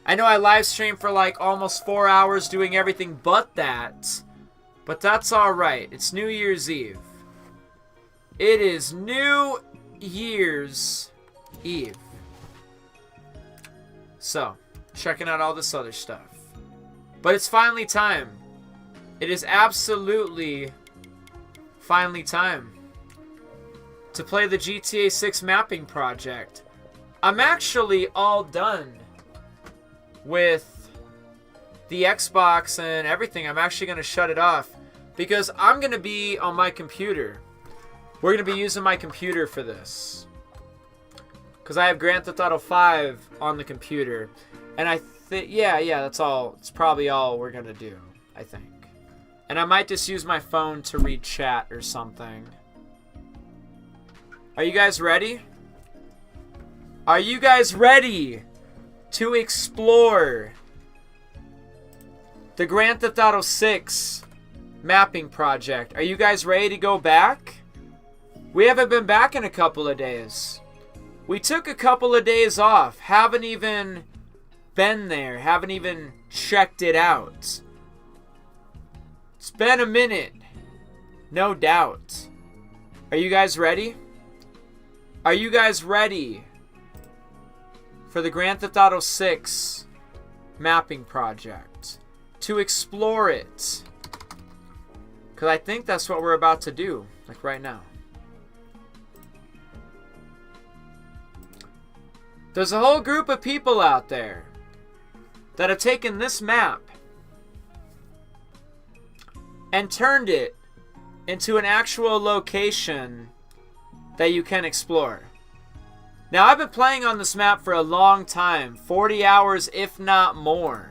I know I live streamed for like almost 4 hours doing everything but that. But that's alright. It's New Year's Eve. It is New Year's Eve. So, checking out all this other stuff. But it's finally time. It is absolutely finally time to play the GTA 6 mapping project. I'm actually all done with the Xbox and everything. I'm actually going to shut it off because I'm going to be on my computer. We're going to be using my computer for this. Because I have Grand Theft Auto 5 on the computer. And I think, yeah, that's all. It's probably all we're going to do, I think. And I might just use my phone to read chat or something. Are you guys ready? Are you guys ready to explore the Grand Theft Auto 6 mapping project? Are you guys ready to go back? We haven't been back in a couple of days. We took a couple of days off. Haven't even been there. Haven't even checked it out. It's been a minute. No doubt. Are you guys ready? Are you guys ready for the Grand Theft Auto 6 mapping project? To explore it. Because I think that's what we're about to do. Like right now. There's a whole group of people out there that have taken this map and turned it into an actual location that you can explore. Now, I've been playing on this map for a long time. 40 hours, if not more.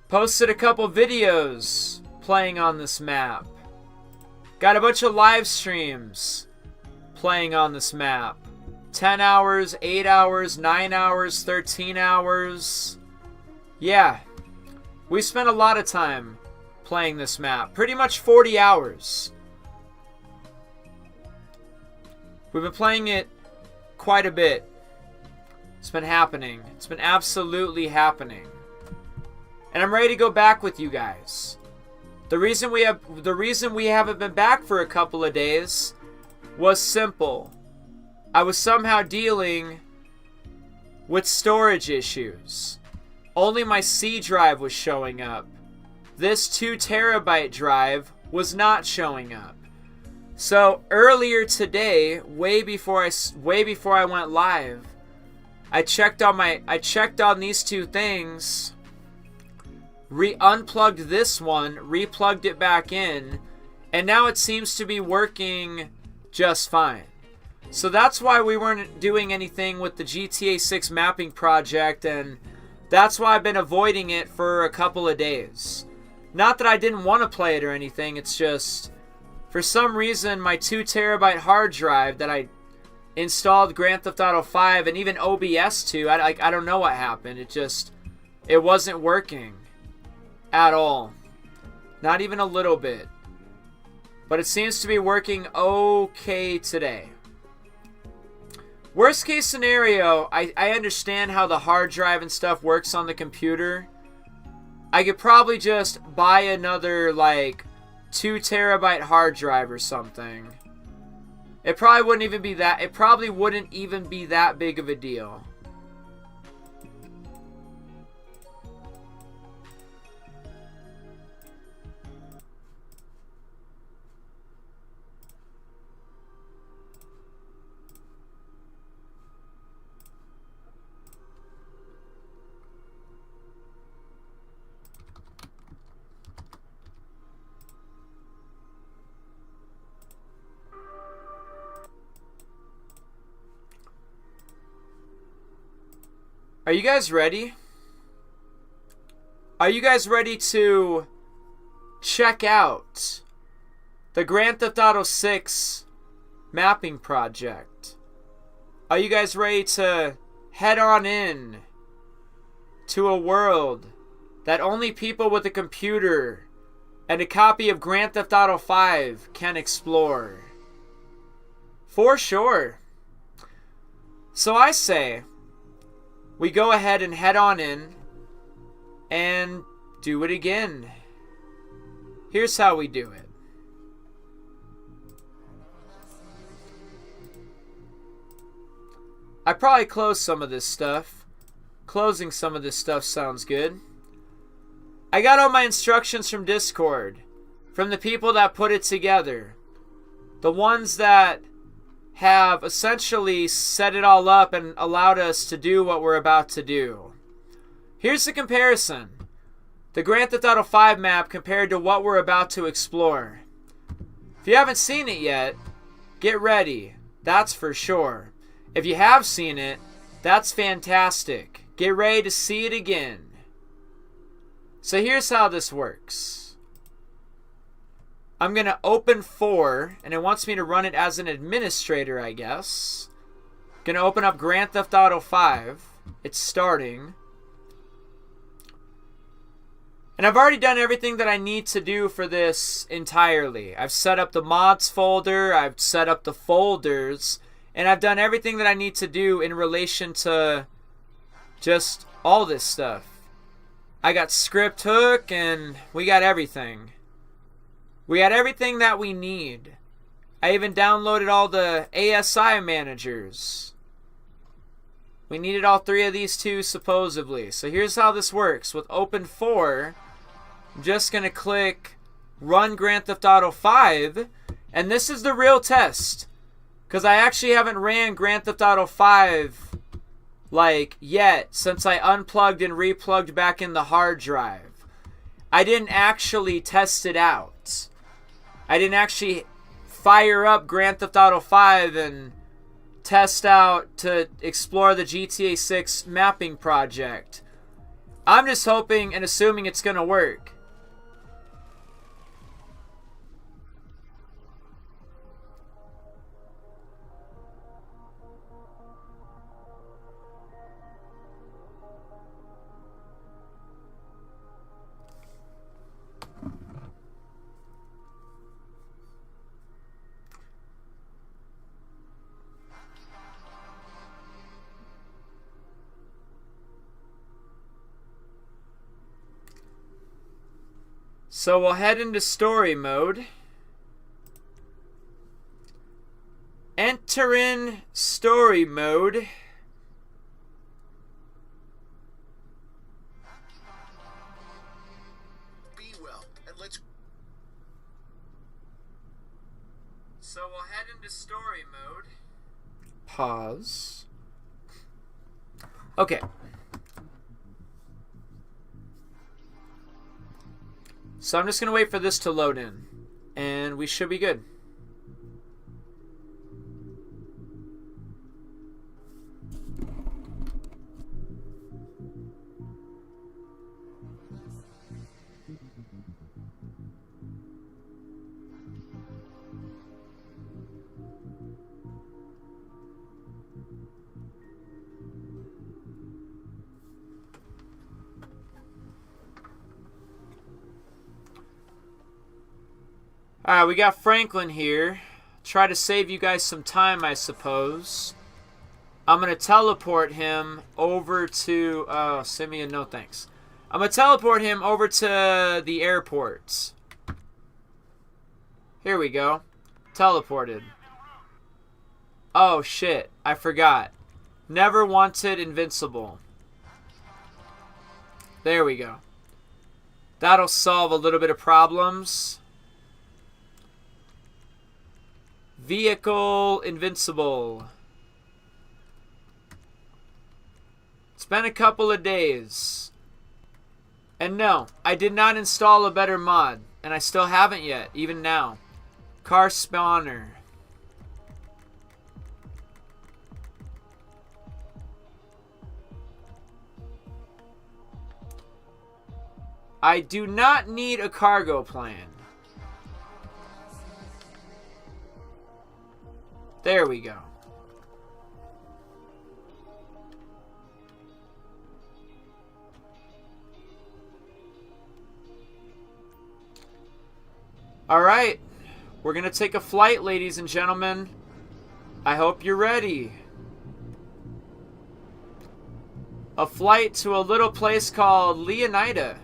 Posted a couple videos playing on this map. Got a bunch of live streams playing on this map. 10 hours, 8 hours, 9 hours, 13 hours. Yeah. We spent a lot of time playing this map. Pretty much 40 hours. We've been playing it quite a bit. It's been happening. It's been absolutely happening. And I'm ready to go back with you guys. The reason we haven't been back for a couple of days was simple. I was somehow dealing with storage issues. Only my C drive was showing up. This 2 terabyte drive was not showing up. So earlier today, way before I went live, I checked on these 2 things, unplugged this one, replugged it back in, and now it seems to be working just fine. So that's why we weren't doing anything with the GTA 6 mapping project, and that's why I've been avoiding it for a couple of days. Not that I didn't want to play it or anything, it's just, for some reason, my 2 terabyte hard drive that I installed Grand Theft Auto 5 and even OBS to, I don't know what happened. It wasn't working at all. Not even a little bit. But it seems to be working okay today. Worst case scenario, I understand how the hard drive and stuff works on the computer. I could probably just buy another, like, 2 terabyte hard drive or something. It probably wouldn't even be that big of a deal. Are you guys ready? Are you guys ready to check out the Grand Theft Auto 6 mapping project? Are you guys ready to head on in to a world that only people with a computer and a copy of Grand Theft Auto 5 can explore? For sure. So I say, we go ahead and head on in and do it again. Here's how we do it. I probably closed some of this stuff. Closing some of this stuff sounds good. I got all my instructions from Discord, from the people that put it together. The ones that have essentially set it all up and allowed us to do what we're about to do. Here's the comparison. The Grand Theft Auto 5 map compared to what we're about to explore. If you haven't seen it yet, get ready. That's for sure. If you have seen it, that's fantastic. Get ready to see it again. So here's how this works. I'm going to open 4, and it wants me to run it as an administrator, I guess. Going to open up Grand Theft Auto 5. It's starting. And I've already done everything that I need to do for this entirely. I've set up the mods folder, I've set up the folders, and I've done everything that I need to do in relation to just all this stuff. I got Script Hook, and we got everything. We got everything that we need. I even downloaded all the ASI managers. We needed all 3 of these too, supposedly. So here's how this works. With Open 4, I'm just going to click Run Grand Theft Auto 5. And this is the real test. Because I actually haven't ran Grand Theft Auto 5 yet, since I unplugged and replugged back in the hard drive. I didn't actually test it out. I didn't actually fire up Grand Theft Auto 5 and test out to explore the GTA 6 mapping project. I'm just hoping and assuming it's going to work. So we'll head into story mode. Enter in story mode. Be well, and let's. So we'll head into story mode. Pause. Okay. So I'm just going to wait for this to load in. And we should be good. Alright, we got Franklin here. Try to save you guys some time, I suppose. I'm going to teleport him over to... Oh, Simeon, no thanks. I'm going to teleport him over to the airport. Here we go. Teleported. Oh, shit. I forgot. Never wanted invincible. There we go. That'll solve a little bit of problems. Vehicle invincible. It's been a couple of days. And no, I did not install a better mod. And I still haven't yet, even now. Car spawner. I do not need a cargo plan. There we go. All right. We're going to take a flight, ladies and gentlemen. I hope you're ready. A flight to a little place called Leonida.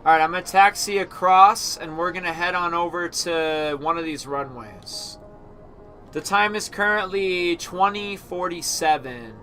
Alright, I'm going to taxi across, and we're going to head on over to one of these runways. The time is currently 20:47.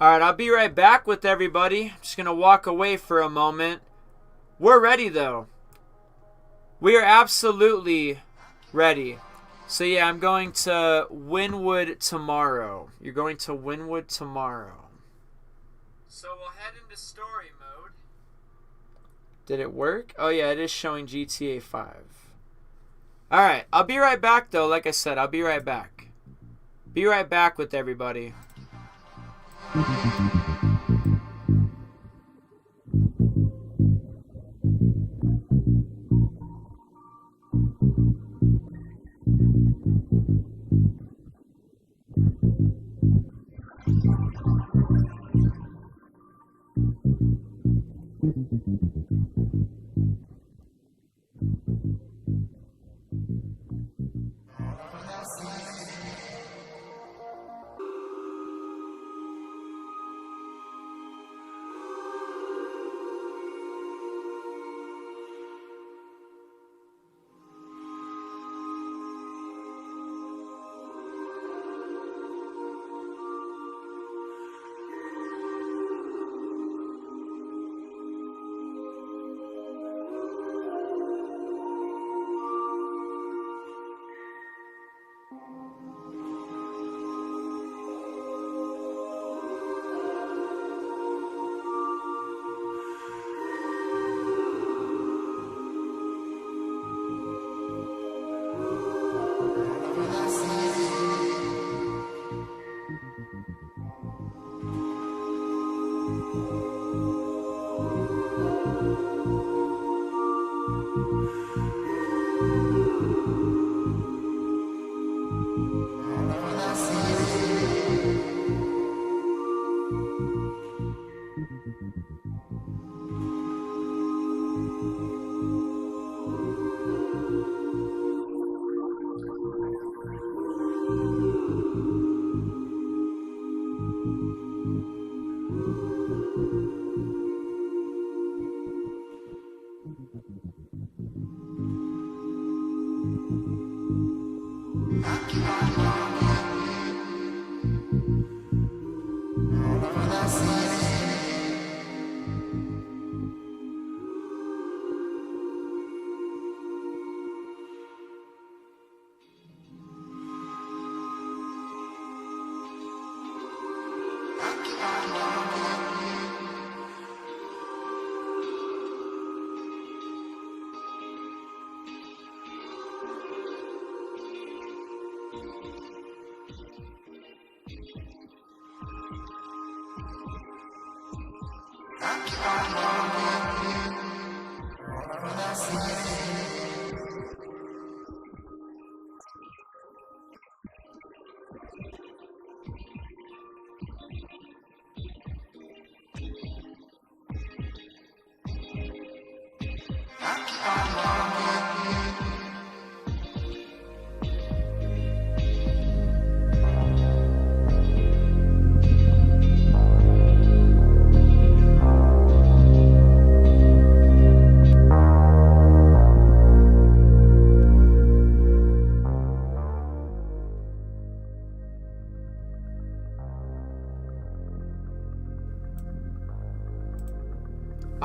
Alright, I'll be right back with everybody. I'm just going to walk away for a moment. We're ready, though. We are absolutely ready. So, yeah, I'm going to Wynwood tomorrow. You're going to Wynwood tomorrow. So, we'll head into story mode. Did it work? Oh, yeah, it is showing GTA 5. Alright, I'll be right back, though. Like I said, I'll be right back. Be right back with everybody.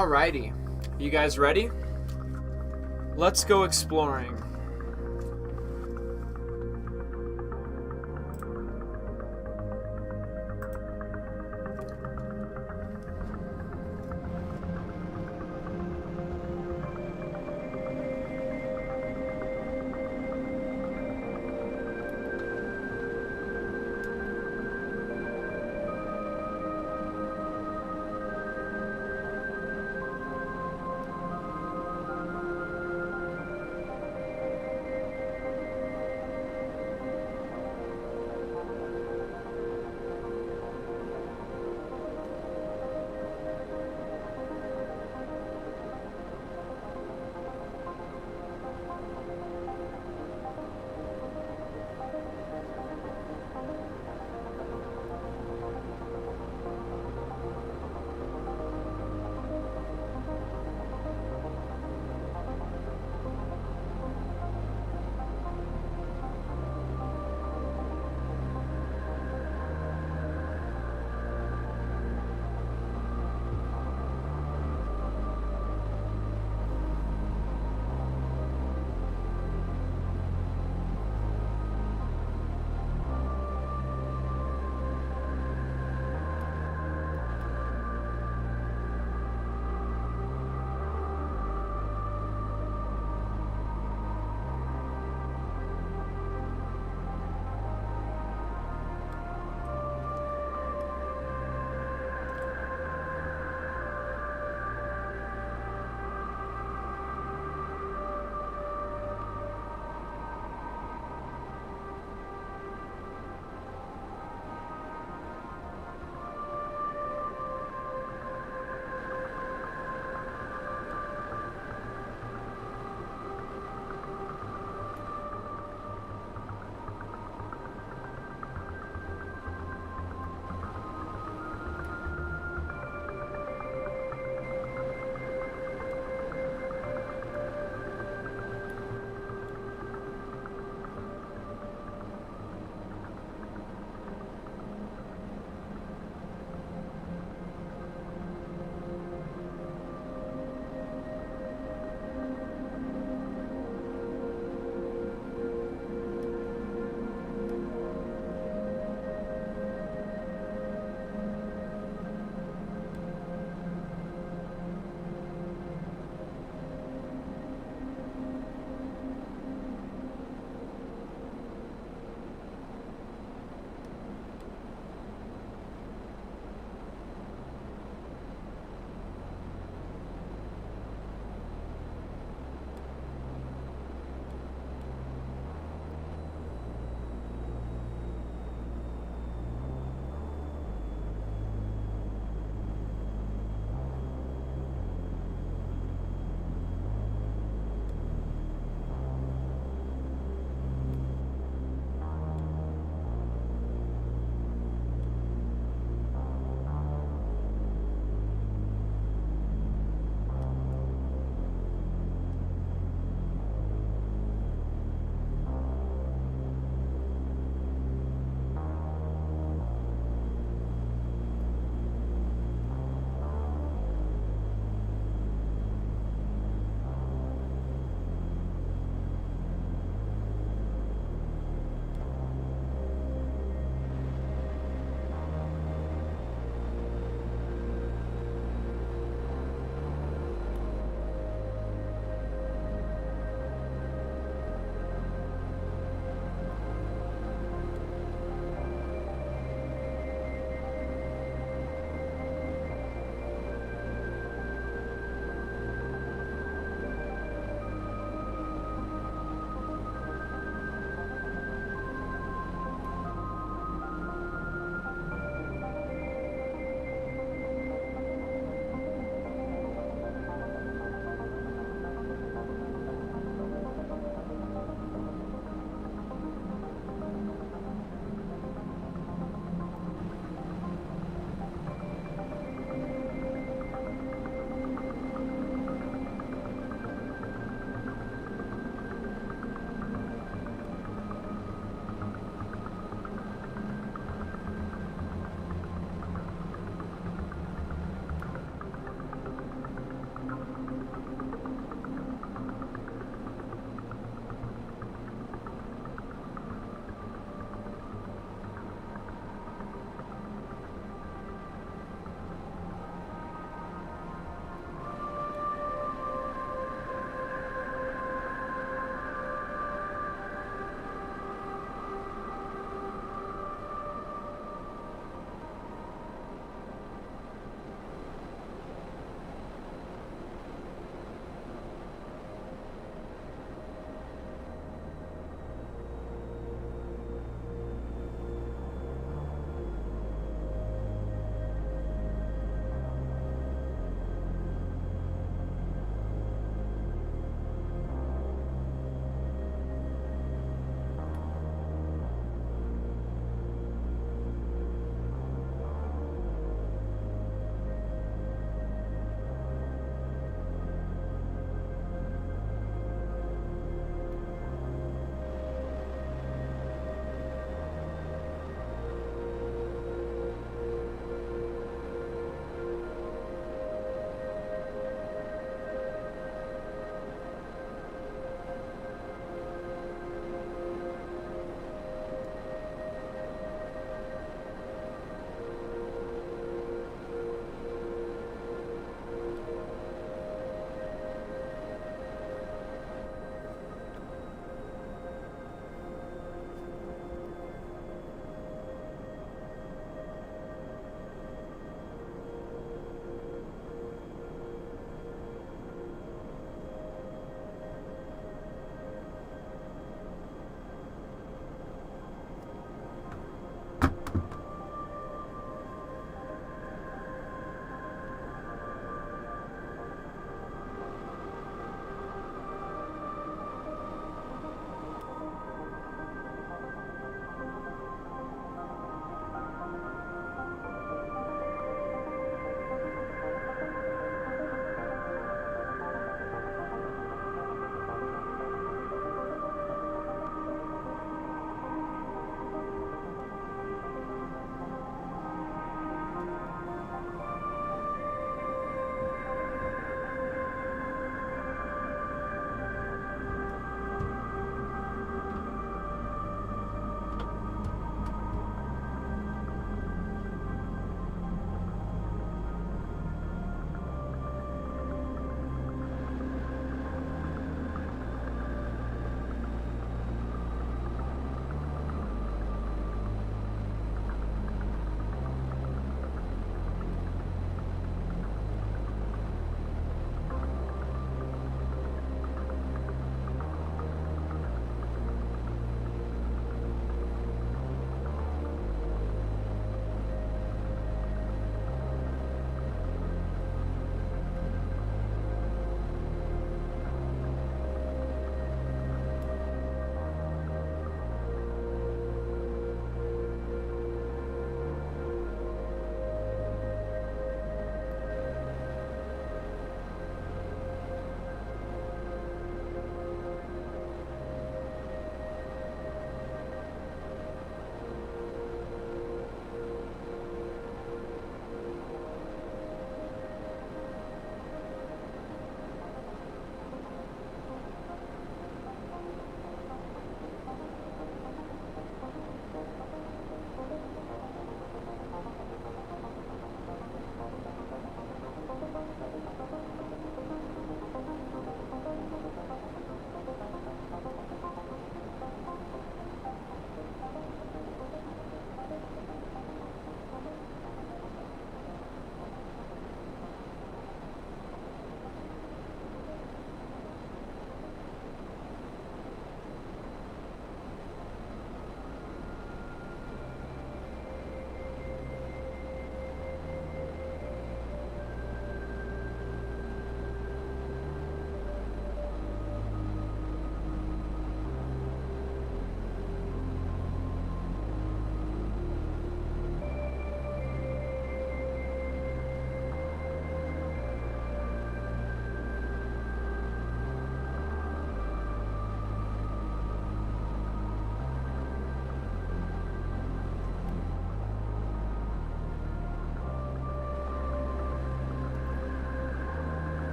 Alrighty, you guys ready? Let's go exploring.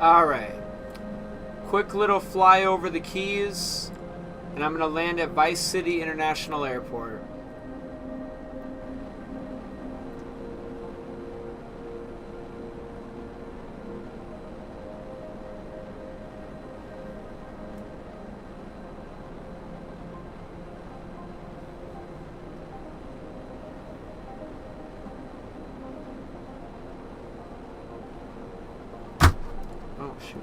Alright. Quick little fly over the Keys, and I'm going to land at Vice City International Airport. Oh, shoot.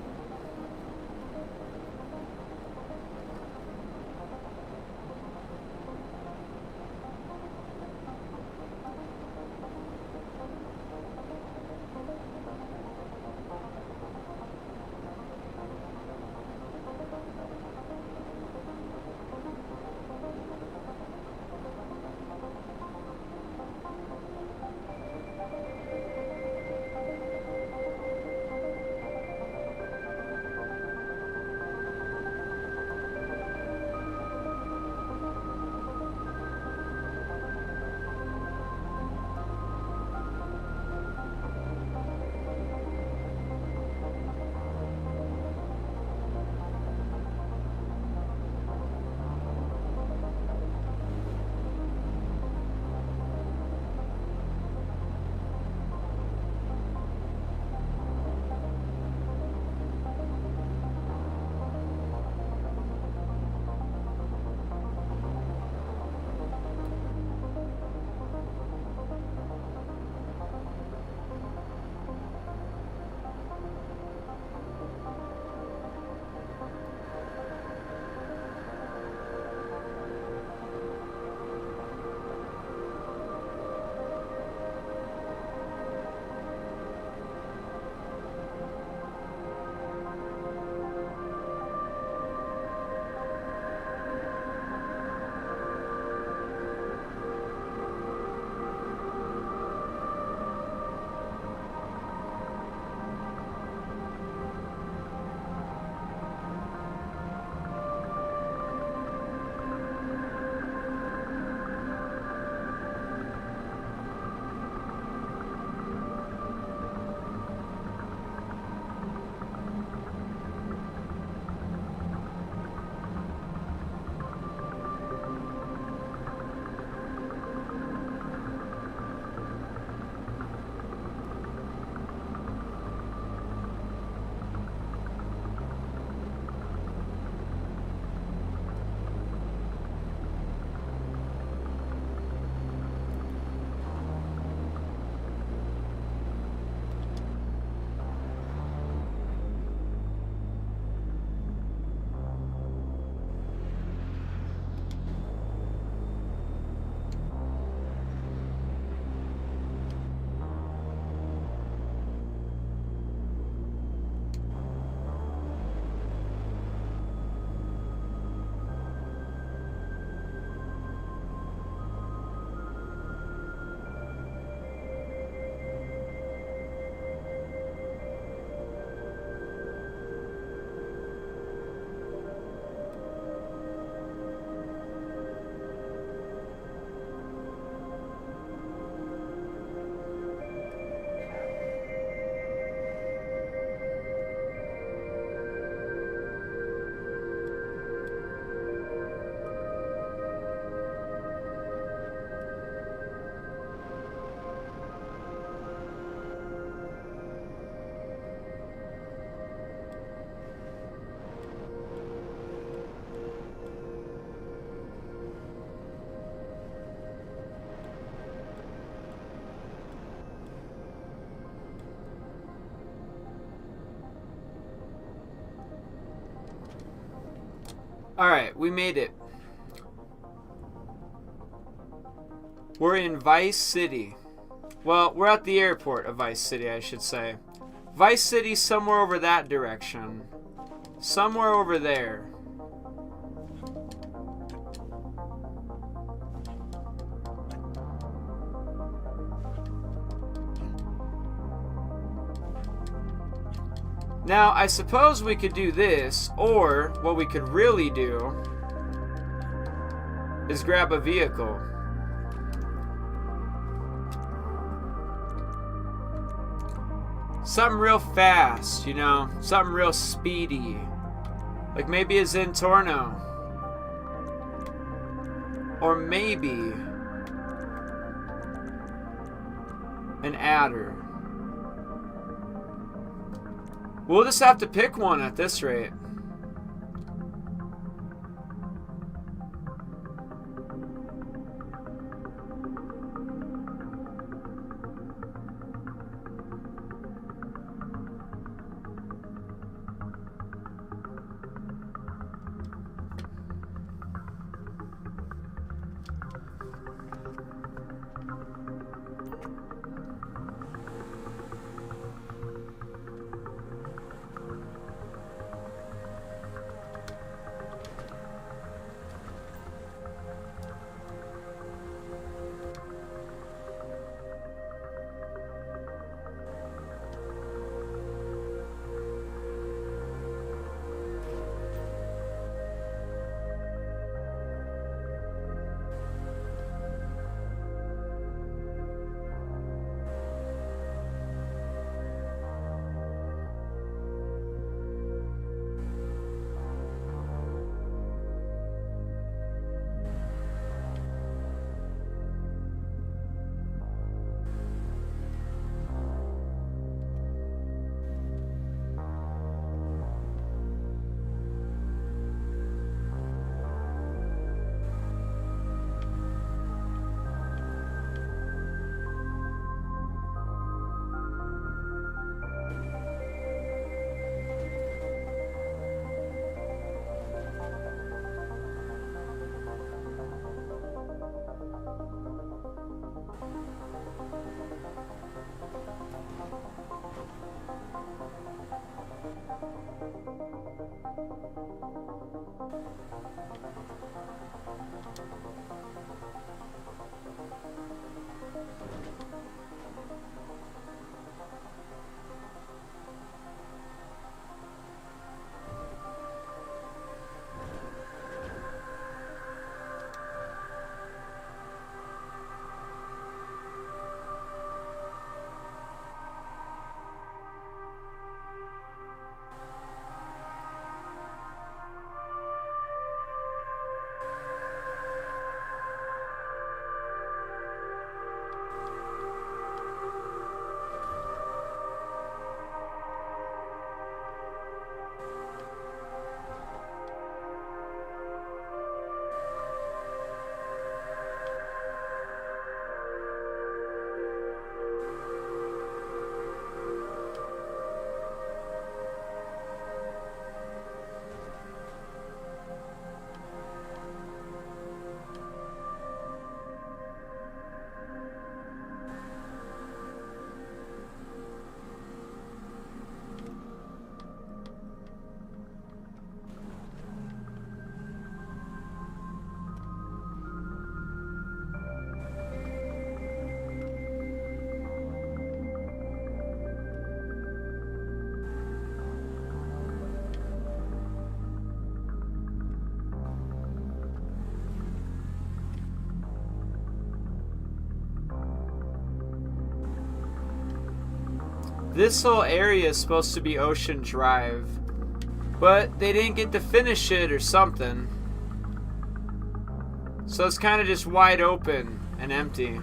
Alright, we made it. We're in Vice City. Well, we're at the airport of Vice City, I should say. Vice City's somewhere over that direction. Somewhere over there. Now, I suppose we could do this, or what we could really do is grab a vehicle. Something real fast, you know? Something real speedy. Like maybe a Zentorno. Or maybe an adder. We'll just have to pick one at this rate. This whole area is supposed to be Ocean Drive, but they didn't get to finish it or something. So it's kind of just wide open and empty.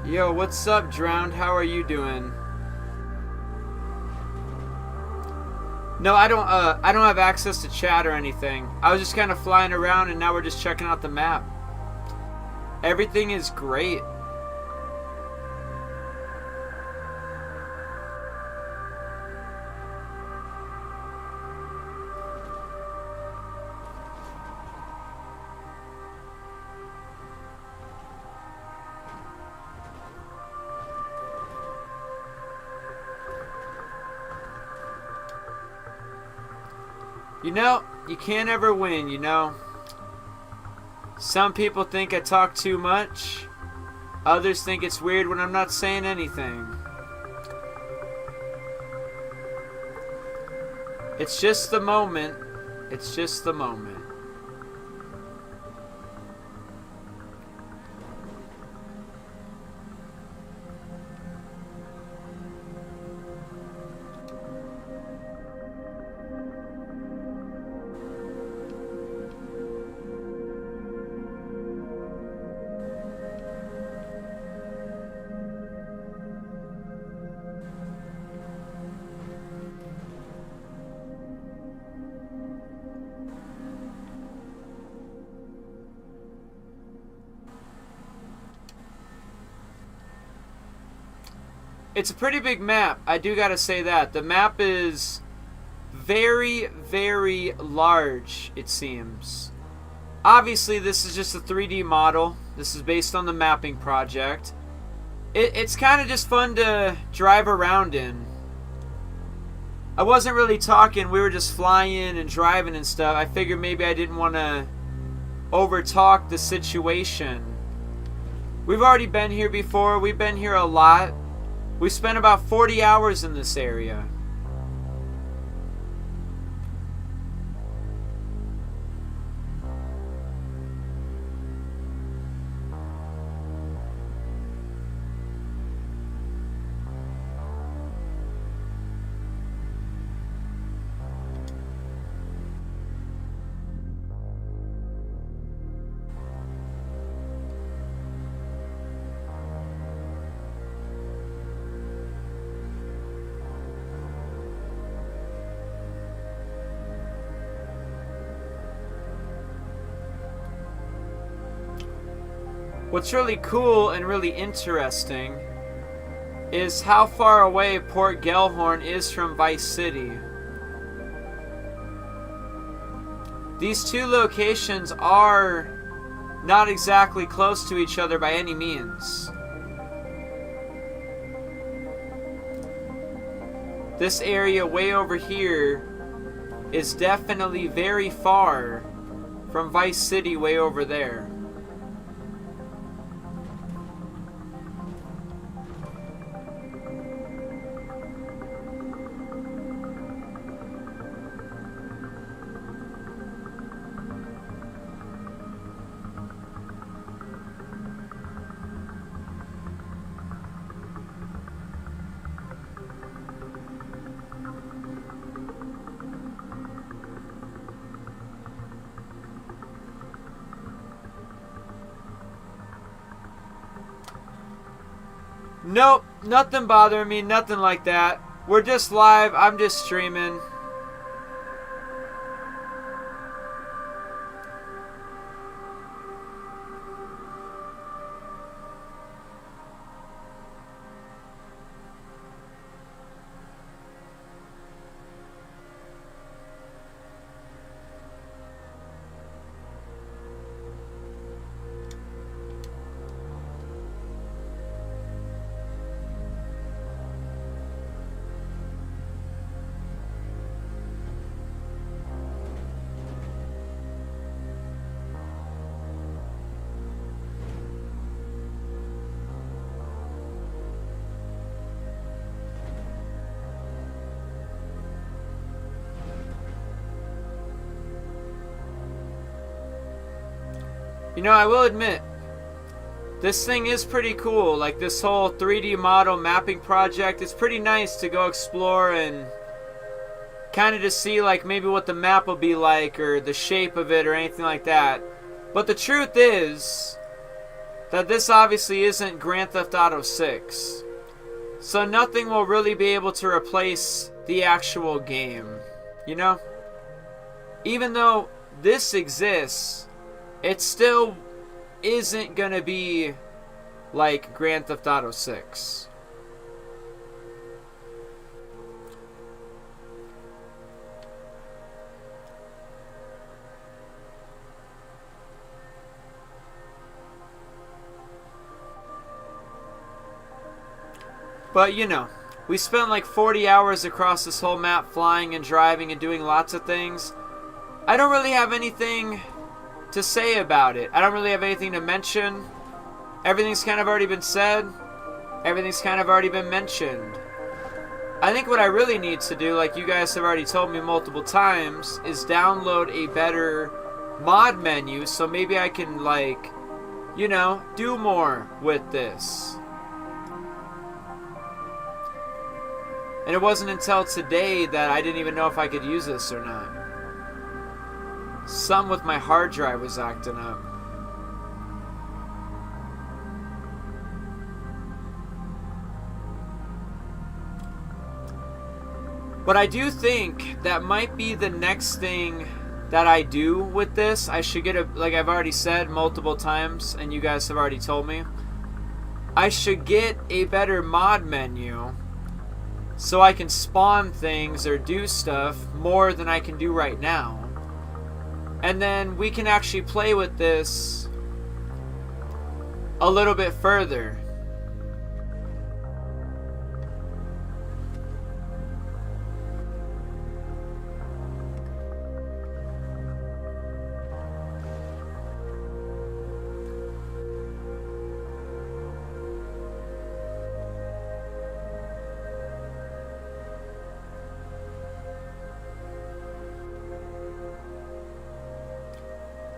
Yo, what's up, Drowned? How are you doing? No, I don't have access to chat or anything. I was just kind of flying around and now we're just checking out the map. Everything is great. You know, you can't ever win, you know. Some people think I talk too much. Others think it's weird when I'm not saying anything. It's just the moment. It's just the moment. It's a pretty big map. I do gotta say that. The map is very, very large, it seems. Obviously, this is just a 3D model. This is based on the mapping project. It's kind of just fun to drive around in. I wasn't really talking. We were just flying and driving and stuff. I figured maybe I didn't want to overtalk the situation. We've already been here before. We've been here a lot. We spent about 40 hours in this area. What's really cool and really interesting is how far away Port Gellhorn is from Vice City. These two locations are not exactly close to each other by any means. This area way over here is definitely very far from Vice City way over there. Nope, nothing bothering me, nothing like that. We're just live, I'm just streaming. You know, I will admit, this thing is pretty cool. Like, this whole 3D model mapping project, it's pretty nice to go explore and kind of to see, like, maybe what the map will be like or the shape of it or anything like that. But the truth is, that this obviously isn't Grand Theft Auto 6. So nothing will really be able to replace the actual game, you know? Even though this exists, it still isn't gonna be like Grand Theft Auto 6. But, you know, we spent like 40 hours across this whole map flying and driving and doing lots of things. I don't really have anything to say about it. I don't really have anything to mention. Everything's kind of already been said. Everything's kind of already been mentioned. I think what I really need to do, like you guys have already told me multiple times, is download a better mod menu so maybe I can, like, you know, do more with this. And it wasn't until today that I didn't even know if I could use this or not. Some with my hard drive was acting up. But I do think that might be the next thing that I do with this. I should get a, like I've already said multiple times, and you guys have already told me, I should get a better mod menu so I can spawn things or do stuff more than I can do right now. And then we can actually play with this a little bit further.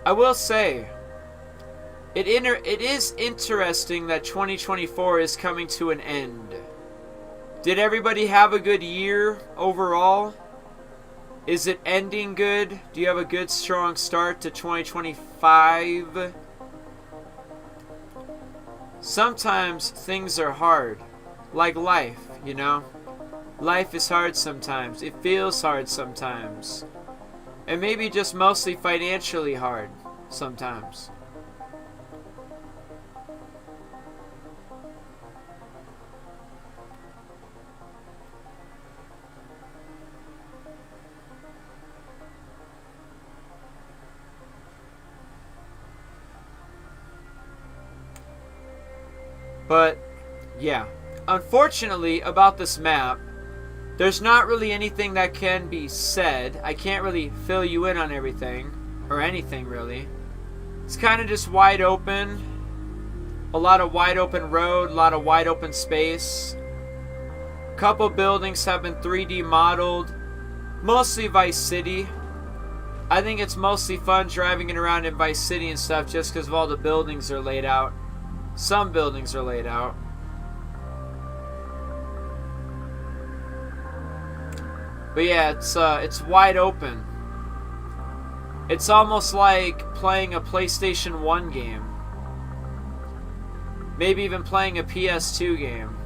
I will say, it is interesting that 2024 is coming to an end. Did everybody have a good year overall? Is it ending good? Do you have a good strong start to 2025? Sometimes things are hard, like life, you know? Life is hard sometimes. It feels hard sometimes. And maybe just mostly financially hard sometimes. But, yeah. Unfortunately, about this map, there's not really anything that can be said. I can't really fill you in on everything, or anything really. It's kind of just wide open. A lot of wide open road, a lot of wide open space. Couple buildings have been 3D modeled. Mostly Vice City. I think it's mostly fun driving it around in Vice City and stuff just because of all the buildings are laid out. Some buildings are laid out. But yeah, it's wide open. It's almost like playing a PlayStation 1 game. Maybe even playing a PS2 game.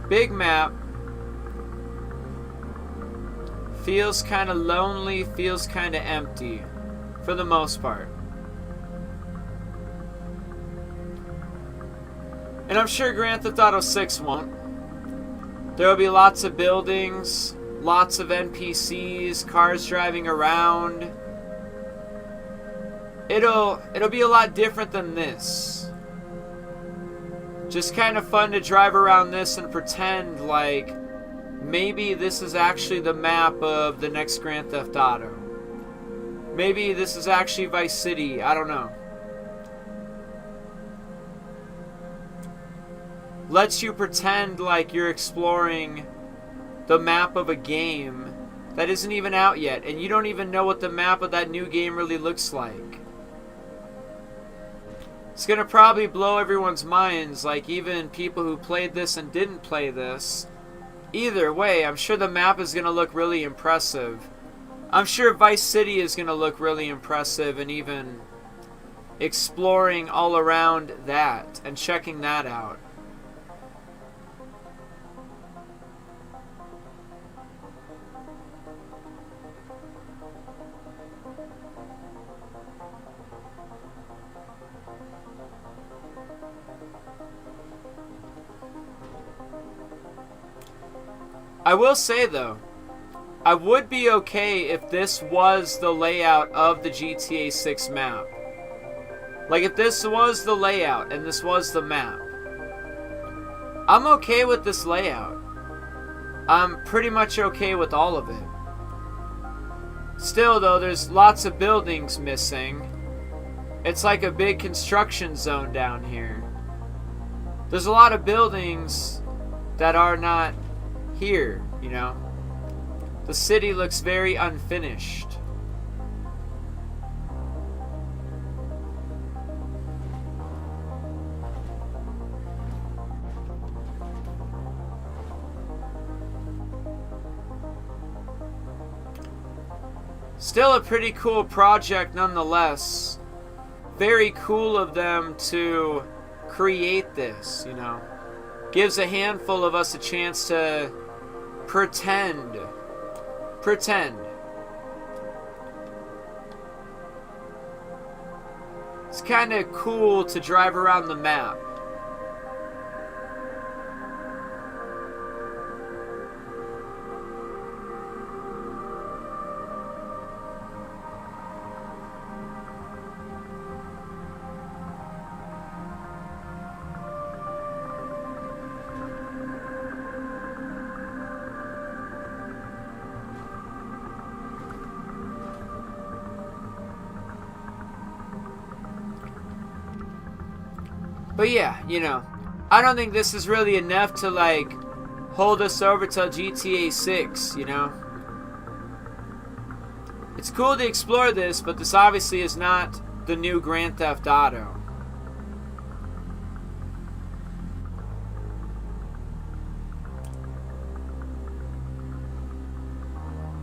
Big map. Feels kind of lonely, feels kind of empty. For the most part. And I'm sure Grand Theft Auto 6 won't. There will be lots of buildings, lots of NPCs, cars driving around. It'll be a lot different than this. Just kind of fun to drive around this and pretend like maybe this is actually the map of the next Grand Theft Auto. Maybe this is actually Vice City, I don't know. Lets you pretend like you're exploring the map of a game that isn't even out yet, and you don't even know what the map of that new game really looks like. It's gonna probably blow everyone's minds, like even people who played this and didn't play this. Either way, I'm sure the map is gonna look really impressive. I'm sure Vice City is going to look really impressive, and even exploring all around that and checking that out. I will say though, I would be okay if this was the layout of the GTA 6 map. Like if this was the layout and this was the map. I'm okay with this layout. I'm pretty much okay with all of it. Still though, there's lots of buildings missing. It's like a big construction zone down here. There's a lot of buildings that are not here, you know. The city looks very unfinished. Still a pretty cool project nonetheless. Very cool of them to create this, you know. Gives a handful of us a chance to pretend. It's kind of cool to drive around the map. But yeah, you know, I don't think this is really enough to like hold us over till GTA 6, you know. It's cool to explore this, but this obviously is not the new Grand Theft Auto.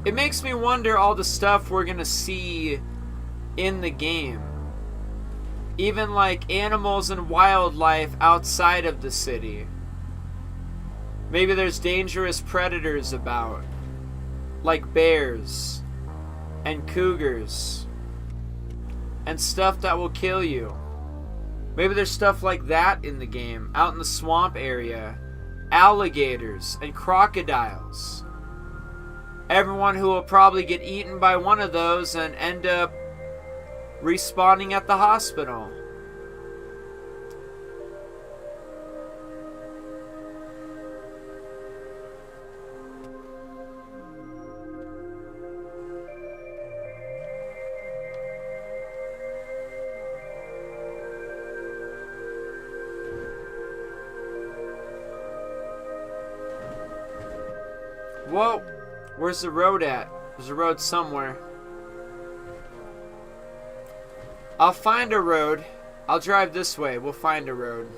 It makes me wonder all the stuff we're gonna see in the game. Even like animals and wildlife outside of the city. Maybe there's dangerous predators about, like bears and cougars and stuff that will kill you. Maybe there's stuff like that in the game, out in the swamp area. Alligators and crocodiles. Everyone who will probably get eaten by one of those and end up respawning at the hospital. Whoa, where's the road at? There's a road somewhere. I'll find a road. I'll drive this way. We'll find a road.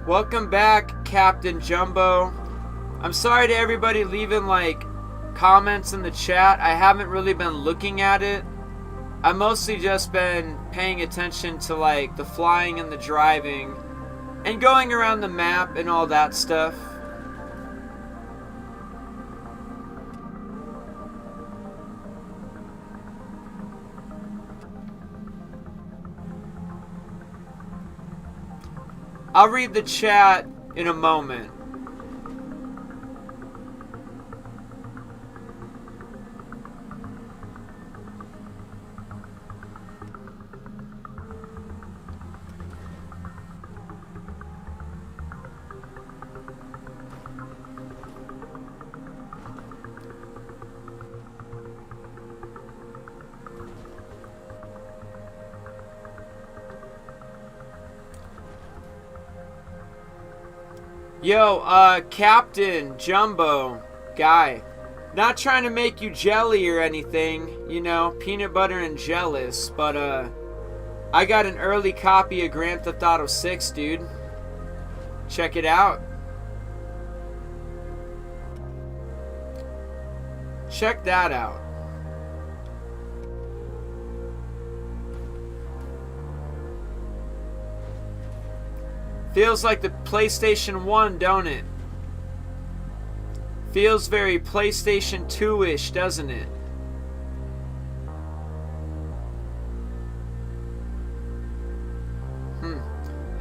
Welcome back, Captain Jumbo. I'm sorry to everybody leaving like comments in the chat. I haven't really been looking at it. I've mostly just been paying attention to like the flying and the driving and going around the map and all that stuff. I'll read the chat in a moment. Yo, Captain Jumbo guy. Not trying to make you jelly or anything, you know, peanut butter and jealous, but I got an early copy of Grand Theft Auto 6, dude. Check it out. Check that out. Feels like the PlayStation 1, don't it? Feels very PlayStation 2-ish, doesn't it?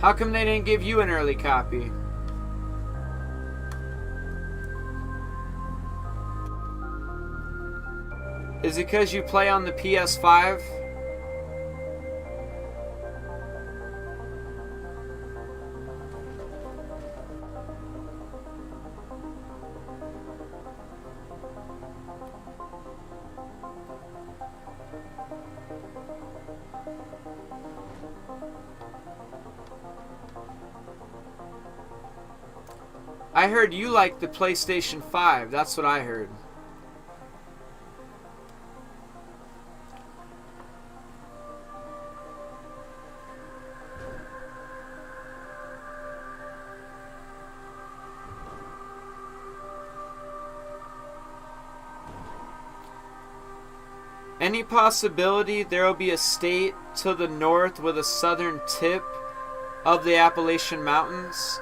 How come they didn't give you an early copy? Is it because you play on the PS5? I heard you like the PlayStation 5. That's what I heard. Any possibility there will be a state to the north with a southern tip of the Appalachian Mountains?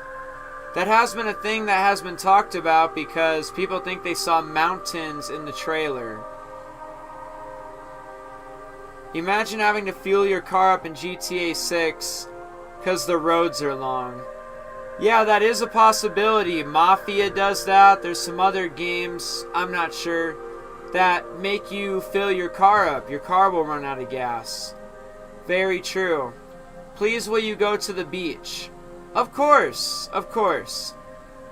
That has been a thing that has been talked about because people think they saw mountains in the trailer. Imagine having to fuel your car up in GTA 6 because the roads are long. Yeah, that is a possibility. Mafia does that. There's some other games, I'm not sure, that make you fill your car up. Your car will run out of gas. Very true. Please, will you go to the beach? Of course, of course.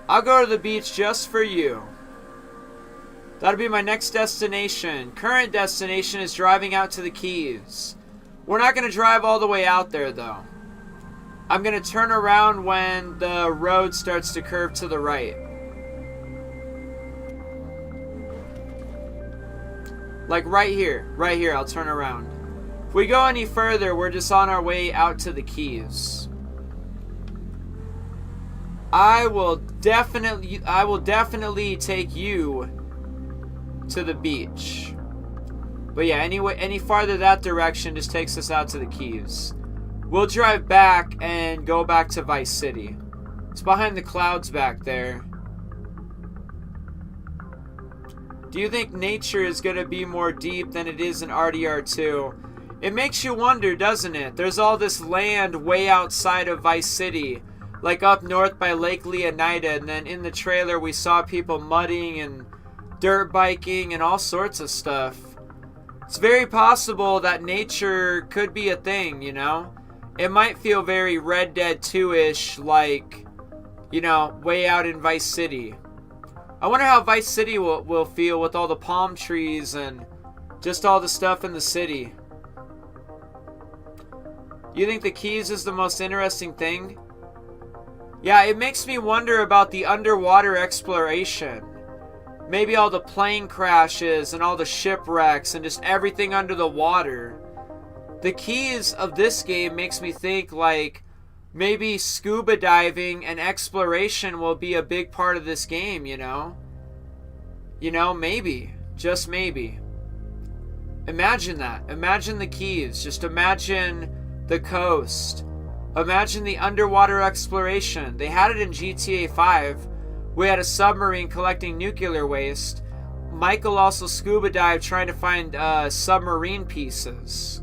I'll go to the beach just for you. That'll be my next destination. Current destination is driving out to the Keys. We're not going to drive all the way out there, though. I'm going to turn around when the road starts to curve to the right. Like right here, I'll turn around. If we go any further, we're just on our way out to the Keys. I will definitely take you to the beach. But yeah, anyway, any farther that direction just takes us out to the Keys. We'll drive back and go back to Vice City. It's behind the clouds back there. Do you think nature is going to be more deep than it is in RDR2? It makes you wonder, doesn't it? There's all this land way outside of Vice City, like up north by Lake Leonida, and then in the trailer we saw people mudding and dirt biking and all sorts of stuff. It's very possible that nature could be a thing, you know? It might feel very Red Dead 2-ish, like, you know, way out in Vice City. I wonder how Vice City will feel with all the palm trees and just all the stuff in the city. You think the Keys is the most interesting thing? Yeah, it makes me wonder about the underwater exploration. Maybe all the plane crashes and all the shipwrecks and just everything under the water. The Keys of this game makes me think like maybe scuba diving and exploration will be a big part of this game, you know? You know, maybe. Just maybe. Imagine that. Imagine the Keys. Just imagine the coast. Imagine the underwater exploration. They had it in GTA 5. We had a submarine collecting nuclear waste. Michael also scuba dived trying to find submarine pieces.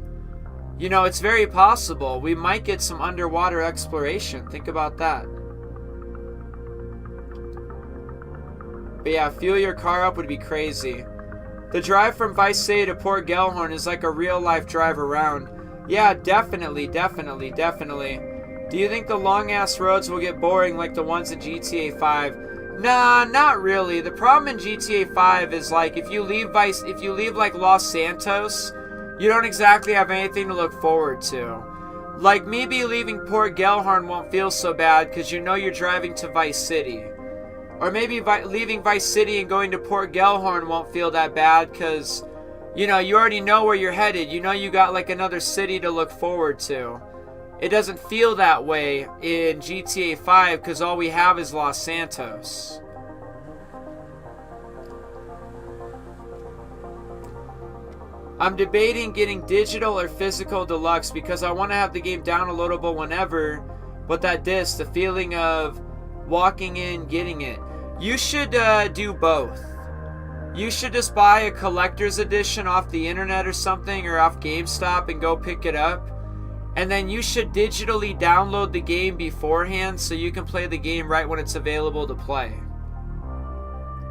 You know, it's very possible. We might get some underwater exploration. Think about that. But yeah, fuel your car up would be crazy. The drive from Vice City to Port Gellhorn is like a real-life drive around. Yeah, definitely. Do you think the long-ass roads will get boring like the ones in GTA 5? Nah, not really. The problem in GTA 5 is like if you leave like Los Santos, you don't exactly have anything to look forward to. Like, maybe leaving Port Gellhorn won't feel so bad because you know you're driving to Vice City. Or maybe leaving Vice City and going to Port Gellhorn won't feel that bad because, you know, you already know where you're headed. You know you got like another city to look forward to. It doesn't feel that way in GTA 5 because all we have is Los Santos. I'm debating getting digital or physical deluxe because I want to have the game downloadable whenever, but that disc, the feeling of walking in, getting it. You should do both. You should just buy a collector's edition off the internet or something, or off GameStop, and go pick it up. And then you should digitally download the game beforehand so you can play the game right when it's available to play.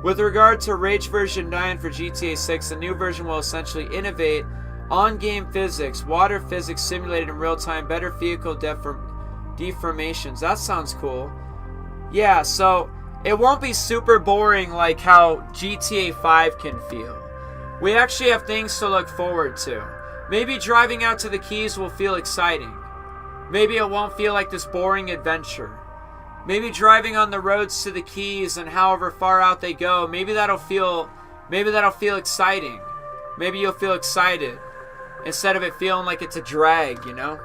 With regard to Rage version 9 for GTA 6, the new version will essentially innovate on-game physics, water physics simulated in real time, better vehicle deformations. That sounds cool. Yeah, so it won't be super boring like how GTA 5 can feel. We actually have things to look forward to. Maybe driving out to the Keys will feel exciting. Maybe it won't feel like this boring adventure. Maybe driving on the roads to the Keys and however far out they go, maybe that'll feel exciting. Maybe you'll feel excited instead of it feeling like it's a drag, you know?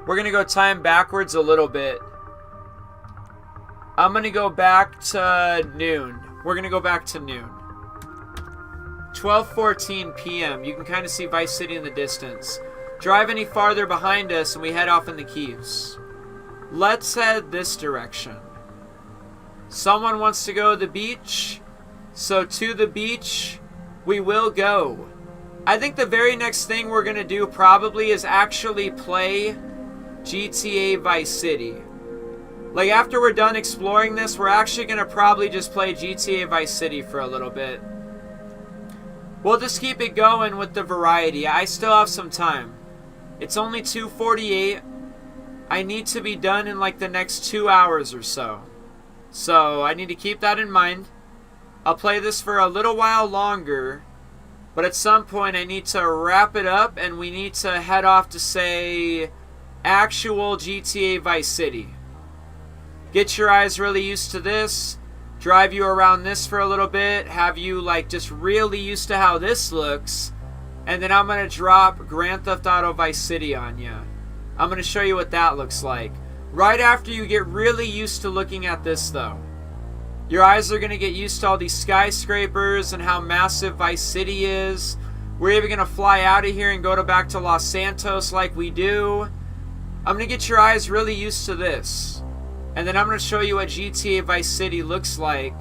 We're going to go time backwards a little bit. I'm going to go back to noon. We're going to go back to noon. 12:14 p.m. You can kind of see Vice City in the distance. Drive any farther behind us and we head off in the Keys. Let's head this direction. Someone wants to go to the beach, so to the beach we will go. I think the very next thing we're going to do probably is actually play GTA Vice City. Like, after we're done exploring this, we're actually going to probably just play GTA Vice City for a little bit. We'll just keep it going with the variety. I still have some time. It's only 2:48. I need to be done in like the next 2 hours or so. So I need to keep that in mind. I'll play this for a little while longer, but at some point I need to wrap it up and we need to head off to, say, actual GTA Vice City. Get your eyes really used to this, drive you around this for a little bit, have you like just really used to how this looks, and then I'm going to drop Grand Theft Auto Vice City on you. I'm going to show you what that looks like. Right after you get really used to looking at this though. Your eyes are going to get used to all these skyscrapers and how massive Vice City is. We're even going to fly out of here and go back to Los Santos like we do. I'm going to get your eyes really used to this. And then I'm going to show you what GTA Vice City looks like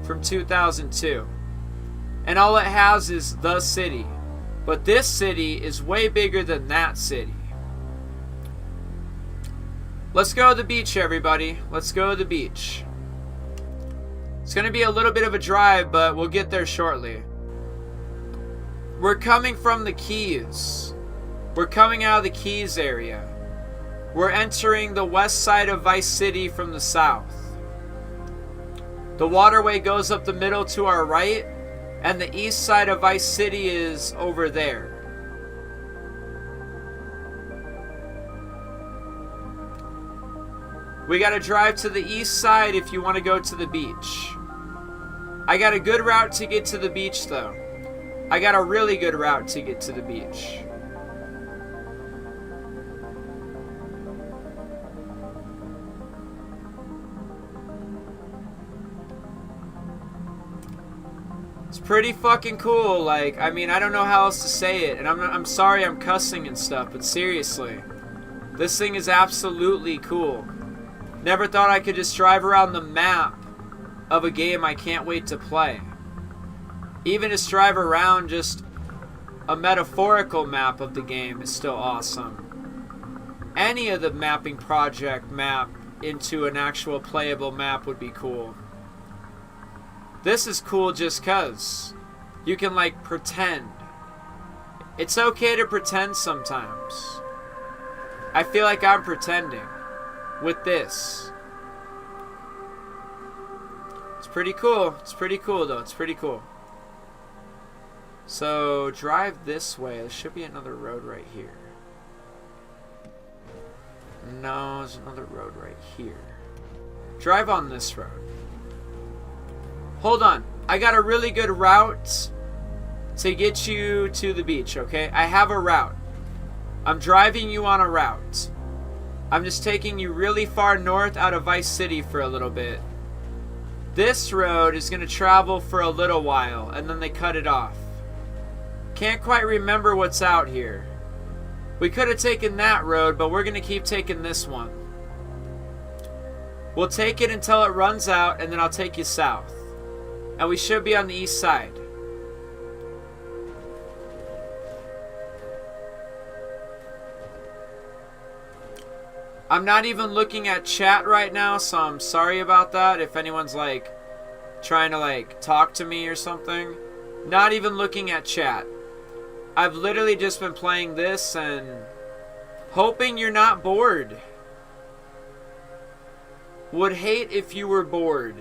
from 2002. And all it has is the city. But this city is way bigger than that city. Let's go to the beach, everybody. Let's go to the beach. It's going to be a little bit of a drive, but we'll get there shortly. We're coming from the Keys. We're coming out of the Keys area. We're entering the west side of Vice City from the south. The waterway goes up the middle to our right, and the east side of Vice City is over there. We gotta drive to the east side if you want to go to the beach. I got a good route to get to the beach though. I got a really good route to get to the beach. It's pretty fucking cool. Like, I mean, I don't know how else to say it, and I'm sorry I'm cussing and stuff, but seriously, this thing is absolutely cool. Never thought I could just drive around the map of a game I can't wait to play. Even just drive around just a metaphorical map of the game is still awesome. Any of the mapping project map into an actual playable map would be cool. This is cool just cause you can like pretend. It's okay to pretend sometimes. I feel like I'm pretending with this. It's pretty cool. It's pretty cool though. It's pretty cool. So drive this way. There should be another road right here. No, there's another road right here. Drive on this road. Hold on. I got a really good route to get you to the beach, okay? I have a route. I'm driving you on a route. I'm just taking you really far north out of Vice City for a little bit. This road is going to travel for a little while, and then they cut it off. Can't quite remember what's out here. We could have taken that road, but we're going to keep taking this one. We'll take it until it runs out, and then I'll take you south. And we should be on the east side. I'm not even looking at chat right now, so I'm sorry about that. If anyone's like trying to like talk to me or something. Not even looking at chat. I've literally just been playing this and hoping you're not bored. Would hate if you were bored.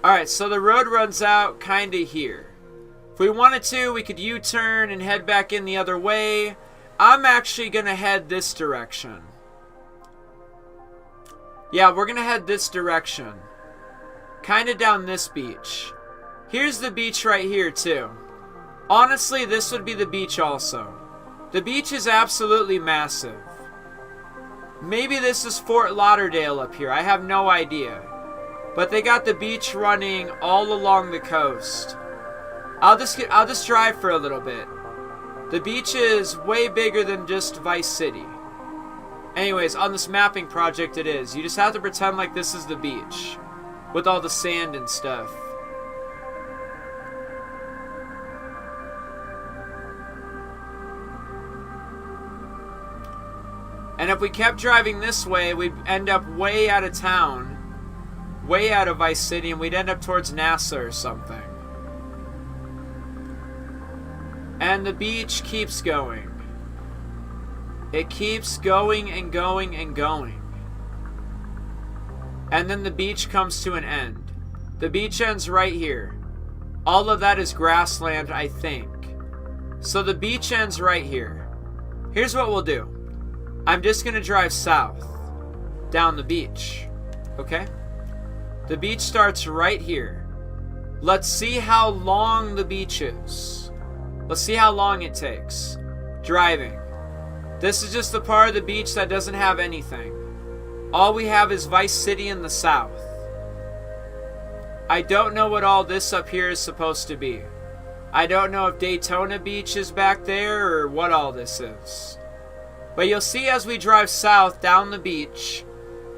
Alright, so the road runs out kinda here. If we wanted to, we could U-turn and head back in the other way. I'm actually gonna head this direction. Yeah, we're gonna head this direction. Kinda down this beach. Here's the beach right here, too. Honestly, this would be the beach also. The beach is absolutely massive. Maybe this is Fort Lauderdale up here. I have no idea. But they got the beach running all along the coast. I'll just drive for a little bit. The beach is way bigger than just Vice City. Anyways, on this mapping project it is. You just have to pretend like this is the beach. With all the sand and stuff. And if we kept driving this way, we'd end up way out of town. Way out of Vice City, and we'd end up towards NASA or something. And the beach keeps going. It keeps going and going and going. And then the beach comes to an end. The beach ends right here. All of that is grassland, I think. So the beach ends right here. Here's what we'll do. I'm just going to drive south. Down the beach. Okay? The beach starts right here. Let's see how long the beach is. Let's see how long it takes. Driving. This is just the part of the beach that doesn't have anything. All we have is Vice City in the south. I don't know what all this up here is supposed to be. I don't know if Daytona Beach is back there or what all this is. But you'll see as we drive south down the beach,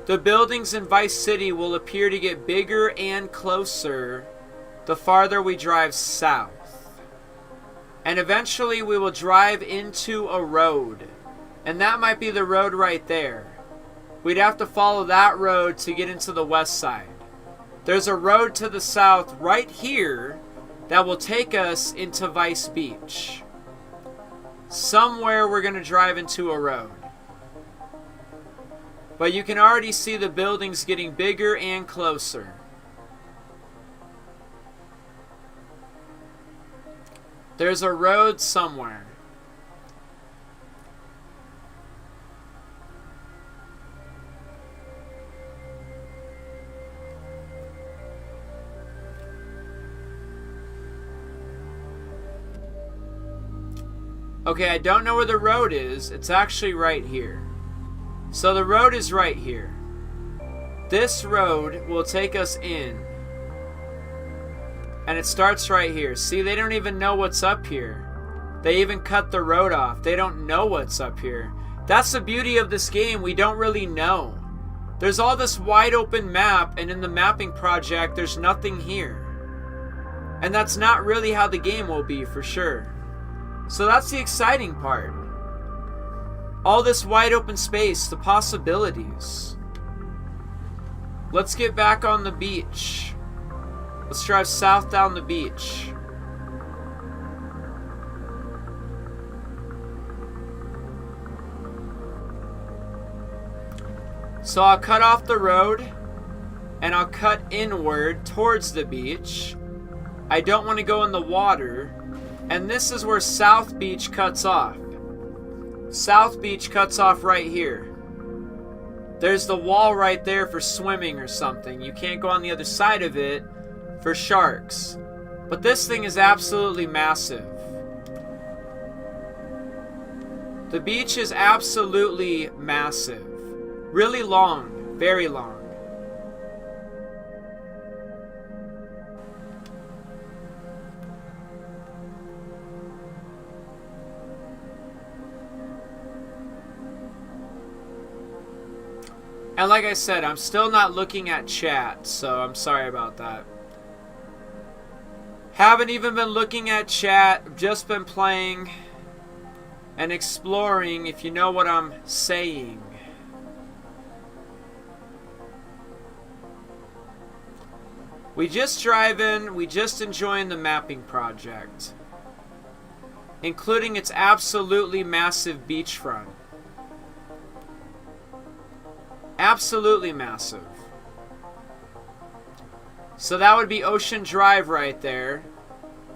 the buildings in Vice City will appear to get bigger and closer the farther we drive south. And eventually we will drive into a road. And that might be the road right there. We'd have to follow that road to get into the west side. There's a road to the south right here that will take us into Vice Beach. Somewhere we're going to drive into a road. But you can already see the buildings getting bigger and closer. There's a road somewhere. Okay, I don't know where the road is. It's actually right here. So the road is right here. This road will take us in. And it starts right here. See, they don't even know what's up here. They even cut the road off. They don't know what's up here. That's the beauty of this game. We don't really know. There's all this wide open map, and in the mapping project, there's nothing here. And that's not really how the game will be, for sure. So that's the exciting part. All this wide open space, the possibilities. Let's get back on the beach. Let's drive south down the beach. So I'll cut off the road and I'll cut inward towards the beach. I don't want to go in the water And this is where South Beach cuts off. South Beach cuts off right here. There's the wall right there for swimming or something. You can't go on the other side of it for sharks. But this thing is absolutely massive. The beach is absolutely massive. Really long. Very long. And like I said, I'm still not looking at chat, so I'm sorry about that. Haven't even been looking at chat, just been playing and exploring, if you know what I'm saying. We just driving, we just enjoying the mapping project, including its absolutely massive beachfront. Absolutely massive. So that would be Ocean Drive right there.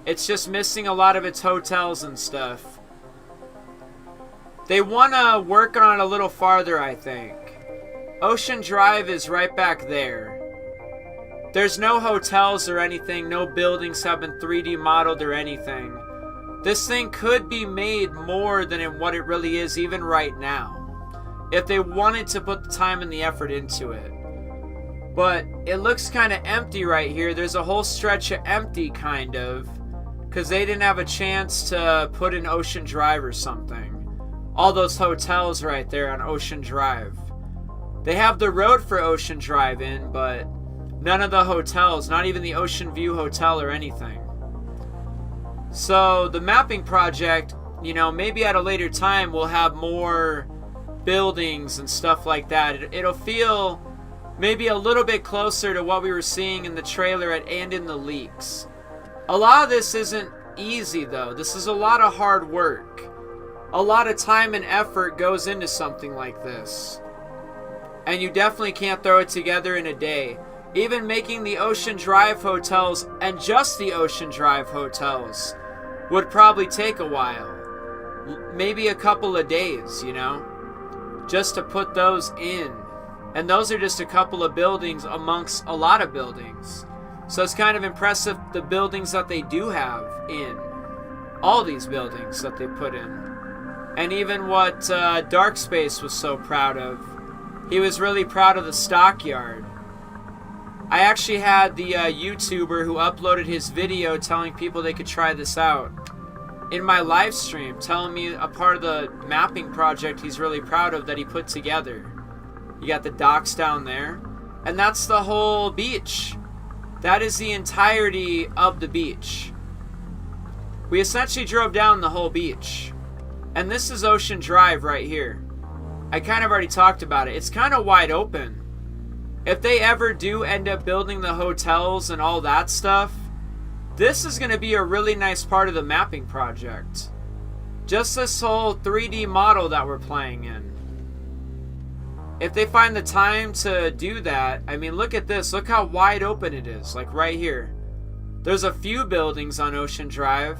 It's just missing a lot of its hotels and stuff. They want to work on it a little farther, I think. Ocean Drive is right back there. There's no hotels or anything. No buildings have been 3D modeled or anything. This thing could be made more than what it really is even right now, if they wanted to put the time and the effort into it. But it looks kind of empty right here. There's a whole stretch of empty, kind of, because they didn't have a chance to put in Ocean Drive or something. All those hotels right there on Ocean Drive. They have the road for Ocean Drive in, but none of the hotels, not even the Ocean View Hotel or anything. So the mapping project, you know, maybe at a later time we'll have more buildings and stuff like that. It'll feel maybe a little bit closer to what we were seeing in the trailer and in the leaks. A lot of this isn't easy though. This is a lot of hard work. A lot of time and effort goes into something like this. And you definitely can't throw it together in a day. Even making the Ocean Drive hotels, and just the Ocean Drive hotels, would probably take a while. Maybe a couple of days, you know? Just to put those in. And those are just a couple of buildings amongst a lot of buildings. So it's kind of impressive, the buildings that they do have in. All these buildings that they put in. And even what Dark Space was so proud of. He was really proud of the stockyard. I actually had the YouTuber who uploaded his video telling people they could try this out in my live stream, telling me a part of the mapping project he's really proud of that he put together. You got the docks down there, and that's the whole beach. That is the entirety of the beach. We essentially drove down the whole beach. And this is Ocean Drive right here. I kind of already talked about it. It's kind of wide open. If they ever do end up building the hotels and all that stuff, this is going to be a really nice part of the mapping project. Just this whole 3D model that we're playing in. If they find the time to do that, I mean, look at this. Look how wide open it is, like right here. There's a few buildings on Ocean Drive,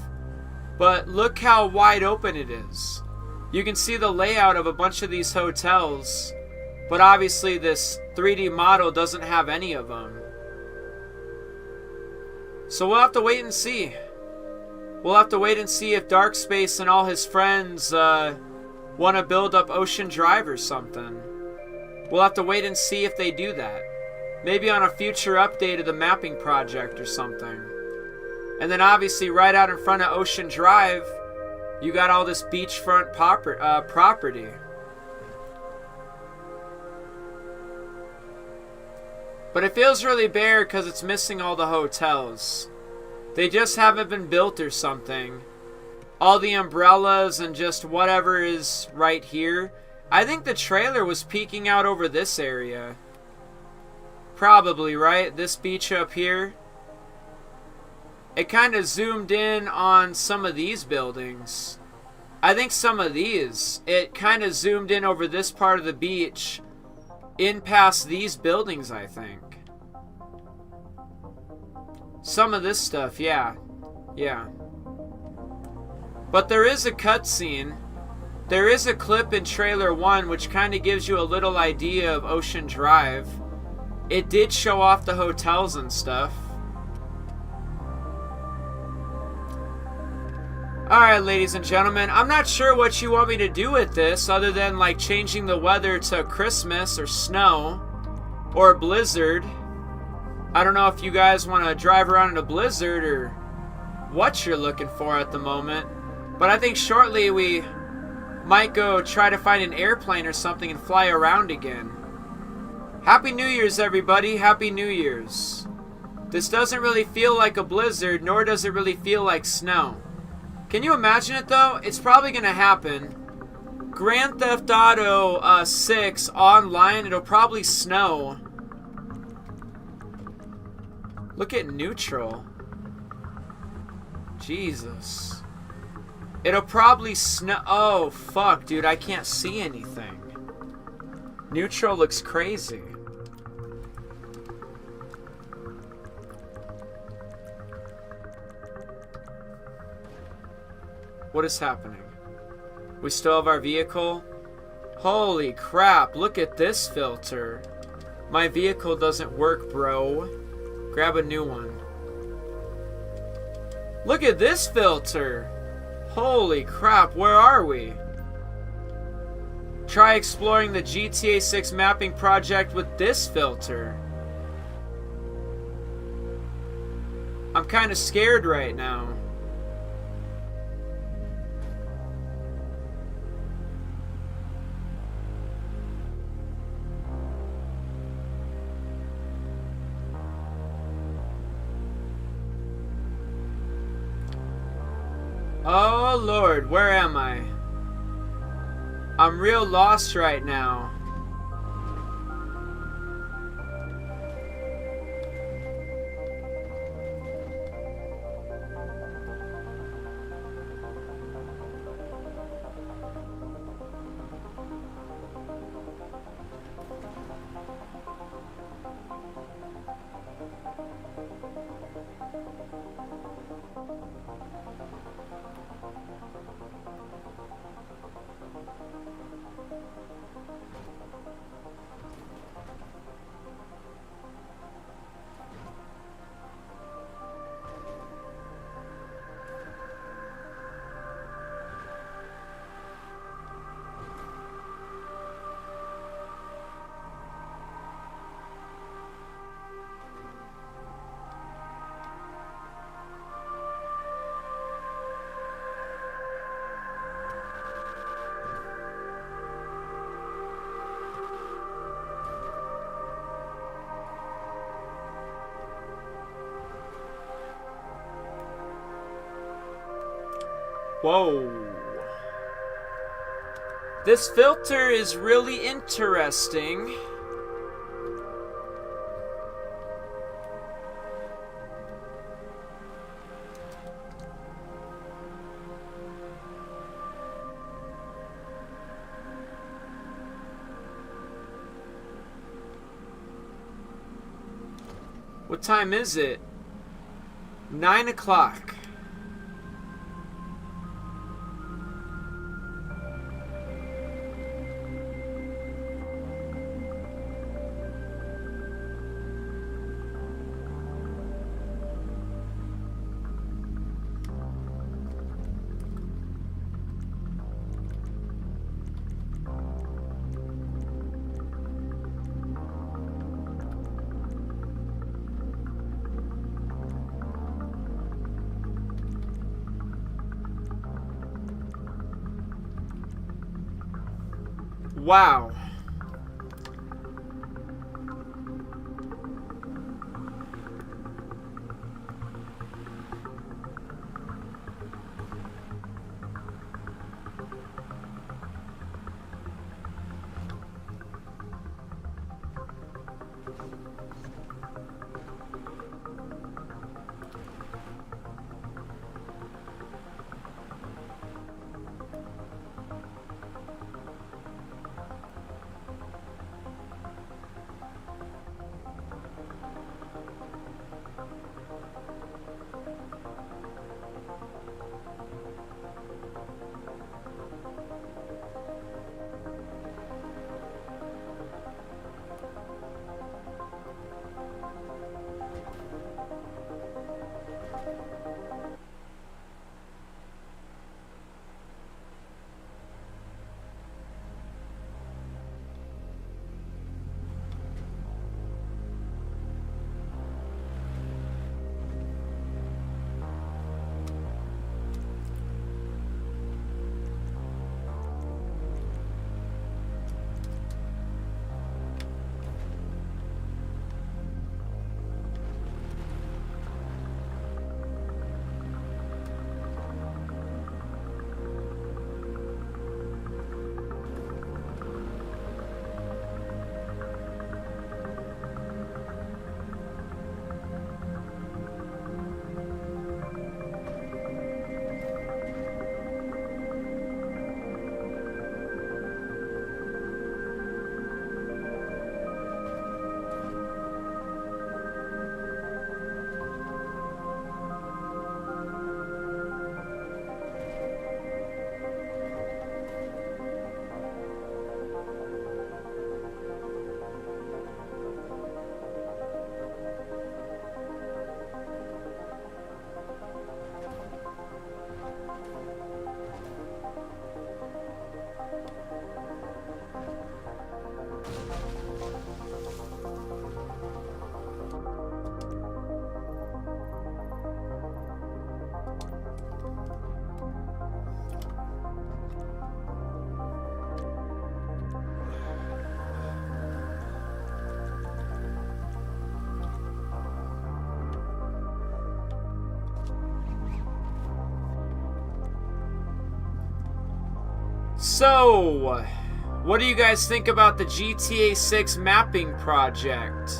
but look how wide open it is. You can see the layout of a bunch of these hotels, but obviously this 3D model doesn't have any of them. So we'll have to wait and see. We'll have to wait and see if Dark Space and all his friends want to build up Ocean Drive or something. We'll have to wait and see if they do that. Maybe on a future update of the mapping project or something. And then obviously right out in front of Ocean Drive, you got all this beachfront property. But it feels really bare because it's missing all the hotels. They just haven't been built or something. All the umbrellas and just whatever is right here. I think the trailer was peeking out over this area. Probably, right? This beach up here. It kind of zoomed in on some of these buildings. I think some of these. It kind of zoomed in over this part of the beach. In past these buildings, I think. Some of this stuff, yeah. Yeah. But there is a cutscene. There is a clip in trailer 1 which kind of gives you a little idea of Ocean Drive. It did show off the hotels and stuff. Alright, ladies and gentlemen, I'm not sure what you want me to do with this other than like changing the weather to Christmas or snow or a blizzard. I don't know if you guys want to drive around in a blizzard or what you're looking for at the moment. But I think shortly we might go try to find an airplane or something and fly around again. Happy New Year's, everybody. Happy New Year's. This doesn't really feel like a blizzard, nor does it really feel like snow. Can you imagine it, though? It's probably going to happen. Grand Theft Auto 6 online, it'll probably snow. Look at neutral. Jesus. It'll probably snow. Oh, fuck, dude. I can't see anything. Neutral looks crazy. What is happening? We still have our vehicle? Holy crap, look at this filter. My vehicle doesn't work, bro. Grab a new one. Look at this filter. Holy crap, where are we? Try exploring the GTA 6 mapping project with this filter. I'm kind of scared right now. Oh Lord, where am I? I'm real lost right now. Whoa. This filter is really interesting. What time is it? 9 o'clock. Wow. So, what do you guys think about the GTA 6 mapping project?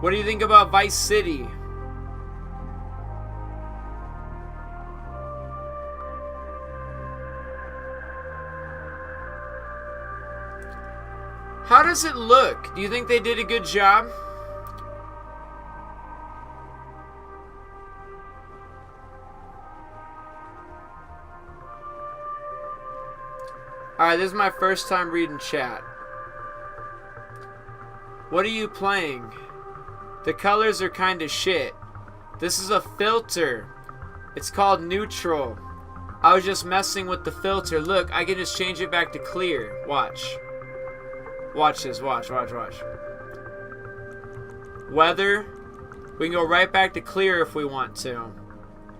What do you think about Vice City? How does it look? Do you think they did a good job? Alright, this is my first time reading chat. What are you playing? The colors are kinda shit. This is a filter. It's called neutral. I was just messing with the filter. Look, I can just change it back to clear. Watch. Watch this. Watch. Weather. We can go right back to clear if we want to.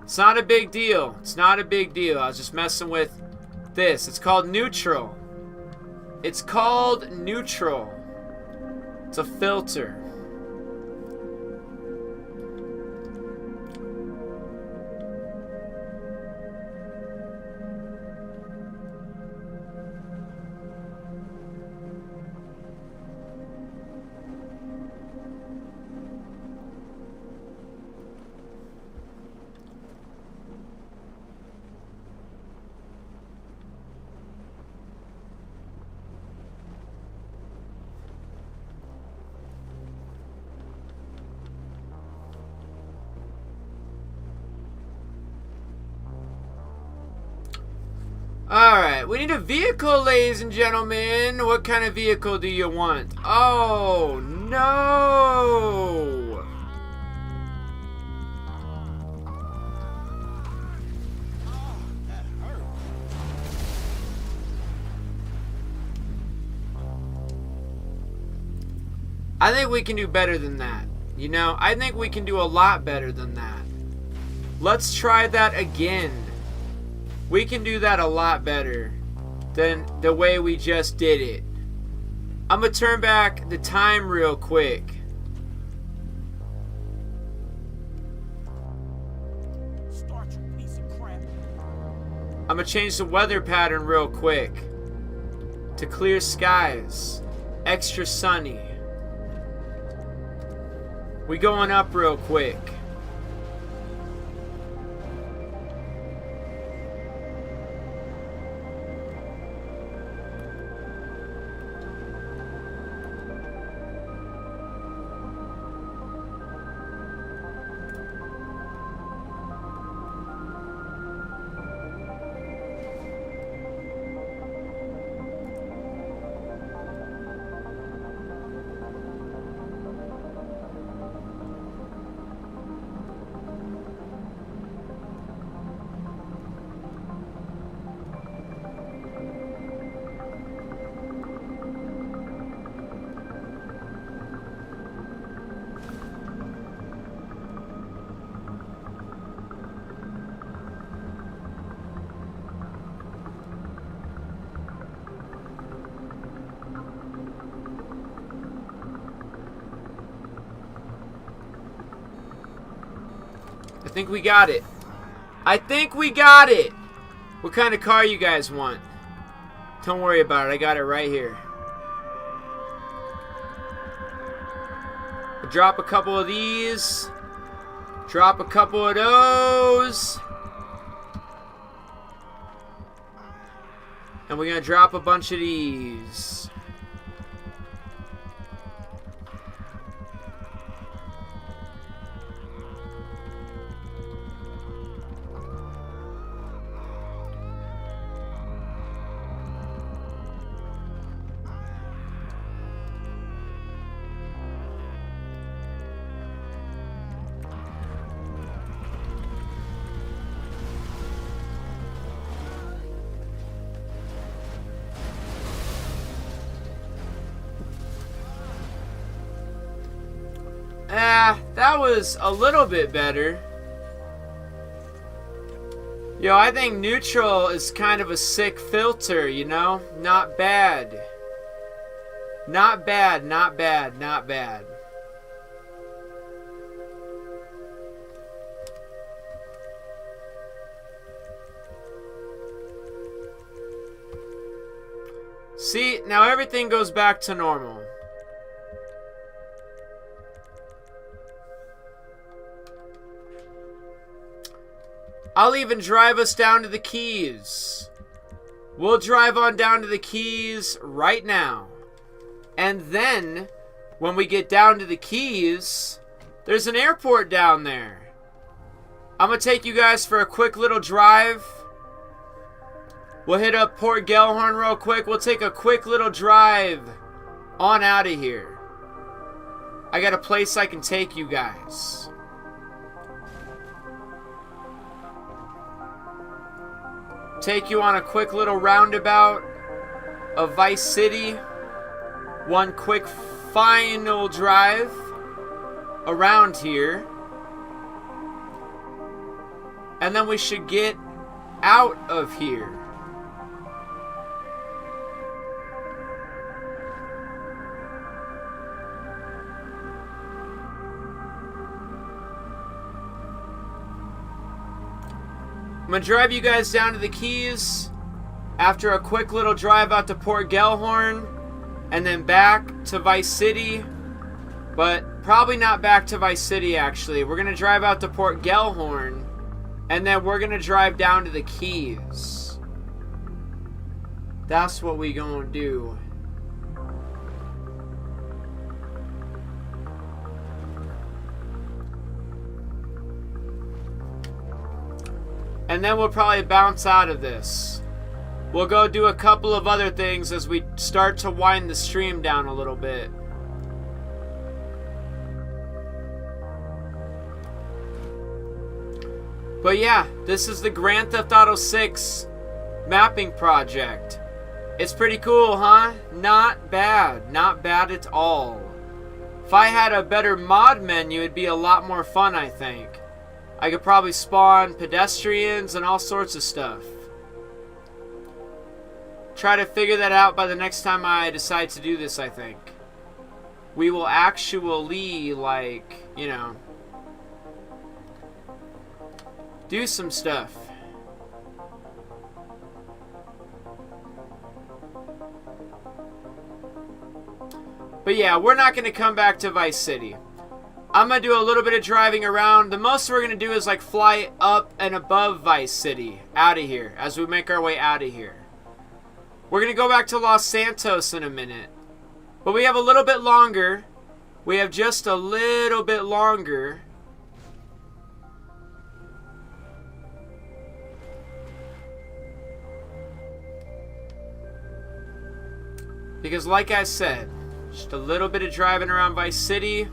It's not a big deal. It's not a big deal. I was just messing with this. It's called neutral. It's called neutral. It's a filter. Alright, we need a vehicle, ladies and gentlemen. What kind of vehicle do you want? Oh, no! I think we can do better than that. You know, I think we can do a lot better than that. Let's try that again. We can do that a lot better than the way we just did it. I'm going to turn back the time real quick. I'm going to change the weather pattern real quick to clear skies, extra sunny. We going up real quick. I think we got it. I think we got it. What kind of car you guys want? Don't worry about it. I got it right here. I'll drop a couple of these. Drop a couple of those. And we're going to drop a bunch of these. That was a little bit better. Yo, I think neutral is kind of a sick filter, you know? Not bad. Not bad, not bad, not bad. See, now everything goes back to normal. I'll even drive us down to the Keys. We'll drive on down to the Keys right now. And then, when we get down to the Keys, there's an airport down there. I'm going to take you guys for a quick little drive. We'll hit up Port Gellhorn real quick. We'll take a quick little drive on out of here. I got a place I can take you guys. Take you on a quick little roundabout of Vice City. One quick final drive around here. And then we should get out of here. I'm going to drive you guys down to the Keys after a quick little drive out to Port Gellhorn and then back to Vice City, but probably not back to Vice City actually. We're going to drive out to Port Gellhorn and then we're going to drive down to the Keys. That's what we going to do. And then we'll probably bounce out of this. We'll go do a couple of other things as we start to wind the stream down a little bit. But yeah, this is the Grand Theft Auto 6 mapping project. It's pretty cool, huh? Not bad. Not bad at all. If I had a better mod menu, it'd be a lot more fun, I think. I could probably spawn pedestrians and all sorts of stuff. Try to figure that out by the next time I decide to do this, I think. We will actually, like, you know, do some stuff. But yeah, we're not going to come back to Vice City. I'm going to do a little bit of driving around. The most we're going to do is like fly up and above Vice City out of here as we make our way out of here. We're going to go back to Los Santos in a minute. But we have a little bit longer. We have just a little bit longer. Because like I said, just a little bit of driving around Vice City.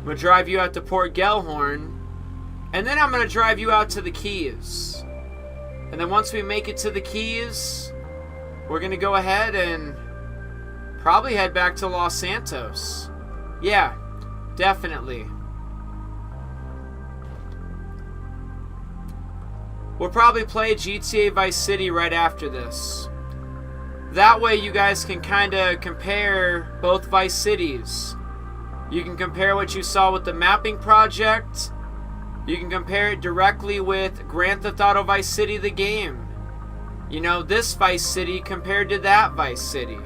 I'm going to drive you out to Port Gellhorn. And then I'm going to drive you out to the Keys. And then once we make it to the Keys, we're going to go ahead and probably head back to Los Santos. Yeah, definitely. We'll probably play GTA Vice City right after this. That way you guys can kind of compare both Vice Cities. You can compare what you saw with the mapping project. You can compare it directly with Grand Theft Auto Vice City, the game. You know, this Vice City compared to that Vice City.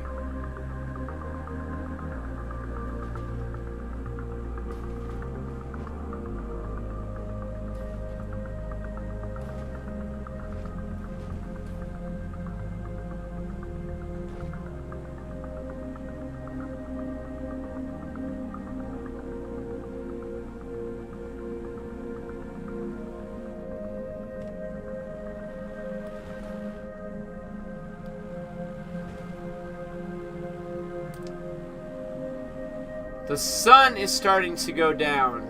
The sun is starting to go down.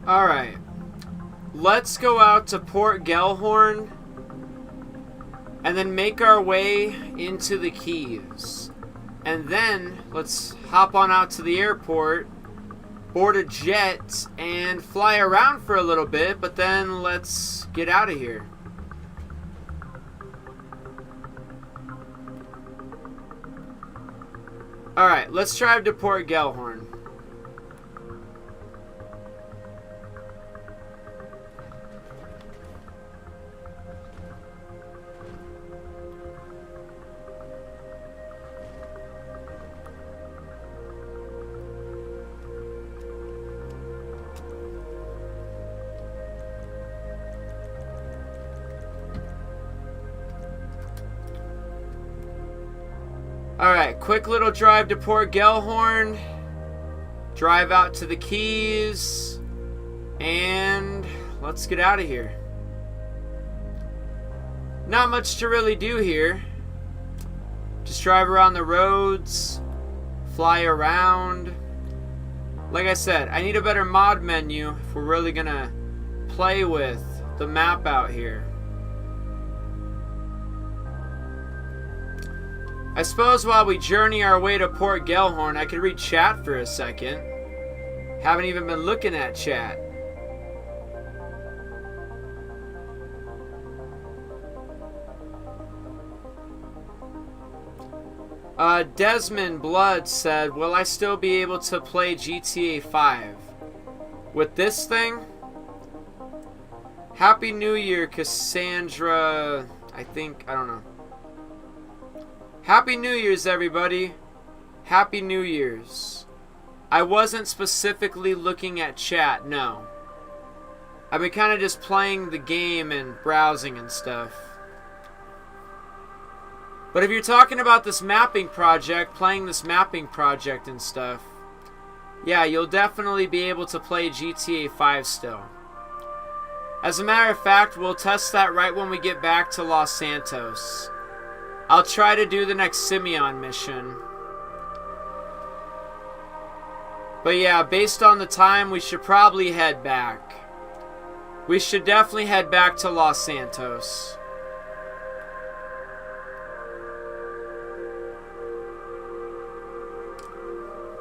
Alright. Let's go out to Port Gellhorn and then make our way into the Keys. And then let's hop on out to the airport, board a jet, and fly around for a little bit, but then let's get out of here. Alright, let's drive to Port Gellhorn. Alright, quick little drive to Port Gellhorn. Drive out to the Keys. And let's get out of here. Not much to really do here. Just drive around the roads. Fly around. Like I said, I need a better mod menu if we're really gonna play with the map out here. I suppose while we journey our way to Port Gellhorn, I could read chat for a second. Haven't even been looking at chat. Desmond Blood said, will I still be able to play GTA 5? With this thing? Happy New Year, Cassandra. I don't know. Happy New Year's, everybody. Happy New Year's. I wasn't specifically looking at chat, no. I've been kind of just playing the game and browsing and stuff. But if you're talking about this mapping project, playing this mapping project and stuff, yeah, you'll definitely be able to play GTA 5 still. As a matter of fact, we'll test that right when we get back to Los Santos. I'll try to do the next Simeon mission. But yeah, based on the time, we should probably head back. We should definitely head back to Los Santos.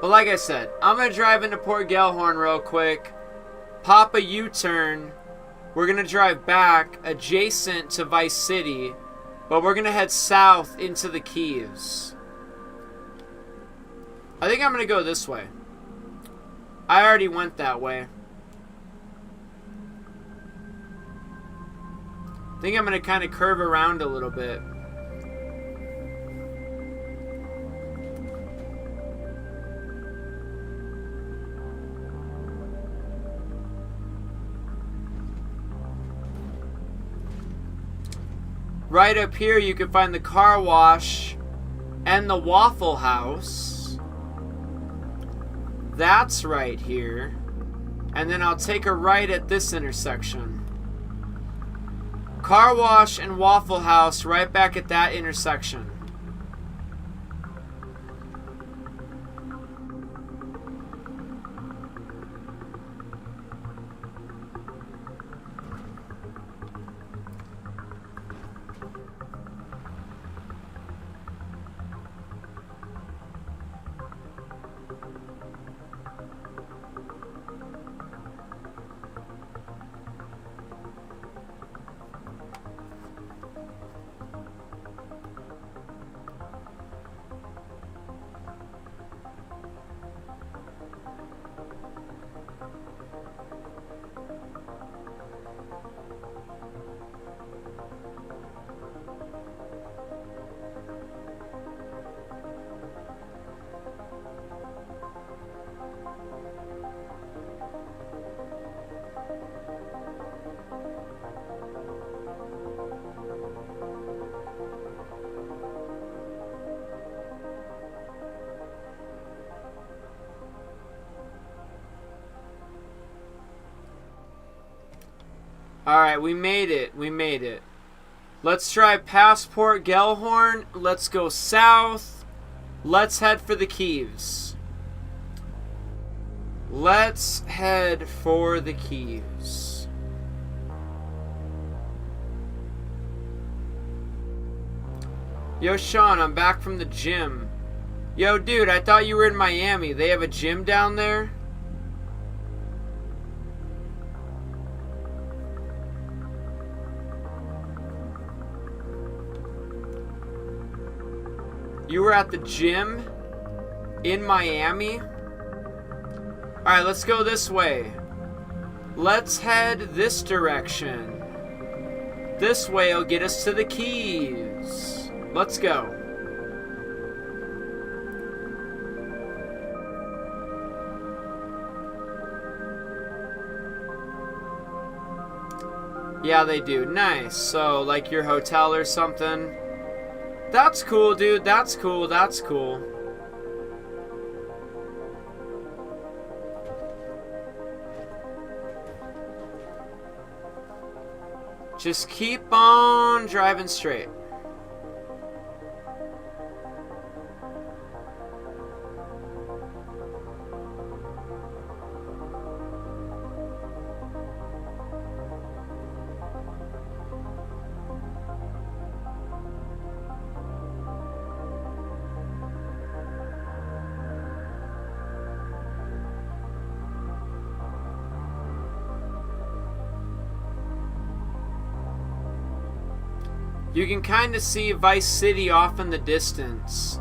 But like I said, I'm going to drive into Port Gellhorn real quick, pop a U-turn. We're going to drive back adjacent to Vice City, but we're going to head south into the Keys. I think I'm going to go this way. I already went that way. I think I'm going to kind of curve around a little bit. Right up here you can find the car wash and the Waffle House. That's right here. And then I'll take a right at this intersection. Car wash and Waffle House right back at that intersection. Alright, we made it. We made it. Let's drive past Port Gellhorn. Let's go south. Let's head for the Keys. Let's head for the Keys. Yo, Sean, I'm back from the gym. Yo, dude, I thought you were in Miami. They have a gym down there? You were at the gym in Miami? Alright, let's go this way. Let's head this direction. This way will get us to the Keys. Let's go. Yeah, they do. Nice. So, like your hotel or something? That's cool, dude. That's cool. That's cool. Just keep on driving straight. You can kind of see Vice City off in the distance.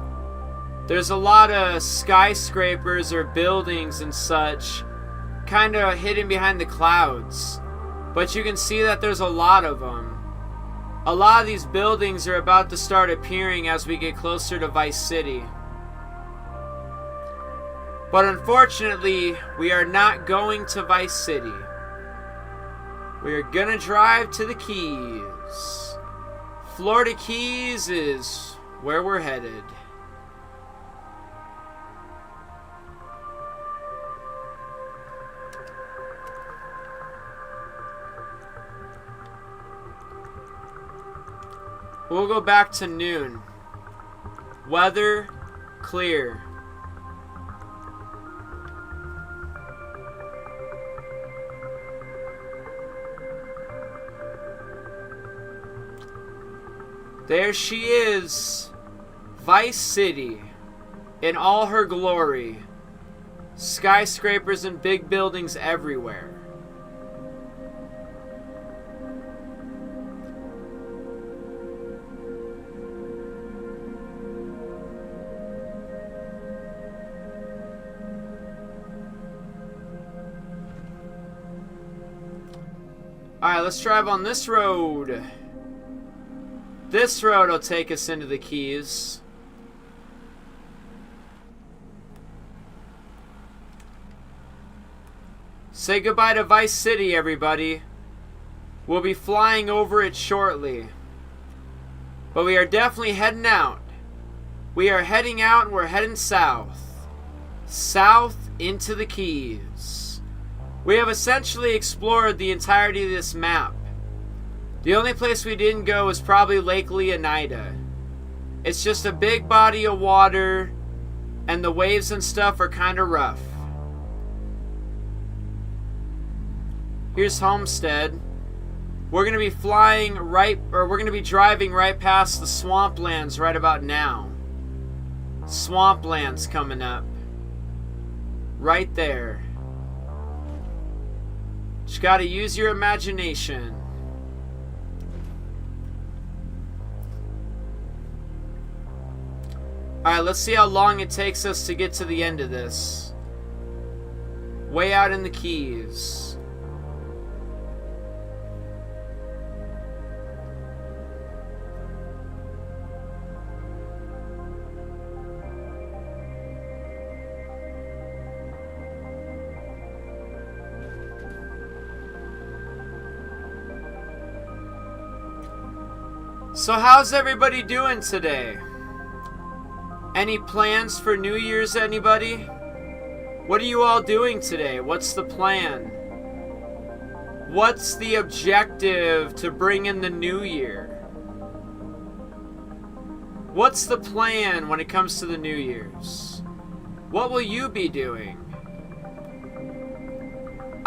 There's a lot of skyscrapers or buildings and such kind of hidden behind the clouds. But you can see that there's a lot of them. A lot of these buildings are about to start appearing as we get closer to Vice City. But unfortunately, we are not going to Vice City. We are gonna drive to the Keys. Florida Keys is where we're headed. We'll go back to noon. Weather clear. There she is, Vice City, in all her glory. Skyscrapers and big buildings everywhere. Alright, let's drive on this road. This road will take us into the Keys. Say goodbye to Vice City, everybody. We'll be flying over it shortly. But we are definitely heading out. We are heading out and we're heading south. South into the Keys. We have essentially explored the entirety of this map. The only place we didn't go is probably Lake Leonida. It's just a big body of water, and the waves and stuff are kind of rough. Here's Homestead. We're going to be driving right past the swamplands right about now. Swamplands coming up. Right there. Just got to use your imagination. Alright, let's see how long it takes us to get to the end of this. Way out in the Keys. So how's everybody doing today? Any plans for New Year's, anybody? What are you all doing today? What's the plan? What's the objective to bring in the new year? What's the plan when it comes to the New Year's? What will you be doing?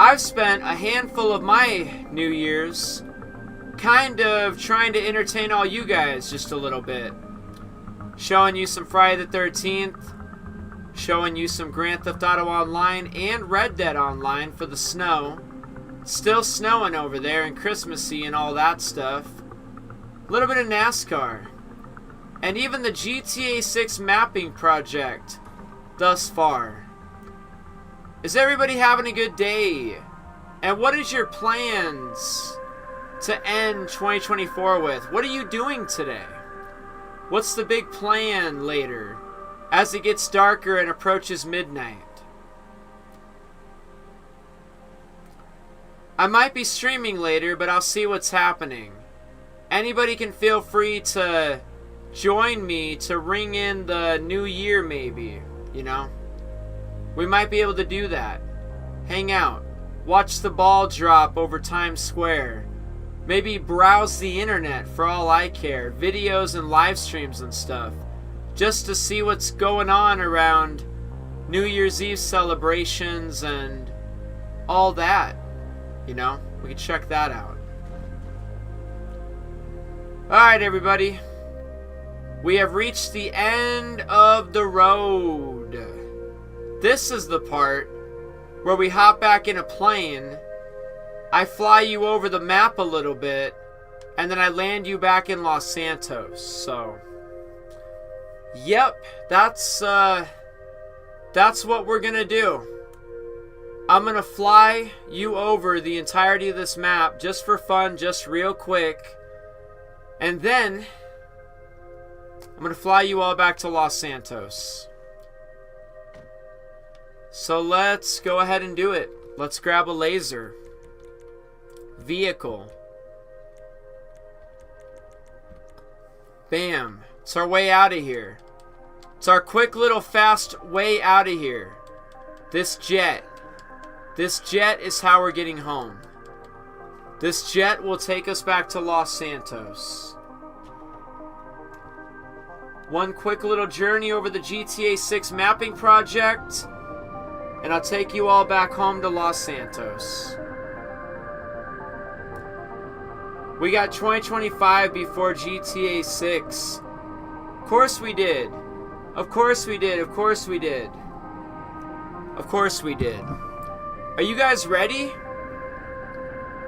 I've spent a handful of my New Year's kind of trying to entertain all you guys just a little bit. Showing you some Friday the 13th, showing you some Grand Theft Auto Online and Red Dead Online for the snow. Still snowing over there and Christmassy and all that stuff. A little bit of NASCAR. And even the GTA 6 mapping project thus far. Is everybody having a good day? And what is your plans to end 2024 with? What are you doing today? What's the big plan later as it gets darker and approaches midnight? I might be streaming later, but I'll see what's happening. Anybody can feel free to join me to ring in the new year maybe, you know? We might be able to do that. Hang out. Watch the ball drop over Times Square. Maybe browse the internet for all I care. Videos and live streams and stuff. Just to see what's going on around New Year's Eve celebrations and all that. You know, we can check that out. Alright, everybody. We have reached the end of the road. This is the part where we hop back in a plane. I fly you over the map a little bit, and then I land you back in Los Santos. So, yep, that's what we're gonna do. I'm gonna fly you over the entirety of this map just for fun, just real quick. And then I'm going to fly you all back to Los Santos. So let's go ahead and do it. Let's grab a laser. Vehicle. Bam. It's our way out of here. It's our quick little fast way out of here. This jet. This jet is how we're getting home. This jet will take us back to Los Santos. One quick little journey over the GTA 6 mapping project, and I'll take you all back home to Los Santos. We got 2025 before GTA 6. Of course we did. Of course we did. Of course we did. Of course we did. Are you guys ready?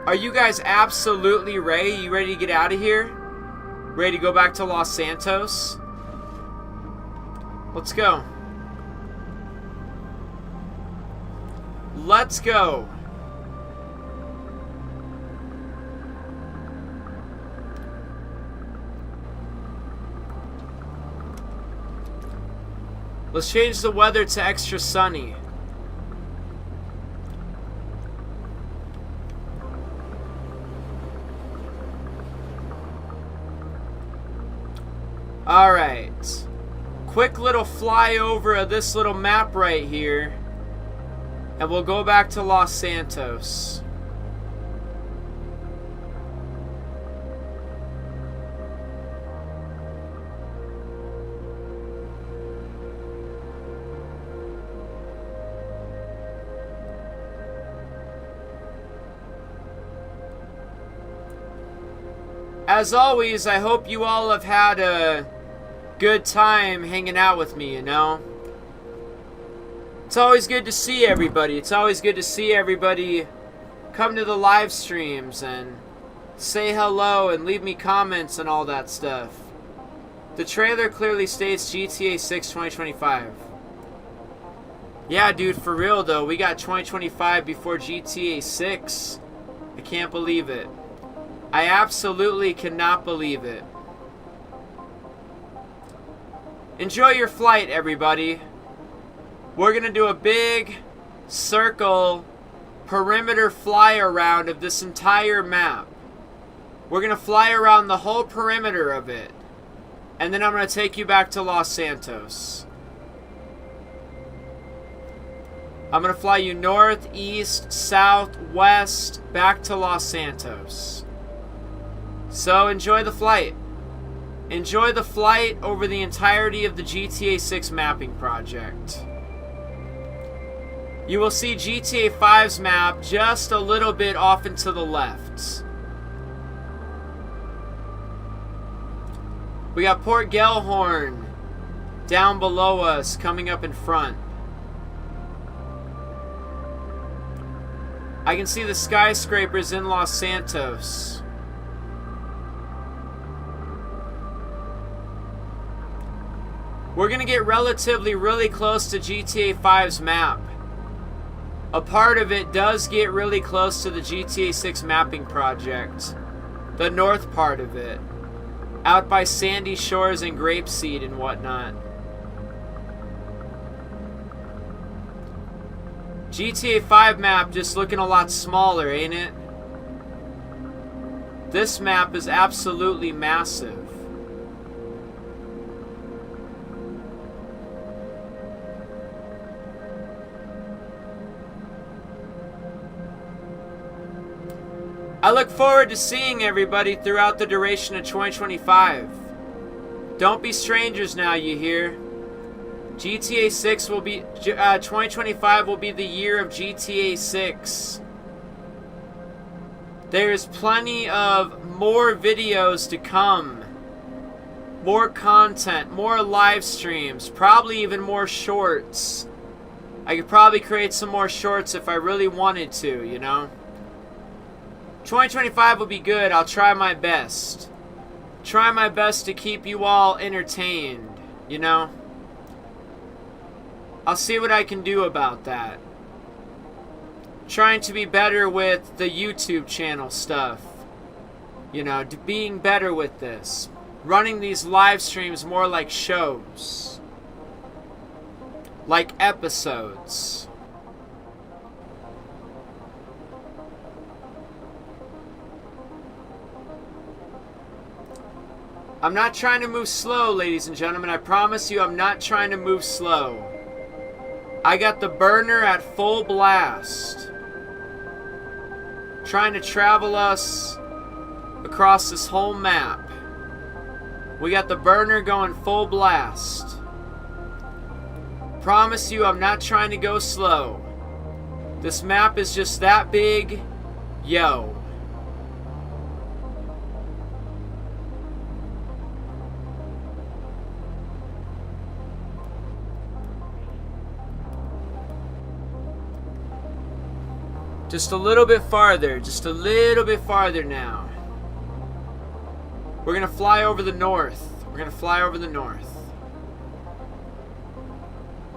Are you guys absolutely ready? You ready to get out of here? Ready to go back to Los Santos? Let's go. Let's go. Let's change the weather to extra sunny. Alright. Quick little flyover of this little map right here. And we'll go back to Los Santos. As always, I hope you all have had a good time hanging out with me, you know? It's always good to see everybody. It's always good to see everybody come to the live streams and say hello and leave me comments and all that stuff. The trailer clearly states GTA 6 2025. Yeah, dude, for real though, we got 2025 before GTA 6. I can't believe it. I absolutely cannot believe it. Enjoy your flight, everybody. We're going to do a big circle perimeter fly around of this entire map. We're going to fly around the whole perimeter of it. And then I'm going to take you back to Los Santos. I'm going to fly you north, east, south, west, back to Los Santos. So enjoy the flight. Enjoy the flight over the entirety of the GTA 6 mapping project. you will see GTA 5's map just a little bit off and to the left. We got Port Gellhorn down below us, coming up in front. I can see the skyscrapers in Los Santos. We're going to get relatively really close to GTA 5's map. A part of it does get really close to the GTA 6 mapping project. The north part of it. Out by Sandy Shores and Grapeseed and whatnot. GTA 5 map just looking a lot smaller, ain't it? This map is absolutely massive. I look forward to seeing everybody throughout the duration of 2025. Don't be strangers now, you hear? GTA 6 will be, 2025 will be the year of GTA 6. There's plenty of more videos to come. More content, more live streams, probably even more shorts. I could probably create some more shorts if I really wanted to, you know? 2025 will be good. I'll try my best. Try my best to keep you all entertained, you know? I'll see what I can do about that. Trying to be better with the YouTube channel stuff. You know, being better with this. Running these live streams more like shows. Like episodes. I'm not trying to move slow, ladies and gentlemen. I promise you I'm not trying to move slow. I got the burner at full blast. Trying to travel us across this whole map. We got the burner going full blast. Promise you I'm not trying to go slow. This map is just that big. Yo. Just a little bit farther. Just a little bit farther now. We're going to fly over the north. We're going to fly over the north.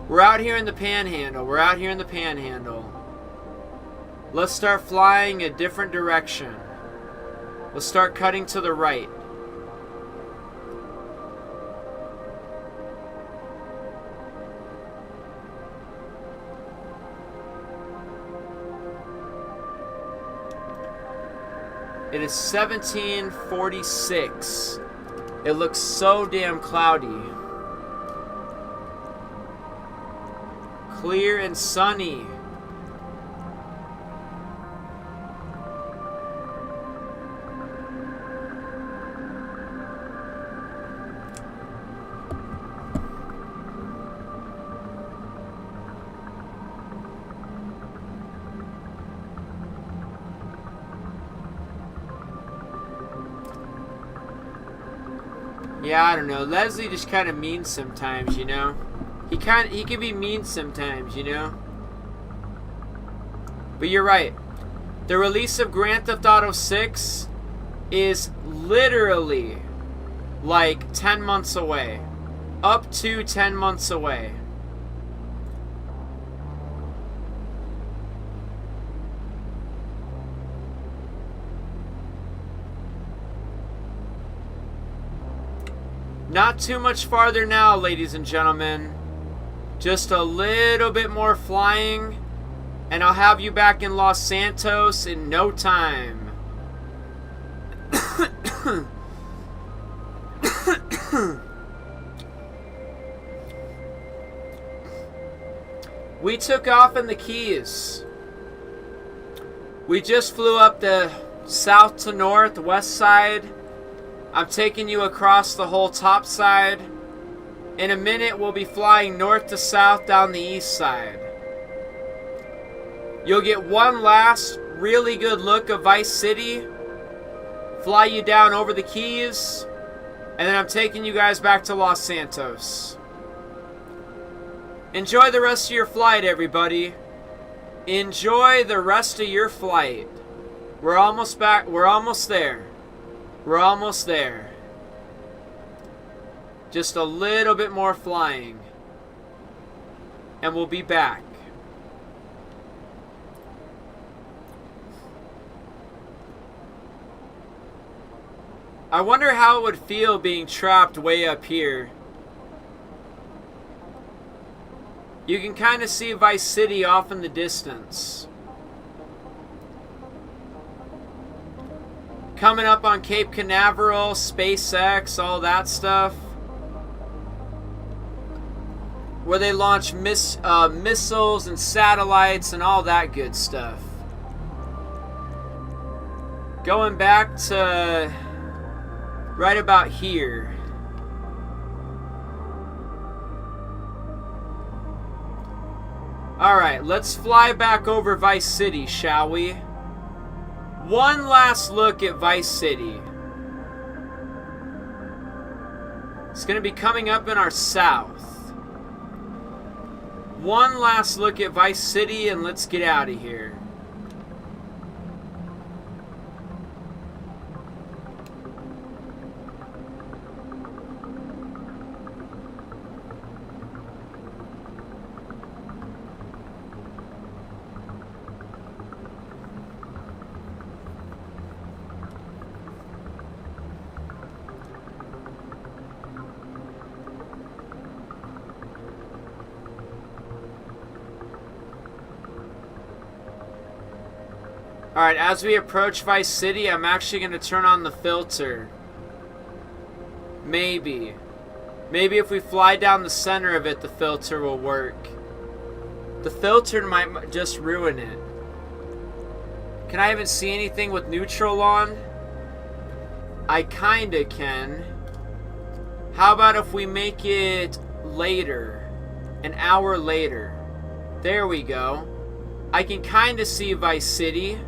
We're out here in the Panhandle. We're out here in the Panhandle. Let's start flying a different direction. Let's start cutting to the right. It is 1746. It looks so damn cloudy. Clear and sunny. Yeah, I don't know. Leslie just kind of mean sometimes, you know? He can be mean sometimes, you know? But you're right. The release of Grand Theft Auto 6 is literally like 10 months away. Up to 10 months away. Not too much farther now, ladies and gentlemen. Just a little bit more flying, and I'll have you back in Los Santos in no time. We took off in the Keys. We just flew up the south to north, west side. I'm taking you across the whole top side. In a minute, we'll be flying north to south down the east side. You'll get one last really good look of Vice City, fly you down over the Keys, and then I'm taking you guys back to Los Santos. Enjoy the rest of your flight, everybody. Enjoy the rest of your flight. We're almost back. We're almost there. We're almost there. Just a little bit more flying. And we'll be back. I wonder how it would feel being trapped way up here. You can kind of see Vice City off in the distance. Coming up on Cape Canaveral, SpaceX, all that stuff. Where they launch missiles and satellites and all that good stuff. Going back to right about here. Alright, let's fly back over Vice City, shall we? One last look at Vice City. It's going to be coming up in our south. One last look at Vice City and let's get out of here. Alright, as we approach Vice City, I'm actually going to turn on the filter. Maybe. Maybe if we fly down the center of it, the filter will work. The filter might just ruin it. Can I even see anything with neutral on? I kinda can. How about if we make it later? An hour later. There we go. I can kinda see Vice City.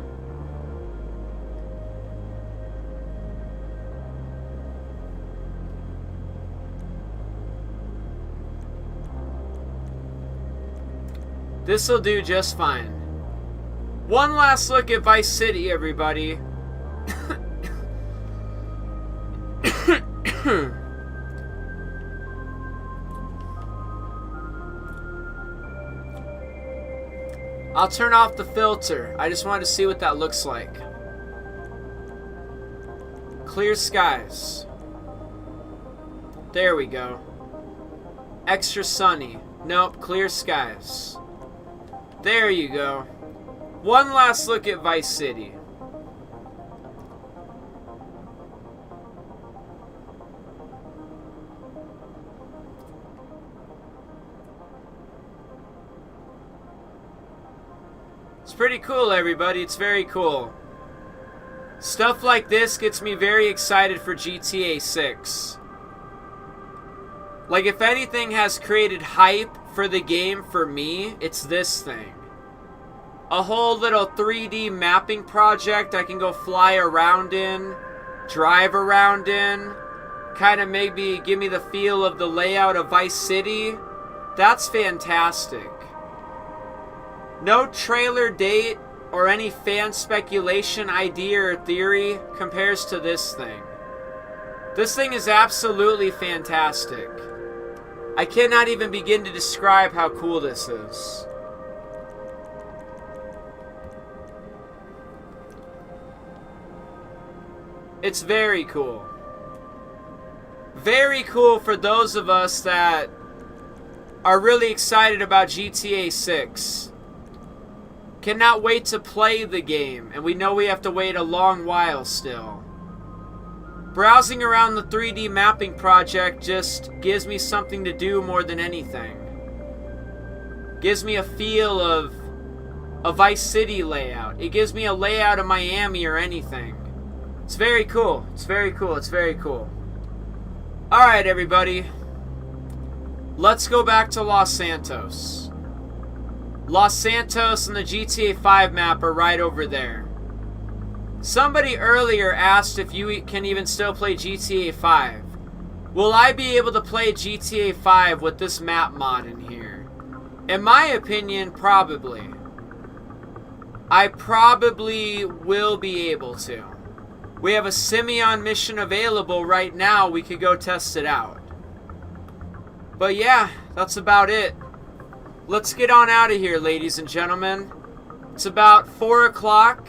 This'll do just fine. One last look at Vice City, everybody. I'll turn off the filter. I just wanted to see what that looks like. Clear skies. There we go. Extra sunny. Nope, clear skies. There you go. One last look at Vice City. It's pretty cool, everybody. It's very cool. Stuff like this gets me very excited for GTA 6. Like, if anything has created hype for the game for me, it's this thing. A whole little 3D mapping project I can go fly around in, drive around in, kind of maybe give me the feel of the layout of Vice City. That's fantastic. No trailer date or any fan speculation, idea, or theory compares to this thing. This thing is absolutely fantastic. I cannot even begin to describe how cool this is. It's very cool. Very cool for those of us that are really excited about GTA 6. Cannot wait to play the game, and we know we have to wait a long while still. Browsing around the 3D mapping project just gives me something to do more than anything. Gives me a feel of a Vice City layout. It gives me a layout of Miami or anything. It's very cool. It's very cool. It's very cool. Alright, everybody. Let's go back to Los Santos. Los Santos and the GTA 5 map are right over there. Somebody earlier asked if you can even still play GTA 5. Will I be able to play GTA 5 with this map mod in here? In my opinion, probably. I probably will be able to. We have a Simeon mission available right now. We could go test it out. But yeah, that's about it. Let's get on out of here, ladies and gentlemen. It's about 4 o'clock.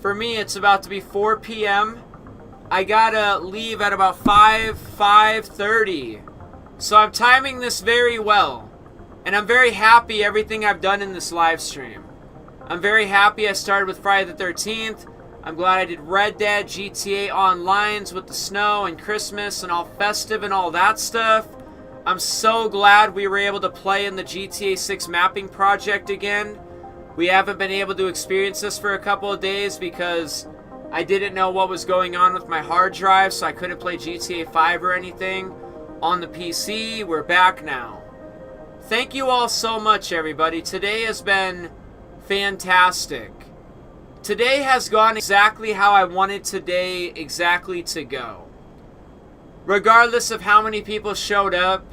For me, it's about to be 4 p.m. I gotta leave at about 5:30. So I'm timing this very well. And I'm very happy everything I've done in this live stream. I'm very happy I started with Friday the 13th. I'm glad I did Red Dead, GTA Onlines with the snow and Christmas and all festive and all that stuff. I'm so glad we were able to play in the GTA 6 mapping project again. We haven't been able to experience this for a couple of days because I didn't know what was going on with my hard drive, so I couldn't play GTA 5 or anything on the PC. We're back now. Thank you all so much, everybody. Today has been fantastic. Today has gone exactly how I wanted today exactly to go. Regardless of how many people showed up,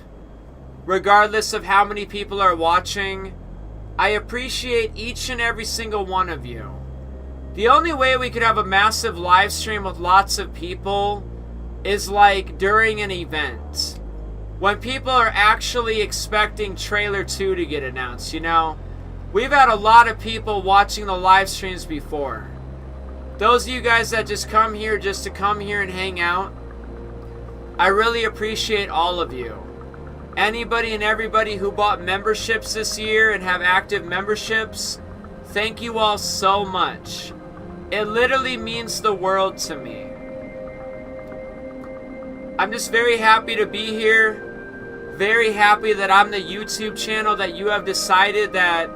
regardless of how many people are watching, I appreciate each and every single one of you. The only way we could have a massive live stream with lots of people is like during an event. When people are actually expecting Trailer 2 to get announced, you know? We've had a lot of people watching the live streams before. Those of you guys that just come here just to come here and hang out, I really appreciate all of you. Anybody and everybody who bought memberships this year and have active memberships, thank you all so much. It literally means the world to me. I'm just very happy to be here. Very happy that I'm the YouTube channel that you have decided that,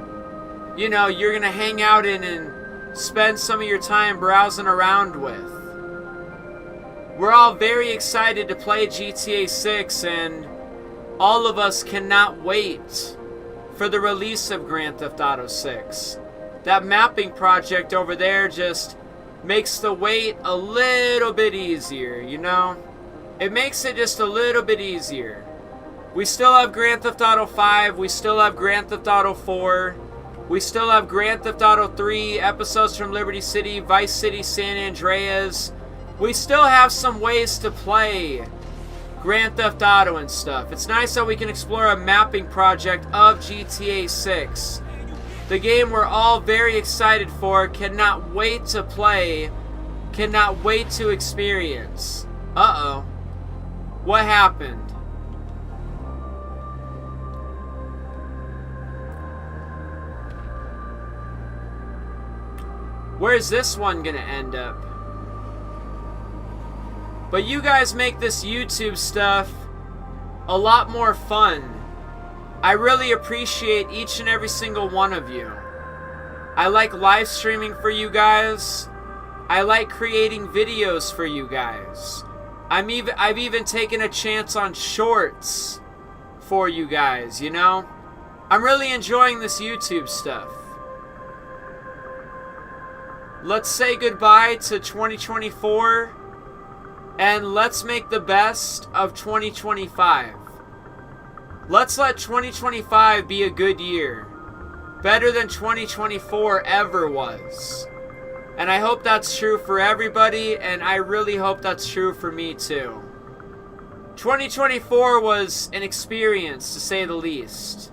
you know, you're going to hang out in and spend some of your time browsing around with. We're all very excited to play GTA 6, and all of us cannot wait for the release of Grand Theft Auto 6. That mapping project over there just makes the wait a little bit easier, you know? It makes it just a little bit easier. We still have Grand Theft Auto 5, we still have Grand Theft Auto 4, we still have Grand Theft Auto 3, episodes from Liberty City, Vice City, San Andreas. We still have some ways to play Grand Theft Auto and stuff. It's nice that we can explore a mapping project of GTA 6. The game we're all very excited for, cannot wait to play, cannot wait to experience. Uh-oh. What happened? Where's this one gonna end up? But you guys make this YouTube stuff a lot more fun. I really appreciate each and every single one of you. I like live streaming for you guys. I like creating videos for you guys. I've even taken a chance on shorts for you guys, you know? I'm really enjoying this YouTube stuff. Let's say goodbye to 2024 and let's make the best of 2025. Let's let 2025 be a good year. Better than 2024 ever was. And I hope that's true for everybody, and I really hope that's true for me too. 2024 was an experience, to say the least.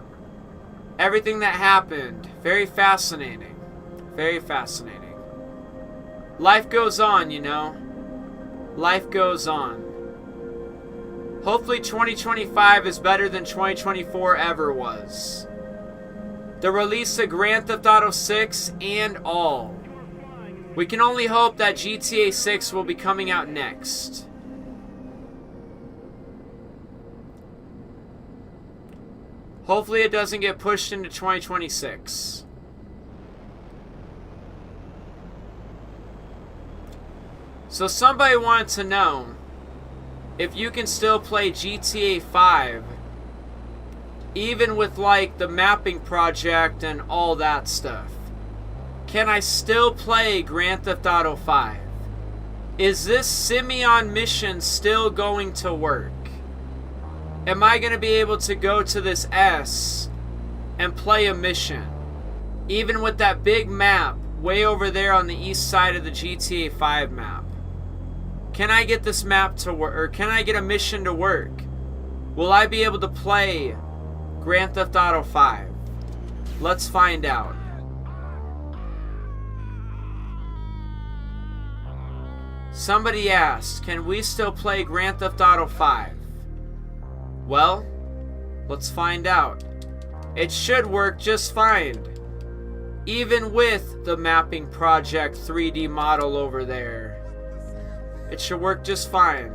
Everything that happened, very fascinating. Very fascinating. Life goes on, you know. Life goes on. Hopefully 2025 is better than 2024 ever was. The release of Grand Theft Auto 6 and all. We can only hope that GTA 6 will be coming out next. Hopefully it doesn't get pushed into 2026. So somebody wanted to know if you can still play GTA 5 even with like the mapping project and all that stuff, can I still play Grand Theft Auto 5? Is this Simeon mission still going to work? Am I going to be able to go to this S and play a mission? Even with that big map way over there on the east side of the GTA 5 map. Can I get this map to work? Or can I get a mission to work? Will I be able to play Grand Theft Auto 5? Let's find out. Somebody asked, can we still play Grand Theft Auto 5? Well, let's find out. It should work just fine. Even with the mapping project 3D model over there. It should work just fine.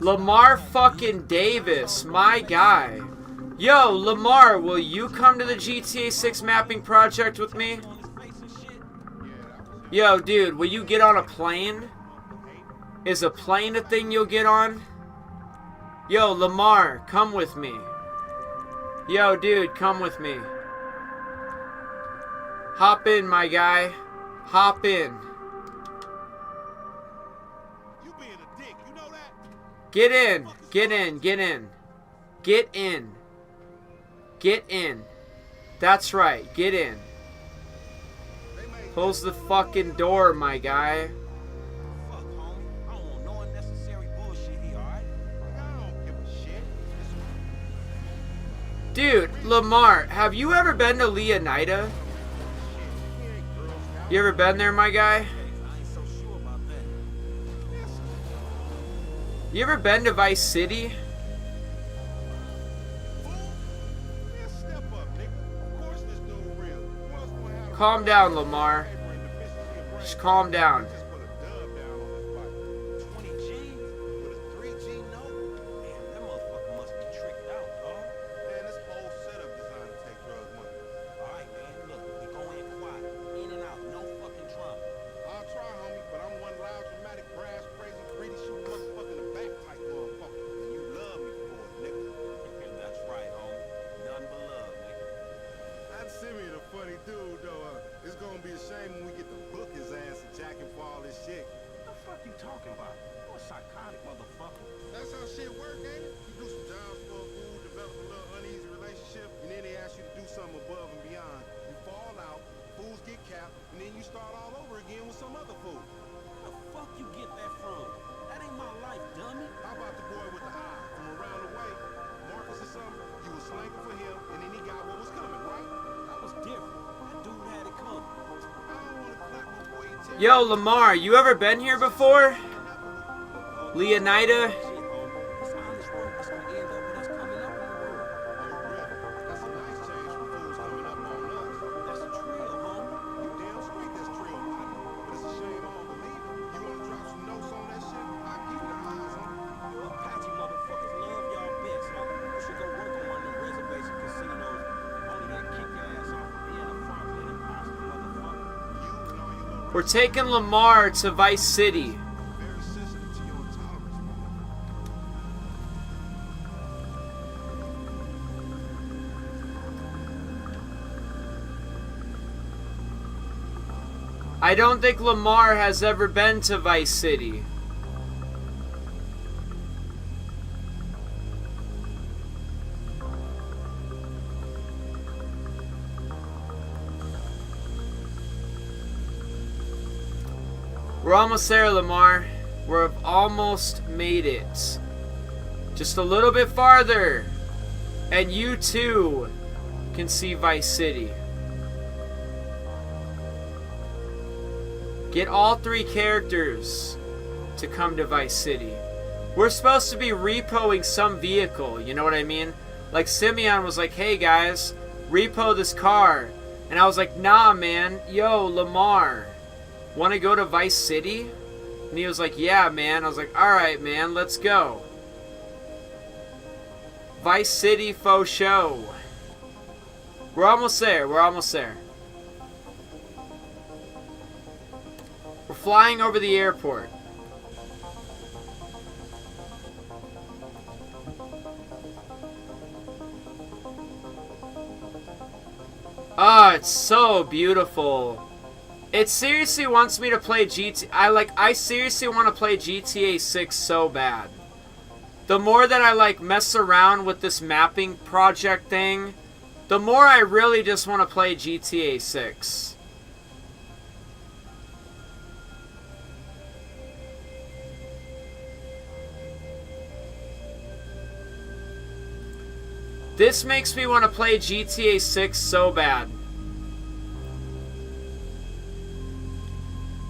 Lamar fucking Davis, my guy. Yo, Lamar, will you come to the GTA 6 mapping project with me? Yo, dude, will you get on a plane? Is a plane a thing you'll get on? Yo, Lamar, come with me. Yo, dude, come with me. Hop in, my guy. Hop in. Get in, get in, get in. Get in. Get in. That's right, get in. Close the fucking door, my guy. Dude, Lamar, have you ever been to Leonida? You ever been there, my guy? You ever been to Vice City? Calm down, Lamar. Just calm down. Yo, Lamar, you ever been here before? Leonida? We're taking Lamar to Vice City. I don't think Lamar has ever been to Vice City. We're almost there, Lamar. We've almost made it. Just a little bit farther. And you too can see Vice City. Get all 3 characters to come to Vice City. We're supposed to be repoing some vehicle, you know what I mean? Like Simeon was like, hey guys, repo this car. And I was like, nah man, yo Lamar, wanna go to Vice City? And he was like, yeah man. I was like, alright man, let's go. Vice City faux show. We're almost there, we're almost there. We're flying over the airport. Oh, it's so beautiful. It seriously wants me to play I seriously want to play GTA 6 so bad. The more that I mess around with this mapping project thing, the more I really just want to play GTA 6. This makes me want to play GTA 6 so bad.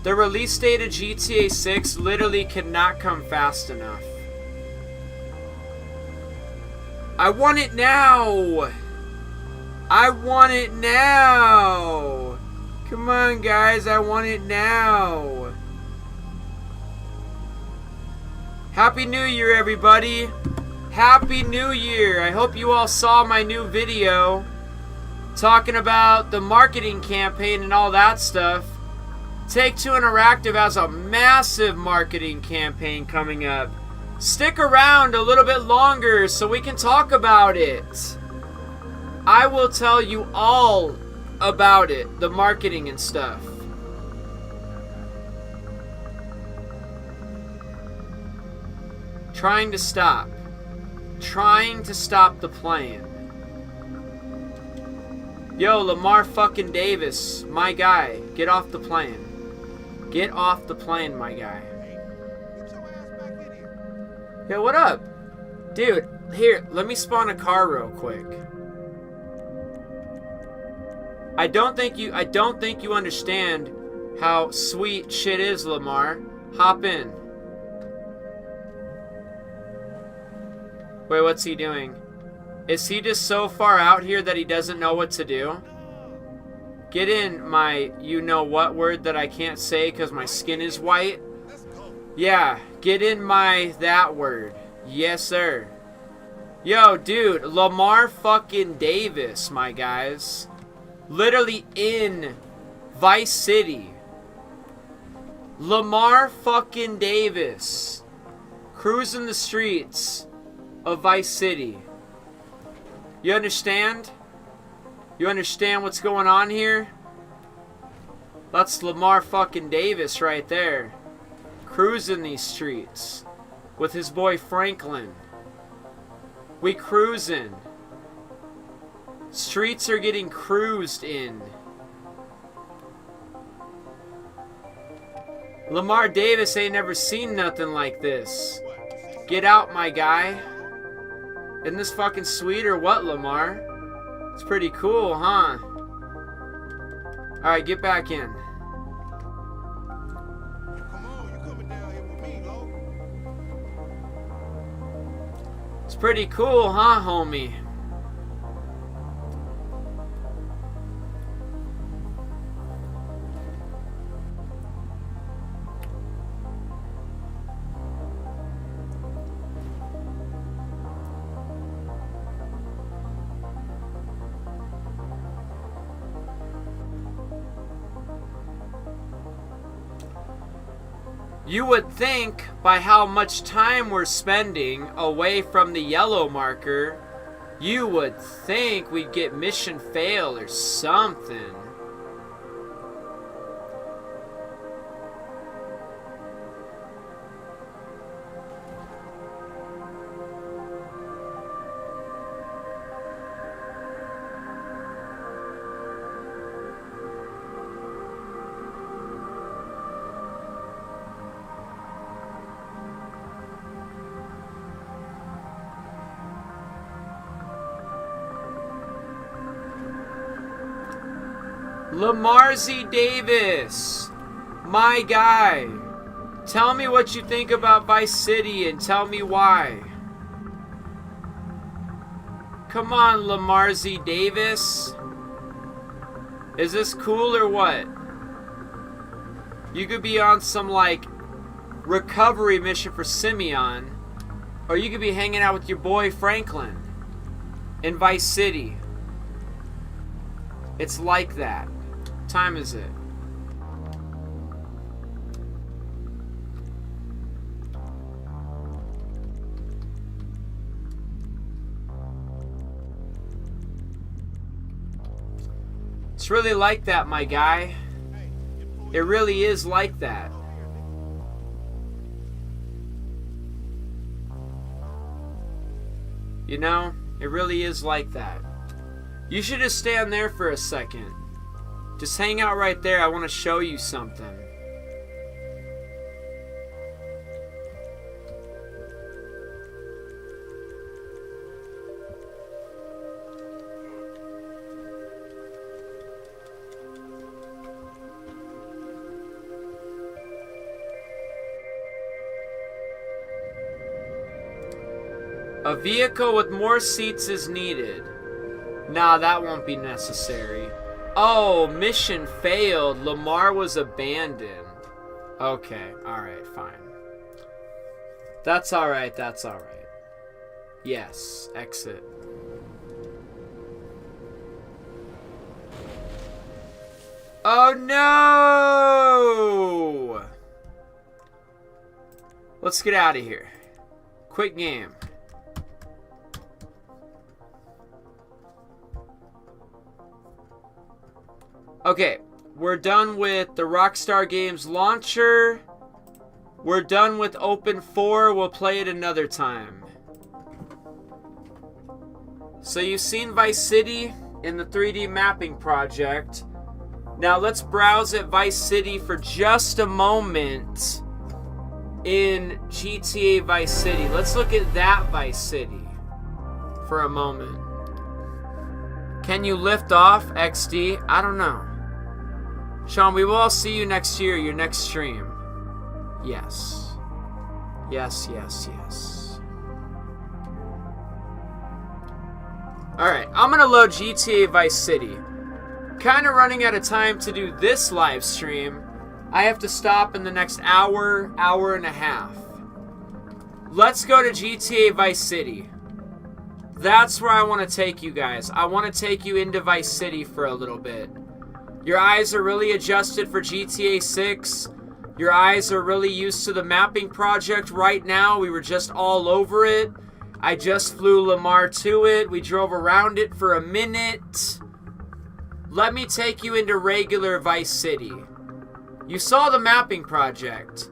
The release date of GTA 6 literally cannot come fast enough. I want it now! I want it now! Come on guys, I want it now! Happy New Year everybody! Happy New Year! I hope you all saw my new video talking about the marketing campaign and all that stuff. Take-Two Interactive has a massive marketing campaign coming up. Stick around a little bit longer so we can talk about it. I will tell you all about it, the marketing and stuff. Trying to stop the plane. Yo, Lamar fucking Davis, my guy, get off the plane. Get off the plane, my guy. Yo, what up? Dude, here, let me spawn a car real quick. I don't think you understand how sweet shit is, Lamar. Hop in. Wait, what's he doing? Is he just so far out here that he doesn't know what to do? Get in my you-know-what word that I can't say because my skin is white. Yeah, get in my that word. Yes, sir. Yo, dude, Lamar fucking Davis, my guys. Literally in Vice City. Lamar fucking Davis. Cruising the streets of Vice City. You understand? You understand what's going on here? That's Lamar fucking Davis right there. Cruising these streets. With his boy Franklin. We cruising. Streets are getting cruised in. Lamar Davis ain't never seen nothing like this. Get out, my guy. Isn't this fucking sweet or what, Lamar? It's pretty cool, huh? Alright, get back in. It's pretty cool, huh, homie? You would think by how much time we're spending away from the yellow marker, you would think we'd get mission fail or something. Lemarzi Davis, my guy. Tell me what you think about Vice City and tell me why. Come on, Lemarzi Davis. Is this cool or what? You could be on some, like, recovery mission for Simeon, or you could be hanging out with your boy Franklin in Vice City. It's like that. What time is it? It's really like that, my guy. It really is like that. You know, it really is like that. You should just stand there for a second. Just hang out right there. I want to show you something. A vehicle with more seats is needed. Nah, that won't be necessary. Oh, mission failed. Lamar was abandoned. Okay, alright, fine. That's alright, that's alright. Yes, exit. Oh no! Let's get out of here. Quick game. Okay, we're done with the Rockstar Games launcher. We're done with Open 4. We'll play it another time. So you've seen Vice City in the 3D mapping project. Now let's browse at Vice City for just a moment in GTA Vice City. Let's look at that Vice City for a moment. Can you lift off XD? I don't know. Sean, we will all see you next year, your next stream. Yes. Yes, yes, yes. Alright, I'm going to load GTA Vice City. Kind of running out of time to do this live stream. I have to stop in the next hour, hour and a half. Let's go to GTA Vice City. That's where I want to take you guys. I want to take you into Vice City for a little bit. Your eyes are really adjusted for GTA 6. Your eyes are really used to the mapping project right now. We were just all over it. I just flew Lamar to it. We drove around it for a minute. Let me take you into regular Vice City. You saw the mapping project.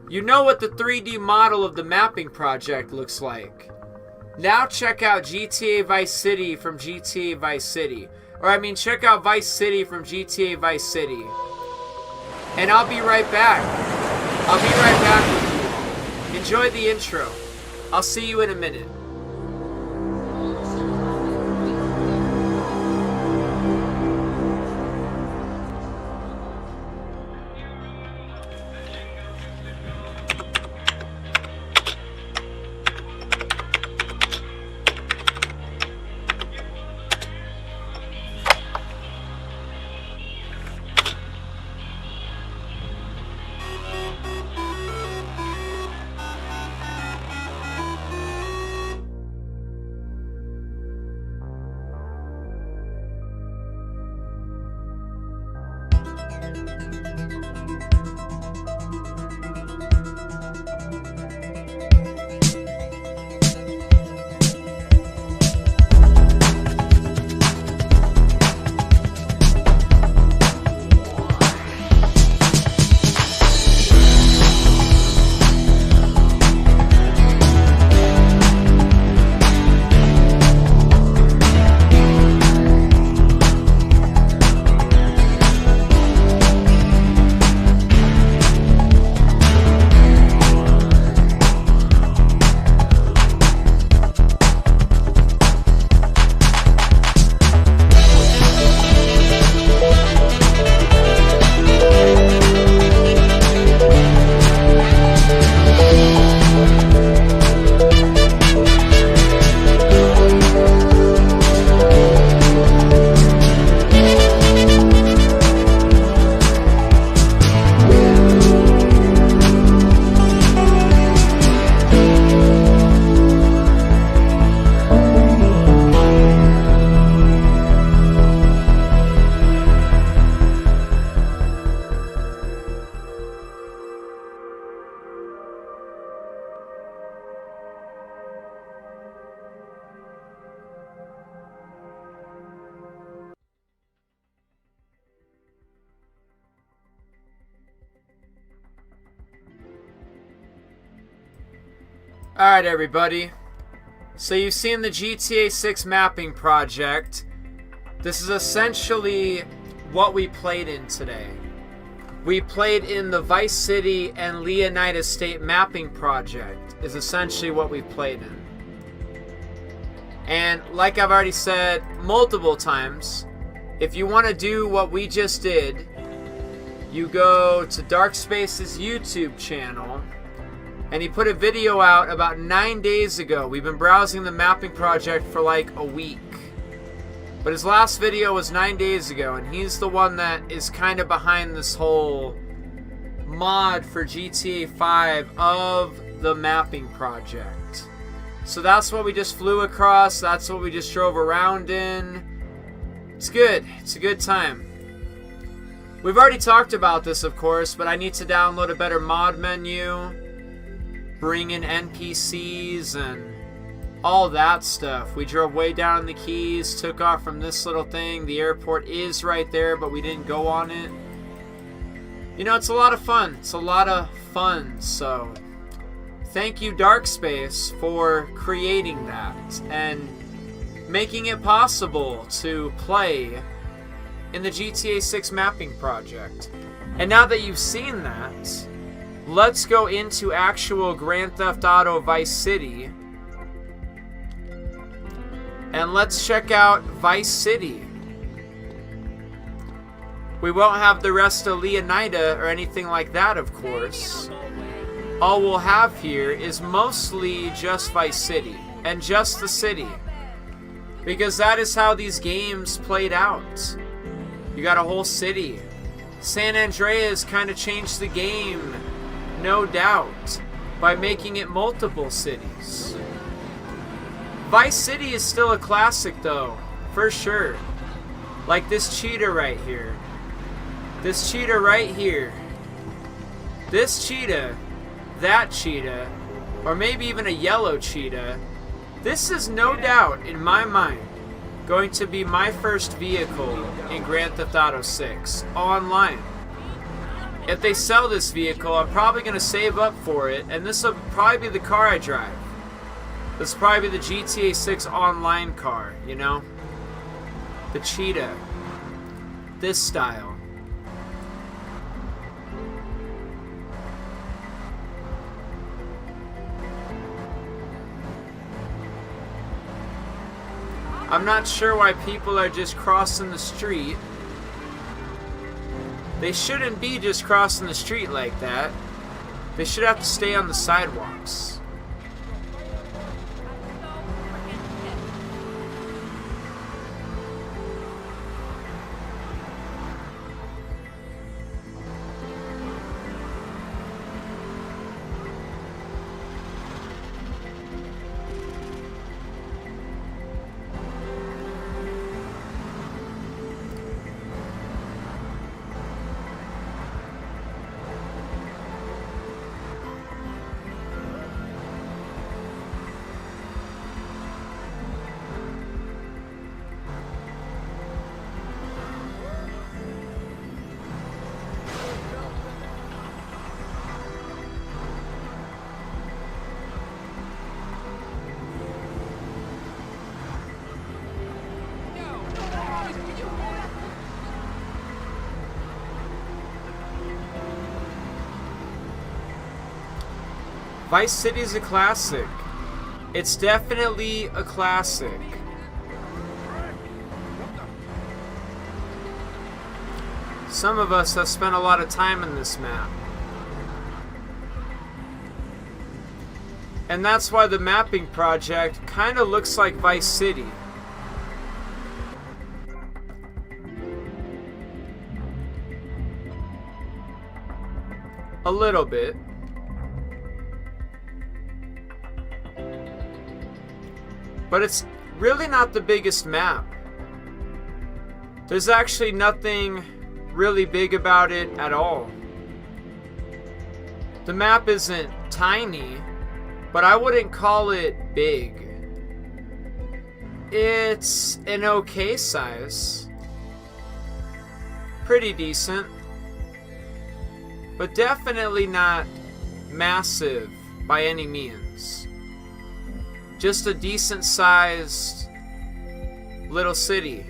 You know what the 3D model of the mapping project looks like. Now check out GTA Vice City from GTA Vice City. Or I mean, check out Vice City from GTA Vice City. And I'll be right back. I'll be right back with you all. Enjoy the intro. I'll see you in a minute. Alright, everybody. So you've seen the GTA 6 mapping project. This is essentially what we played in today. We played in the Vice City and Leonida State mapping project, is essentially what we played in. And like I've already said multiple times, if you want to do what we just did, you go to Darkspace's YouTube channel, and he put a video out about 9 days ago. We've been browsing the mapping project for like a week. But his last video was 9 days ago, and he's the one that is kind of behind this whole mod for GTA 5 of the mapping project. So that's what we just flew across, that's what we just drove around in. It's good, it's a good time. We've already talked about this, of course, but I need to download a better mod menu, bring in NPCs, and all that stuff. We drove way down the Keys, took off from this little thing. The airport is right there, but we didn't go on it. You know, it's a lot of fun. It's a lot of fun, so thank you, Darkspace, for creating that and making it possible to play in the GTA 6 mapping project. And now that you've seen that, let's go into actual Grand Theft Auto Vice City. And let's check out Vice City. We won't have the rest of Leonida or anything like that, of course. All we'll have here is mostly just Vice City. And just the city. Because that is how these games played out. You got a whole city. San Andreas kind of changed the game, no doubt, by making it multiple cities. Vice City is still a classic though, for sure. Like this cheetah right here. This cheetah right here. This cheetah, that cheetah, or maybe even a yellow cheetah. This is no doubt, in my mind, going to be my first vehicle in Grand Theft Auto 6 online. If they sell this vehicle, I'm probably going to save up for it, and this will probably be the car I drive. This will probably be the GTA 6 online car, you know? The cheetah. This style. I'm not sure why people are just crossing the street. They shouldn't be just crossing the street like that. They should have to stay on the sidewalks. Vice City is a classic. It's definitely a classic. Some of us have spent a lot of time in this map. And that's why the mapping project kind of looks like Vice City. A little bit. But it's really not the biggest map. There's actually nothing really big about it at all. The map isn't tiny, but I wouldn't call it big. It's an okay size. Pretty decent. But definitely not massive by any means. just a decent sized little city.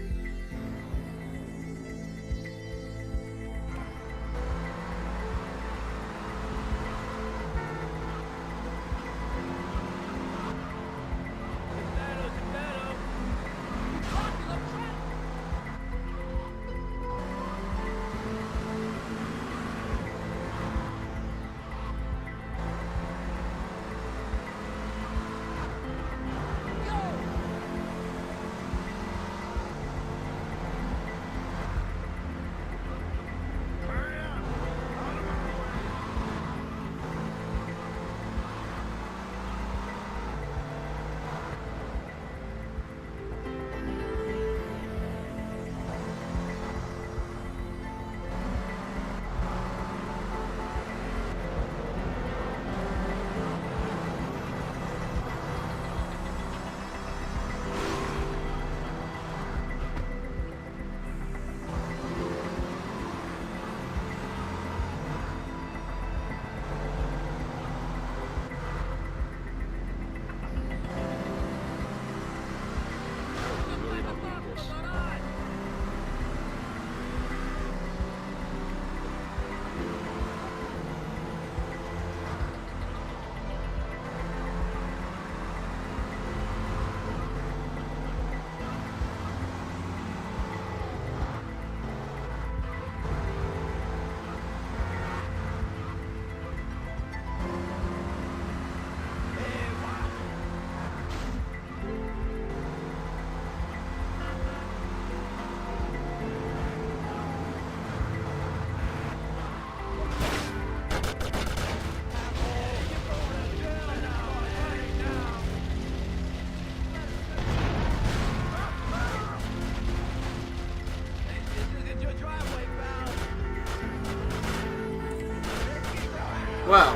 Well,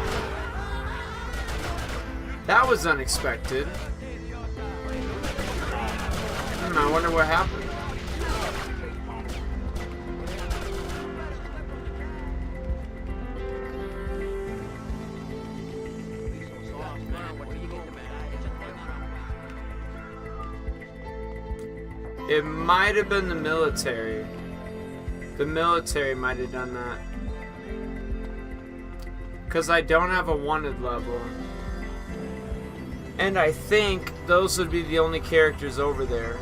that was unexpected. I wonder what happened. It might have been the military. The military might have done that. Because I don't have a wanted level. And I think those would be the only characters over there.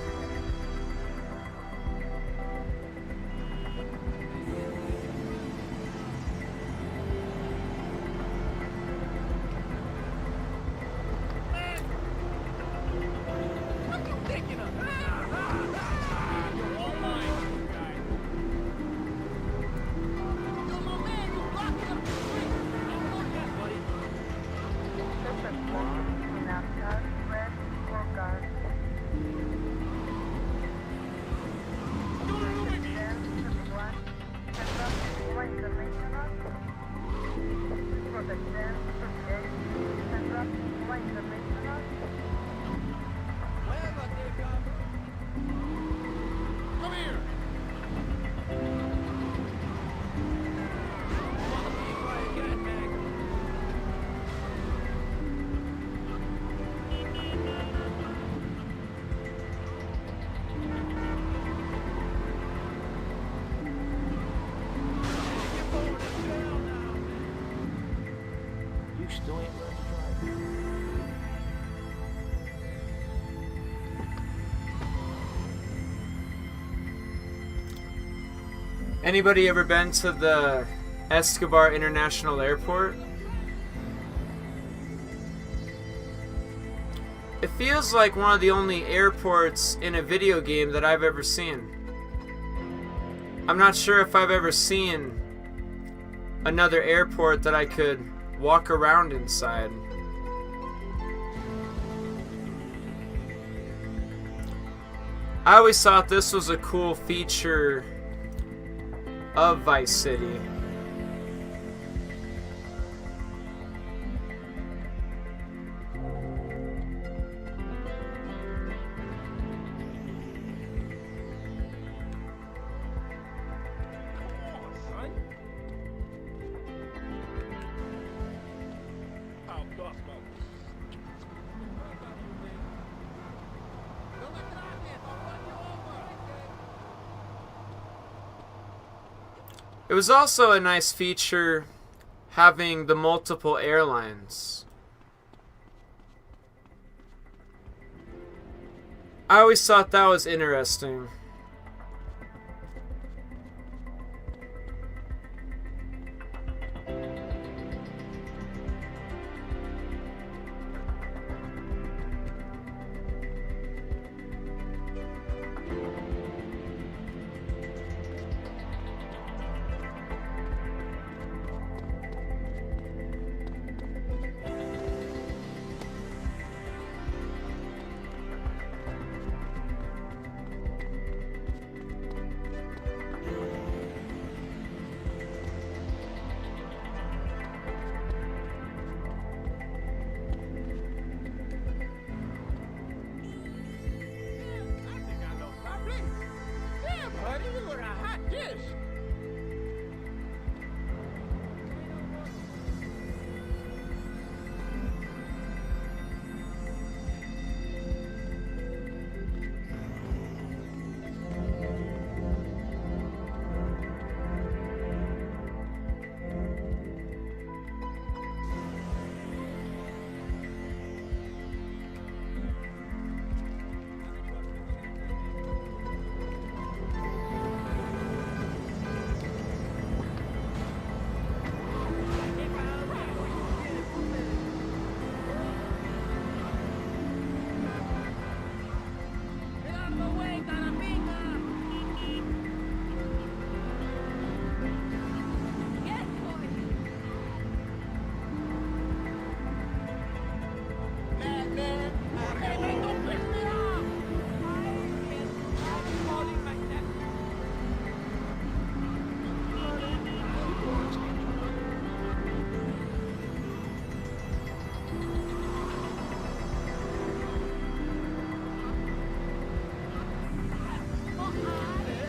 Anybody ever been to the Escobar International Airport? It feels like one of the only airports in a video game that I've ever seen. I'm not sure if I've ever seen another airport that I could walk around inside. I always thought this was a cool feature of Vice City. It was also a nice feature having the multiple airlines. I always thought that was interesting.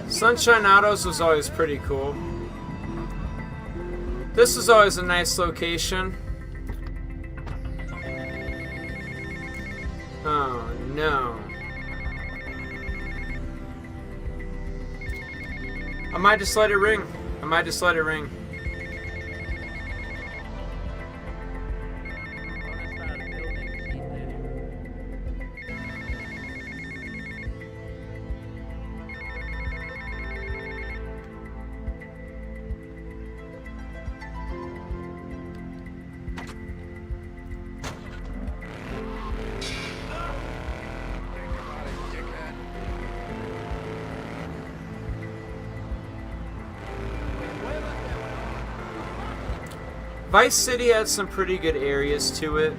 Sunshine Autos was always pretty cool. This is always a nice location. Oh no. I might just let it ring. I might just let it ring. Vice City had some pretty good areas to it.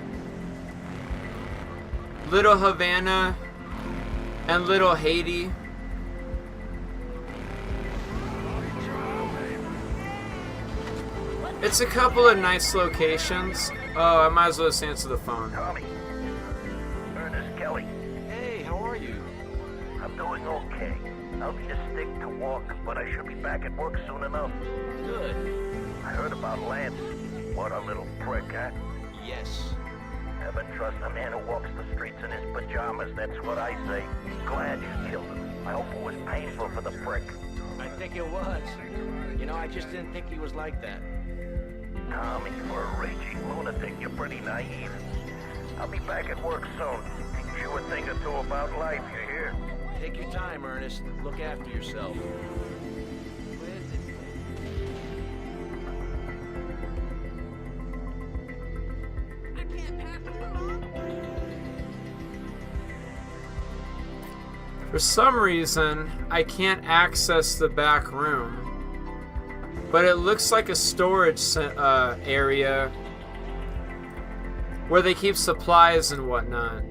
Little Havana and Little Haiti. It's a couple of nice locations. Oh, I might as well just answer the phone. Tommy. Ernest Kelly. Hey, how are you? I'm doing okay. I'll need a stick to walk, but I should be back at work soon enough. Good. I heard about Lance. What a little prick, huh? Yes. Heaven trust a man who walks the streets in his pajamas, that's what I say. Glad you killed him. I hope it was painful for the prick. I think it was. You know, I just didn't think he was like that. Tommy, for a raging lunatic, you're pretty naive. I'll be back at work soon. Teach you a thing or two about life, you hear? Take your time, Ernest. Look after yourself. For some reason, I can't access the back room. But it looks like a storage area where they keep supplies and whatnot.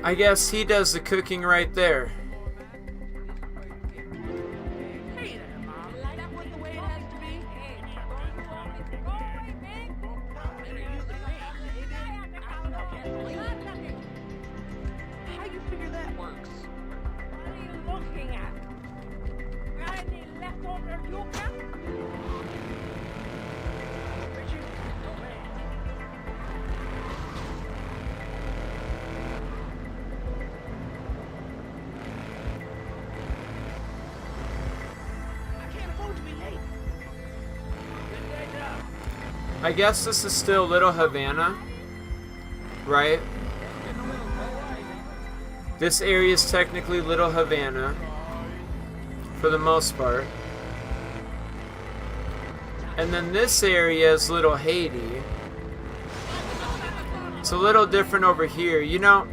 I guess he does the cooking right there. I guess this is still Little Havana, right? This area is technically Little Havana, for the most part. And then this area is Little Haiti. It's a little different over here. You know,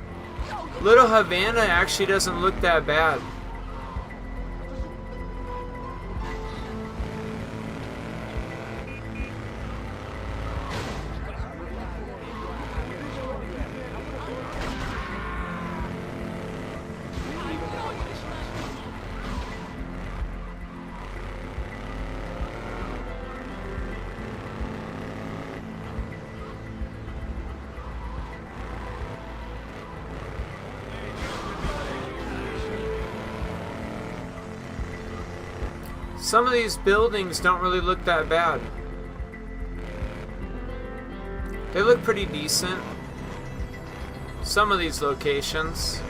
Little Havana actually doesn't look that bad. Some of these buildings don't really look that bad. They look pretty decent. Some of these locations.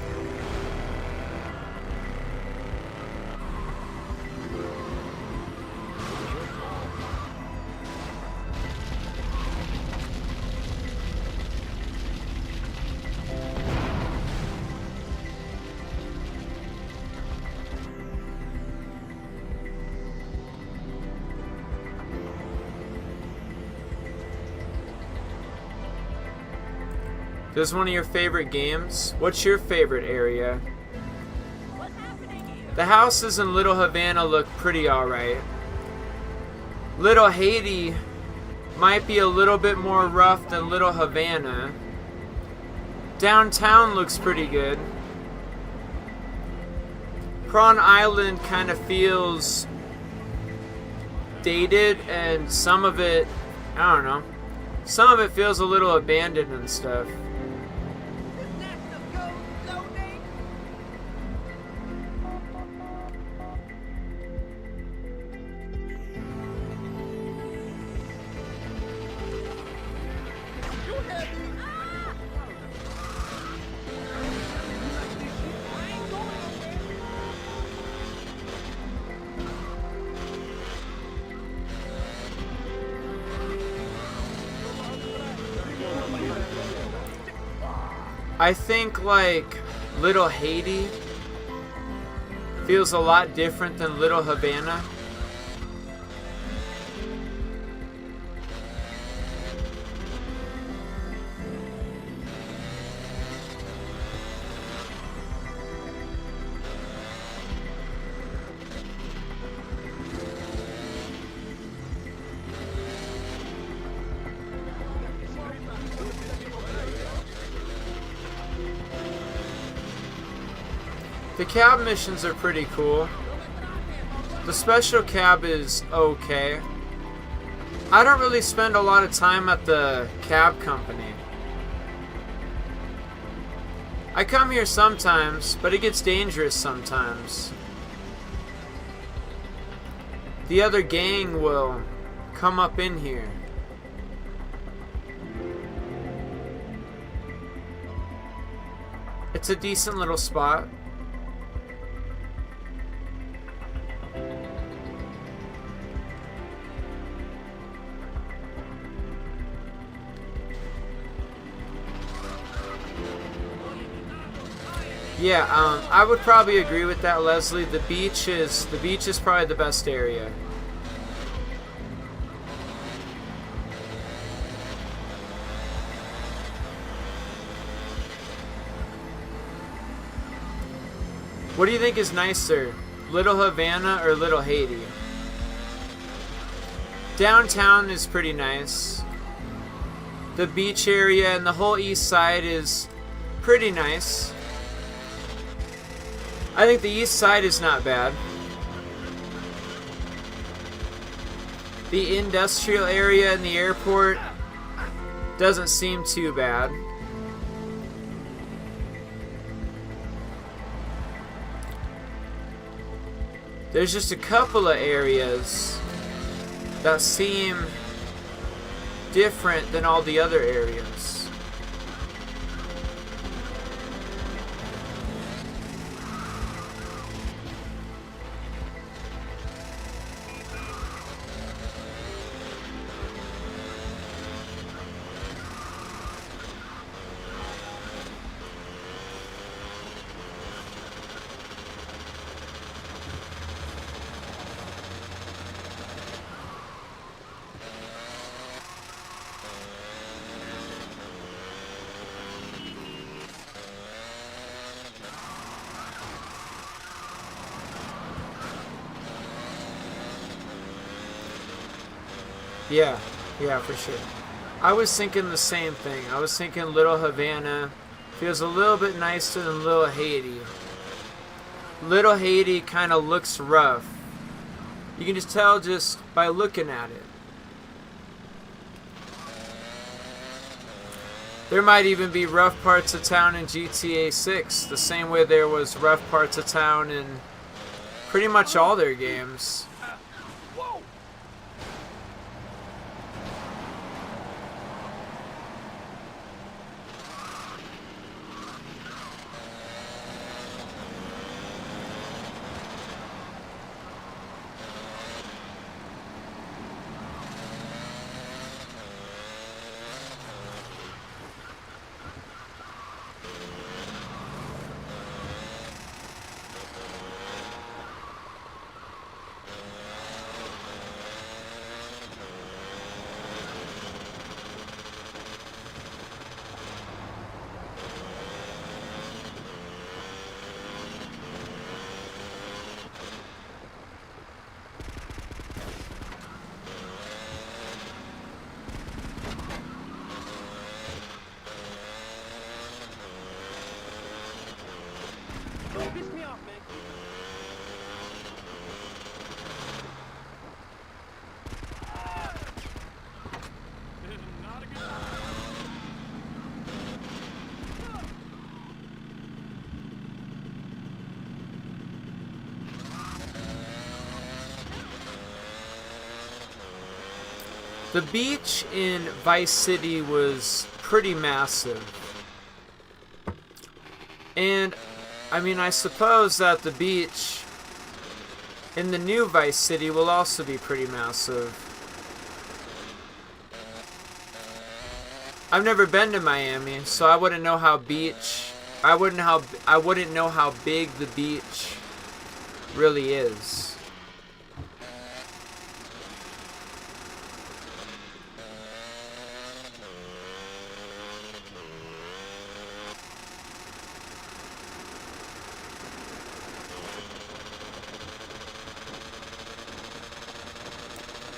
This is one of your favorite games? What's your favorite area? The houses in Little Havana look pretty alright. Little Haiti might be a little bit more rough than Little Havana. Downtown looks pretty good. Prawn Island kind of feels dated, and some of it, I don't know, some of it feels a little abandoned and stuff. I think like Little Haiti feels a lot different than Little Havana. The cab missions are pretty cool. The special cab is okay. I don't really spend a lot of time at the cab company. I come here sometimes, but it gets dangerous sometimes. The other gang will come up in here. It's a decent little spot. Yeah, I would probably agree with that, Leslie. The beach is probably the best area. What do you think is nicer, Little Havana or Little Haiti? Downtown is pretty nice. The beach area and the whole east side is pretty nice. I think the east side is not bad. The industrial area and the airport doesn't seem too bad. There's just a couple of areas that seem different than all the other areas. Yeah, yeah, for sure. I was thinking the same thing. I was thinking Little Havana feels a little bit nicer than Little Haiti. Little Haiti kind of looks rough. You can just tell just by looking at it. There might even be rough parts of town in GTA 6, the same way there was rough parts of town in pretty much all their games. The beach in Vice City was pretty massive. And, I mean, I suppose that the beach in the new Vice City will also be pretty massive. I've never been to Miami, so I wouldn't know how I wouldn't know how big the beach really is.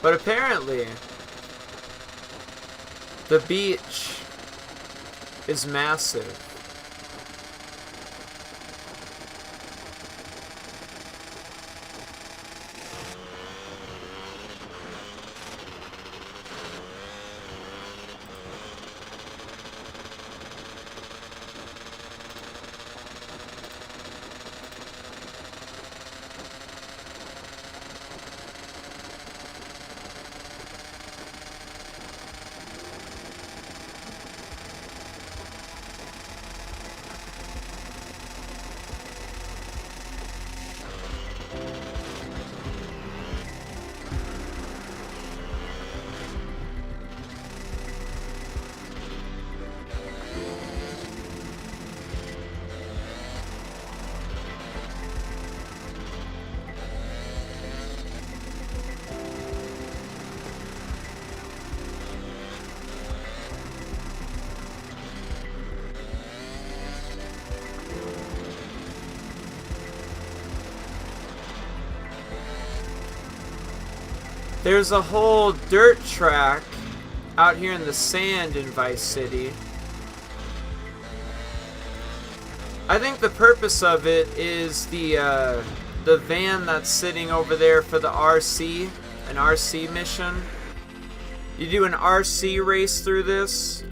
But apparently, the beach is massive. There's a whole dirt track out here in the sand in Vice City. I think the purpose of it is the van that's sitting over there for the RC, an RC mission. You do an RC race through this.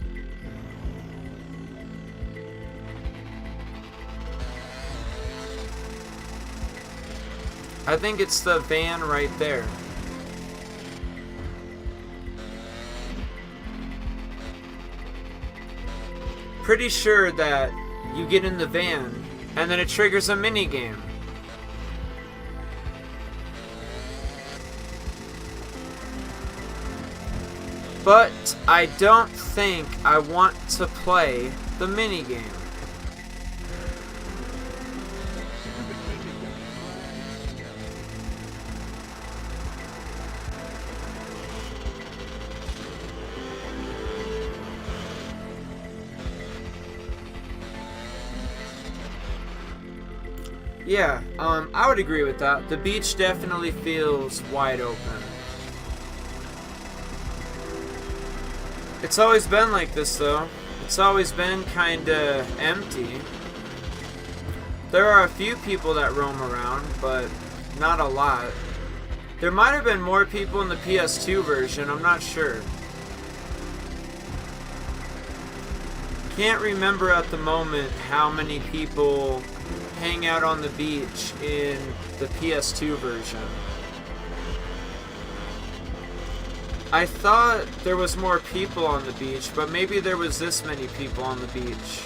I think it's the van right there. Pretty sure that you get in the van and then it triggers a mini game. But I don't think I want to play the mini game. Yeah, I would agree with that. The beach definitely feels wide open. It's always been like this, though. It's always been kinda empty. There are a few people that roam around, but not a lot. There might have been more people in the PS2 version, I'm not sure. Can't remember at the moment how many people hang out on the beach in the PS2 version. I thought there was more people on the beach, but maybe there was this many people on the beach.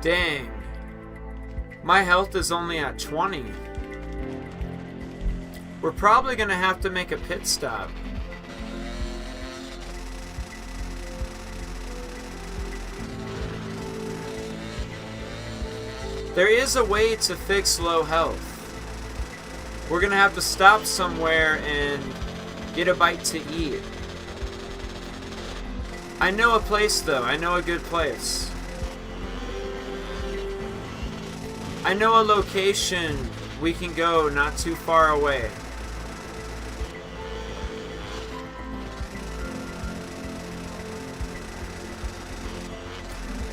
Dang. My health is only at 20. We're probably gonna have to make a pit stop. There is a way to fix low health. We're gonna have to stop somewhere and get a bite to eat. I know a place though, I know a good place. I know a location we can go not too far away.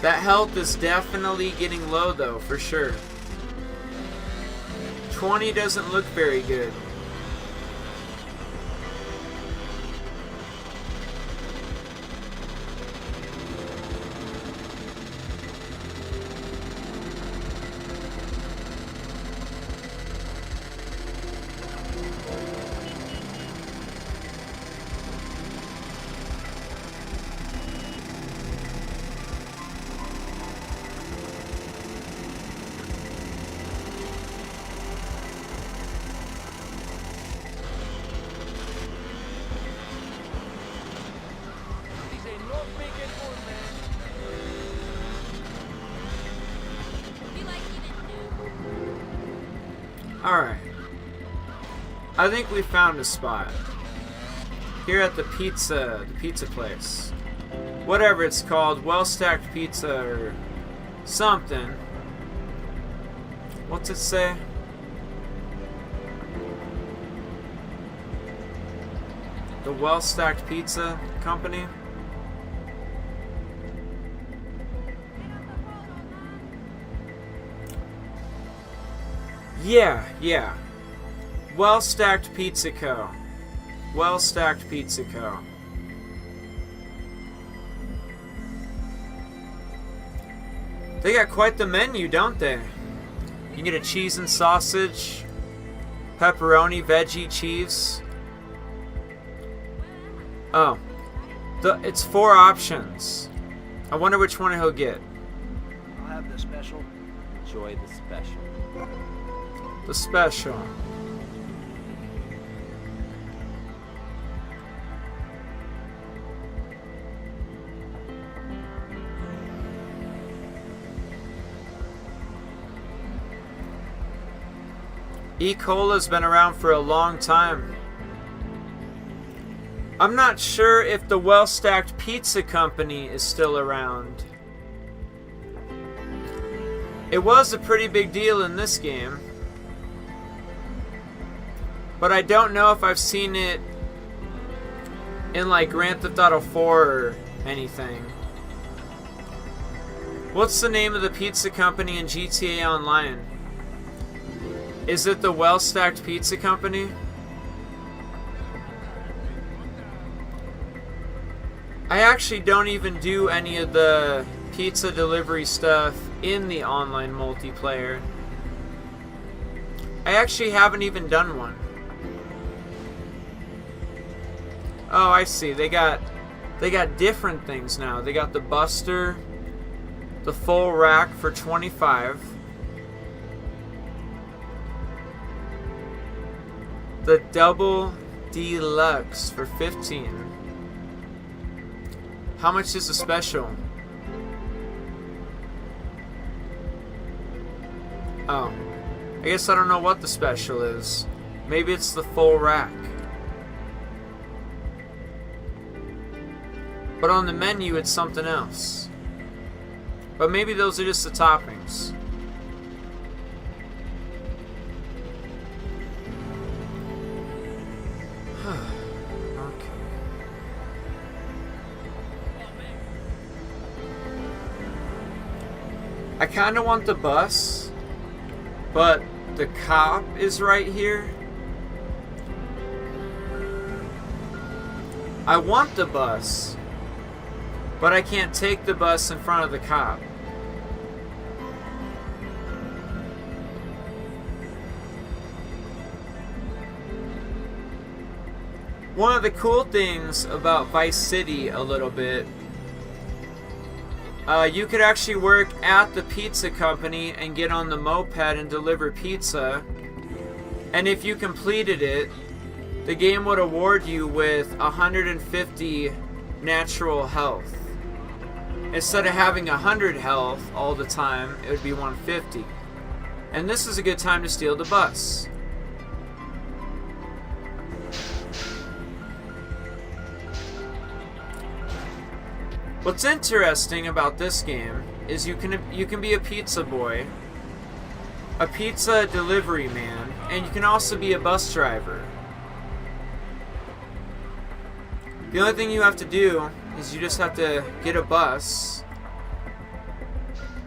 That health is definitely getting low though, for sure. 20 doesn't look very good. Alright. I think we found a spot. Here at the pizza place. Whatever it's called, well-stacked pizza or something. What's it say? The well-stacked pizza company? Yeah. Well-stacked Pizza Co. Well-stacked Pizza Co. They got quite the menu, don't they? You can get a cheese and sausage, pepperoni, veggie, cheese. Oh. It's 4 options. I wonder which one he'll get. I'll have the special. Enjoy the special. The special. E-Cola's been around for a long time. I'm not sure if the Well-Stacked Pizza Company is still around. It was a pretty big deal in this game. But I don't know if I've seen it in like Grand Theft Auto 4 or anything. What's the name of the pizza company in GTA Online? Is it the Well-Stacked Pizza Company? I actually don't even do any of the pizza delivery stuff in the online multiplayer. I actually haven't even done one. Oh, I see. They got different things now. They got the Buster, the full rack for 25. The double deluxe for 15. How much is the special? Oh. I guess I don't know what the special is. Maybe it's the full rack. but on the menu it's something else. But maybe those are just the toppings. I kind of want the bus, but the cop is right here. I want the bus, but I can't take the bus in front of the cop. One of the cool things about Vice City a little bit, you could actually work at the pizza company and get on the moped and deliver pizza. And if you completed it, the game would award you with 150 natural health. Instead of having 100 health all the time, it would be 150. And this is a good time to steal the bus. What's interesting about this game is you can be a pizza boy, a pizza delivery man, and you can also be a bus driver. The only thing you have to do is you just have to get a bus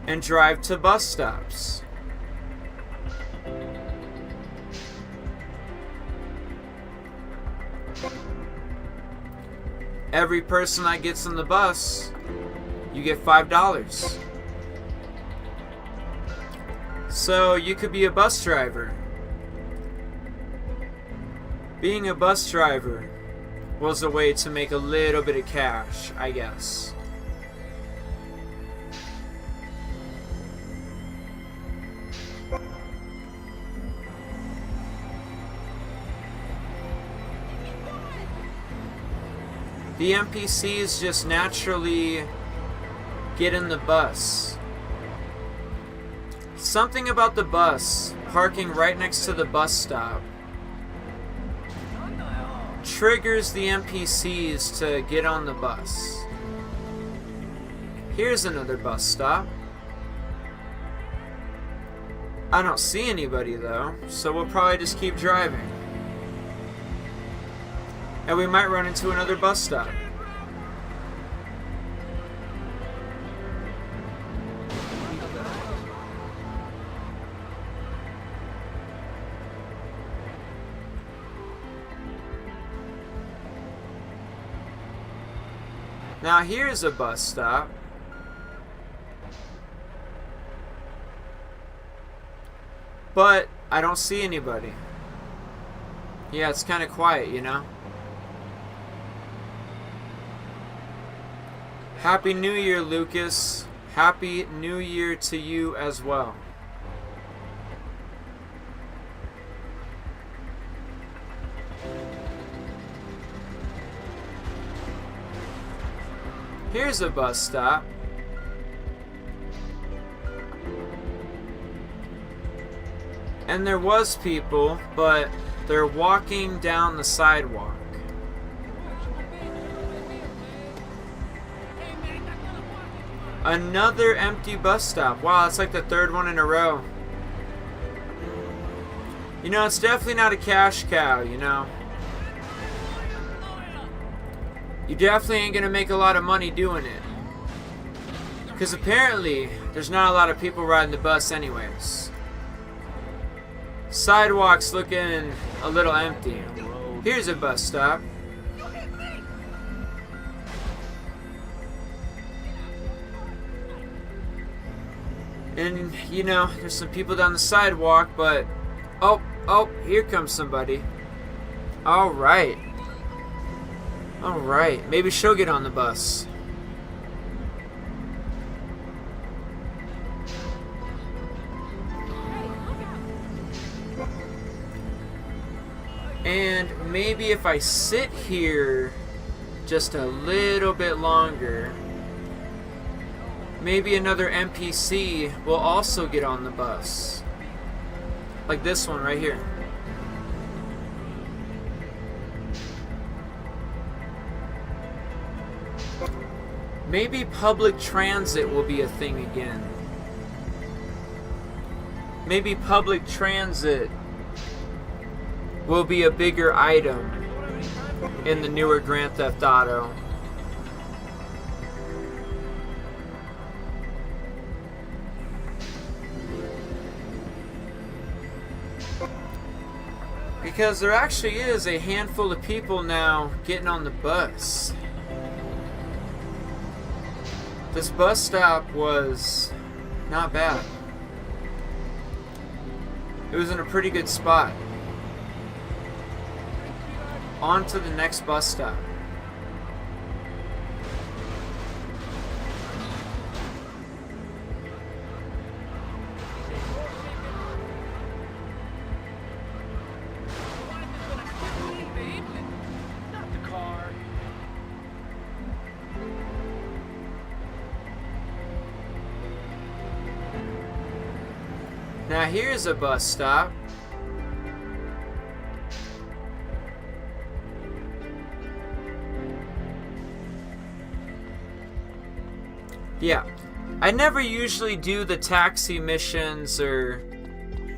and drive to bus stops. Every person that gets on the bus, you get $5. So you could be a bus driver. Being a bus driver was a way to make a little bit of cash, I guess. The NPCs just naturally get in the bus. Something about the bus parking right next to the bus stop triggers the NPCs to get on the bus. Here's another bus stop. I don't see anybody though, so we'll probably just keep driving. And we might run into another bus stop. Now here's a bus stop. But I don't see anybody. Yeah, it's kind of quiet, you know? Happy New Year, Lucas. Happy New Year to you as well. Here's a bus stop. And there was people, but they're walking down the sidewalk. Another empty bus stop. Wow, it's like the third one in a row. You know, it's definitely not a cash cow, you know. You definitely ain't gonna make a lot of money doing it. Because apparently, there's not a lot of people riding the bus anyways. Sidewalk's looking a little empty. Here's a bus stop. And, you know, there's some people down the sidewalk, but... Oh, here comes somebody. Alright. Alright, maybe she'll get on the bus. And maybe if I sit here just a little bit longer, maybe another NPC will also get on the bus. Like this one right here. Maybe public transit will be a thing again. Maybe public transit will be a bigger item in the newer Grand Theft Auto. Because there actually is a handful of people now getting on the bus. This bus stop was not bad. It was in a pretty good spot. On to the next bus stop. Now here's a bus stop. Yeah, I never usually do the taxi missions or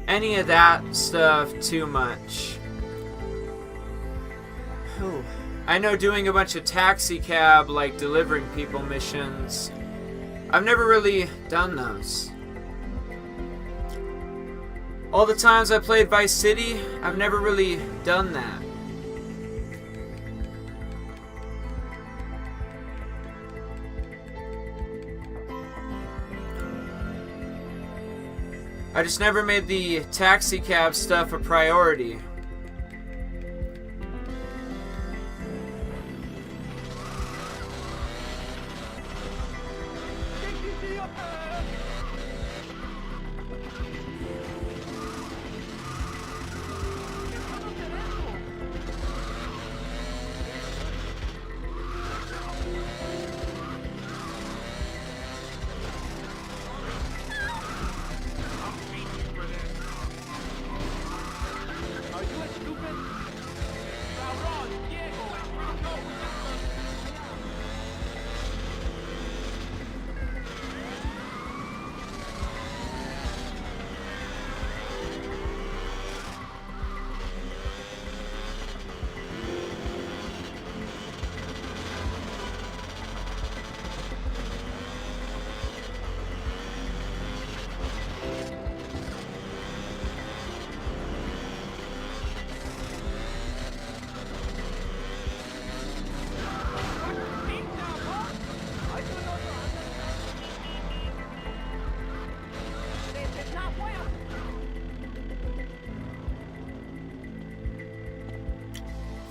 any of that stuff too much. Whew. I know doing a bunch of taxi cab, like delivering people missions, I've never really done those. All the times I played Vice City, I've never really done that. I just never made the taxi cab stuff a priority.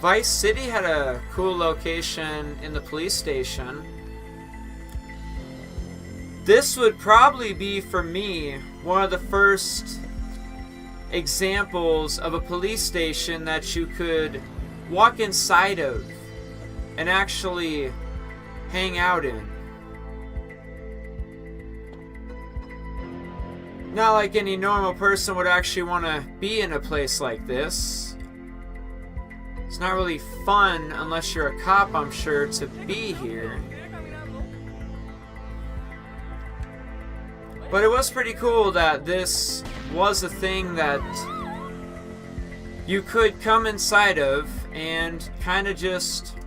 Vice City had a cool location in the police station. This would probably be, for me, one of the first examples of a police station that you could walk inside of and actually hang out in. Not like any normal person would actually want to be in a place like this. It's not really fun unless you're a cop, I'm sure, to be here. But it was pretty cool that this was a thing that you could come inside of and kind of just,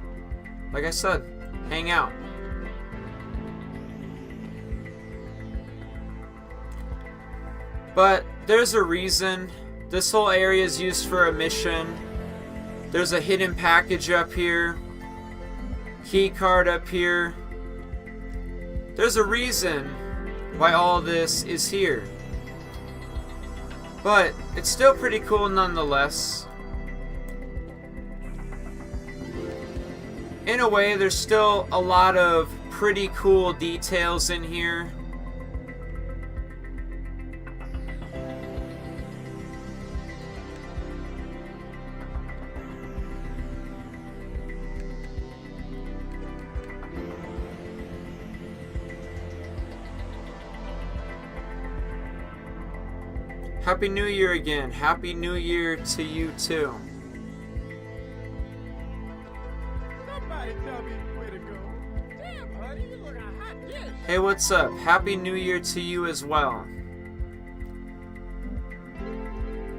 like I said, hang out. But there's a reason. This whole area is used for a mission. There's a hidden package up here. Key card up here. There's a reason why all this is here. But it's still pretty cool nonetheless. In a way, there's still a lot of pretty cool details in here. Happy New Year again. Happy New Year to you too. Somebody tell me where to go. Damn, honey, you look hot. Hey, what's up? Happy New Year to you as well.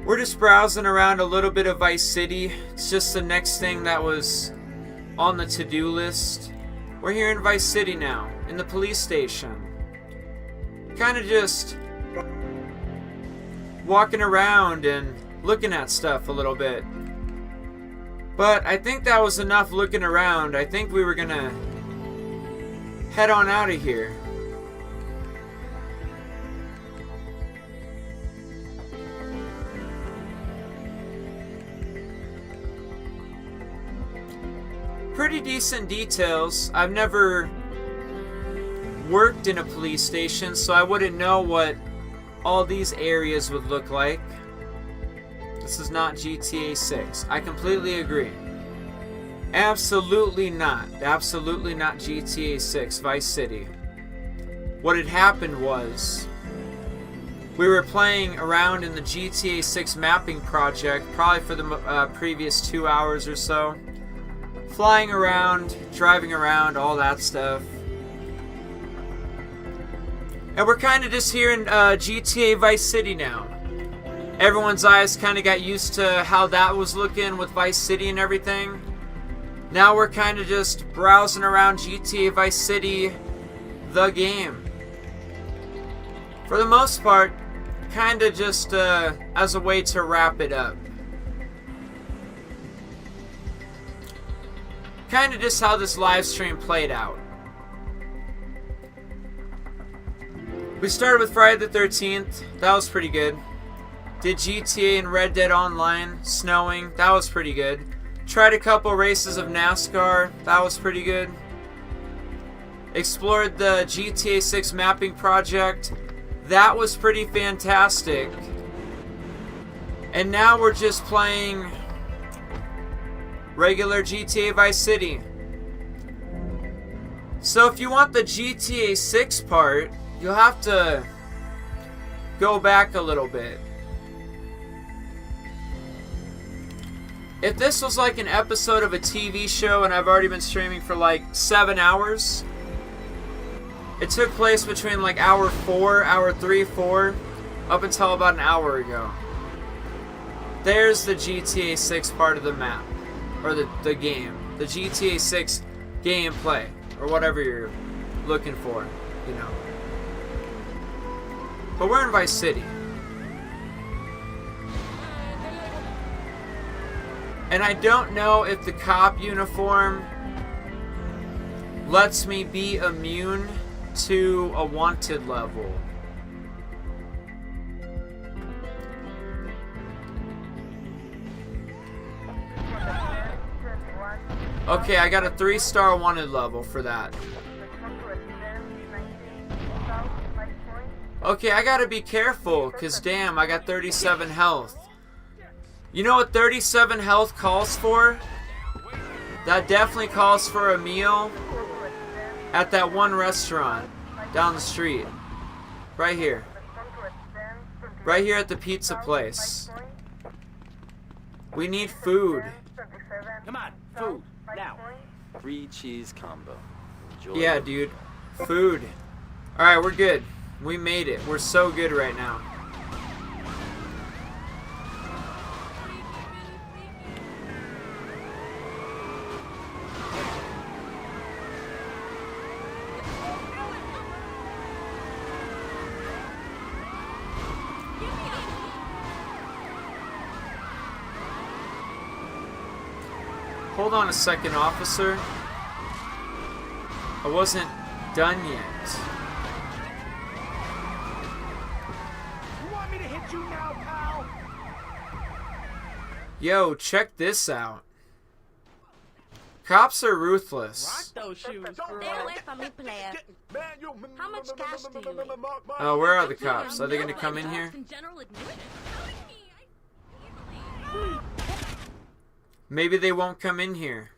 We're just browsing around a little bit of Vice City. It's just the next thing that was on the to-do list. We're here in Vice City now, in the police station. Kind of just walking around and looking at stuff a little bit. But I think that was enough looking around. I think we were gonna head on out of here. Pretty decent details. I've never worked in a police station, so I wouldn't know what all these areas would look like. This is not GTA 6. I completely agree. Absolutely not. Absolutely not GTA 6 Vice City. What had happened was we were playing around in the GTA 6 mapping project probably for the previous 2 hours or so. Flying around, driving around, all that stuff. And we're kind of just here in GTA Vice City now. Everyone's eyes kind of got used to how that was looking with Vice City and everything. Now we're kind of just browsing around GTA Vice City, the game. For the most part, kind of just as a way to wrap it up. Kind of just how this live stream played out. We started with Friday the 13th. That was pretty good. Did GTA and Red Dead Online, snowing. That was pretty good. Tried a couple races of NASCAR. That was pretty good. Explored the GTA 6 mapping project. That was pretty fantastic. And now we're just playing regular GTA Vice City. So if you want the GTA 6 part, you'll have to go back a little bit. If this was like an episode of a TV show and I've already been streaming for like 7 hours, it took place between like hour 3, 4, up until about an hour ago. There's the GTA 6 part of the map. Or the game. The GTA 6 gameplay. Or whatever you're looking for, you know. But we're in Vice City. And I don't know if the cop uniform lets me be immune to a wanted level. Okay, I got a 3-star wanted level for that. Okay, I gotta be careful, cause damn, I got 37 health. You know what 37 health calls for? That definitely calls for a meal at that one restaurant down the street. Right here. Right here at the pizza place. We need food. Come on, food, now. Free cheese combo. Enjoy. Yeah, dude. Food. Alright, we're good. We made it. We're so good right now. Hold on a second, officer. I wasn't done yet. You want me to hit you now, pal? Yo, check this out. Cops are ruthless. Those shoes, Stay away from me, player. How much cash do you need? Oh, where are the cops? Are they gonna come in here? Maybe they won't come in here.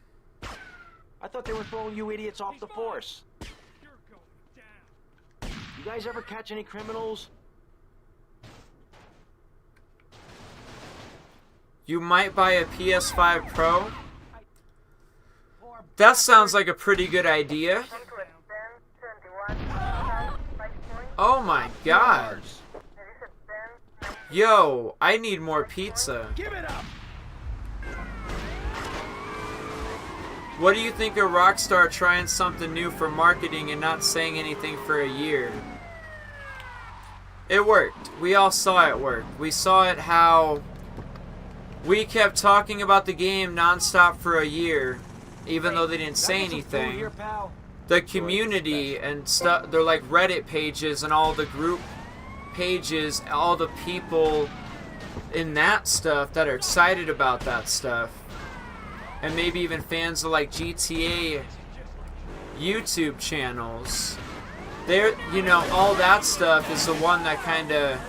I thought they were throwing you idiots off the force. You guys ever catch any criminals? You might buy a PS5 Pro? That sounds like a pretty good idea. Oh my god. Yo, I need more pizza. Give it up. What do you think of Rockstar trying something new for marketing and not saying anything for a year? It worked. We all saw it work. We saw it how we kept talking about the game nonstop for a year, even though they didn't say anything. The community and stuff, they're like Reddit pages and all the group pages, all the people in that stuff that are excited about that stuff. And maybe even fans of like GTA YouTube channels. There, you know, all that stuff is the one that kind of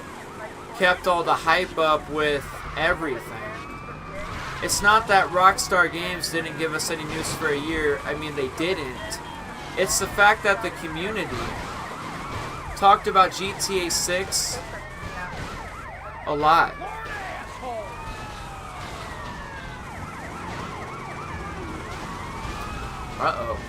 kept all the hype up with everything. It's not that Rockstar Games didn't give us any news for a year. I mean, they didn't. It's the fact that the community talked about GTA 6 a lot. Uh-oh.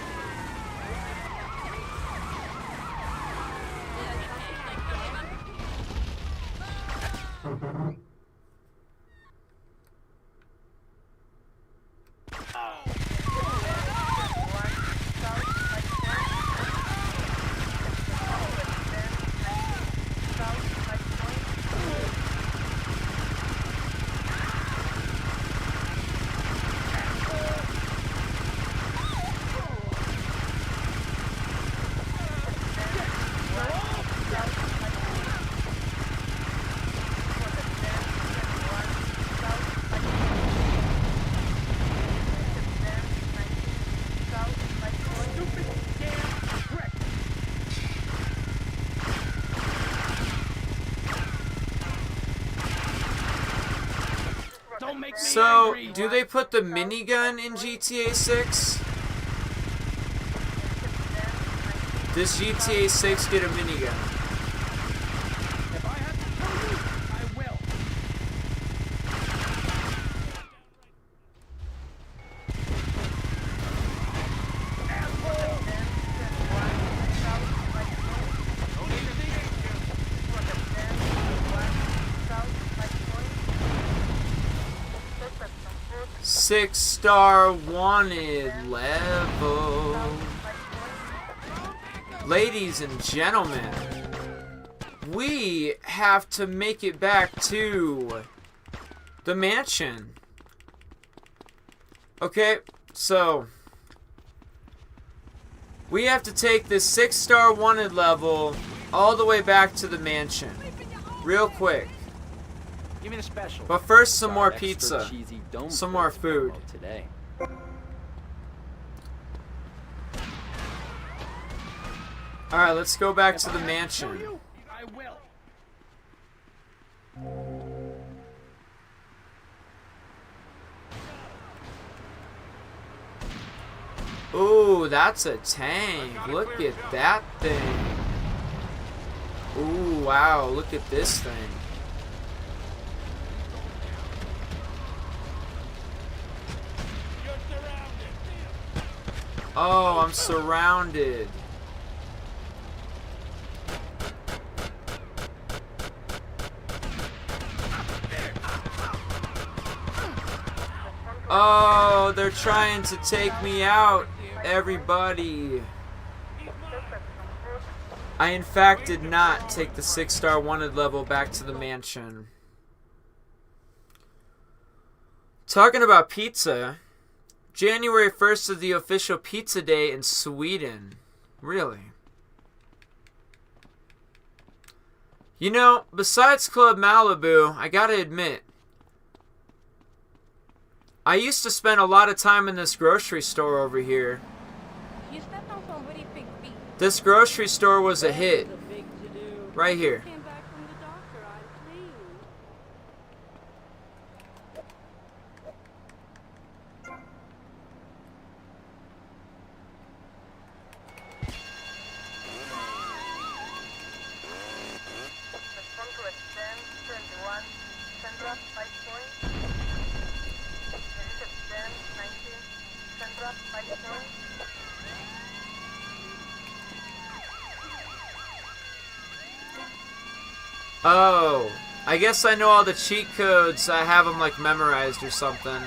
So, do they put the minigun in GTA 6? Does GTA 6 get a minigun? If I have to kill you, I will. Six-star wanted level. Ladies and gentlemen, we have to make it back to the mansion. Okay, so we have to take this 6-star wanted level all the way back to the mansion. Real quick. Give me the special. But first, some more Extra pizza. cheesy dome Some more fries food. promo today. Alright, let's go back to the mansion. I will. Ooh, that's a tank. Look at that thing. Ooh, wow, look at this thing. Oh, I'm surrounded. Oh, they're trying to take me out, everybody. I, in fact, did not take the 6-star wanted level back to the mansion. Talking about pizza, January 1st is the official pizza day in Sweden. Really? You know, besides Club Malibu, I gotta admit, I used to spend a lot of time in this grocery store over here. You stepped on some pretty big feet. This grocery store was a hit. Right here. Came back from the doctor, I'm clean. Oh, I guess I know all the cheat codes. I have them like memorized or something.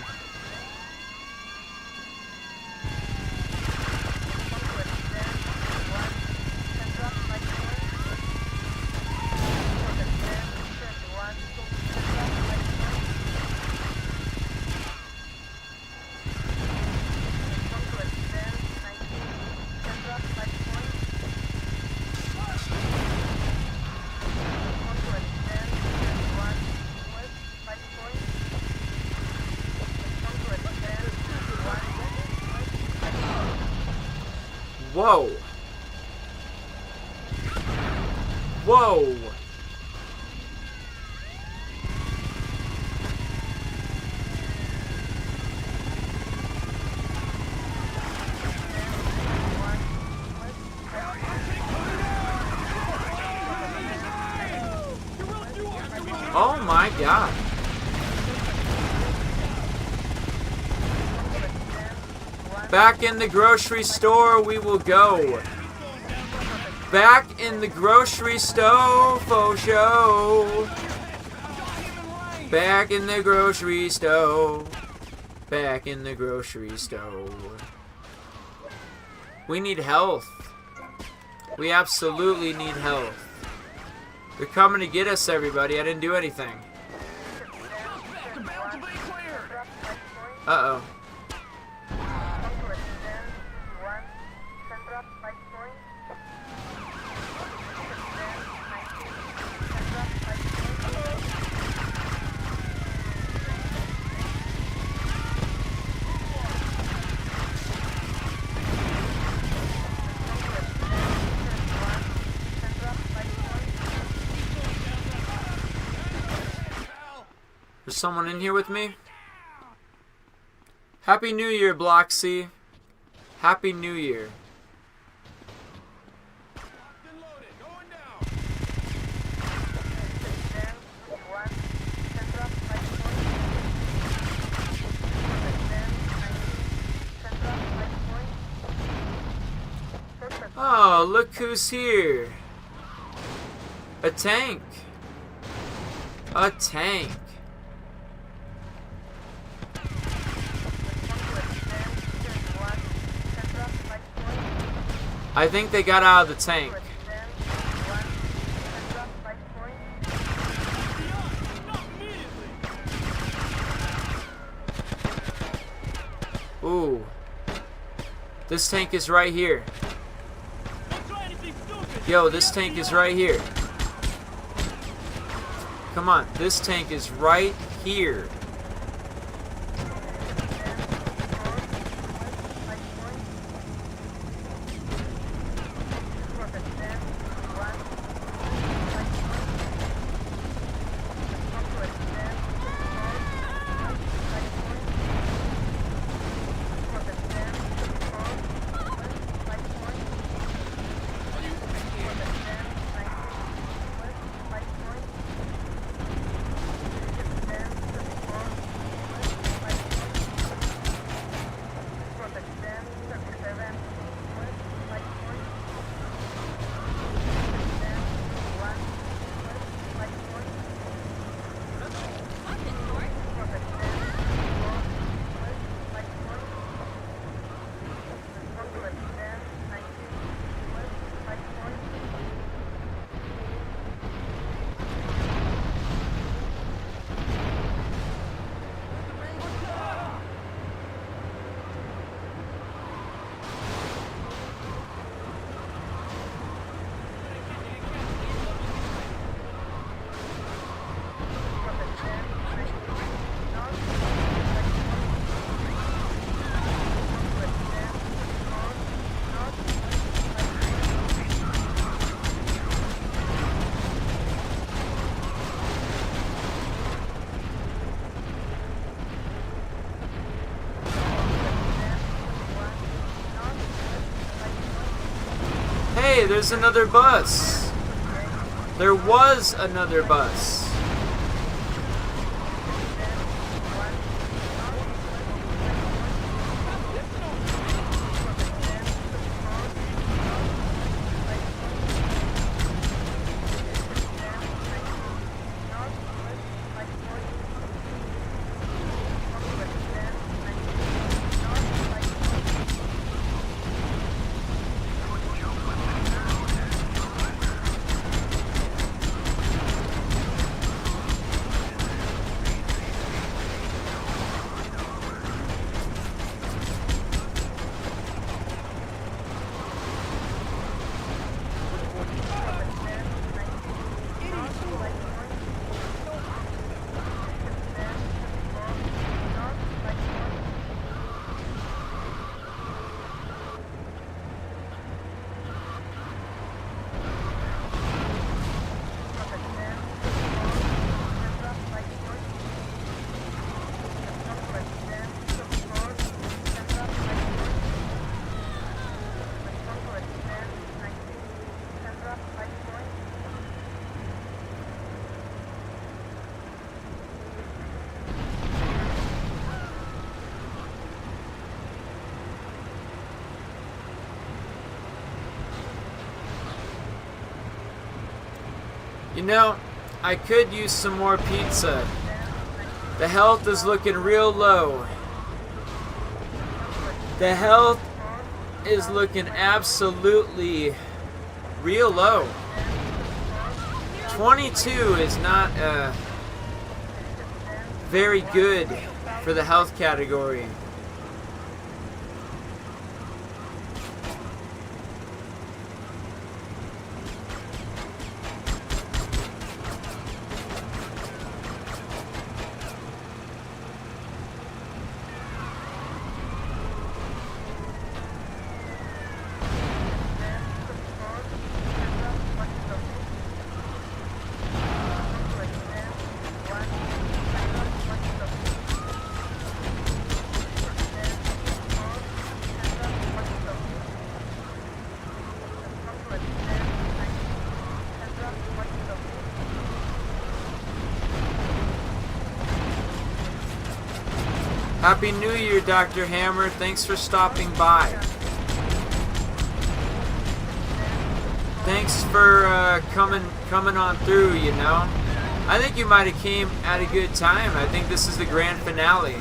Whoa. Whoa. Oh my God. Back in the grocery store we will go. Back in the grocery store for show. Back in the grocery store. Back in the grocery store. We need health. We absolutely need health. They're coming to get us, everybody. I didn't do anything. Uh-oh. There's someone in here with me? Happy New Year, Block C. Happy New Year. Oh, look who's here. A tank. A tank. I think they got out of the tank. Ooh. This tank is right here. Yo, this tank is right here. Come on, this tank is right here. Hey, there's another bus. There was another bus. know, I could use some more pizza. The health is looking real low. The health is looking absolutely real low. 22 is not very good for the health category. Happy New Year, Dr. Hammer. Thanks for stopping by. Thanks for coming on through, you know. I think you might have came at a good time. I think this is the grand finale.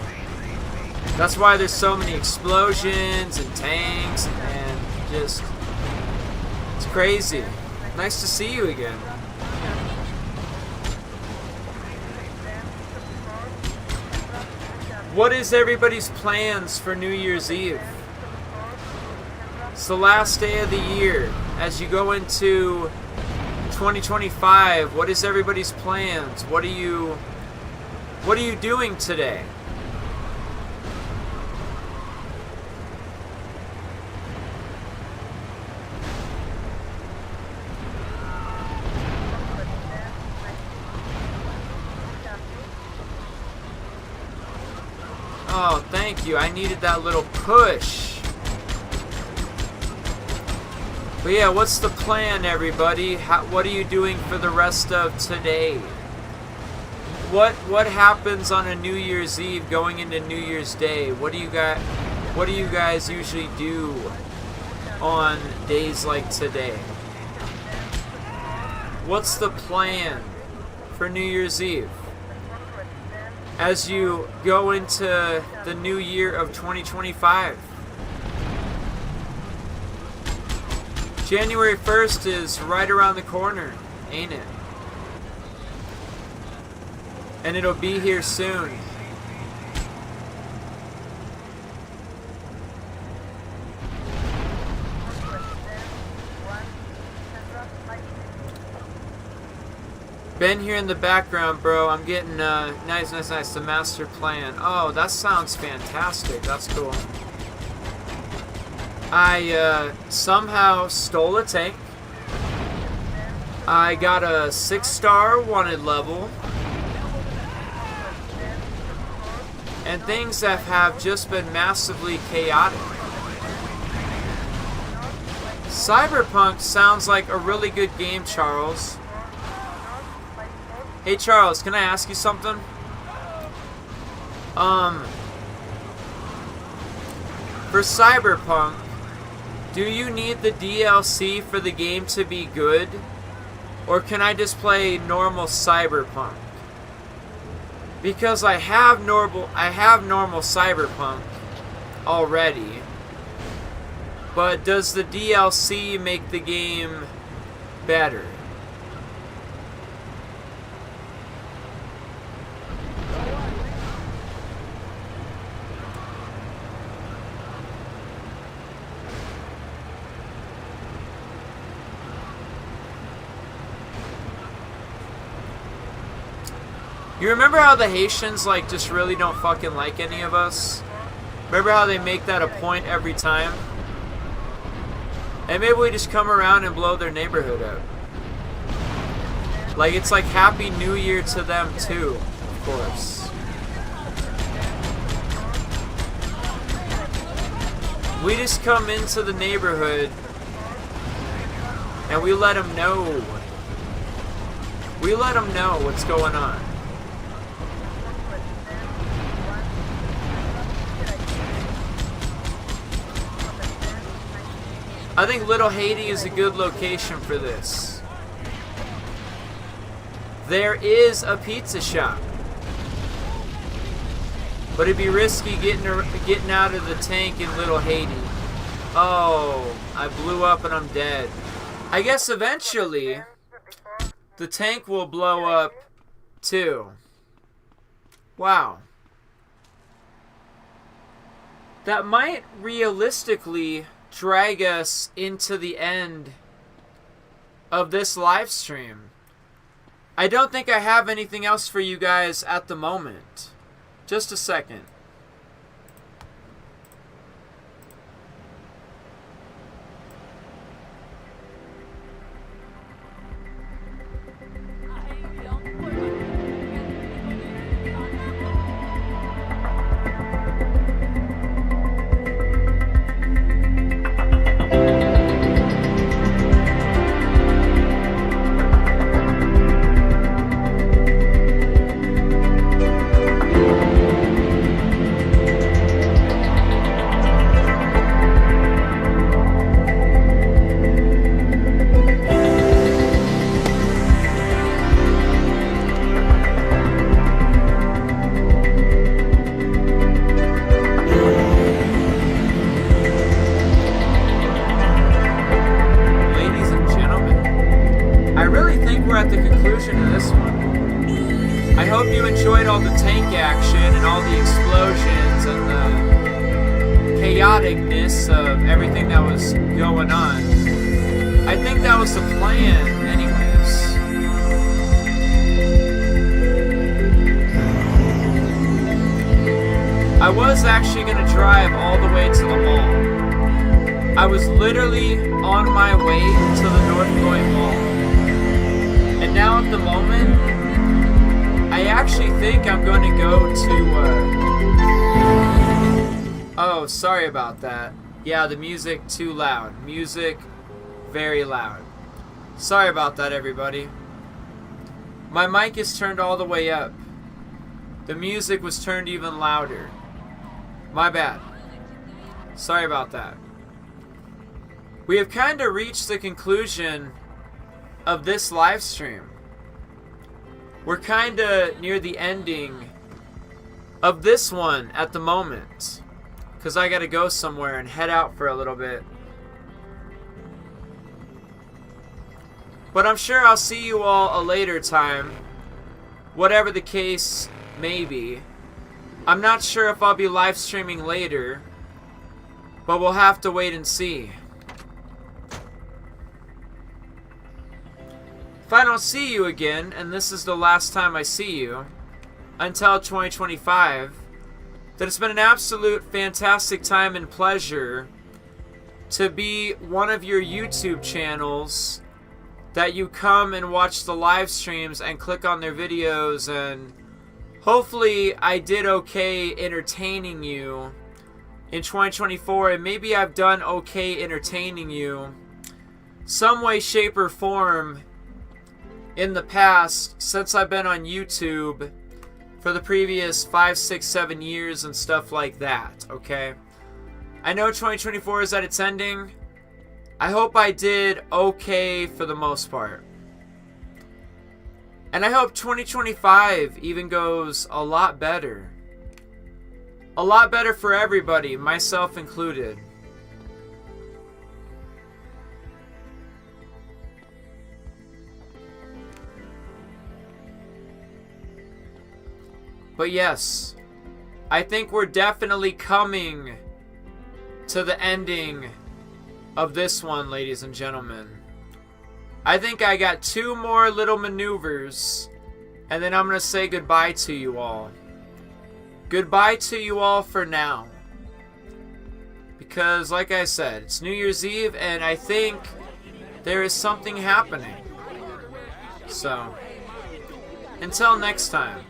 That's why there's so many explosions and tanks and just... it's crazy. Nice to see you again. What is everybody's plans for New Year's Eve? It's the last day of the year. As you go into 2025, what is everybody's plans? What are you doing today? Oh, thank you. I needed that little push. But yeah, what's the plan, everybody? What are you doing for the rest of today? What happens on a New Year's Eve going into New Year's Day? What do you guys usually do on days like today? What's the plan for New Year's Eve? As you go into the new year of 2025. January 1st is right around the corner, ain't it? And it'll be here soon. Ben here in the background, bro. I'm getting nice. The master plan. Oh, that sounds fantastic. That's cool. I somehow stole a tank. I got a 6-star wanted level. And things that have just been massively chaotic. Cyberpunk sounds like a really good game, Charles. Hey Charles, can I ask you something? For Cyberpunk, do you need the DLC for the game to be good? Or can I just play normal Cyberpunk? Because I have normal Cyberpunk already. But does the DLC make the game better? You remember how the Haitians, like, just really don't fucking like any of us? Remember how they make that a point every time? And maybe we just come around and blow their neighborhood up. Like, it's like Happy New Year to them, too, of course. We just come into the neighborhood and we let them know. We let them know what's going on. I think Little Haiti is a good location for this. there is a pizza shop. But it'd be risky getting out of the tank in Little Haiti. Oh, I blew up and I'm dead. I guess eventually the tank will blow up too. Wow. That might realistically drag us into the end of this live stream. I don't think I have anything else for you guys at the moment. Just a second. Of everything that was going on. I think that was the plan anyways. I was actually going to drive all the way to the mall. I was literally on my way to the North Point Mall. And now at the moment, I actually think I'm going to go to... Oh, sorry about that. Yeah, the music too loud. Music very loud. Sorry about that, everybody. My mic is turned all the way up. The music was turned even louder. My bad. Sorry about that. We have kind of reached the conclusion of this live stream. We're kind of near the ending of this one at the moment. Because I got to go somewhere and head out for a little bit. But I'm sure I'll see you all a later time. Whatever the case may be. I'm not sure if I'll be live streaming later. But we'll have to wait and see. If I don't see you again, and this is the last time I see you, until 2025... that it's been an absolute fantastic time and pleasure to be one of your YouTube channels that you come and watch the live streams and click on their videos, and hopefully I did okay entertaining you in 2024, and maybe I've done okay entertaining you some way, shape, or form in the past since I've been on YouTube for the previous 5, 6, 7 years and stuff like that, okay? I know 2024 is at its ending. I hope I did okay for the most part. And I hope 2025 even goes a lot better. A lot better for everybody, myself included. But yes, I think we're definitely coming to the ending of this one, ladies and gentlemen. I think I got 2 more little maneuvers, and then I'm going to say goodbye to you all. Goodbye to you all for now. Because, like I said, it's New Year's Eve, and I think there is something happening. So, until next time.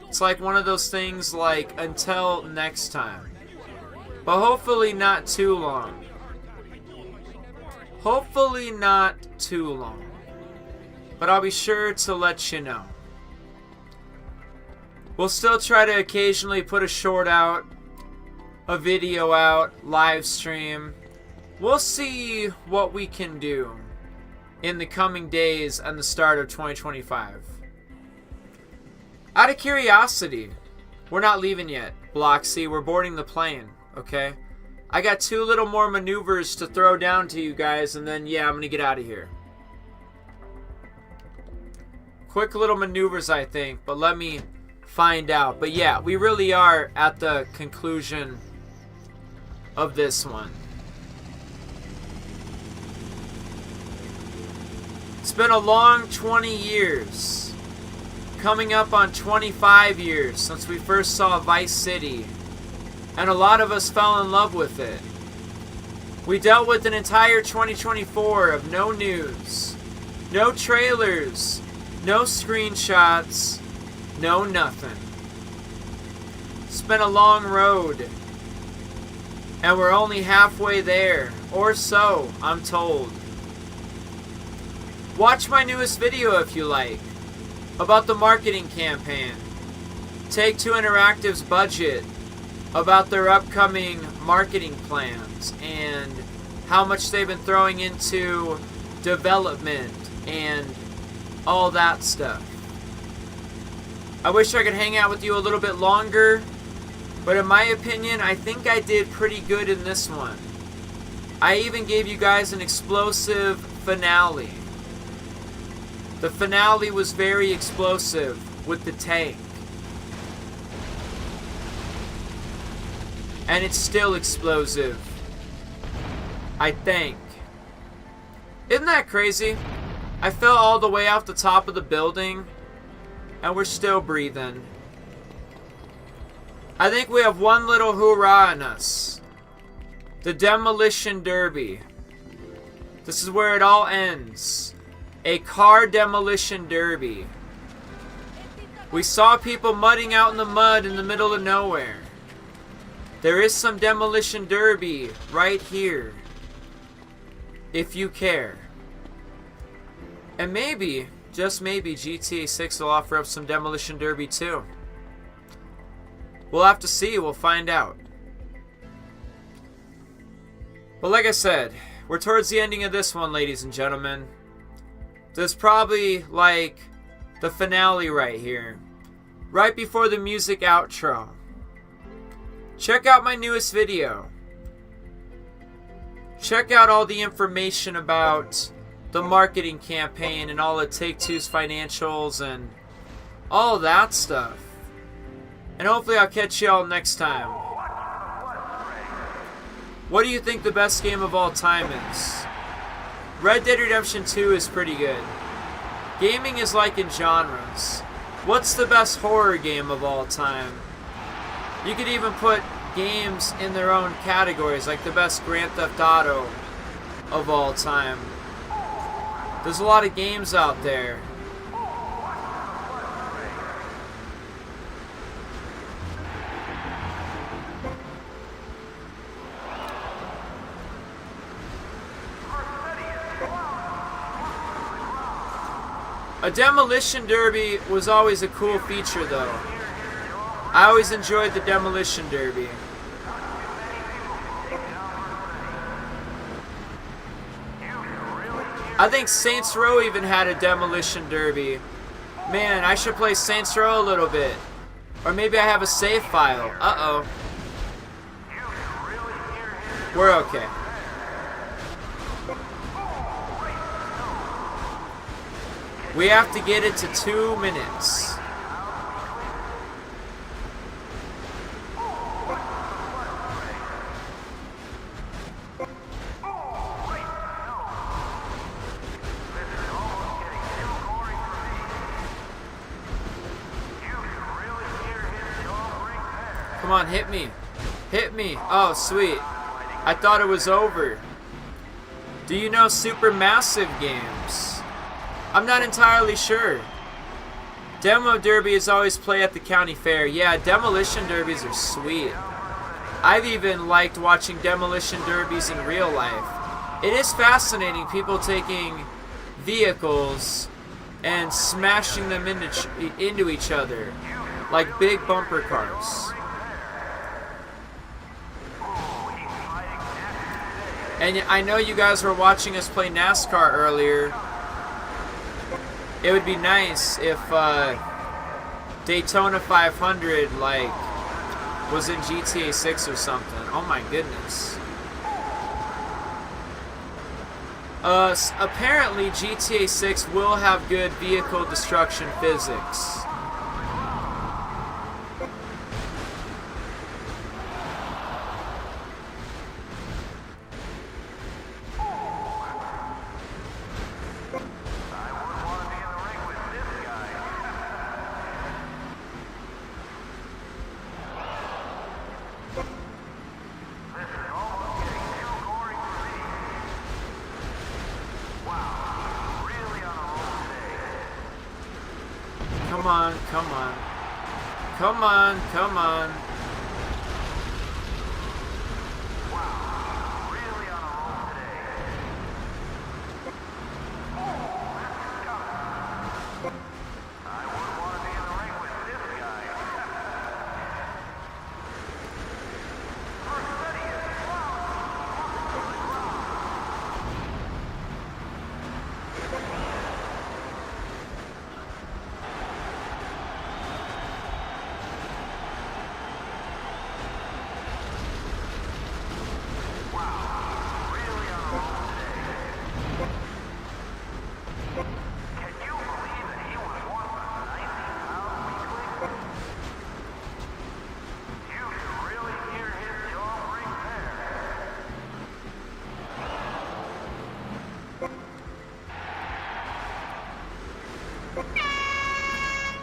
It's like one of those things like, until next time. But hopefully not too long. Hopefully not too long. But I'll be sure to let you know. We'll still try to occasionally put a short out, a video out, live stream. We'll see what we can do. in the coming days and the start of 2025. Out of curiosity, we're not leaving yet, Block C. We're boarding the plane, okay? I got 2 little more maneuvers to throw down to you guys, and then, yeah, I'm going to get out of here. Quick little maneuvers, I think, but let me find out. But yeah, we really are at the conclusion of this one. It's been a long 20 years. Coming up on 25 years since we first saw Vice City. And a lot of us fell in love with it. We dealt with an entire 2024 of no news, no trailers, no screenshots, no nothing. It's been a long road. And we're only halfway there, or so, I'm told. Watch my newest video if you like, about the marketing campaign. Take-Two Interactive's budget, about their upcoming marketing plans, and how much they've been throwing into development and all that stuff. I wish I could hang out with you a little bit longer, but in my opinion, I think I did pretty good in this one. I even gave you guys an explosive finale. The finale was very explosive with the tank. And it's still explosive, I think. Isn't that crazy? I fell all the way off the top of the building, and we're still breathing. I think we have one little hoorah in us. The Demolition Derby. This is where it all ends. A car demolition derby. We saw people mudding out in the mud in the middle of nowhere. There is some demolition derby right here, if you care. And maybe, just maybe, GTA 6 will offer up some demolition derby too. We'll have to see, we'll find out. But like I said, we're towards the ending of this one, ladies and gentlemen. This is probably like the finale right here. Right before the music outro. Check out my newest video. Check out all the information about the marketing campaign and all of Take-Two's financials and all that stuff. And hopefully I'll catch y'all next time. What do you think the best game of all time is? Red Dead Redemption 2 is pretty good. Gaming is like in genres. What's the best horror game of all time? You could even put games in their own categories, like the best Grand Theft Auto of all time. There's a lot of games out there. A demolition derby was always a cool feature though. I always enjoyed the demolition derby. I think Saints Row even had a demolition derby. Man, I should play Saints Row a little bit. Or maybe I have a save file. Uh-oh. We're okay. We have to get it to 2 minutes. Come on, hit me. Hit me. Oh, sweet. I thought it was over. Do you know Supermassive Games? I'm not entirely sure. Demo derbies always play at the county fair. Yeah, demolition derbies are sweet. I've even liked watching demolition derbies in real life. It is fascinating, people taking vehicles and smashing them into each other like big bumper cars. And I know you guys were watching us play NASCAR earlier. it would be nice if Daytona 500 like was in GTA 6 or something. Oh my goodness. Apparently GTA 6 will have good vehicle destruction physics. Come on, come on. Come on, come on. Wow, really on a roll today. I wouldn't want to be in the ring with this guy. First steady it.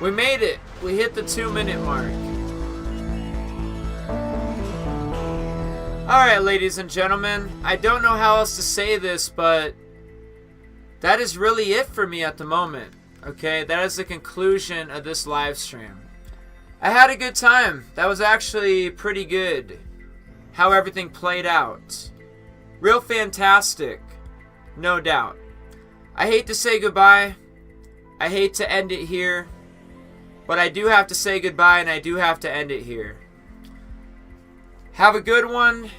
We made it. We hit the 2-minute mark. Alright, ladies and gentlemen. I don't know how else to say this, but that is really it for me at the moment. Okay, that is the conclusion of this live stream. I had a good time. That was actually pretty good. How everything played out. Real fantastic. No doubt. I hate to say goodbye. I hate to end it here. But I do have to say goodbye, and I do have to end it here. Have a good one.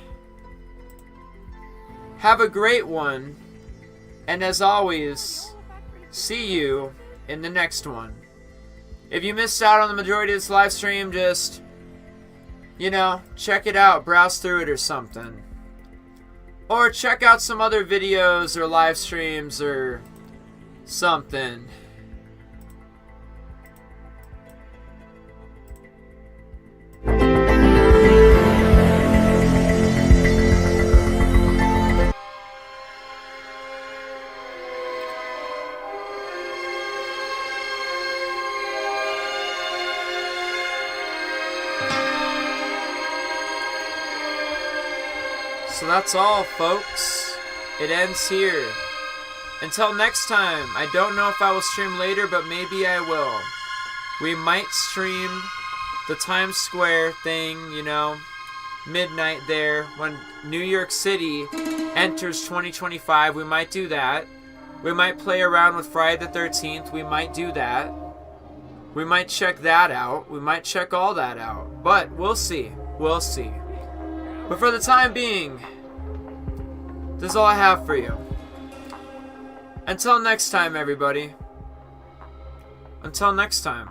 Have a great one. And as always, see you in the next one. If you missed out on the majority of this live stream, just, you know, check it out. Browse through it or something. Or check out some other videos or live streams or something. So that's all, folks. It ends here. Until next time, I don't know if I will stream later, but maybe I will. We might stream the Times Square thing, you know, midnight there, when New York City enters 2025. We might do that. We might play around with Friday the 13th. We might do that. We might check that out. We might check all that out. But we'll see. We'll see. But for the time being, this is all I have for you. Until next time, everybody. Until next time.